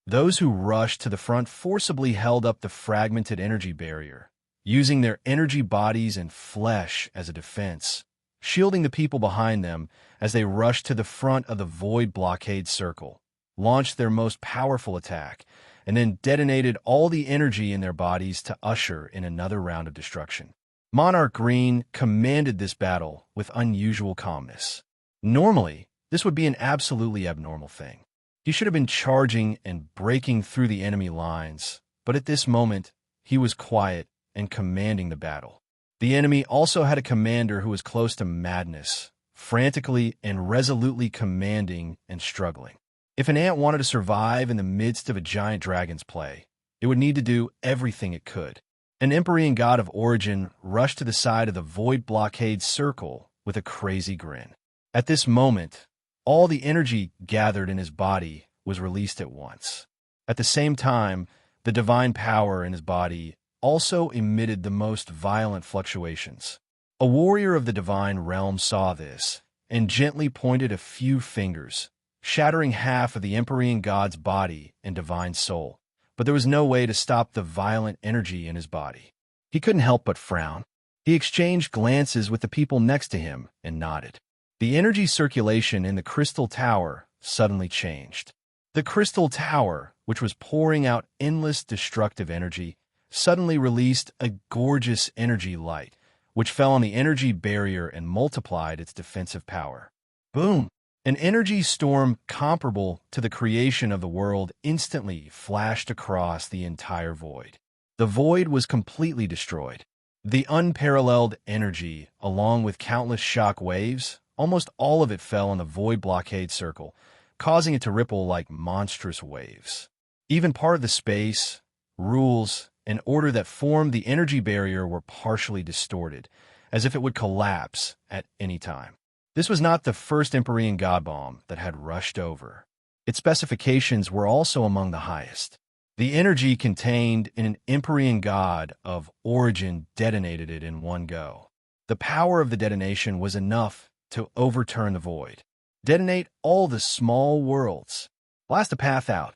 Those who rushed to the front forcibly held up the fragmented energy barrier, using their energy bodies and flesh as a defense, shielding the people behind them as they rushed to the front of the void blockade circle, launched their most powerful attack, and then detonated all the energy in their bodies to usher in another round of destruction. Monarch Green commanded this battle with unusual calmness. Normally, this would be an absolutely abnormal thing. He should have been charging and breaking through the enemy lines, but at this moment, he was quiet and commanding the battle. The enemy also had a commander who was close to madness, frantically and resolutely commanding and struggling. If an ant wanted to survive in the midst of a giant dragon's play, it would need to do everything it could. An Empyrean god of origin rushed to the side of the void blockade circle with a crazy grin. At this moment, all the energy gathered in his body was released at once. At the same time, the divine power in his body also emitted the most violent fluctuations. A warrior of the divine realm saw this and gently pointed a few fingers, shattering half of the Empyrean god's body and divine soul. But there was no way to stop the violent energy in his body. He couldn't help but frown. He exchanged glances with the people next to him and nodded. The energy circulation in the crystal tower suddenly changed. The crystal tower, which was pouring out endless destructive energy, suddenly released a gorgeous energy light, which fell on the energy barrier and multiplied its defensive power. Boom! An energy storm comparable to the creation of the world instantly flashed across the entire void. The void was completely destroyed. The unparalleled energy, along with countless shock waves, almost all of it fell on the void blockade circle, causing it to ripple like monstrous waves. Even part of the space, rules, and order that formed the energy barrier were partially distorted, as if it would collapse at any time. This was not the first Empyrean god bomb that had rushed over. Its specifications were also among the highest. The energy contained in an Empyrean god of origin detonated it in one go. The power of the detonation was enough to overturn the void, detonate all the small worlds, blast a path out.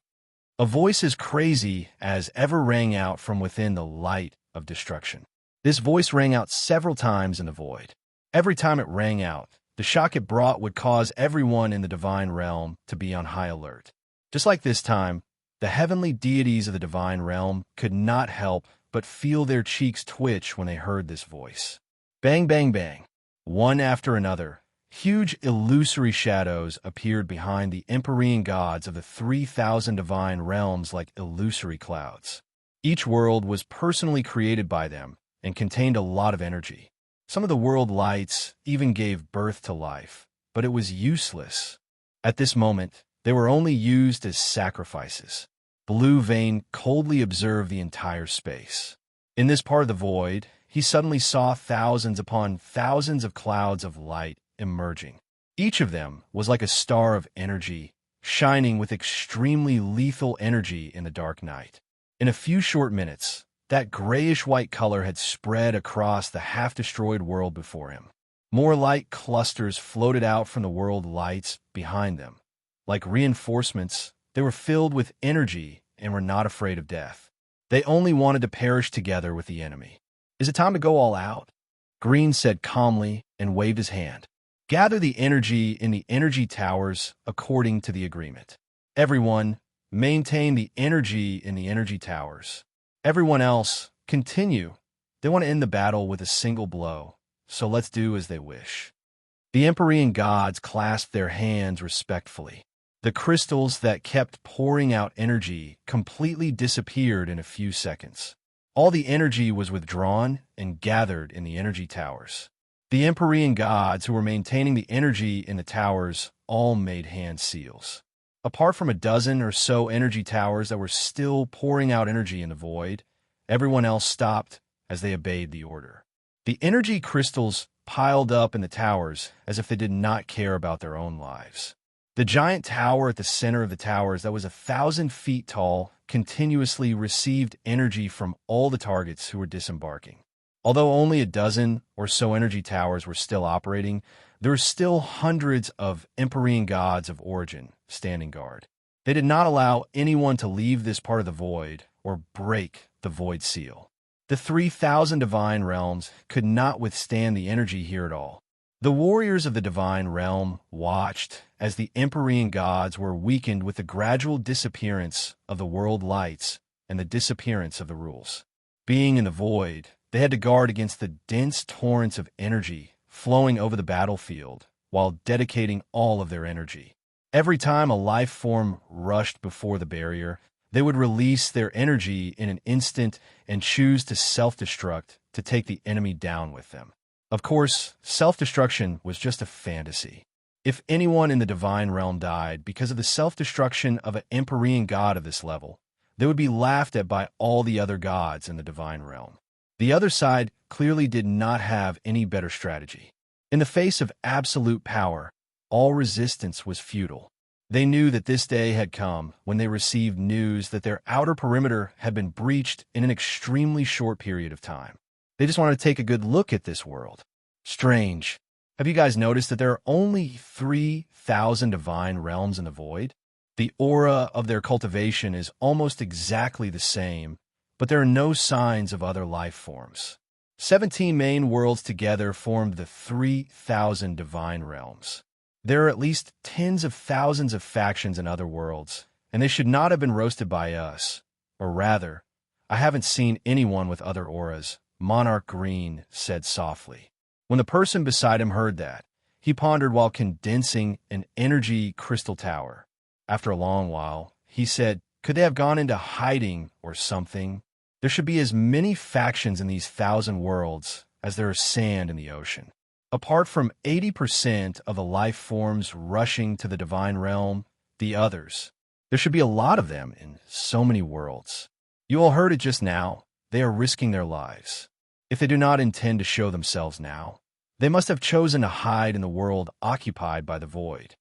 A voice as crazy as ever rang out from within the light of destruction. This voice rang out several times in the void. Every time it rang out, the shock it brought would cause everyone in the divine realm to be on high alert. Just like this time, the heavenly deities of the divine realm could not help but feel their cheeks twitch when they heard this voice. Bang, bang, bang. One after another, huge illusory shadows appeared behind the Empyrean gods of the 3,000 divine realms like illusory clouds. Each world was personally created by them and contained a lot of energy. Some of the world lights even gave birth to life, but it was useless. At this moment, they were only used as sacrifices. Blue Vein coldly observed the entire space. In this part of the void, he suddenly saw thousands upon thousands of clouds of light emerging. Each of them was like a star of energy, shining with extremely lethal energy in the dark night. In a few short minutes, that grayish-white color had spread across the half-destroyed world before him. More light clusters floated out from the world lights behind them. Like reinforcements, they were filled with energy and were not afraid of death. They only wanted to perish together with the enemy. "Is it time to go all out?" Green said calmly and waved his hand. "Gather the energy in the energy towers according to the agreement. Everyone, maintain the energy in the energy towers. Everyone else, continue. They want to end the battle with a single blow, so let's do as they wish." The Empyrean gods clasped their hands respectfully. The crystals that kept pouring out energy completely disappeared in a few seconds. All the energy was withdrawn and gathered in the energy towers. The Empyrean gods who were maintaining the energy in the towers all made hand seals. Apart from a dozen or so energy towers that were still pouring out energy in the void, everyone else stopped as they obeyed the order. The energy crystals piled up in the towers as if they did not care about their own lives. The giant tower at the center of the towers that was 1,000 feet tall continuously received energy from all the targets who were disembarking. Although only a dozen or so energy towers were still operating, there were still hundreds of Empyrean gods of origin standing guard. They did not allow anyone to leave this part of the void or break the void seal. The 3,000 divine realms could not withstand the energy here at all. The warriors of the divine realm watched as the Empyrean gods were weakened with the gradual disappearance of the world lights and the disappearance of the rules. Being in the void, they had to guard against the dense torrents of energy flowing over the battlefield while dedicating all of their energy. Every time a life form rushed before the barrier, they would release their energy in an instant and choose to self-destruct to take the enemy down with them. Of course, self-destruction was just a fantasy. If anyone in the divine realm died because of the self-destruction of an Empyrean god of this level, they would be laughed at by all the other gods in the divine realm. The other side clearly did not have any better strategy. In the face of absolute power, all resistance was futile. They knew that this day had come when they received news that their outer perimeter had been breached in an extremely short period of time. They just wanted to take a good look at this world. Strange. Have you guys noticed that there are only 3,000 divine realms in the void? The aura of their cultivation is almost exactly the same, but there are no signs of other life forms. 17 main worlds together formed the 3,000 divine realms. There are at least tens of thousands of factions in other worlds, and they should not have been roasted by us. Or rather, I haven't seen anyone with other auras, Monarch Green said softly. When the person beside him heard that, he pondered while condensing an energy crystal tower. After a long while, he said, could they have gone into hiding or something? There should be as many factions in these 1,000 worlds as there is sand in the ocean. Apart from 80% of the life forms rushing to the divine realm, the others, there should be a lot of them in so many worlds. You all heard it just now. They are risking their lives. If they do not intend to show themselves now, they must have chosen to hide in the world occupied by the void.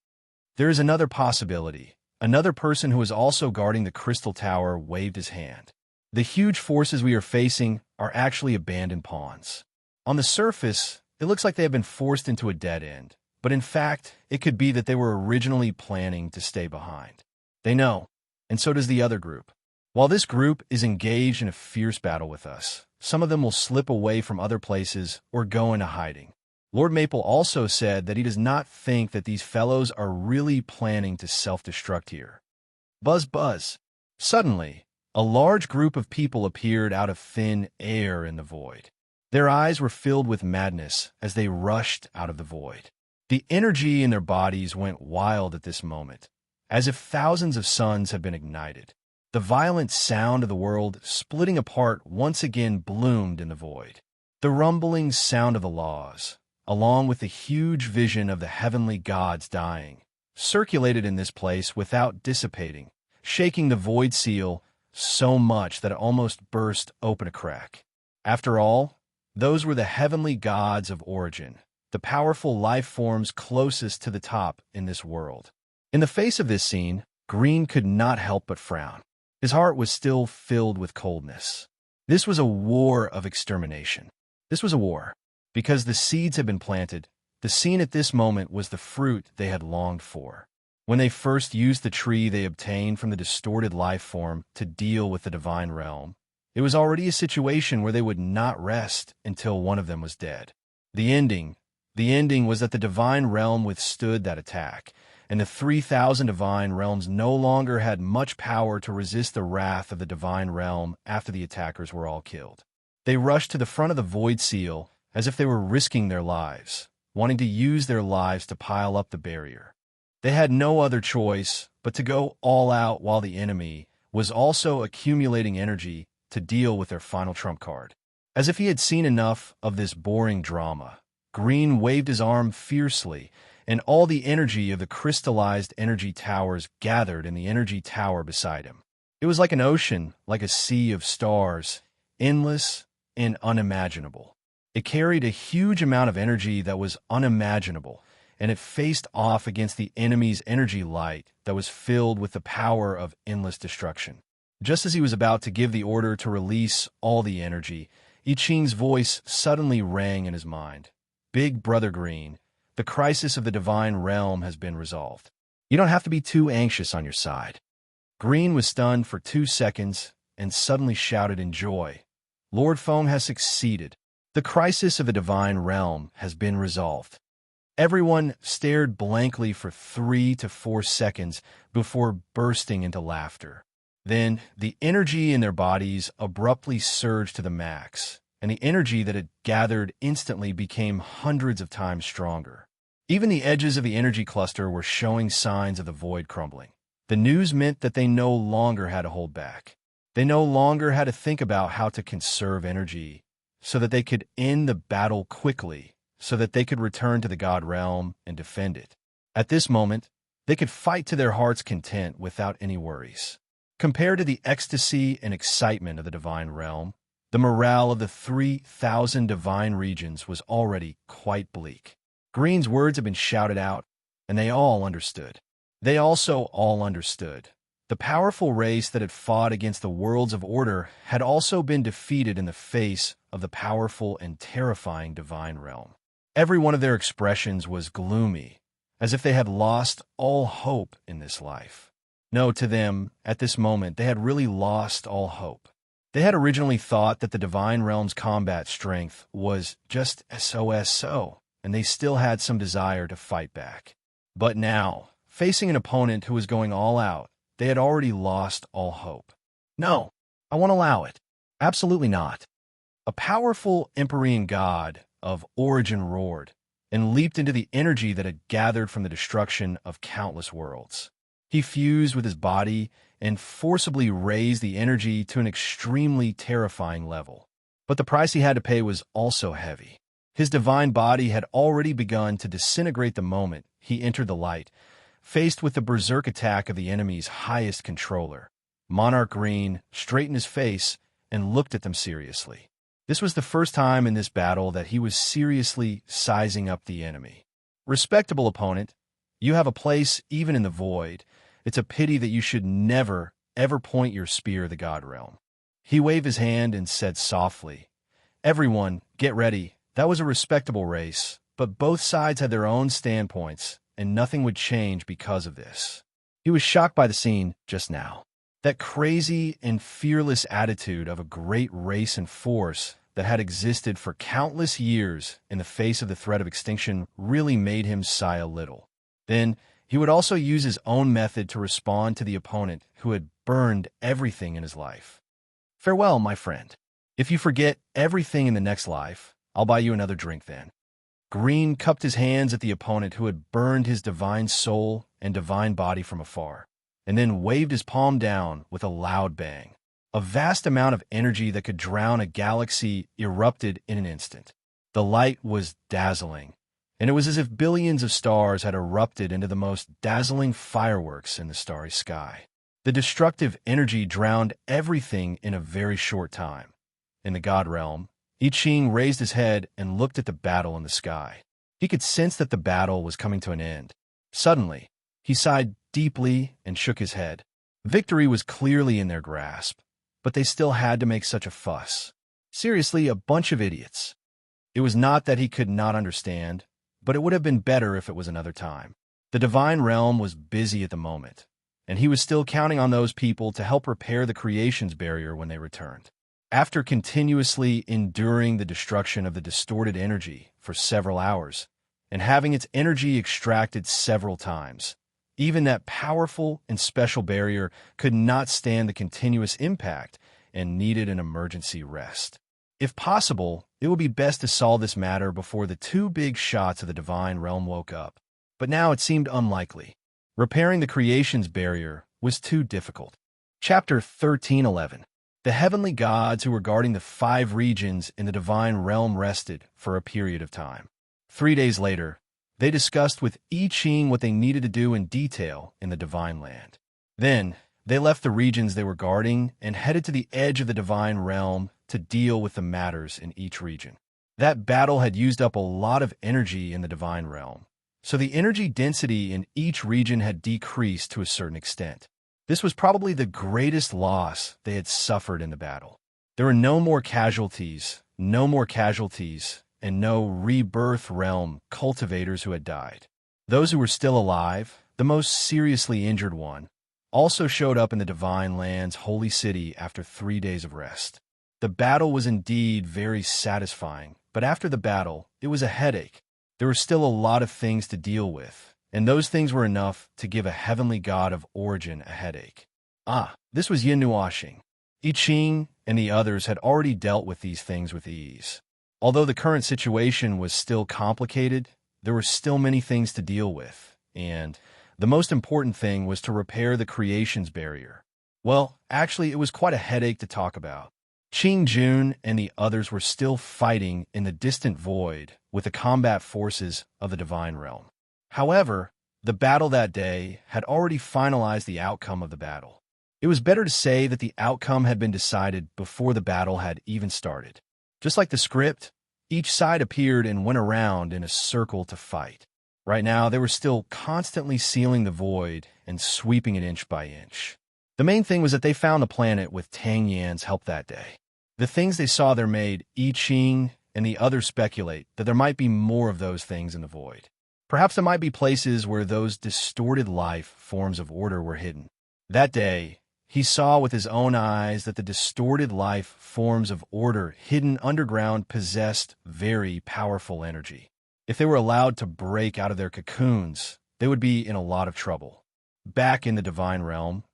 There is another possibility. Another person who is also guarding the crystal tower waved his hand. The huge forces we are facing are actually abandoned pawns. On the surface, it looks like they have been forced into a dead end, but in fact, it could be that they were originally planning to stay behind. They know, and so does the other group. While this group is engaged in a fierce battle with us, some of them will slip away from other places or go into hiding. Lord Maple also said that he does not think that these fellows are really planning to self-destruct here. Buzz, buzz. Suddenly, a large group of people appeared out of thin air in the void. Their eyes were filled with madness as they rushed out of the void. The energy in their bodies went wild at this moment, as if thousands of suns had been ignited. The violent sound of the world splitting apart once again bloomed in the void. The rumbling sound of the laws, along with the huge vision of the heavenly gods dying, circulated in this place without dissipating, shaking the void seal so much that it almost burst open a crack. After all, those were the heavenly gods of origin, the powerful life forms closest to the top in this world. In the face of this scene, Green could not help but frown. His heart was still filled with coldness. This was a war of extermination. This was a war. Because the seeds had been planted, the scene at this moment was the fruit they had longed for. When they first used the tree they obtained from the distorted life form to deal with the divine realm, it was already a situation where they would not rest until one of them was dead. The ending was that the divine realm withstood that attack, and the 3,000 divine realms no longer had much power to resist the wrath of the divine realm after the attackers were all killed. They rushed to the front of the void seal as if they were risking their lives, wanting to use their lives to pile up the barrier. They had no other choice but to go all out while the enemy was also accumulating energy to deal with their final trump card. As if he had seen enough of this boring drama, Green waved his arm fiercely, and all the energy of the crystallized energy towers gathered in the energy tower beside him. It was like an ocean, like a sea of stars, endless and unimaginable. It carried a huge amount of energy that was unimaginable, and it faced off against the enemy's energy light that was filled with the power of endless destruction. Just as he was about to give the order to release all the energy, I Ching's voice suddenly rang in his mind. "Big Brother Green, the crisis of the divine realm has been resolved. You don't have to be too anxious on your side." Green was stunned for 2 seconds and suddenly shouted in joy, "Lord Foam has succeeded. The crisis of the divine realm has been resolved." Everyone stared blankly for 3 to 4 seconds before bursting into laughter. Then, the energy in their bodies abruptly surged to the max, and the energy that had gathered instantly became hundreds of times stronger. Even the edges of the energy cluster were showing signs of the void crumbling. The news meant that they no longer had to hold back. They no longer had to think about how to conserve energy, so that they could end the battle quickly, so that they could return to the God realm and defend it. At this moment, they could fight to their heart's content without any worries. Compared to the ecstasy and excitement of the divine realm, the morale of the 3,000 divine regions was already quite bleak. Green's words had been shouted out, and they all understood. They also all understood. The powerful race that had fought against the worlds of order had also been defeated in the face of the powerful and terrifying divine realm. Every one of their expressions was gloomy, as if they had lost all hope in this life. No, to them, at this moment, they had really lost all hope. They had originally thought that the divine realm's combat strength was just so, and they still had some desire to fight back. But now, facing an opponent who was going all out, they had already lost all hope. "No, I won't allow it. Absolutely not." A powerful Empyrean god of origin roared and leaped into the energy that had gathered from the destruction of countless worlds. He fused with his body and forcibly raised the energy to an extremely terrifying level. But the price he had to pay was also heavy. His divine body had already begun to disintegrate the moment he entered the light, faced with the berserk attack of the enemy's highest controller. Monarch Green straightened his face and looked at them seriously. This was the first time in this battle that he was seriously sizing up the enemy. "Respectable opponent, you have a place even in the void. It's a pity that you should never, ever point your spear at the God realm." He waved his hand and said softly, "Everyone, get ready. That was a respectable race, but both sides had their own standpoints, and nothing would change because of this." He was shocked by the scene just now. That crazy and fearless attitude of a great race and force that had existed for countless years in the face of the threat of extinction really made him sigh a little. Then, he would also use his own method to respond to the opponent who had burned everything in his life. "Farewell, my friend. If you forget everything in the next life, I'll buy you another drink then." Green cupped his hands at the opponent who had burned his divine soul and divine body from afar, and then waved his palm down with a loud bang. A vast amount of energy that could drown a galaxy erupted in an instant. The light was dazzling, and it was as if billions of stars had erupted into the most dazzling fireworks in the starry sky. The destructive energy drowned everything in a very short time. In the God realm, I Ching raised his head and looked at the battle in the sky. He could sense that the battle was coming to an end. Suddenly, he sighed deeply and shook his head. Victory was clearly in their grasp, but they still had to make such a fuss. Seriously, a bunch of idiots. It was not that he could not understand, but it would have been better if it was another time. The divine realm was busy at the moment, and he was still counting on those people to help repair the creation's barrier when they returned. After continuously enduring the destruction of the distorted energy for several hours, and having its energy extracted several times, even that powerful and special barrier could not stand the continuous impact and needed an emergency rest. If possible, it would be best to solve this matter before the 2 big shots of the divine realm woke up. But now it seemed unlikely. Repairing the creation's barrier was too difficult. Chapter 13:11. The heavenly gods who were guarding the 5 regions in the divine realm rested for a period of time. 3 days later, they discussed with I Ching what they needed to do in detail in the divine land. Then, they left the regions they were guarding and headed to the edge of the divine realm to deal with the matters in each region. That battle had used up a lot of energy in the divine realm, so the energy density in each region had decreased to a certain extent. This was probably the greatest loss they had suffered in the battle. There were no more casualties, and no rebirth realm cultivators who had died. Those who were still alive, the most seriously injured one, also showed up in the Divine Land's holy city after 3 days of rest. The battle was indeed very satisfying, but after the battle, it was a headache. There were still a lot of things to deal with, and those things were enough to give a heavenly god of origin a headache. This was Yin Nuashing. I Ching and the others had already dealt with these things with ease. Although the current situation was still complicated, there were still many things to deal with, and the most important thing was to repair the creation's barrier. Well, actually, it was quite a headache to talk about. Qing Jun and the others were still fighting in the distant void with the combat forces of the Divine Realm. However, the battle that day had already finalized the outcome of the battle. It was better to say that the outcome had been decided before the battle had even started. Just like the script, each side appeared and went around in a circle to fight. Right now, they were still constantly sealing the void and sweeping it inch by inch. The main thing was that they found the planet with Tang Yan's help that day. The things they saw there made I Ching and the others speculate that there might be more of those things in the void. Perhaps there might be places where those distorted life forms of order were hidden. That day, he saw with his own eyes that the distorted life forms of order hidden underground possessed very powerful energy. If they were allowed to break out of their cocoons, they would be in a lot of trouble. Back in the Divine Realm,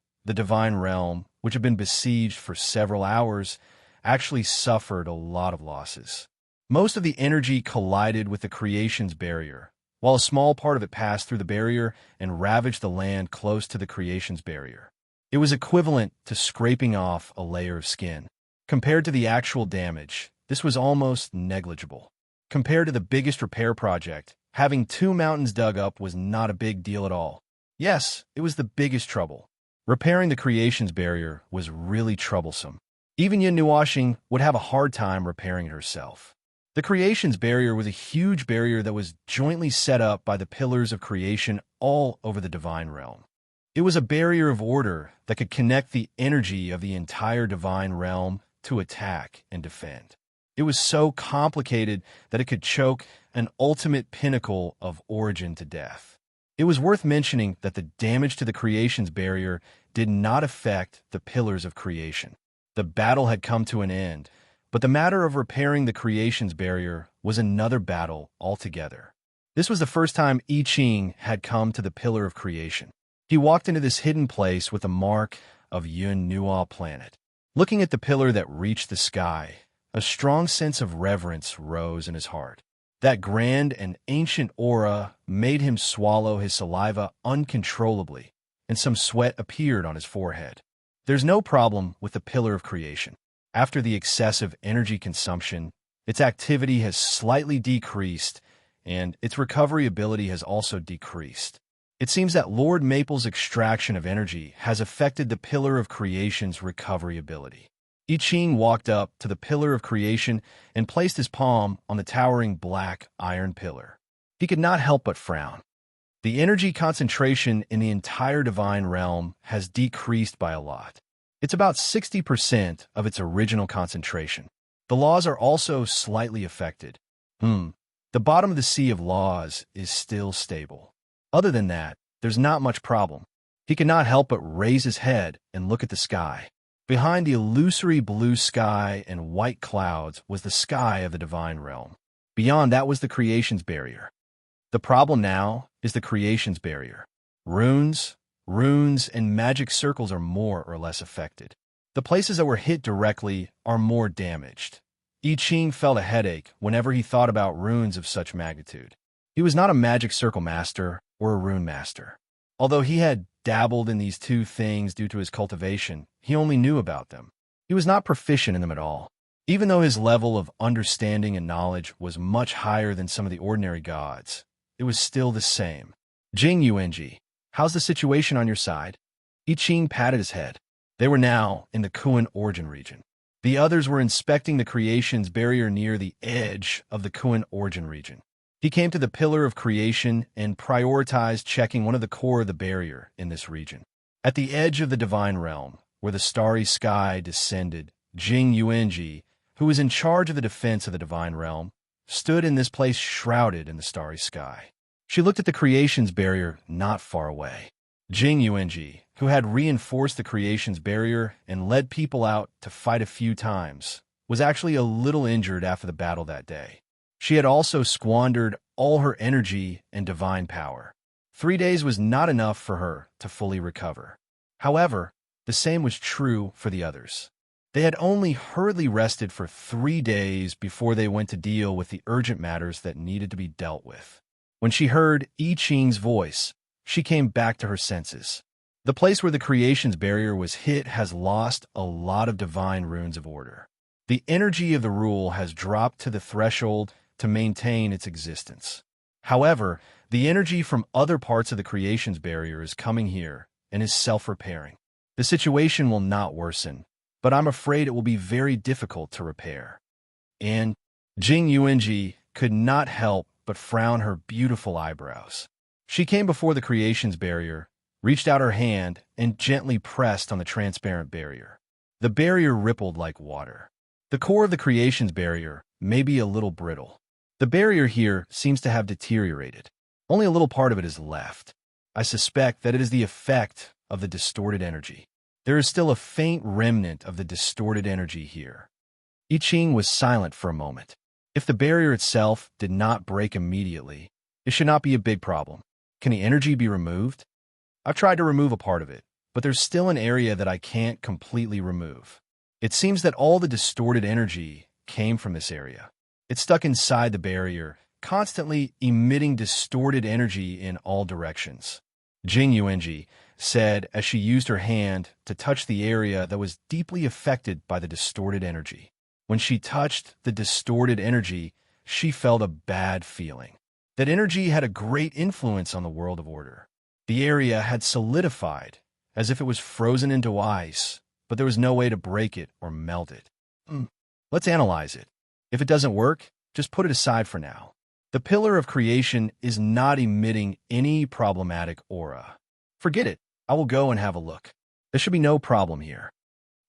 which had been besieged for several hours, actually suffered a lot of losses. Most of the energy collided with the creation's barrier, while a small part of it passed through the barrier and ravaged the land close to the creation's barrier. It was equivalent to scraping off a layer of skin. Compared to the actual damage, this was almost negligible. Compared to the biggest repair project, having 2 mountains dug up was not a big deal at all. Yes, it was the biggest trouble. Repairing the creation's barrier was really troublesome. Even Yin Nuashing would have a hard time repairing it herself. The creation's barrier was a huge barrier that was jointly set up by the pillars of creation all over the Divine Realm. It was a barrier of order that could connect the energy of the entire Divine Realm to attack and defend. It was so complicated that it could choke an ultimate pinnacle of origin to death. It was worth mentioning that the damage to the creation's barrier did not affect the pillars of creation. The battle had come to an end, but the matter of repairing the creation's barrier was another battle altogether. This was the first time I Ching had come to the pillar of creation. He walked into this hidden place with the mark of Yun Nua planet. Looking at the pillar that reached the sky, a strong sense of reverence rose in his heart. That grand and ancient aura made him swallow his saliva uncontrollably, and some sweat appeared on his forehead. There's no problem with the pillar of creation. After the excessive energy consumption, its activity has slightly decreased, and its recovery ability has also decreased. It seems that Lord Maple's extraction of energy has affected the Pillar of Creation's recovery ability. I Ching walked up to the Pillar of Creation and placed his palm on the towering black iron pillar. He could not help but frown. The energy concentration in the entire Divine Realm has decreased by a lot. It's about 60% of its original concentration. The laws are also slightly affected. The bottom of the sea of laws is still stable. Other than that, there's not much problem. He could not help but raise his head and look at the sky. Behind the illusory blue sky and white clouds was the sky of the Divine Realm. Beyond that was the creation's barrier. The problem now is the creation's barrier. Runes, and magic circles are more or less affected. The places that were hit directly are more damaged. I Ching felt a headache whenever he thought about runes of such magnitude. He was not a magic circle master or a rune master. Although he had dabbled in these two things due to his cultivation, he only knew about them. He was not proficient in them at all. Even though his level of understanding and knowledge was much higher than some of the ordinary gods, it was still the same. Jing Yuanji, how's the situation on your side? I Ching patted his head. They were now in the Kuan origin region. The others were inspecting the creation's barrier near the edge of the Kuan origin region. He came to the pillar of creation and prioritized checking one of the core of the barrier in this region. At the edge of the divine realm, where the starry sky descended, Jing Yuanji, who was in charge of the defense of the divine realm, stood in this place shrouded in the starry sky. She looked at the creation's barrier not far away. Jing Yuanji, who had reinforced the creation's barrier and led people out to fight a few times, was actually a little injured after the battle that day. She had also squandered all her energy and divine power. 3 days was not enough for her to fully recover. However, the same was true for the others. They had only hurriedly rested for 3 days before they went to deal with the urgent matters that needed to be dealt with. When she heard I Ching's voice, she came back to her senses. The place where the creation's barrier was hit has lost a lot of divine runes of order. The energy of the rule has dropped to the threshold to maintain its existence. However, the energy from other parts of the creation's barrier is coming here and is self-repairing. The situation will not worsen, but I'm afraid it will be very difficult to repair. And Jing Yuanji could not help but frown her beautiful eyebrows. She came before the creation's barrier, reached out her hand, and gently pressed on the transparent barrier. The barrier rippled like water. The core of the creation's barrier may be a little brittle. The barrier here seems to have deteriorated. Only a little part of it is left. I suspect that it is the effect of the distorted energy. There is still a faint remnant of the distorted energy here. I Ching was silent for a moment. If the barrier itself did not break immediately, it should not be a big problem. Can the energy be removed? I've tried to remove a part of it, but there's still an area that I can't completely remove. It seems that all the distorted energy came from this area. It's stuck inside the barrier, constantly emitting distorted energy in all directions. Jing Yuanji said as she used her hand to touch the area that was deeply affected by the distorted energy. When she touched the distorted energy, she felt a bad feeling. That energy had a great influence on the world of order. The area had solidified, as if it was frozen into ice, but there was no way to break it or melt it. Let's analyze it. If it doesn't work, just put it aside for now. The pillar of creation is not emitting any problematic aura. Forget it. I will go and have a look. There should be no problem here.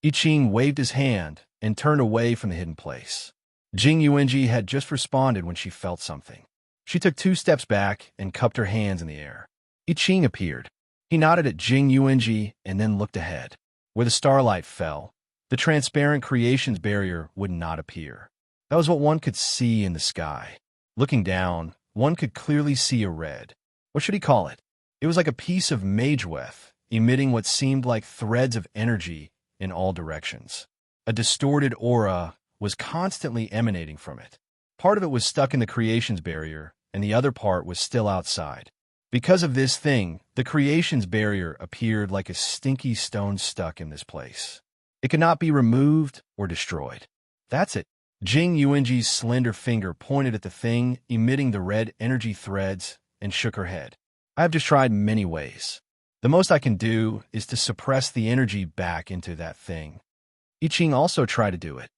I Ching waved his hand and turned away from the hidden place. Jing Yuanji had just responded when she felt something. She took 2 steps back and cupped her hands in the air. I Ching appeared. He nodded at Jing Yuanji and then looked ahead. Where the starlight fell, the transparent creation's barrier would not appear. That was what one could see in the sky. Looking down, one could clearly see a red. What should he call it? It was like a piece of mageweth, emitting what seemed like threads of energy in all directions. A distorted aura was constantly emanating from it. Part of it was stuck in the creation's barrier, and the other part was still outside. Because of this thing, the creation's barrier appeared like a stinky stone stuck in this place. It could not be removed or destroyed. That's it. Jing Yuanji's slender finger pointed at the thing, emitting the red energy threads, and shook her head. I have just tried many ways. The most I can do is to suppress the energy back into that thing. I Ching also tried to do it.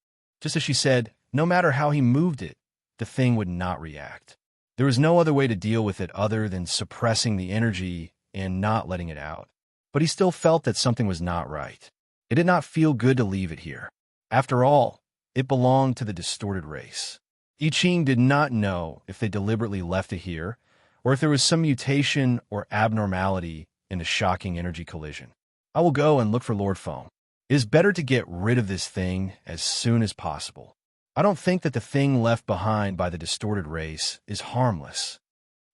Just as she said, no matter how he moved it, the thing would not react. There was no other way to deal with it other than suppressing the energy and not letting it out. But he still felt that something was not right. It did not feel good to leave it here. After all, it belonged to the distorted race. I Ching did not know if they deliberately left it here, or if there was some mutation or abnormality in the shocking energy collision. I will go and look for Lord Foam. It is better to get rid of this thing as soon as possible. I don't think that the thing left behind by the distorted race is harmless.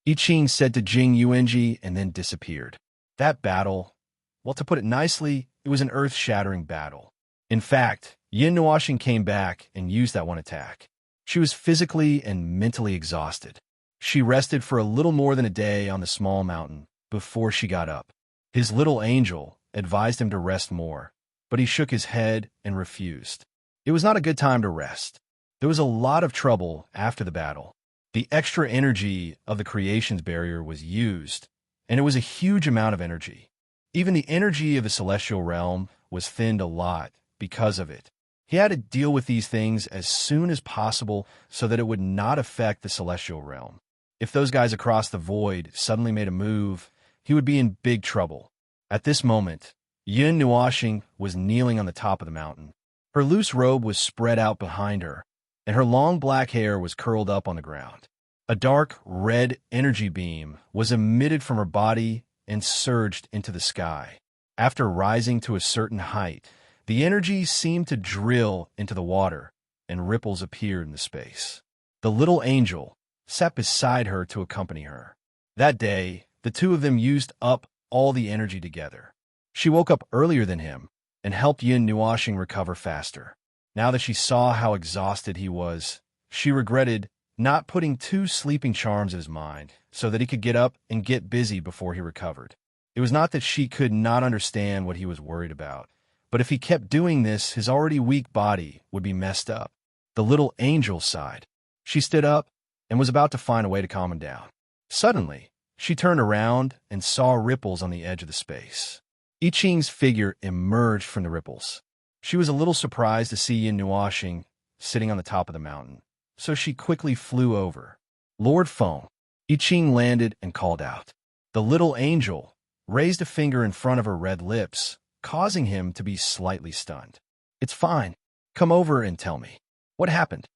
I Ching said to Jing Yuanji and then disappeared. That battle, well, to put it nicely, it was an earth-shattering battle. In fact, Yin Nuoxing came back and used that one attack. She was physically and mentally exhausted. She rested for a little more than a day on the small mountain before she got up. His little angel advised him to rest more, but he shook his head and refused. It was not a good time to rest. There was a lot of trouble after the battle. The extra energy of the creation's barrier was used, and it was a huge amount of energy. Even the energy of the celestial realm was thinned a lot because of it. He had to deal with these things as soon as possible so that it would not affect the celestial realm. If those guys across the void suddenly made a move, he would be in big trouble. At this moment, Yin Nuoxing was kneeling on the top of the mountain. Her loose robe was spread out behind her, and her long black hair was curled up on the ground. A dark red energy beam was emitted from her body and surged into the sky. After rising to a certain height, the energy seemed to drill into the water, and ripples appeared in the space. The little angel sat beside her to accompany her. That day, the two of them used up all the energy together. She woke up earlier than him and helped Yin Nuoxing recover faster. Now that she saw how exhausted he was, she regretted not putting 2 sleeping charms in his mind so that he could get up and get busy before he recovered. It was not that she could not understand what he was worried about, but if he kept doing this, his already weak body would be messed up. The little angel sighed. She stood up and was about to find a way to calm him down. Suddenly, she turned around and saw ripples on the edge of the space. I Ching's figure emerged from the ripples. She was a little surprised to see Yin Nuoxing sitting on the top of the mountain, so she quickly flew over. Lord Feng. I Ching landed and called out. The little angel raised a finger in front of her red lips, causing him to be slightly stunned. It's fine. Come over and tell me. What happened?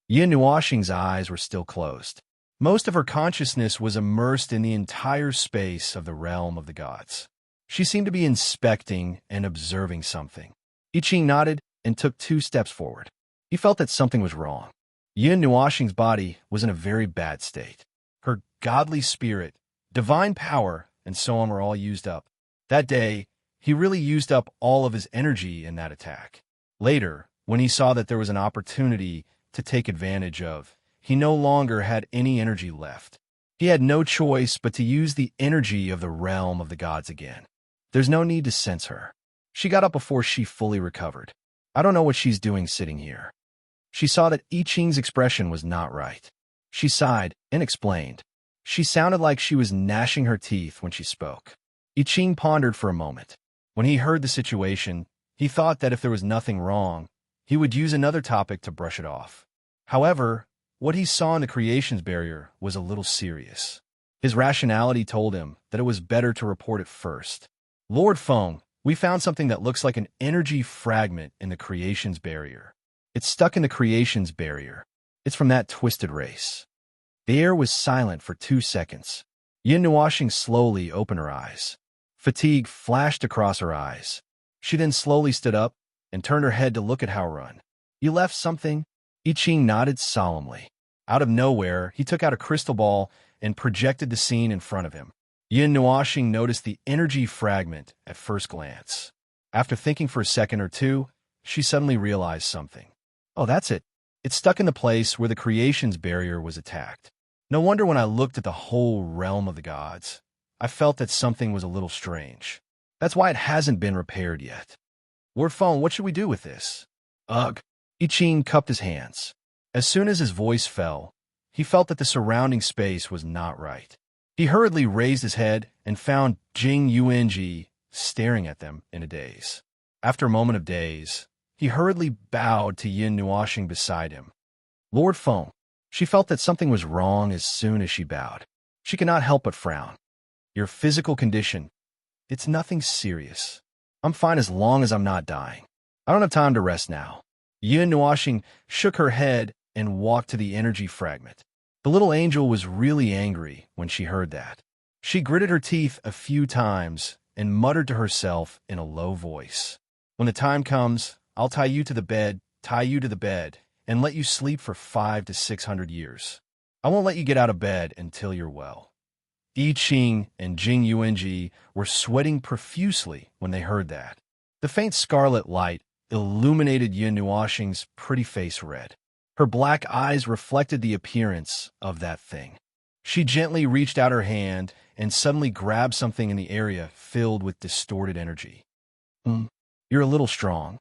Yin Nuoxing's eyes were still closed. Most of her consciousness was immersed in the entire space of the realm of the gods. She seemed to be inspecting and observing something. I Ching nodded and took 2 steps forward. He felt that something was wrong. Yin Nuoxing's body was in a very bad state. Her godly spirit, divine power, and so on were all used up. That day, he really used up all of his energy in that attack. Later, when he saw that there was an opportunity to take advantage of, he no longer had any energy left. He had no choice but to use the energy of the realm of the gods again. There's no need to censor her. She got up before she fully recovered. I don't know what she's doing sitting here. She saw that I Ching's expression was not right. She sighed and explained. She sounded like she was gnashing her teeth when she spoke. I Ching pondered for a moment. When he heard the situation, he thought that if there was nothing wrong, he would use another topic to brush it off. However, what he saw in the creation's barrier was a little serious. His rationality told him that it was better to report it first. Lord Feng, we found something that looks like an energy fragment in the creation's barrier. It's stuck in the creation's barrier. It's from that twisted race. The air was silent for 2 seconds. Yin Nuoxing slowly opened her eyes. Fatigue flashed across her eyes. She then slowly stood up and turned her head to look at Hao-Run. You left something? I Ching nodded solemnly. Out of nowhere, he took out a crystal ball and projected the scene in front of him. Yin Nuoxing noticed the energy fragment at first glance. After thinking for a second or two, she suddenly realized something. Oh, that's it. It's stuck in the place where the creation's barrier was attacked. No wonder when I looked at the whole realm of the gods, I felt that something was a little strange. That's why it hasn't been repaired yet. Lord Feng, what should we do with this? Ugh. I Ching cupped his hands. As soon as his voice fell, he felt that the surrounding space was not right. He hurriedly raised his head and found Jing Yuanji staring at them in a daze. After a moment of daze, he hurriedly bowed to Yin Nuoxing beside him. Lord Feng. She felt that something was wrong as soon as she bowed. She could not help but frown. Your physical condition, it's nothing serious. I'm fine as long as I'm not dying. I don't have time to rest now. Yin Nuoxing shook her head and walked to the energy fragment. The little angel was really angry when she heard that. She gritted her teeth a few times and muttered to herself in a low voice. When the time comes, I'll tie you to the bed, and let you sleep for 500 to 600 years. I won't let you get out of bed until you're well. I Ching and Jing Yuanji were sweating profusely when they heard that. The faint scarlet light illuminated Yin Nuoxing's pretty face red. Her black eyes reflected the appearance of that thing. She gently reached out her hand and suddenly grabbed something in the area filled with distorted energy. You're a little strong.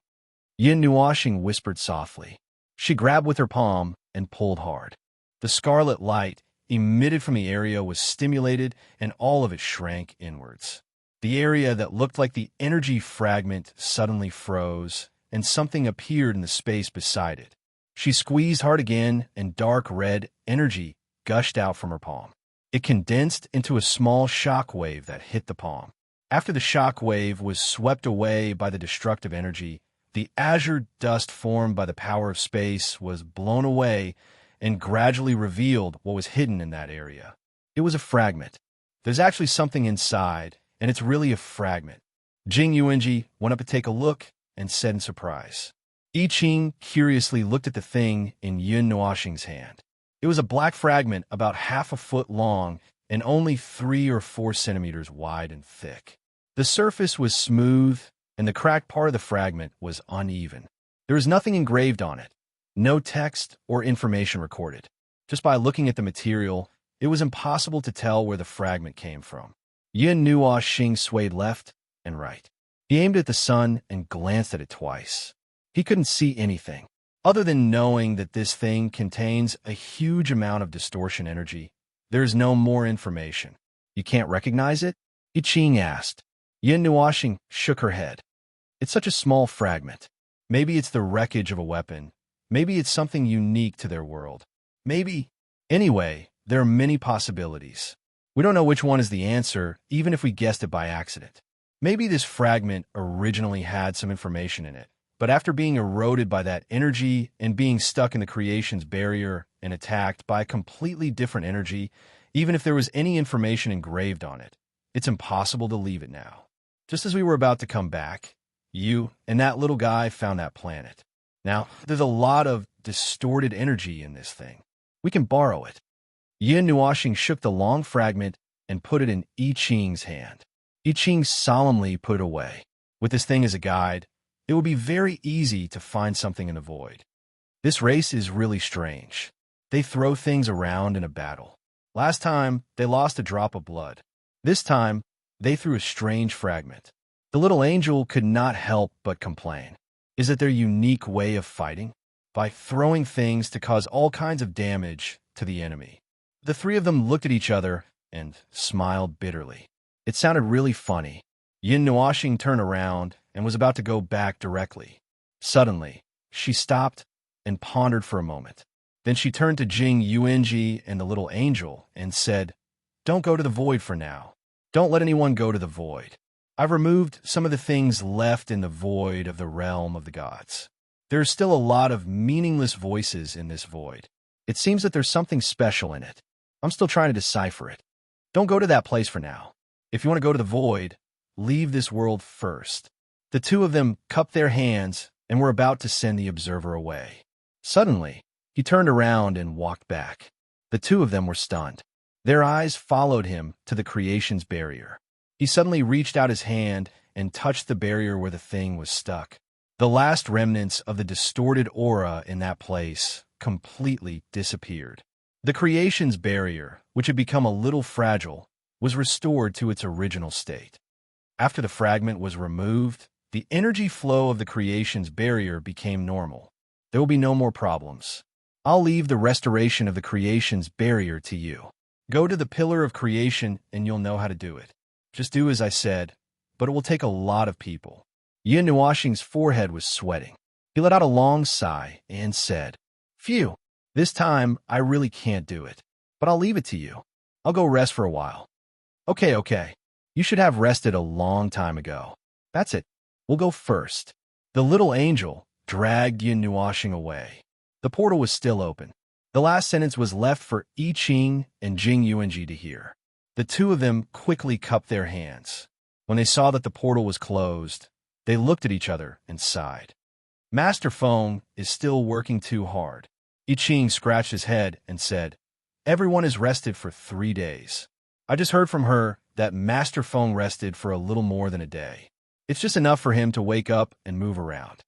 Yin Nuoxing whispered softly. She grabbed with her palm and pulled hard. The scarlet light emitted from the area was stimulated and all of it shrank inwards. The area that looked like the energy fragment suddenly froze, and something appeared in the space beside it. She squeezed hard again, and dark red energy gushed out from her palm. It condensed into a small shock wave that hit the palm. After the shock wave was swept away by the destructive energy, the azure dust formed by the power of space was blown away and gradually revealed what was hidden in that area. It was a fragment. There's actually something inside, and it's really a fragment. Jing Yuanji went up to take a look and said in surprise. I Ching curiously looked at the thing in Yun Nuoxing's hand. It was a black fragment about half a foot long and only 3 or 4 centimeters wide and thick. The surface was smooth, and the cracked part of the fragment was uneven. There was nothing engraved on it, no text or information recorded. Just by looking at the material, it was impossible to tell where the fragment came from. Yun Nuoxing swayed left and right. He aimed at the sun and glanced at it twice. He couldn't see anything, other than knowing that this thing contains a huge amount of distortion energy. There is no more information. You can't recognize it? I Ching asked. Yun Nuoxing shook her head. It's such a small fragment. Maybe it's the wreckage of a weapon. Maybe it's something unique to their world. Maybe. Anyway, there are many possibilities. We don't know which one is the answer, even if we guessed it by accident. Maybe this fragment originally had some information in it, but after being eroded by that energy and being stuck in the creation's barrier and attacked by a completely different energy, even if there was any information engraved on it, it's impossible to leave it now. Just as we were about to come back, you and that little guy found that planet. Now, there's a lot of distorted energy in this thing. We can borrow it. Yun Nuoxing shook the long fragment and put it in I Ching's hand. I Ching solemnly put it away. With this thing as a guide, it would be very easy to find something in the void. This race is really strange. They throw things around in a battle. Last time, they lost a drop of blood. This time, they threw a strange fragment. The little angel could not help but complain. Is it their unique way of fighting? By throwing things to cause all kinds of damage to the enemy. The three of them looked at each other and smiled bitterly. It sounded really funny. Yun Nuoxing turned around and was about to go back directly. Suddenly, she stopped and pondered for a moment. Then she turned to Jing Yuanji and the little angel and said, "Don't go to the void for now. Don't let anyone go to the void. I've removed some of the things left in the void of the realm of the gods. There are still a lot of meaningless voices in this void. It seems that there's something special in it. I'm still trying to decipher it. Don't go to that place for now. If you want to go to the void, leave this world first." The two of them cupped their hands and were about to send the observer away. Suddenly, he turned around and walked back. The two of them were stunned. Their eyes followed him to the creation's barrier. He suddenly reached out his hand and touched the barrier where the thing was stuck. The last remnants of the distorted aura in that place completely disappeared. The creation's barrier, which had become a little fragile, was restored to its original state. After the fragment was removed, the energy flow of the creation's barrier became normal. There will be no more problems. I'll leave the restoration of the creation's barrier to you. Go to the pillar of creation and you'll know how to do it. Just do as I said, but it will take a lot of people. Yun Nuoxing's forehead was sweating. He let out a long sigh and said, "Phew, this time I really can't do it, but I'll leave it to you. I'll go rest for a while." Okay. You should have rested a long time ago. That's it. We'll go first." The little angel dragged Yun Nuoxing away. The portal was still open. The last sentence was left for I Ching and Jing Yuanji to hear. The two of them quickly cupped their hands. When they saw that the portal was closed, they looked at each other and sighed. Master Feng is still working too hard. I Ching scratched his head and said, "Everyone is rested for 3 days. I just heard from her that Master Feng rested for a little more than a day. It's just enough for him to wake up and move around."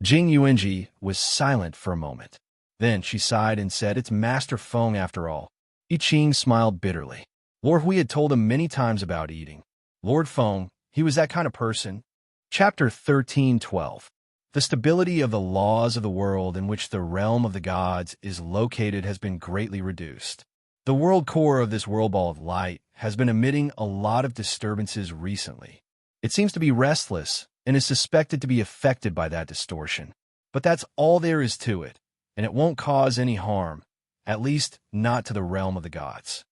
Jing Yuanji was silent for a moment. Then she sighed and said, "It's Master Feng after all." I Ching smiled bitterly. Lord Hui had told him many times about eating. Lord Feng, he was that kind of person. Chapter 13:12. The stability of the laws of the world in which the realm of the gods is located has been greatly reduced. The world core of this world ball of light has been emitting a lot of disturbances recently. It seems to be restless and is suspected to be affected by that distortion. But that's all there is to it, and it won't cause any harm, at least not to the realm of the gods.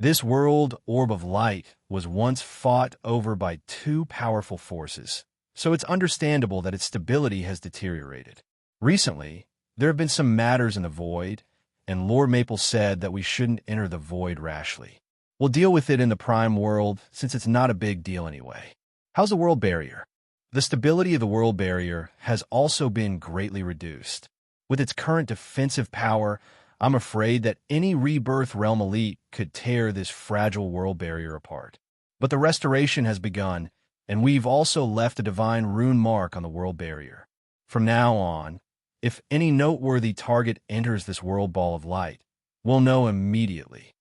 This world orb of light was once fought over by two powerful forces, so it's understandable that its stability has deteriorated. Recently, there have been some matters in the void, and Lord Maple said that we shouldn't enter the void rashly. We'll deal with it in the prime world, since it's not a big deal anyway. How's the world barrier? The stability of the world barrier has also been greatly reduced. With its current defensive power, I'm afraid that any rebirth realm elite could tear this fragile world barrier apart. But the restoration has begun, and we've also left a divine rune mark on the world barrier. From now on, if any noteworthy target enters this world ball of light, we'll know immediately.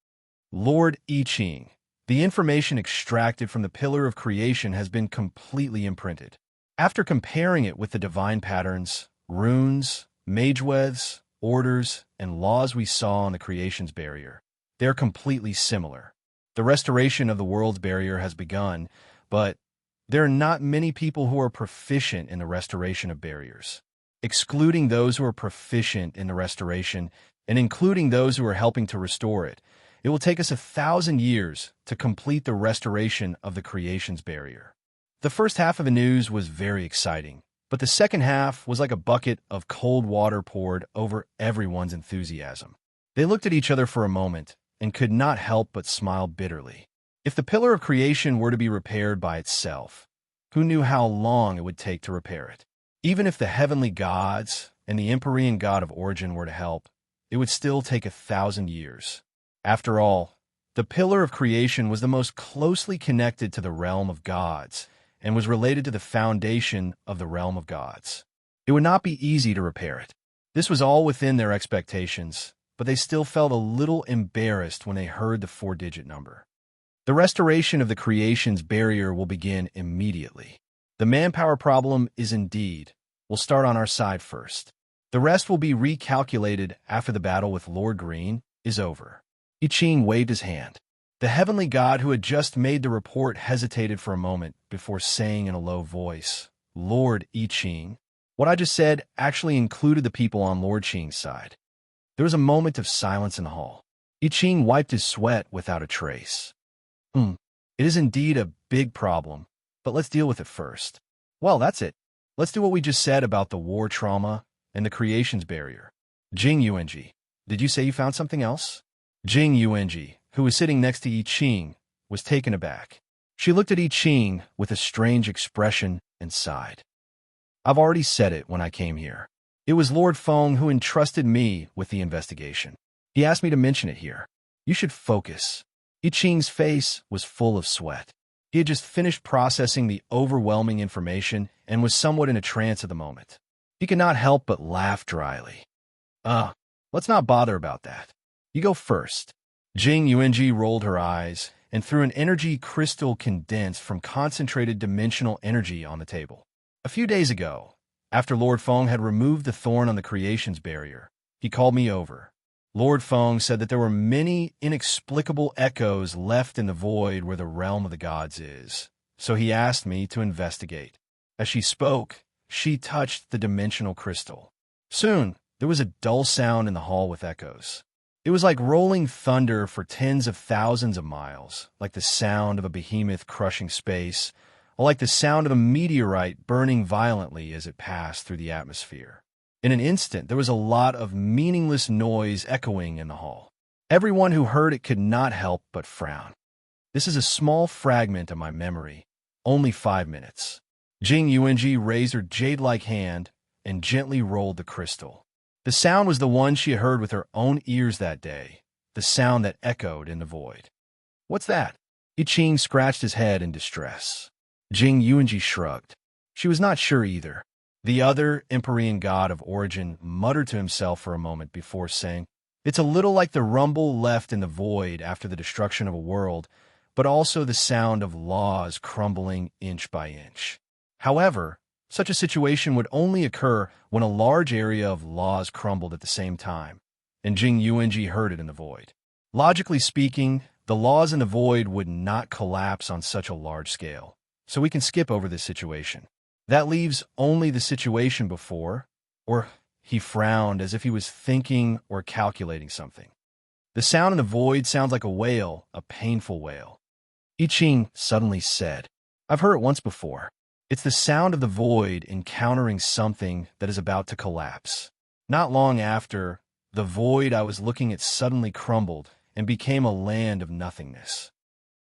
Lord I Ching, the information extracted from the Pillar of Creation has been completely imprinted. After comparing it with the divine patterns, runes, mageweths, orders, and laws we saw on the creation's barrier, they're completely similar. The restoration of the world's barrier has begun, but there are not many people who are proficient in the restoration of barriers. Excluding those who are proficient in the restoration and including those who are helping to restore it, it will take us 1,000 years to complete the restoration of the creation's barrier. The first half of the news was very exciting, but the second half was like a bucket of cold water poured over everyone's enthusiasm. They looked at each other for a moment and could not help but smile bitterly. If the Pillar of Creation were to be repaired by itself, who knew how long it would take to repair it? Even if the heavenly gods and the Empyrean god of origin were to help, it would still take 1,000 years. After all, the Pillar of Creation was the most closely connected to the realm of gods and was related to the foundation of the realm of gods. It would not be easy to repair it. This was all within their expectations, but they still felt a little embarrassed when they heard the 4-digit number. The restoration of the creation's barrier will begin immediately. The manpower problem is indeed, we'll start on our side first. The rest will be recalculated after the battle with Lord Green is over. I Ching waved his hand. The heavenly god who had just made the report hesitated for a moment before saying in a low voice, Lord I Ching. What I just said actually included the people on Lord Ching's side. There was a moment of silence in the hall. I Ching wiped his sweat without a trace. It is indeed a big problem, but let's deal with it first. Well, that's it. Let's do what we just said about the war trauma and the creation's barrier. Jing Yuanji, did you say you found something else? Jing Yuanji, who was sitting next to I Ching, was taken aback. She looked at I Ching with a strange expression and sighed. I've already said it when I came here. It was Lord Feng who entrusted me with the investigation. He asked me to mention it here. You should focus. I Ching's face was full of sweat. He had just finished processing the overwhelming information and was somewhat in a trance at the moment. He could not help but laugh dryly. Let's not bother about that. You go first. Jing Yuanji rolled her eyes and threw an energy crystal condensed from concentrated dimensional energy on the table. A few days ago, after Lord Feng had removed the thorn on the creation's barrier, he called me over. Lord Feng said that there were many inexplicable echoes left in the void where the realm of the gods is, so he asked me to investigate. As she spoke, she touched the dimensional crystal. Soon, there was a dull sound in the hall with echoes. It was like rolling thunder for tens of thousands of miles, like the sound of a behemoth crushing space, or like the sound of a meteorite burning violently as it passed through the atmosphere. In an instant, there was a lot of meaningless noise echoing in the hall. Everyone who heard it could not help but frown. This is a small fragment of my memory, only 5 minutes. Jing Yuanji raised her jade-like hand and gently rolled the crystal. The sound was the one she had heard with her own ears that day, the sound that echoed in the void. What's that? I Ching scratched his head in distress. Jing Yuanji shrugged. She was not sure either. The other Empyrean god of origin muttered to himself for a moment before saying, It's a little like the rumble left in the void after the destruction of a world, but also the sound of laws crumbling inch by inch. However, such a situation would only occur when a large area of laws crumbled at the same time, and Jing Yuanji heard it in the void. Logically speaking, the laws in the void would not collapse on such a large scale, so we can skip over this situation. That leaves only the situation before, or he frowned as if he was thinking or calculating something. The sound in the void sounds like a wail, a painful wail. I Ching suddenly said, I've heard it once before. It's the sound of the void encountering something that is about to collapse. Not long after, the void I was looking at suddenly crumbled and became a land of nothingness.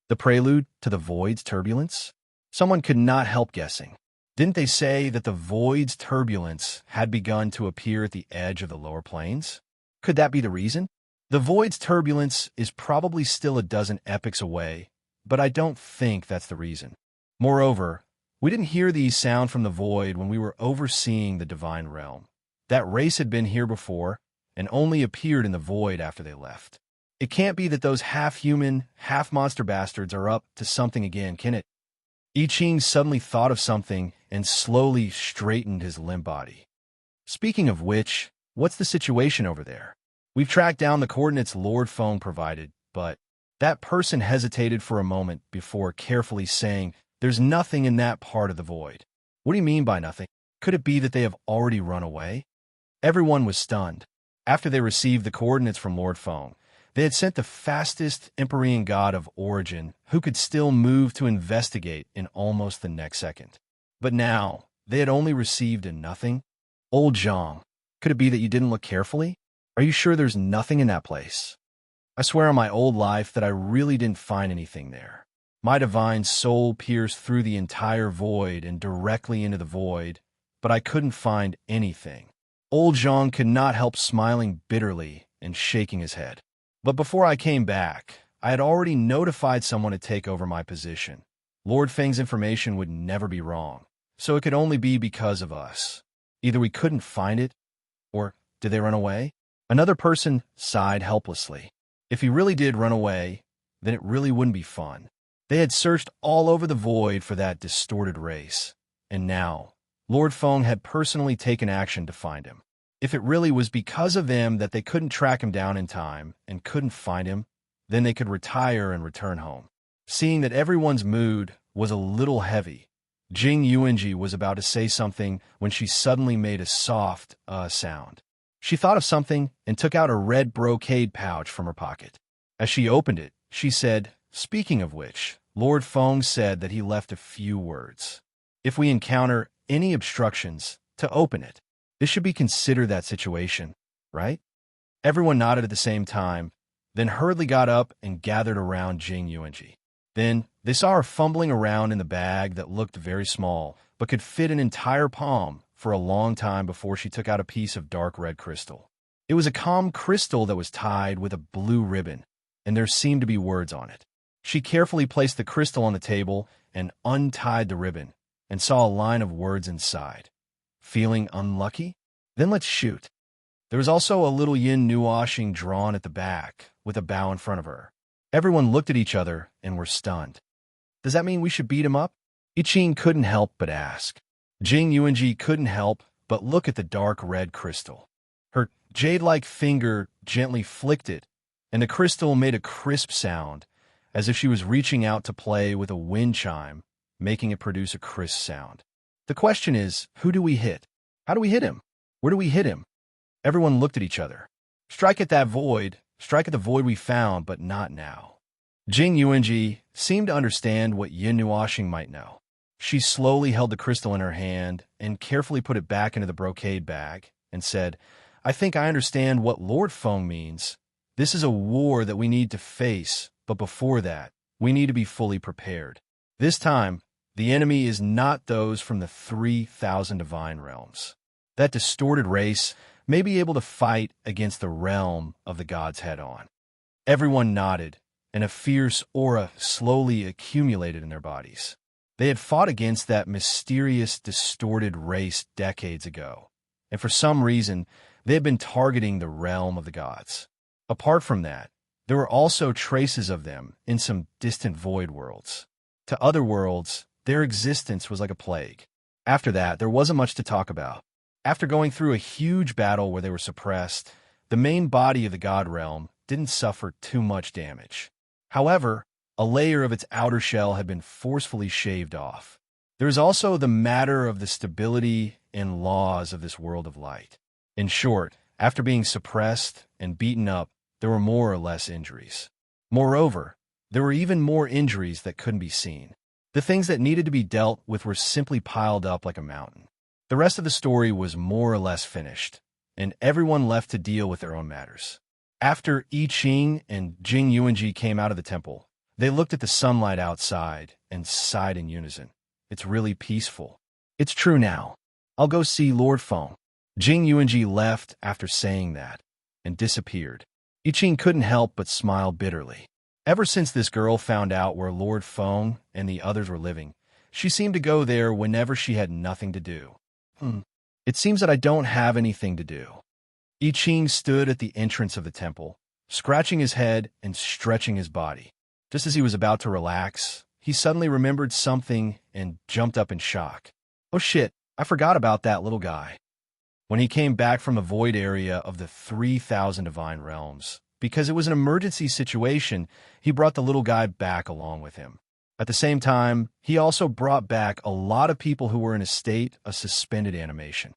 The prelude to the void's turbulence? Someone could not help guessing. Didn't they say that the void's turbulence had begun to appear at the edge of the lower planes? Could that be the reason? The void's turbulence is probably still a dozen epochs away, but I don't think that's the reason. Moreover, we didn't hear these sound from the void when we were overseeing the divine realm. That race had been here before and only appeared in the void after they left. It can't be that those half-human, half-monster bastards are up to something again, can it? I Ching suddenly thought of something and slowly straightened his limp body. Speaking of which, what's the situation over there? We've tracked down the coordinates Lord Feng provided, but that person hesitated for a moment before carefully saying, there's nothing in that part of the void. What do you mean by nothing? Could it be that they have already run away? Everyone was stunned. After they received the coordinates from Lord Feng, they had sent the fastest Empyrean god of origin who could still move to investigate in almost the next second. But now, they had only received a nothing? Old Zhang, could it be that you didn't look carefully? Are you sure there's nothing in that place? I swear on my old life that I really didn't find anything there. My divine soul pierced through the entire void and directly into the void, but I couldn't find anything. Old Zhang could not help smiling bitterly and shaking his head. But before I came back, I had already notified someone to take over my position. Lord Feng's information would never be wrong, so it could only be because of us. Either we couldn't find it, or did they run away? Another person sighed helplessly. If he really did run away, then it really wouldn't be fun. They had searched all over the void for that distorted race, and now, Lord Feng had personally taken action to find him. If it really was because of them that they couldn't track him down in time and couldn't find him, then they could retire and return home. Seeing that everyone's mood was a little heavy, Jing Yuanji was about to say something when she suddenly made a soft sound. She thought of something and took out a red brocade pouch from her pocket. As she opened it, she said, speaking of which, Lord Feng said that he left a few words. If we encounter any obstructions, to open it. This should be considered that situation, right? Everyone nodded at the same time, then hurriedly got up and gathered around Jing Yuanji. Then they saw her fumbling around in the bag that looked very small, but could fit an entire palm for a long time before she took out a piece of dark red crystal. It was a calm crystal that was tied with a blue ribbon, and there seemed to be words on it. She carefully placed the crystal on the table and untied the ribbon, and saw a line of words inside. Feeling unlucky? Then let's shoot. There was also a little yin nuashing drawn at the back, with a bow in front of her. Everyone looked at each other and were stunned. Does that mean we should beat him up? I Ching couldn't help but ask. Jing Yuanji couldn't help but look at the dark red crystal. Her jade-like finger gently flicked it, and the crystal made a crisp sound, as if she was reaching out to play with a wind chime, making it produce a crisp sound. The question is, who do we hit? How do we hit him? Where do we hit him? Everyone looked at each other. Strike at that void, strike at the void we found, but not now. Jing Yuanji seemed to understand what Yin Nuashing might know. She slowly held the crystal in her hand and carefully put it back into the brocade bag and said, I think I understand what Lord Feng means. This is a war that we need to face, but before that, we need to be fully prepared. This time, the enemy is not those from the 3,000 divine realms. That distorted race may be able to fight against the realm of the gods head-on. Everyone nodded, and a fierce aura slowly accumulated in their bodies. They had fought against that mysterious, distorted race decades ago, and for some reason, they had been targeting the realm of the gods. Apart from that, there were also traces of them in some distant void worlds. To other worlds, their existence was like a plague. After that, there wasn't much to talk about. After going through a huge battle where they were suppressed, the main body of the god realm didn't suffer too much damage. However, a layer of its outer shell had been forcefully shaved off. There is also the matter of the stability and laws of this world of light. In short, after being suppressed and beaten up, there were more or less injuries. Moreover, there were even more injuries that couldn't be seen. The things that needed to be dealt with were simply piled up like a mountain. The rest of the story was more or less finished, and everyone left to deal with their own matters. After I Ching and Jing Yuanji came out of the temple, they looked at the sunlight outside and sighed in unison. It's really peaceful. It's true now. I'll go see Lord Feng. Jing Yuanji left after saying that and disappeared. I Ching couldn't help but smile bitterly. Ever since this girl found out where Lord Feng and the others were living, she seemed to go there whenever she had nothing to do. It seems that I don't have anything to do. I Ching stood at the entrance of the temple, scratching his head and stretching his body. Just as he was about to relax, he suddenly remembered something and jumped up in shock. Oh shit, I forgot about that little guy. When he came back from the void area of the 3,000 divine realms, because it was an emergency situation, he brought the little guy back along with him. At the same time, he also brought back a lot of people who were in a state of suspended animation.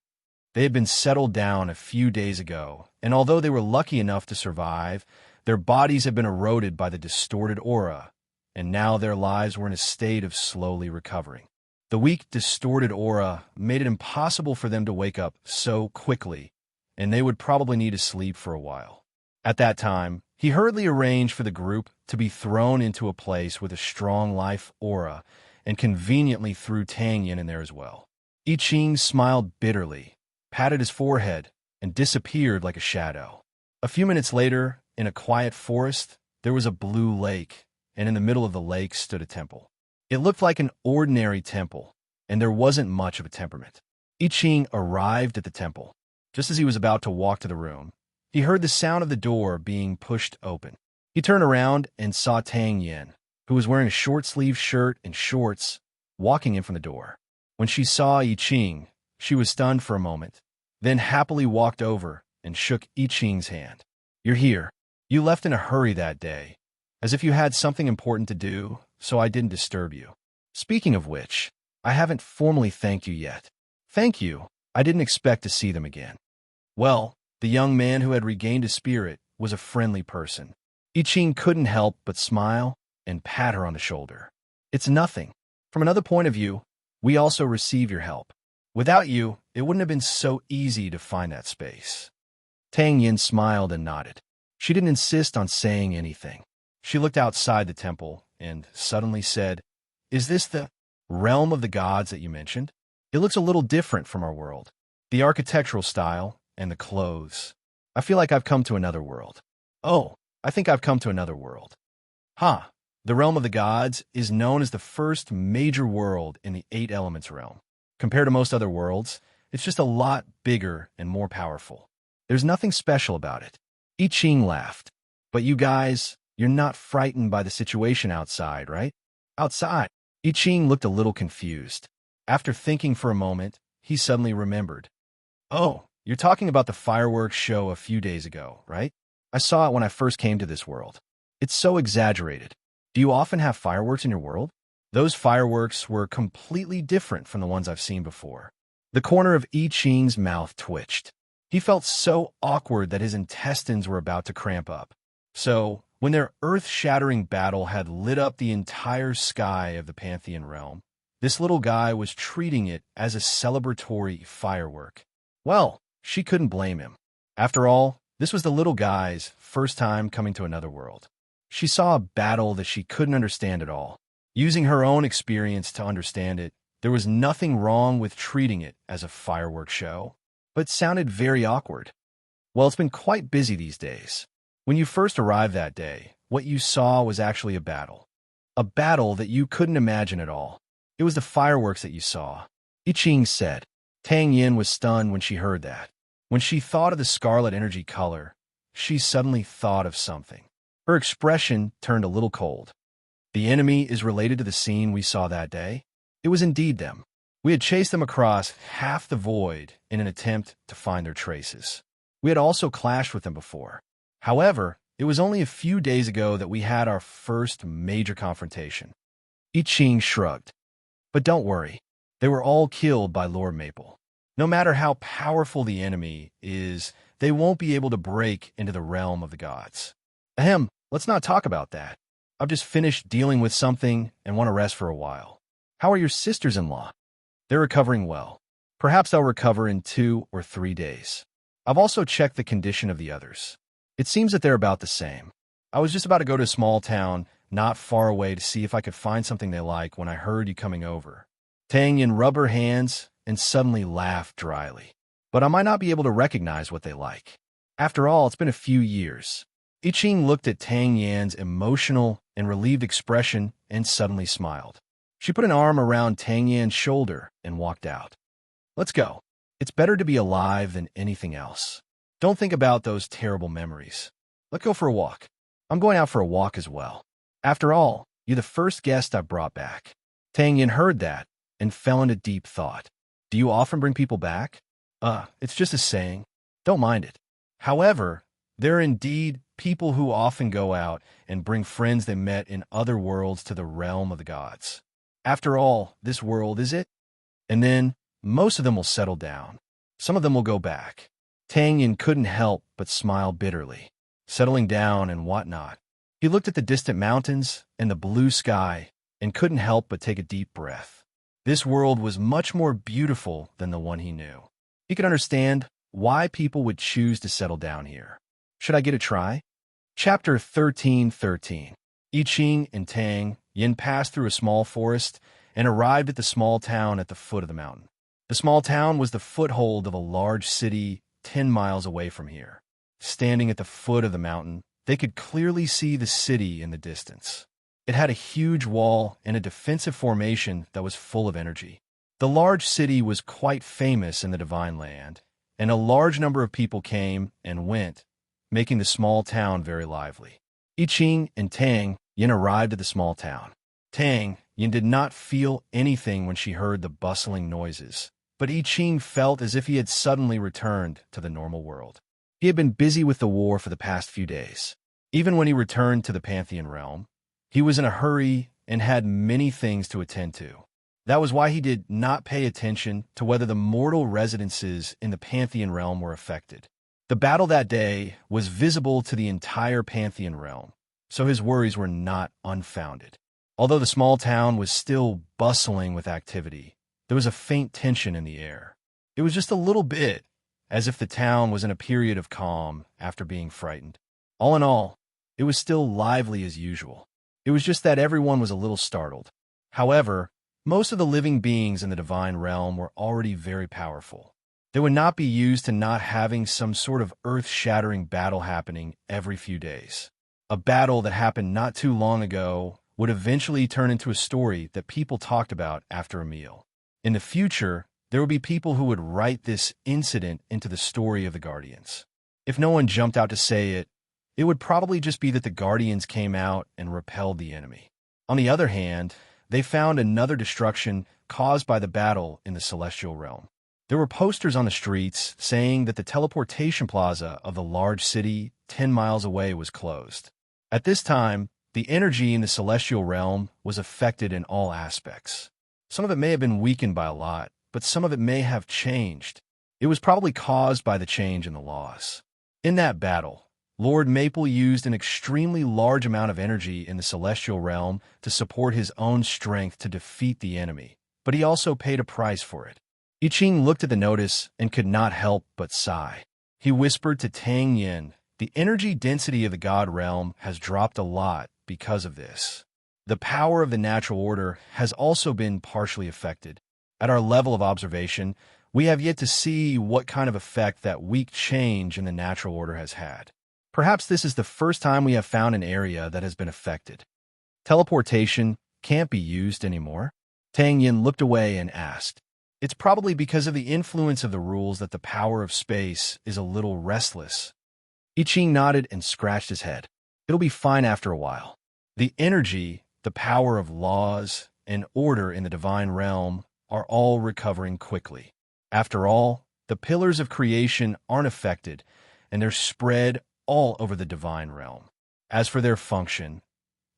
They had been settled down a few days ago, and although they were lucky enough to survive, their bodies had been eroded by the distorted aura, and now their lives were in a state of slowly recovering. The weak, distorted aura made it impossible for them to wake up so quickly, and they would probably need to sleep for a while. At that time, he hurriedly arranged for the group to be thrown into a place with a strong life aura, and conveniently threw Tang Yin in there as well. I Ching smiled bitterly, patted his forehead, and disappeared like a shadow. A few minutes later, in a quiet forest, there was a blue lake, and in the middle of the lake stood a temple. It looked like an ordinary temple, and there wasn't much of a temperament. I Ching arrived at the temple. Just as he was about to walk to the room, he heard the sound of the door being pushed open. He turned around and saw Tang Yin, who was wearing a short-sleeved shirt and shorts, walking in from the door. When she saw I Ching, she was stunned for a moment, then happily walked over and shook I Ching's hand. You're here. You left in a hurry that day, as if you had something important to do, so I didn't disturb you. Speaking of which, I haven't formally thanked you yet. Thank you. I didn't expect to see them again. Well, the young man who had regained his spirit was a friendly person. I Ching couldn't help but smile and pat her on the shoulder. It's nothing. From another point of view, we also receive your help. Without you, it wouldn't have been so easy to find that space. Tang Yin smiled and nodded. She didn't insist on saying anything. She looked outside the temple and suddenly said, Is this the realm of the gods that you mentioned? It looks a little different from our world. The architectural style and the clothes. I feel like I've come to another world. Oh, I think I've come to another world. The realm of the gods is known as the first major world in the 8 elements realm. Compared to most other worlds, it's just a lot bigger and more powerful. There's nothing special about it. I Ching laughed. But you guys, you're not frightened by the situation outside, right? Outside. I Ching looked a little confused. After thinking for a moment, he suddenly remembered. Oh, you're talking about the fireworks show a few days ago, right? I saw it when I first came to this world. It's so exaggerated. Do you often have fireworks in your world? Those fireworks were completely different from the ones I've seen before. The corner of I Ching's mouth twitched. He felt so awkward that his intestines were about to cramp up. So, when their earth-shattering battle had lit up the entire sky of the Pantheon realm, this little guy was treating it as a celebratory firework. Well, she couldn't blame him. After all, this was the little guy's first time coming to another world. She saw a battle that she couldn't understand at all. Using her own experience to understand it, there was nothing wrong with treating it as a fireworks show, but it sounded very awkward. Well, it's been quite busy these days. When you first arrived that day, what you saw was actually a battle. A battle that you couldn't imagine at all. It was the fireworks that you saw. I Ching said. Tang Yin was stunned when she heard that. When she thought of the scarlet energy color, she suddenly thought of something. Her expression turned a little cold. The enemy is related to the scene we saw that day. It was indeed them. We had chased them across half the void in an attempt to find their traces. We had also clashed with them before. However, it was only a few days ago that we had our first major confrontation. I Ching shrugged. But don't worry. They were all killed by Lord Maple. No matter how powerful the enemy is, they won't be able to break into the realm of the gods. Ahem, let's not talk about that. I've just finished dealing with something and want to rest for a while. How are your sisters-in-law? They're recovering well. Perhaps they'll recover in 2 or 3 days. I've also checked the condition of the others. It seems that they're about the same. I was just about to go to a small town not far away to see if I could find something they like when I heard you coming over. Tang Yin rubbed her hands and suddenly laughed dryly. But I might not be able to recognize what they like. After all, it's been a few years. I Ching looked at Tang Yan's emotional and relieved expression and suddenly smiled. She put an arm around Tang Yan's shoulder and walked out. Let's go. It's better to be alive than anything else. Don't think about those terrible memories. Let's go for a walk. I'm going out for a walk as well. After all, you're the first guest I brought back. Tang Yin heard that and fell into deep thought. Do you often bring people back? It's just a saying. Don't mind it. However, there are indeed people who often go out and bring friends they met in other worlds to the realm of the gods. After all, this world is it. And then, most of them will settle down. Some of them will go back. Tang Yin couldn't help but smile bitterly. Settling down and whatnot. He looked at the distant mountains and the blue sky and couldn't help but take a deep breath. This world was much more beautiful than the one he knew. He could understand why people would choose to settle down here. Should I get a try? Chapter 13:13. I Ching and Tang Yin passed through a small forest and arrived at the small town at the foot of the mountain. The small town was the foothold of a large city 10 miles away from here. Standing at the foot of the mountain, they could clearly see the city in the distance. It had a huge wall and a defensive formation that was full of energy. The large city was quite famous in the Divine Land, and a large number of people came and went, making the small town very lively. I Ching and Tang Yin arrived at the small town. Tang Yin did not feel anything when she heard the bustling noises, but I Ching felt as if he had suddenly returned to the normal world. He had been busy with the war for the past few days. Even when he returned to the Pantheon realm, he was in a hurry and had many things to attend to. That was why he did not pay attention to whether the mortal residences in the Pantheon realm were affected. The battle that day was visible to the entire Pantheon realm, so his worries were not unfounded. Although the small town was still bustling with activity, there was a faint tension in the air. It was just a little bit, as if the town was in a period of calm after being frightened. All in all, it was still lively as usual. It was just that everyone was a little startled. However, most of the living beings in the divine realm were already very powerful. They would not be used to not having some sort of earth-shattering battle happening every few days. A battle that happened not too long ago would eventually turn into a story that people talked about after a meal. In the future, there would be people who would write this incident into the story of the Guardians. If no one jumped out to say it, it would probably just be that the Guardians came out and repelled the enemy. On the other hand, they found another destruction caused by the battle in the celestial realm. There were posters on the streets saying that the teleportation plaza of the large city 10 miles away was closed. At this time, the energy in the celestial realm was affected in all aspects. Some of it may have been weakened by a lot, but some of it may have changed. It was probably caused by the change in the laws. In that battle, Lord Maple used an extremely large amount of energy in the celestial realm to support his own strength to defeat the enemy, but he also paid a price for it. I Ching looked at the notice and could not help but sigh. He whispered to Tang Yin, "The energy density of the God realm has dropped a lot because of this. The power of the natural order has also been partially affected. At our level of observation, we have yet to see what kind of effect that weak change in the natural order has had. Perhaps this is the first time we have found an area that has been affected. Teleportation can't be used anymore." Tang Yin looked away and asked, "It's probably because of the influence of the rules that the power of space is a little restless." I Ching nodded and scratched his head. "It'll be fine after a while. The energy, the power of laws, and order in the divine realm are all recovering quickly. After all, the pillars of creation aren't affected, and they're spread all over the divine realm. As for their function,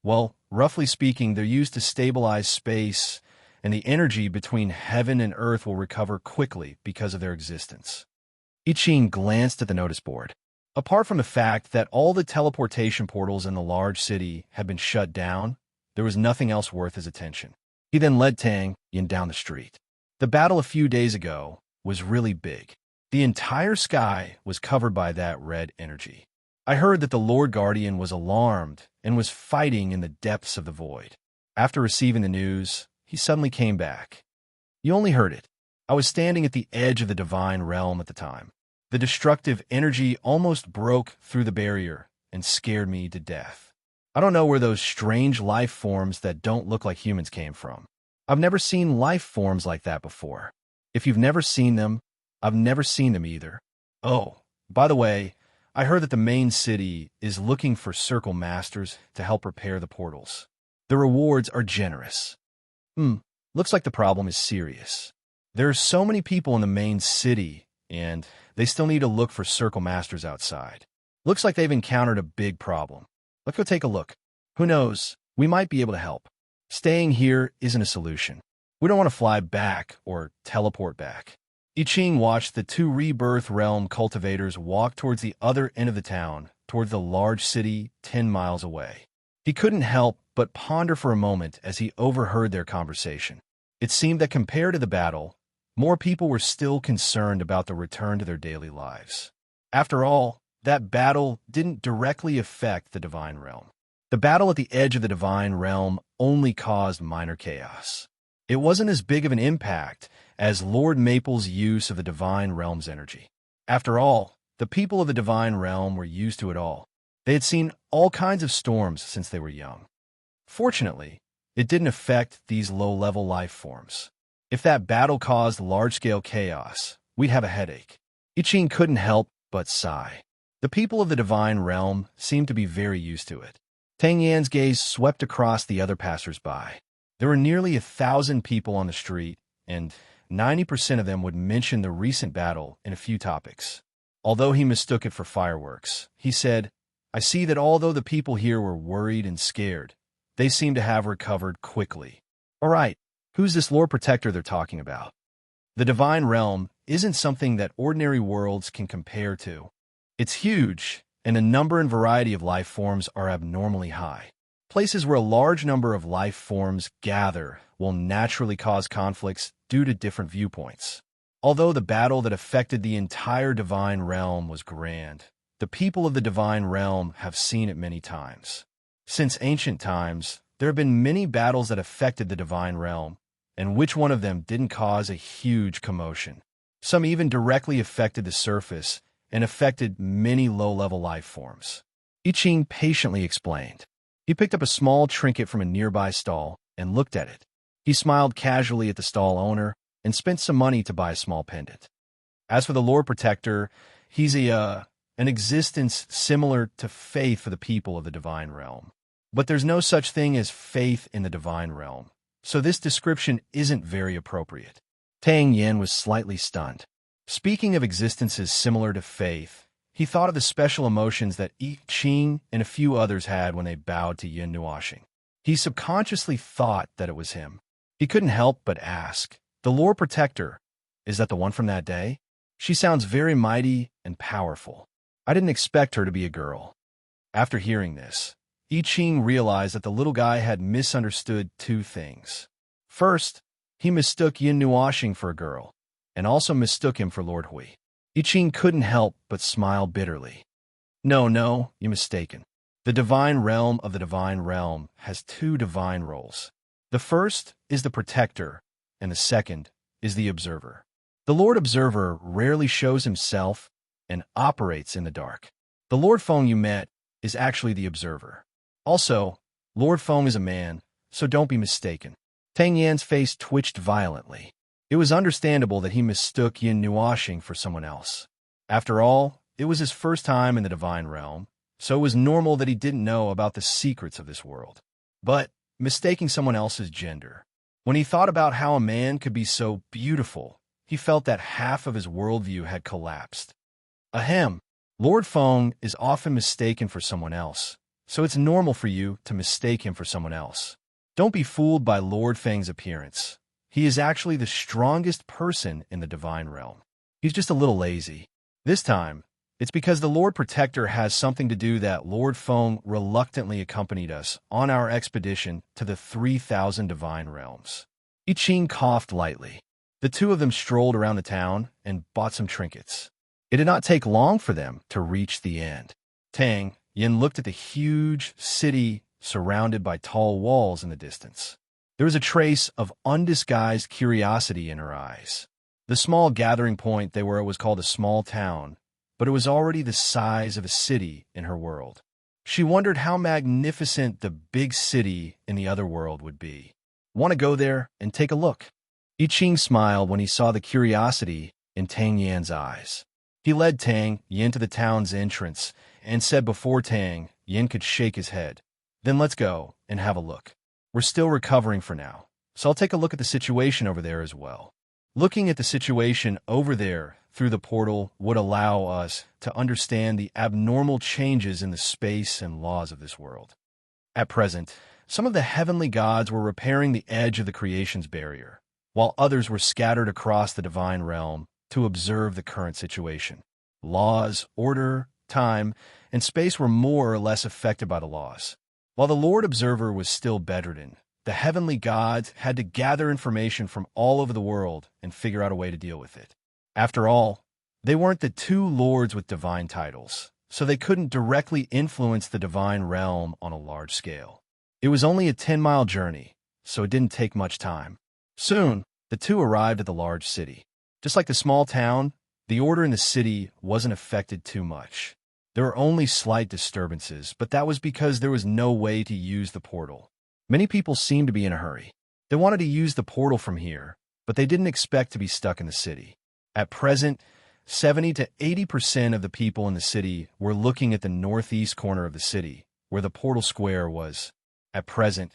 well, roughly speaking, they're used to stabilize space and the energy between heaven and earth will recover quickly because of their existence. I Ching glanced at the notice board. Apart from the fact that all the teleportation portals in the large city had been shut down, there was nothing else worth his attention. He then led Tang Yin down the street. The battle a few days ago was really big. The entire sky was covered by that red energy. I heard that the Lord Guardian was alarmed and was fighting in the depths of the void. After receiving the news, he suddenly came back. You only heard it. I was standing at the edge of the divine realm at the time. The destructive energy almost broke through the barrier and scared me to death. I don't know where those strange life forms that don't look like humans came from. I've never seen life forms like that before. If you've never seen them, I've never seen them either. Oh, by the way, I heard that the main city is looking for circle masters to help repair the portals. The rewards are generous. Looks like the problem is serious. There are so many people in the main city, and they still need to look for circle masters outside. Looks like they've encountered a big problem. Let's go take a look. Who knows, we might be able to help. Staying here isn't a solution. We don't want to fly back or teleport back. I Ching watched the two rebirth realm cultivators walk towards the other end of the town, towards the large city 10 miles away. He couldn't help but ponder for a moment as he overheard their conversation. It seemed that compared to the battle, more people were still concerned about the return to their daily lives. After all, that battle didn't directly affect the divine realm. The battle at the edge of the divine realm only caused minor chaos. It wasn't as big of an impact as Lord Maple's use of the divine realm's energy. After all, the people of the divine realm were used to it all. They had seen all kinds of storms since they were young. Fortunately, it didn't affect these low-level life forms. If that battle caused large-scale chaos, we'd have a headache. I Ching couldn't help but sigh. The people of the divine realm seemed to be very used to it. Tang Yan's gaze swept across the other passers-by. There were nearly 1,000 people on the street, and 90% of them would mention the recent battle in a few topics. Although he mistook it for fireworks, he said, I see that although the people here were worried and scared, they seem to have recovered quickly. All right, who's this Lord Protector they're talking about? The divine realm isn't something that ordinary worlds can compare to. It's huge, and the number and variety of life forms are abnormally high. Places where a large number of life forms gather will naturally cause conflicts due to different viewpoints. Although the battle that affected the entire divine realm was grand, the people of the divine realm have seen it many times. Since ancient times, there have been many battles that affected the divine realm, and which one of them didn't cause a huge commotion? Some even directly affected the surface and affected many low-level life forms. I Ching patiently explained. He picked up a small trinket from a nearby stall and looked at it. He smiled casually at the stall owner and spent some money to buy a small pendant. As for the Lord Protector, he's an existence similar to faith for the people of the divine realm. But there's no such thing as faith in the divine realm, so this description isn't very appropriate. Tang Yin was slightly stunned. Speaking of existences similar to faith, he thought of the special emotions that I Ching and a few others had when they bowed to Yin Nuashing. He subconsciously thought that it was him. He couldn't help but ask, the Lord Protector, is that the one from that day? She sounds very mighty and powerful. I didn't expect her to be a girl. After hearing this, I Ching realized that the little guy had misunderstood two things. First, he mistook Yin Nuashing for a girl, and also mistook him for Lord Hui. I Ching couldn't help but smile bitterly. No, you're mistaken. The divine realm of the divine realm has two divine roles. The first is the protector, and the second is the observer. The Lord Observer rarely shows himself and operates in the dark. The Lord Feng you met is actually the observer. Also, Lord Feng is a man, so don't be mistaken. Tang Yan's face twitched violently. It was understandable that he mistook Yin Nuashing for someone else. After all, it was his first time in the divine realm, so it was normal that he didn't know about the secrets of this world. But mistaking someone else's gender. When he thought about how a man could be so beautiful, he felt that half of his worldview had collapsed. Ahem. Lord Feng is often mistaken for someone else, so it's normal for you to mistake him for someone else. Don't be fooled by Lord Feng's appearance. he is actually the strongest person in the divine realm. He's just a little lazy. This time, it's because the Lord Protector has something to do that Lord Feng reluctantly accompanied us on our expedition to the 3,000 divine realms. I Ching coughed lightly. The two of them strolled around the town and bought some trinkets. It did not take long for them to reach the end. Tang Yin looked at the huge city surrounded by tall walls in the distance. There was a trace of undisguised curiosity in her eyes. The small gathering point they were at was called a small town, but it was already the size of a city in her world. She wondered how magnificent the big city in the other world would be. Want to go there and take a look? I Ching smiled when he saw the curiosity in Tang Yan's eyes. He led Tang Yin to the town's entrance and said before Tang Yin could shake his head, "Then let's go and have a look. We're still recovering for now, so I'll take a look at the situation over there as well." Looking at the situation over there through the portal would allow us to understand the abnormal changes in the space and laws of this world. At present, some of the heavenly gods were repairing the edge of the creation's barrier, while others were scattered across the divine realm to observe the current situation. Laws, order, time, and space were more or less affected by the laws. While the Lord Observer was still bedridden, the heavenly gods had to gather information from all over the world and figure out a way to deal with it. After all, they weren't the two lords with divine titles, so they couldn't directly influence the divine realm on a large scale. It was only a 10-mile journey, so it didn't take much time. Soon, the two arrived at the large city. Just like the small town, the order in the city wasn't affected too much. There were only slight disturbances, but that was because there was no way to use the portal. Many people seemed to be in a hurry. They wanted to use the portal from here, but they didn't expect to be stuck in the city. At present, 70 to 80% of the people in the city were looking at the northeast corner of the city, where the portal square was. At present,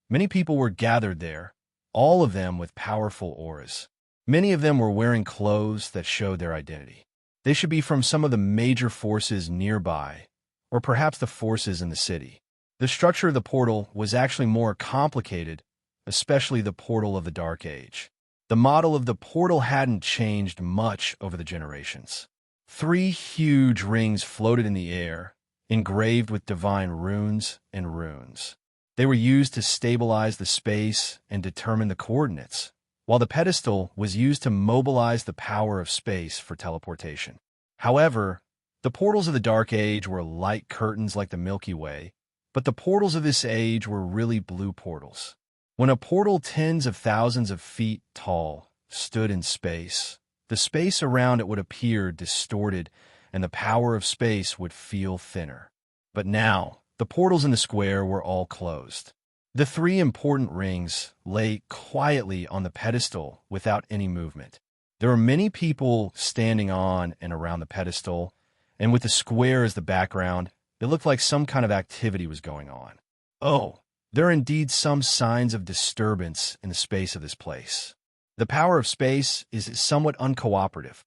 many people were gathered there, all of them with powerful auras. Many of them were wearing clothes that showed their identity. They should be from some of the major forces nearby, or perhaps the forces in the city. The structure of the portal was actually more complicated, especially the portal of the Dark Age. The model of the portal hadn't changed much over the generations. 3 huge rings floated in the air, engraved with divine runes and runes. They were used to stabilize the space and determine the coordinates, while the pedestal was used to mobilize the power of space for teleportation. However, the portals of the Dark Age were light curtains like the Milky Way, but the portals of this age were really blue portals. When a portal tens of thousands of feet tall stood in space, the space around it would appear distorted and the power of space would feel thinner. But now, the portals in the square were all closed. The 3 important rings lay quietly on the pedestal without any movement. There were many people standing on and around the pedestal, and with the square as the background, it looked like some kind of activity was going on. Oh, there are indeed some signs of disturbance in the space of this place. The power of space is somewhat uncooperative.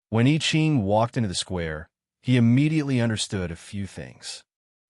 When I Ching walked into the square, he immediately understood a few things.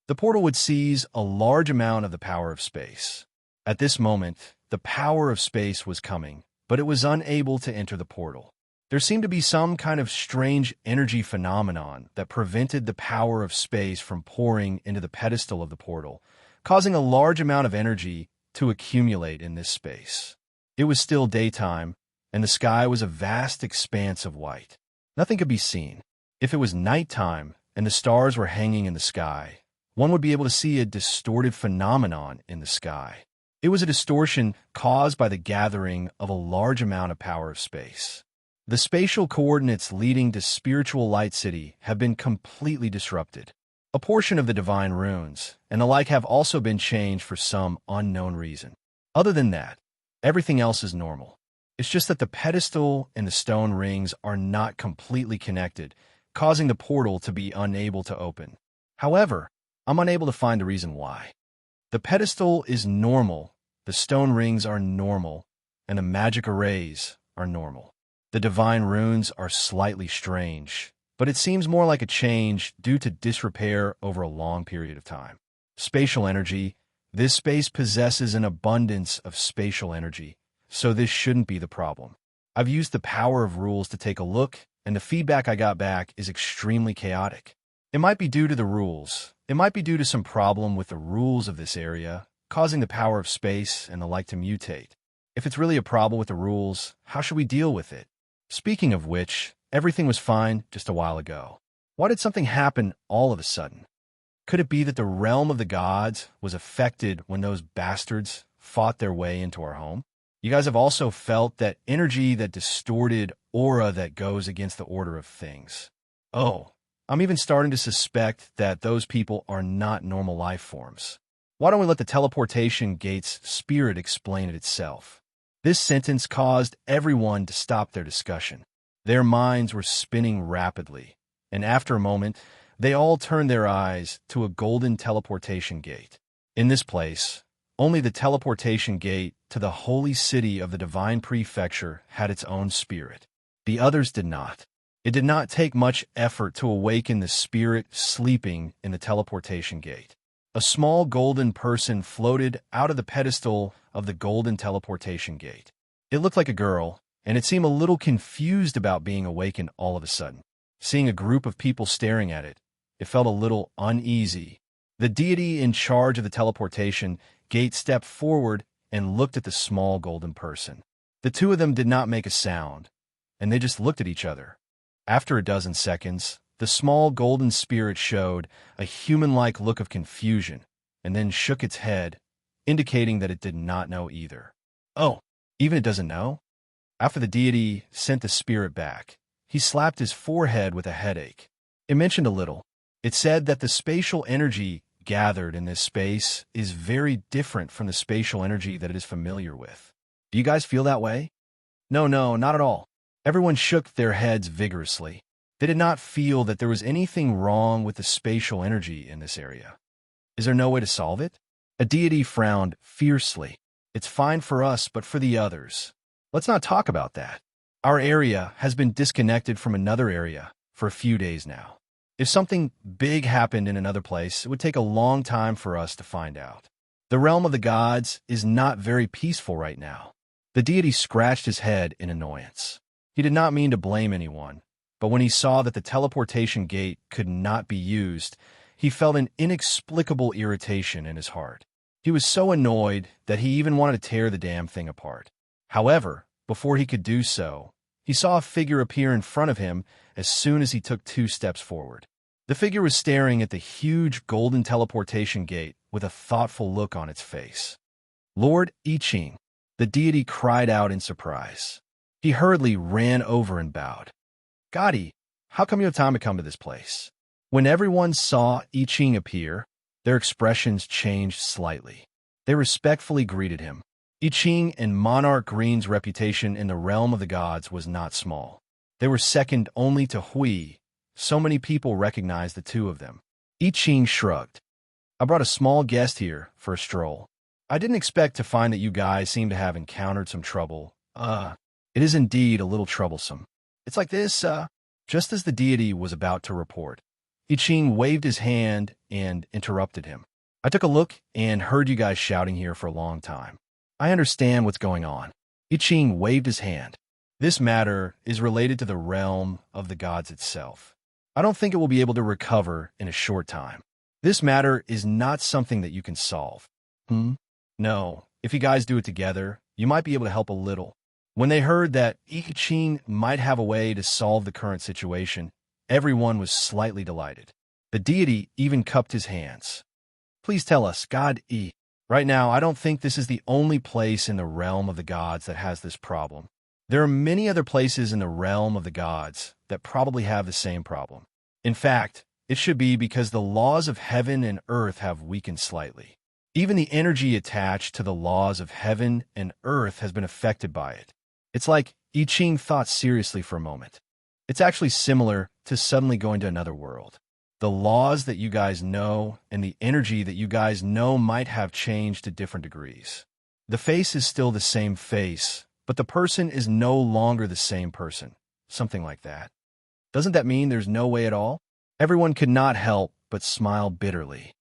The portal would seize a large amount of the power of space. At this moment, the power of space was coming, but it was unable to enter the portal. There seemed to be some kind of strange energy phenomenon that prevented the power of space from pouring into the pedestal of the portal, causing a large amount of energy to accumulate in this space. It was still daytime, and the sky was a vast expanse of white. Nothing could be seen. If it was nighttime and the stars were hanging in the sky, one would be able to see a distorted phenomenon in the sky. It was a distortion caused by the gathering of a large amount of power of space. The spatial coordinates leading to Spiritual Light City have been completely disrupted. A portion of the divine runes and the like have also been changed for some unknown reason. Other than that, everything else is normal. It's just that the pedestal and the stone rings are not completely connected, causing the portal to be unable to open. However, I'm unable to find the reason why. The pedestal is normal, the stone rings are normal, and the magic arrays are normal. The divine runes are slightly strange, but it seems more like a change due to disrepair over a long period of time. Spatial energy. This space possesses an abundance of spatial energy, so this shouldn't be the problem. I've used the power of rules to take a look, and the feedback I got back is extremely chaotic. It might be due to the rules. It might be due to some problem with the rules of this area, causing the power of space and the like to mutate. If it's really a problem with the rules, how should we deal with it? Speaking of which, everything was fine just a while ago. Why did something happen all of a sudden? Could it be that the realm of the gods was affected when those bastards fought their way into our home? You guys have also felt that energy, that distorted aura that goes against the order of things. Oh, I'm even starting to suspect that those people are not normal life forms. Why don't we let the teleportation gate's spirit explain it itself? This sentence caused everyone to stop their discussion. Their minds were spinning rapidly, and after a moment, they all turned their eyes to a golden teleportation gate. In this place, only the teleportation gate to the holy city of the divine prefecture had its own spirit. The others did not. It did not take much effort to awaken the spirit sleeping in the teleportation gate. A small golden person floated out of the pedestal of the golden teleportation gate. It looked like a girl, and it seemed a little confused about being awakened all of a sudden. Seeing a group of people staring at it, it felt a little uneasy. The deity in charge of the teleportation gate stepped forward and looked at the small golden person. The two of them did not make a sound, and they just looked at each other. After a dozen seconds, the small golden spirit showed a human-like look of confusion and then shook its head, indicating that it did not know either. Oh, even it doesn't know? After the deity sent the spirit back, he slapped his forehead with a headache. It mentioned a little. It said that the spatial energy gathered in this space is very different from the spatial energy that it is familiar with. Do you guys feel that way? No, not at all. Everyone shook their heads vigorously. They did not feel that there was anything wrong with the spatial energy in this area. Is there no way to solve it? A deity frowned fiercely. It's fine for us, but for the others. Let's not talk about that. Our area has been disconnected from another area for a few days now. If something big happened in another place, it would take a long time for us to find out. The realm of the gods is not very peaceful right now. The deity scratched his head in annoyance. He did not mean to blame anyone, but when he saw that the teleportation gate could not be used, he felt an inexplicable irritation in his heart. He was so annoyed that he even wanted to tear the damn thing apart. However, before he could do so, he saw a figure appear in front of him as soon as he took 2 steps forward. The figure was staring at the huge golden teleportation gate with a thoughtful look on its face. Lord I Ching, the deity cried out in surprise. He hurriedly ran over and bowed. Gotti, how come you have time to come to this place? When everyone saw I Ching appear, their expressions changed slightly. They respectfully greeted him. I Ching and Monarch Green's reputation in the realm of the gods was not small. They were second only to Hui. So many people recognized the two of them. I Ching shrugged. I brought a small guest here for a stroll. I didn't expect to find that you guys seem to have encountered some trouble. It is indeed a little troublesome. It's like this, Just as the deity was about to report, I Ching waved his hand and interrupted him. I took a look and heard you guys shouting here for a long time. I understand what's going on. I Ching waved his hand. This matter is related to the realm of the gods itself. I don't think it will be able to recover in a short time. This matter is not something that you can solve. No, if you guys do it together, you might be able to help a little. When they heard that I Ching might have a way to solve the current situation, everyone was slightly delighted. The deity even cupped his hands. Please tell us, God I. Right now, I don't think this is the only place in the realm of the gods that has this problem. There are many other places in the realm of the gods that probably have the same problem. In fact, it should be because the laws of heaven and earth have weakened slightly. Even the energy attached to the laws of heaven and earth has been affected by it. It's like I Ching thought seriously for a moment. It's actually similar to suddenly going to another world. The laws that you guys know and the energy that you guys know might have changed to different degrees. The face is still the same face, but the person is no longer the same person. Something like that. Doesn't that mean there's no way at all? Everyone could not help but smile bitterly.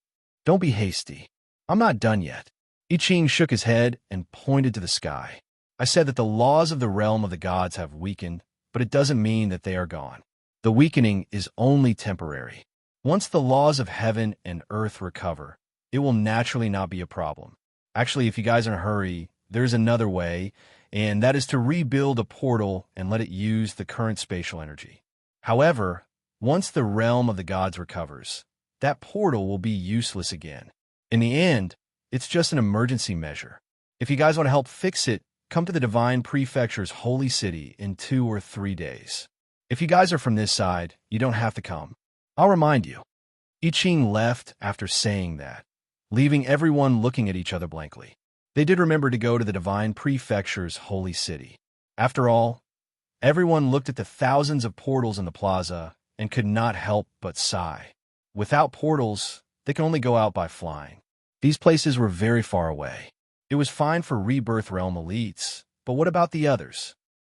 Don't be hasty. I'm not done yet. I Ching shook his head and pointed to the sky. I said that the laws of the realm of the gods have weakened, but it doesn't mean that they are gone. The weakening is only temporary. Once the laws of heaven and earth recover, it will naturally not be a problem. Actually, if you guys are in a hurry, there's another way, and that is to rebuild a portal and let it use the current spatial energy. However, once the realm of the gods recovers, that portal will be useless again. In the end, it's just an emergency measure. If you guys want to help fix it, come to the Divine Prefecture's holy city in 2 or 3 days. If you guys are from this side, you don't have to come. I'll remind you. I Ching left after saying that, leaving everyone looking at each other blankly. They did remember to go to the Divine Prefecture's holy city. After all, everyone looked at the thousands of portals in the plaza and could not help but sigh. Without portals, they can only go out by flying. These places were very far away. It was fine for Rebirth Realm elites, but what about the others?